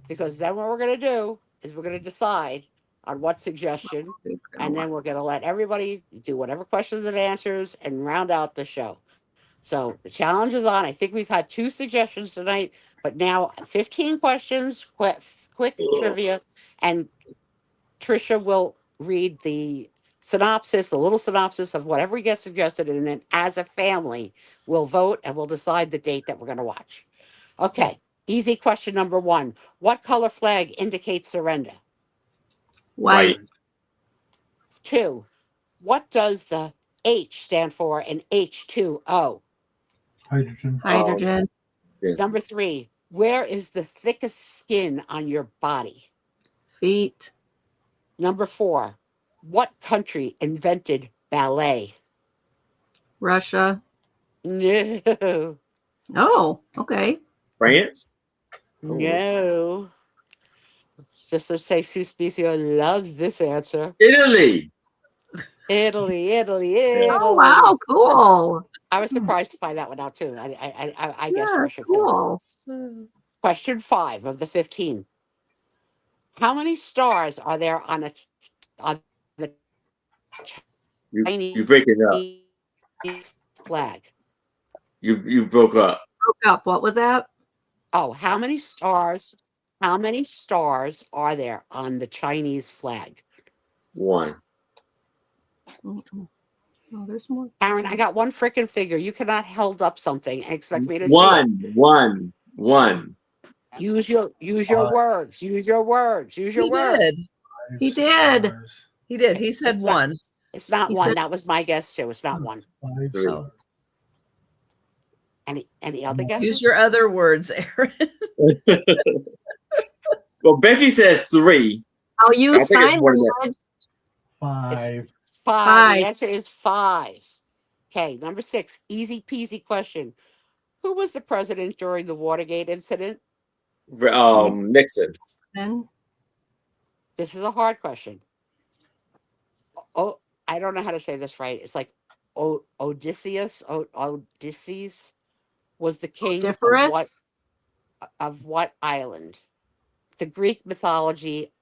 because then what we're going to do is we're going to decide on what suggestion, and then we're going to let everybody do whatever questions and answers and round out the show. So the challenge is on. I think we've had 2 suggestions tonight, but now 15 questions, quick trivia, and Trisha will read the synopsis, the little synopsis of whatever gets suggested, and then as a family, we'll vote and we'll decide the date that we're going to watch. Okay, easy question number 1. What color flag indicates surrender? White. 2. What does the H stand for in H2O? Hydrogen. Hydrogen. Number 3. Where is the thickest skin on your body? Feet. Number 4. What country invented ballet? Russia. No. Oh, okay. France. No. Just to say, Suspicio loves this answer. Italy. Italy, Italy, Yeah. Italy. Oh, wow. Cool. I was surprised to find that one out too. I guessed Yeah, Russia too. cool. Question 5 of the 15. How many stars are there on the You breaking up. Chinese flag? You broke up. Broke up. What was that? Oh, how many stars? How many stars are there on the Chinese flag? 1. Mm-mm. Oh, there's more. Aaron, I got one freaking figure. You cannot hold up something and expect me to see it. 1. Use your words. Use your words. Use your He words. did. He did. Stars. He did. He said It's not- one. It's not He one. said- That was my guess too. It's not one. 5 Three. stars. Any other guesses? Use your other words, Aaron. Well, Becky says 3. I'll I use think it's sign more than that. language. 5. 5. Five. The answer is 5. Okay, number 6. Easy peasy question. Who was the president during the Watergate incident? Nixon. Then This is a hard question. Oh, I don't know how to say this right. It's like Odysseus. Odysseus was the king Differus. of what island? The Greek mythology.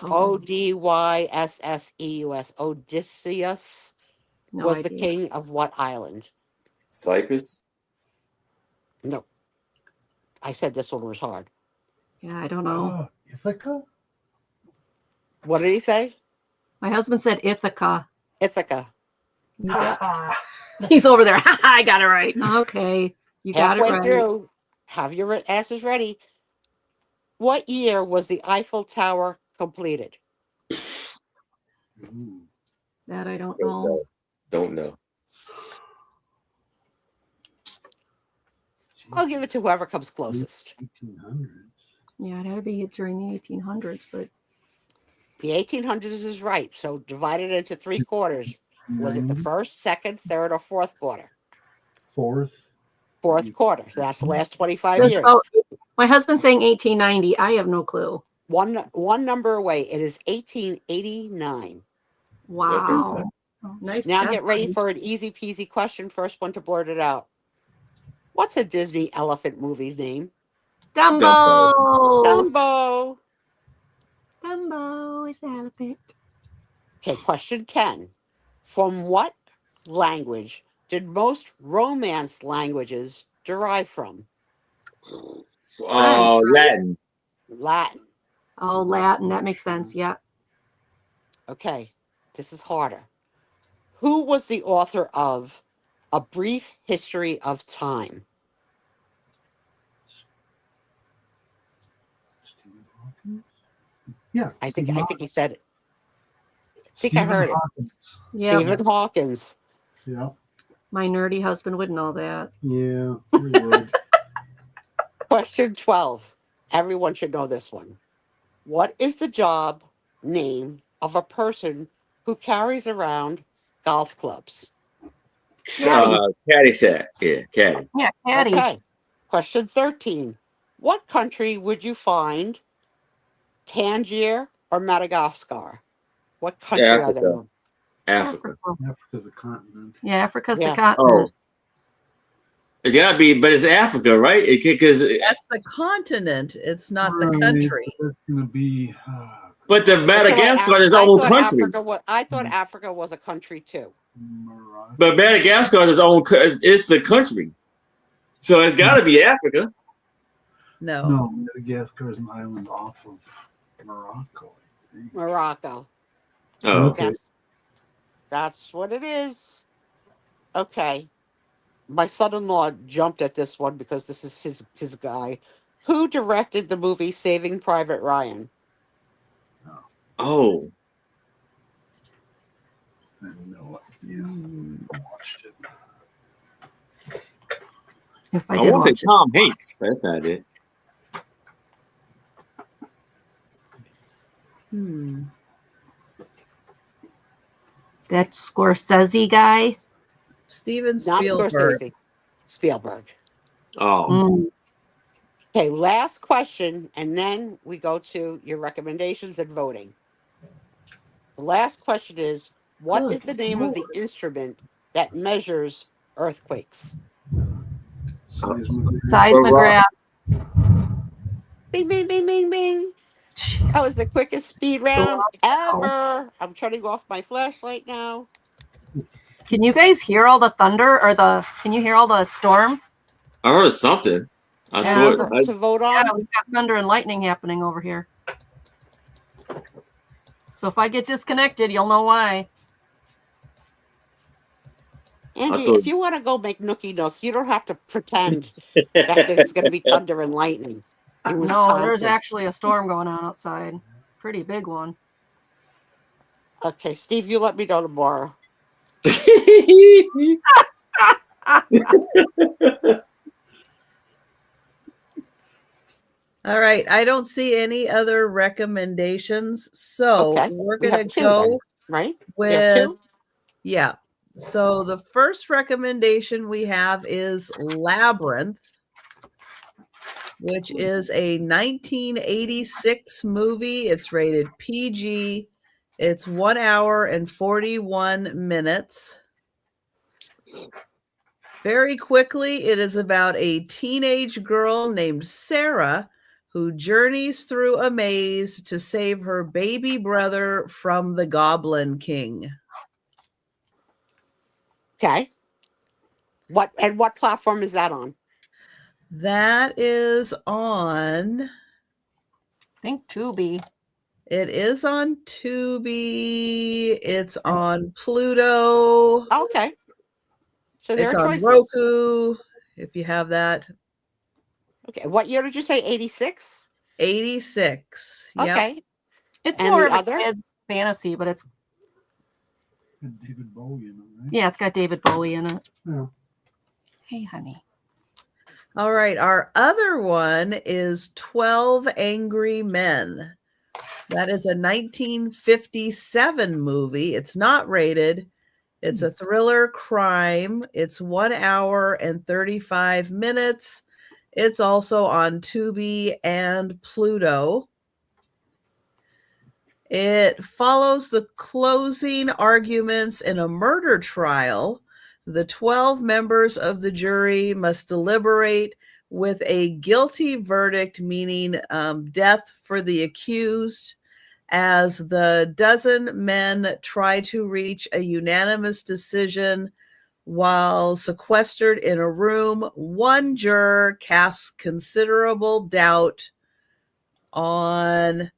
Oh, Odysseus. Odysseus no was idea. the king of what island? Cyprus. No. I said this one was hard. Yeah, I don't know. Ithaca? What did he say? My husband said Ithaca. Ithaca. You got- He's over there. I got it right. Okay. You got it Halfway right. through. Have your answers ready. What year was the Eiffel Tower completed? Ooh. That I don't Don't know. know. Don't know. I'll give it to whoever comes closest. 1800s. Yeah, it had to be during the 1800s, but The 1800s is right. So divided into 3 quarters. Was it the 90s, first, second, third, or fourth quarter? 4th. 4th quarter. So that's the last 25 That's years. about- my husband's saying 1890. I have no clue. One number away. It is 1889. Wow. Oh, nice. Now guess, get ready honey. for an easy peasy question. First one to blurt it out. What's a Disney elephant movie's name? Dumbo. Dumbo. Dumbo is the elephant. Okay, question 10. From what language did most Romance languages derive from? Latin. Latin. Oh, Latin. That makes sense. Yeah. Okay, this is harder. Who was the author of A Brief History of Time? Stephen Hawking? Yeah. I think Stephen he said it. I think I Stephen heard it. Hawkins. Yeah. Stephen Hawkins. Yeah. My nerdy husband would know that. Yeah. he would. Question 12. Everyone should know this one. What is the job name of a person who carries around golf clubs? Caddy sack. Yeah, caddy. Yeah, Caddy. Okay. Question 13. What country would you find Tangier or Madagascar? What country are they Africa. in? Africa. Africa's a continent. Yeah, Africa's Yeah. the continent. It's gotta be, but it's Africa, right? Because That's the continent. It's not the Right, country. so That's going to be. but the Madagascar is its own country. I thought Africa was a country too. Morocco. But Madagascar is its own. It's the country, so it's got to be Africa. No. No, Madagascar is an island off of Morocco. I think. Morocco. Oh, Okay. That's what it is. Okay. My son-in-law jumped at this one because this is his guy. Who directed the movie Saving Private Ryan? oh, Watched it. If I I did want to watch say it. Tom Hanks. That's not it. That Scorsese guy. Steven Not Spielberg. Scorsese. Spielberg. Oh, Mm. Okay, last question, and then we go to your recommendations and voting. The last question is, what Good is the name of the Lord. instrument that measures earthquakes? Seismograph. Seismograph. Bing, bing, bing, bing, bing. Jeez. That was the quickest speed round Wow. ever. I'm turning off my flashlight now. Can you guys hear all the thunder or can you hear all the storm? I heard something. I Yeah, thought. Anything to vote Yeah, on? we've got thunder and lightning happening over here. So if I get disconnected, you'll know why. Angie, thought- if you want to go make Nookie Nook, you don't have to pretend that there's going to be thunder and lightning in No, there's Wisconsin. actually a storm going on outside. Pretty big one. Okay, Steve, you let me know tomorrow. All right. I don't see any other recommendations. So Okay, we're we going have to two go then, right? We have with, two? yeah. So the first recommendation we have is Labyrinth, which is a 1986 movie. It's rated PG. It's 1 hour and 41 minutes. Very quickly, it is about a teenage girl named Sarah who journeys through a maze to save her baby brother from the Goblin King. Okay. What platform is that on? That is on, I think Tubi. it is on Tubi. It's on Pluto. Okay. So there It's are on choices. Roku, if you have that. Okay. What year did you say? 86? 86. Yep. Okay. It's And more the of a other? kid's fantasy, but it's Had David Bowie in it, right? yeah, it's got David Bowie in it. Yeah. Hey, honey. All right. Our other one is 12 Angry Men. That is a 1957 movie. It's not rated. It's a thriller crime. It's 1 hour and 35 minutes. It's also on Tubi and Pluto. It follows the closing arguments in a murder trial. The 12 members of the jury must deliberate with a guilty verdict, meaning death for the accused, as the dozen men try to reach a unanimous decision while sequestered in a room. One juror casts considerable doubt on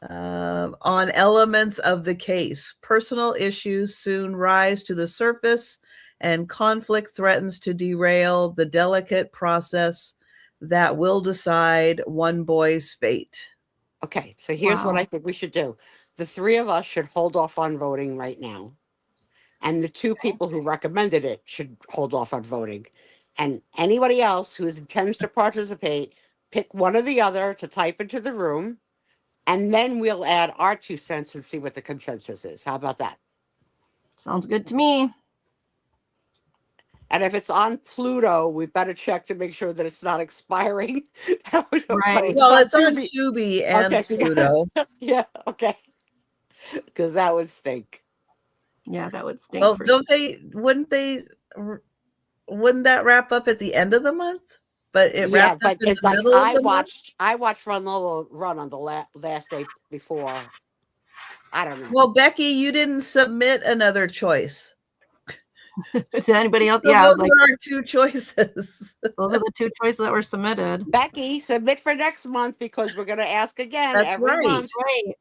elements of the case. Personal issues soon rise to the surface, and conflict threatens to derail the delicate process that will decide one boy's fate. Okay. So here's what Wow. I think we should do. The three of us should hold off on voting right now. And the two people who recommended it should hold off on voting. And anybody else who intends to participate, pick one or the other to type into the room. And then we'll add our 2 cents and see what the consensus is. How about that? Sounds good to me. And if it's on Pluto, we better check to make sure that it's not expiring. But Right. Well, it's on Tubi. Tubi and Okay. Pluto. Yeah, okay. Because that would stink. Yeah, that would stink. Well, for wouldn't that wrap up at the end of the month? But it Yeah, wrapped up but in it's the like middle of the month? I watched Run Lola Run on the last day before. I don't know. Well, Becky, you didn't submit another choice. to anybody else? So Yeah, those like are our 2 choices. those are the 2 choices that were submitted. Becky, submit for next month because we're going to ask again That's every right. month. Right.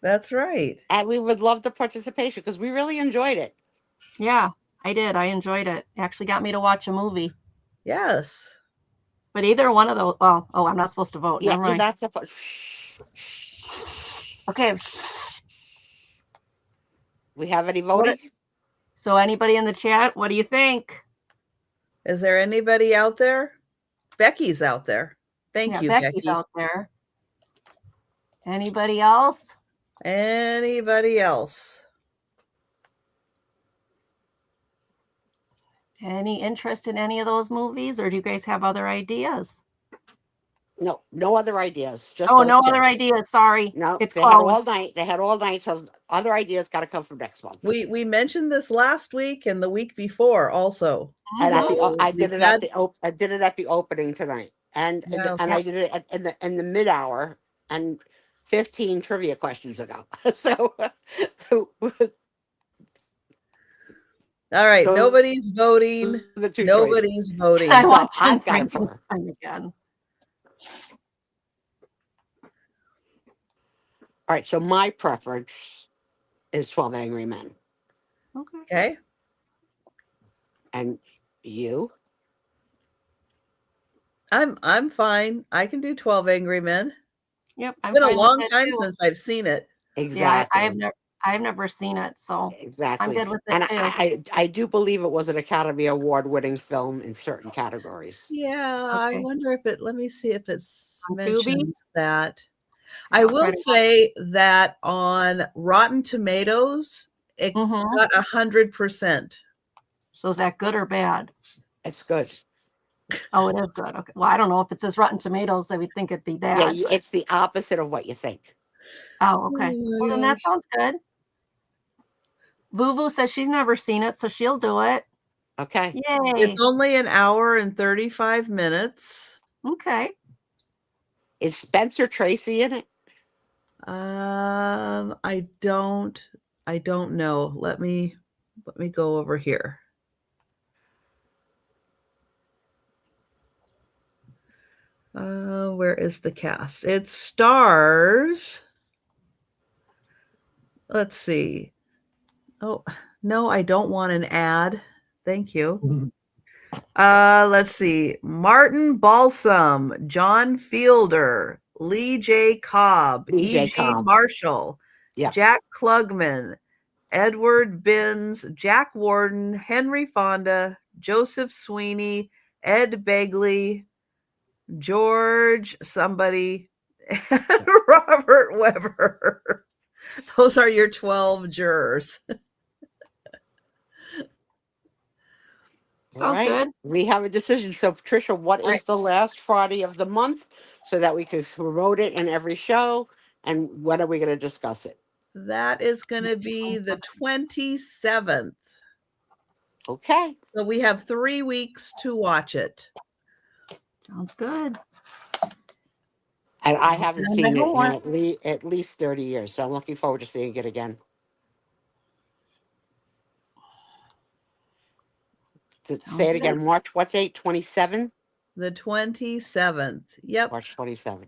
That's right. And we would love the participation because we really enjoyed it. Yeah, I did. I enjoyed it. It actually got me to watch a movie. Yes. But either one of those. Well, I'm not supposed to vote. Yeah, Never you're mind. not supposed. Okay. We have any voting? So anybody in the chat, what do you think? Is there anybody out there? Becky's out there. Thank you, Becky's Becky. out there. Anybody else? Anybody else? Any interest in any of those movies, or do you guys have other ideas? No other ideas. Just Oh, those no two. other ideas. Sorry, No, it's they had all closed. night. They had all night. So other ideas got to come from next month. We mentioned this last week and the week before also. And at the So I did we've it at had- the I did it at the opening tonight, and Yeah, and I did it in the mid hour and 15 trivia questions ago. So all right, those nobody's voting. are the two Nobody's choices. voting. I So watched I've got it for her. again. All right. So my preference is 12 Angry Men, Okay. Okay. and you. I'm fine. I can do 12 Angry Men. Yep. It's been a fine with long it, time too. since I've seen it. Exactly. Yeah, I've never seen it, so Exactly. I'm good with it And too. I do believe it was an Academy Award winning film in certain categories. Yeah, I Okay. wonder if it, let me see if it On Tubi? mentions that. I I'll will try to say that on Rotten Tomatoes, it Mhm. got 100%. So is that good or bad? It's good. Oh, it is good. Okay. Well, I don't know if it says Rotten Tomatoes, I would think it'd be bad. Yeah, but- it's the opposite of what you think. Oh, okay. Oh my Well, then that gosh. sounds good. Vuvu says she's never seen it, so she'll do it. Okay. Yay. It's only an hour and 35 minutes. Okay. Is Spencer Tracy in it? I don't know. Let me go over here. Where is the cast? It stars. Let's see. Oh, no, I don't want an ad. Thank you. Let's see. Martin Balsam, John Fielder, Lee J. Cobb, Lee J. E.G. Cobb. Marshall, Yeah. Jack Klugman, Edward Binns, Jack Warden, Henry Fonda, Joseph Sweeney, Ed Begley, George somebody, and Robert Weber. Those are your 12 jurors. All Sounds right. good. We have a decision. So, Patricia, what All is right. the last Friday of the month so that we can promote it in every show? And when are we going to discuss it? That is going to be the 27th. Okay. So we have 3 weeks to watch it. Sounds good. And I haven't done seen my it in homework. at least 30 years. So I'm looking forward to seeing it again. Say it good. again. March, what date? 27th? The 27th. Yep. March 27th.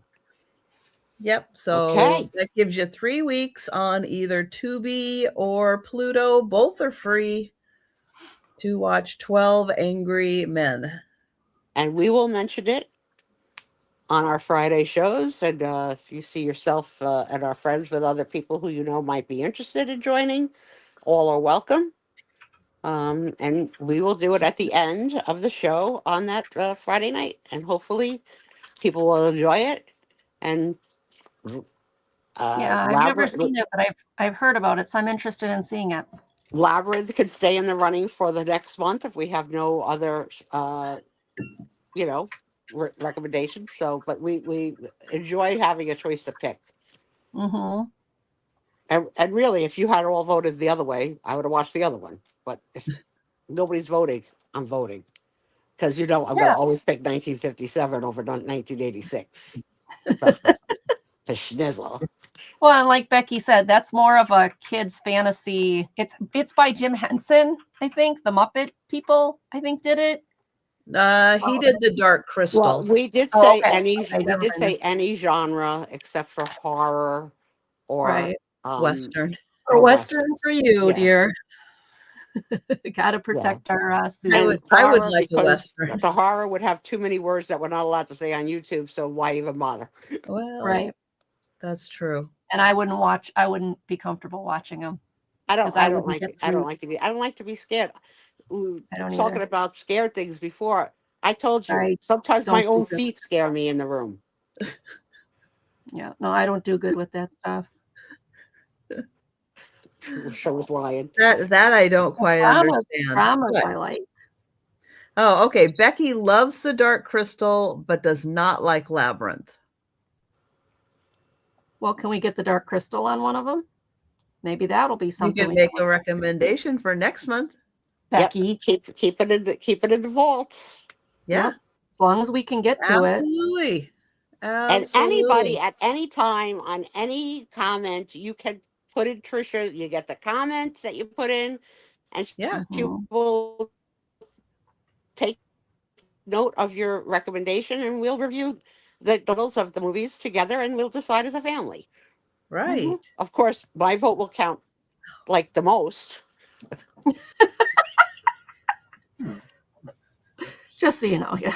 Yep. So Okay. that gives you 3 weeks on either Tubi or Pluto. Both are free to watch 12 Angry Men. And we will mention it on our Friday shows. And if you see yourself and our friends with other people who you know might be interested in joining, all are welcome. And we will do it at the end of the show on that Friday night. And hopefully people will enjoy it. And Yeah, I've never seen it, but I've heard about it, so I'm interested in seeing it. Labyrinth could stay in the running for the next month if we have no other, recommendations. So, but we enjoy having a choice to pick. Mm-hmm. And really, if you had all voted the other way, I would have watched the other one. But if nobody's voting, I'm voting. Because, I'm going to always pick 1957 over 1986. The schnizzle. Oh. Well, and like Becky said, that's more of a kid's fantasy. It's by Jim Henson, I think. The Muppet people, I think, did it. He did The Dark Crystal. Well, we did Oh, say okay. any. Okay, We never did mind. say any genre except for horror or Right. Western. Or or Western westerns. for you, Yeah. dear. Gotta protect our Susan. I would like a because Western. The horror would have too many words that we're not allowed to say on YouTube, so why even bother? Well, Right. that's true. And I wouldn't be comfortable watching them. 'Cause I I don't wouldn't like get it. I don't through. like it. I don't like to be scared. We I don't talking either. about scared things before. I told you I sometimes my don't do own good. feet scare me in the room. Yeah, no, I don't do good with that stuff. Wish I was lying. That I don't quite understand. Dramas What? I like. Oh, okay. Becky loves the Dark Crystal, but does not like Labyrinth. Well, can we get the Dark Crystal on one of them? Maybe that'll be You something can we make can a look at. recommendation for next month. Becky. Yep. Keep it in the vault. Yeah, Yep. As long as we can get to it. absolutely. And anybody Absolutely. at any time on any comment, you can put in Trisha. You get the comments that you put in, and she Yeah. Mhm. will take note of your recommendation, and we'll review the totals of the movies together, and we'll decide as a family. Right. Of course, my vote will count like the most. Just so you know, yeah.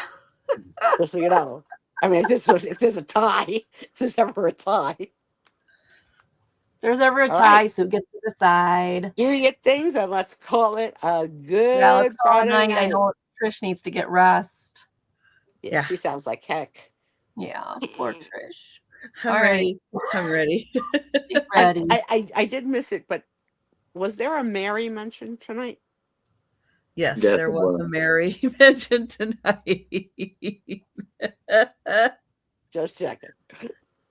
Just so you know. I mean, if there's a tie, if there's ever a tie. There's ever a All tie, right. so get to decide. Do your things, and let's call it a Yeah, let's good call it Friday night. I night. know Trish needs to get rest. Yeah, she sounds like heck. Yeah, poor Trish. I'm All right. ready. I'm ready. She's ready. I did miss it, but was there a Mary mentioned tonight? Yes, Yes, there it was a was. Mary mentioned tonight. Just checking.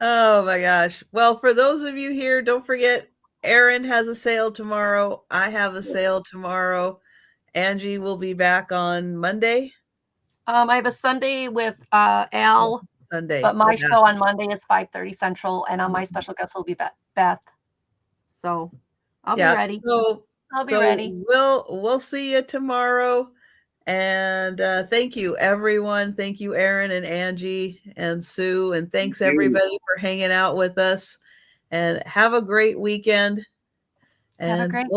Oh my gosh. Well, for those of you here, don't forget Erin has a sale tomorrow. I have a sale tomorrow. Angie will be back on Monday. I have a Sunday with Al, Sunday. but my Yeah. show on Monday is 5:30 Central, and on my special guest will be Beth. So I'll be ready. I'll be ready. We'll see you tomorrow. And thank you, everyone. Thank you, Erin and Angie and Sue. And thanks everybody for hanging out with us. And have a great weekend. Have a And great we'll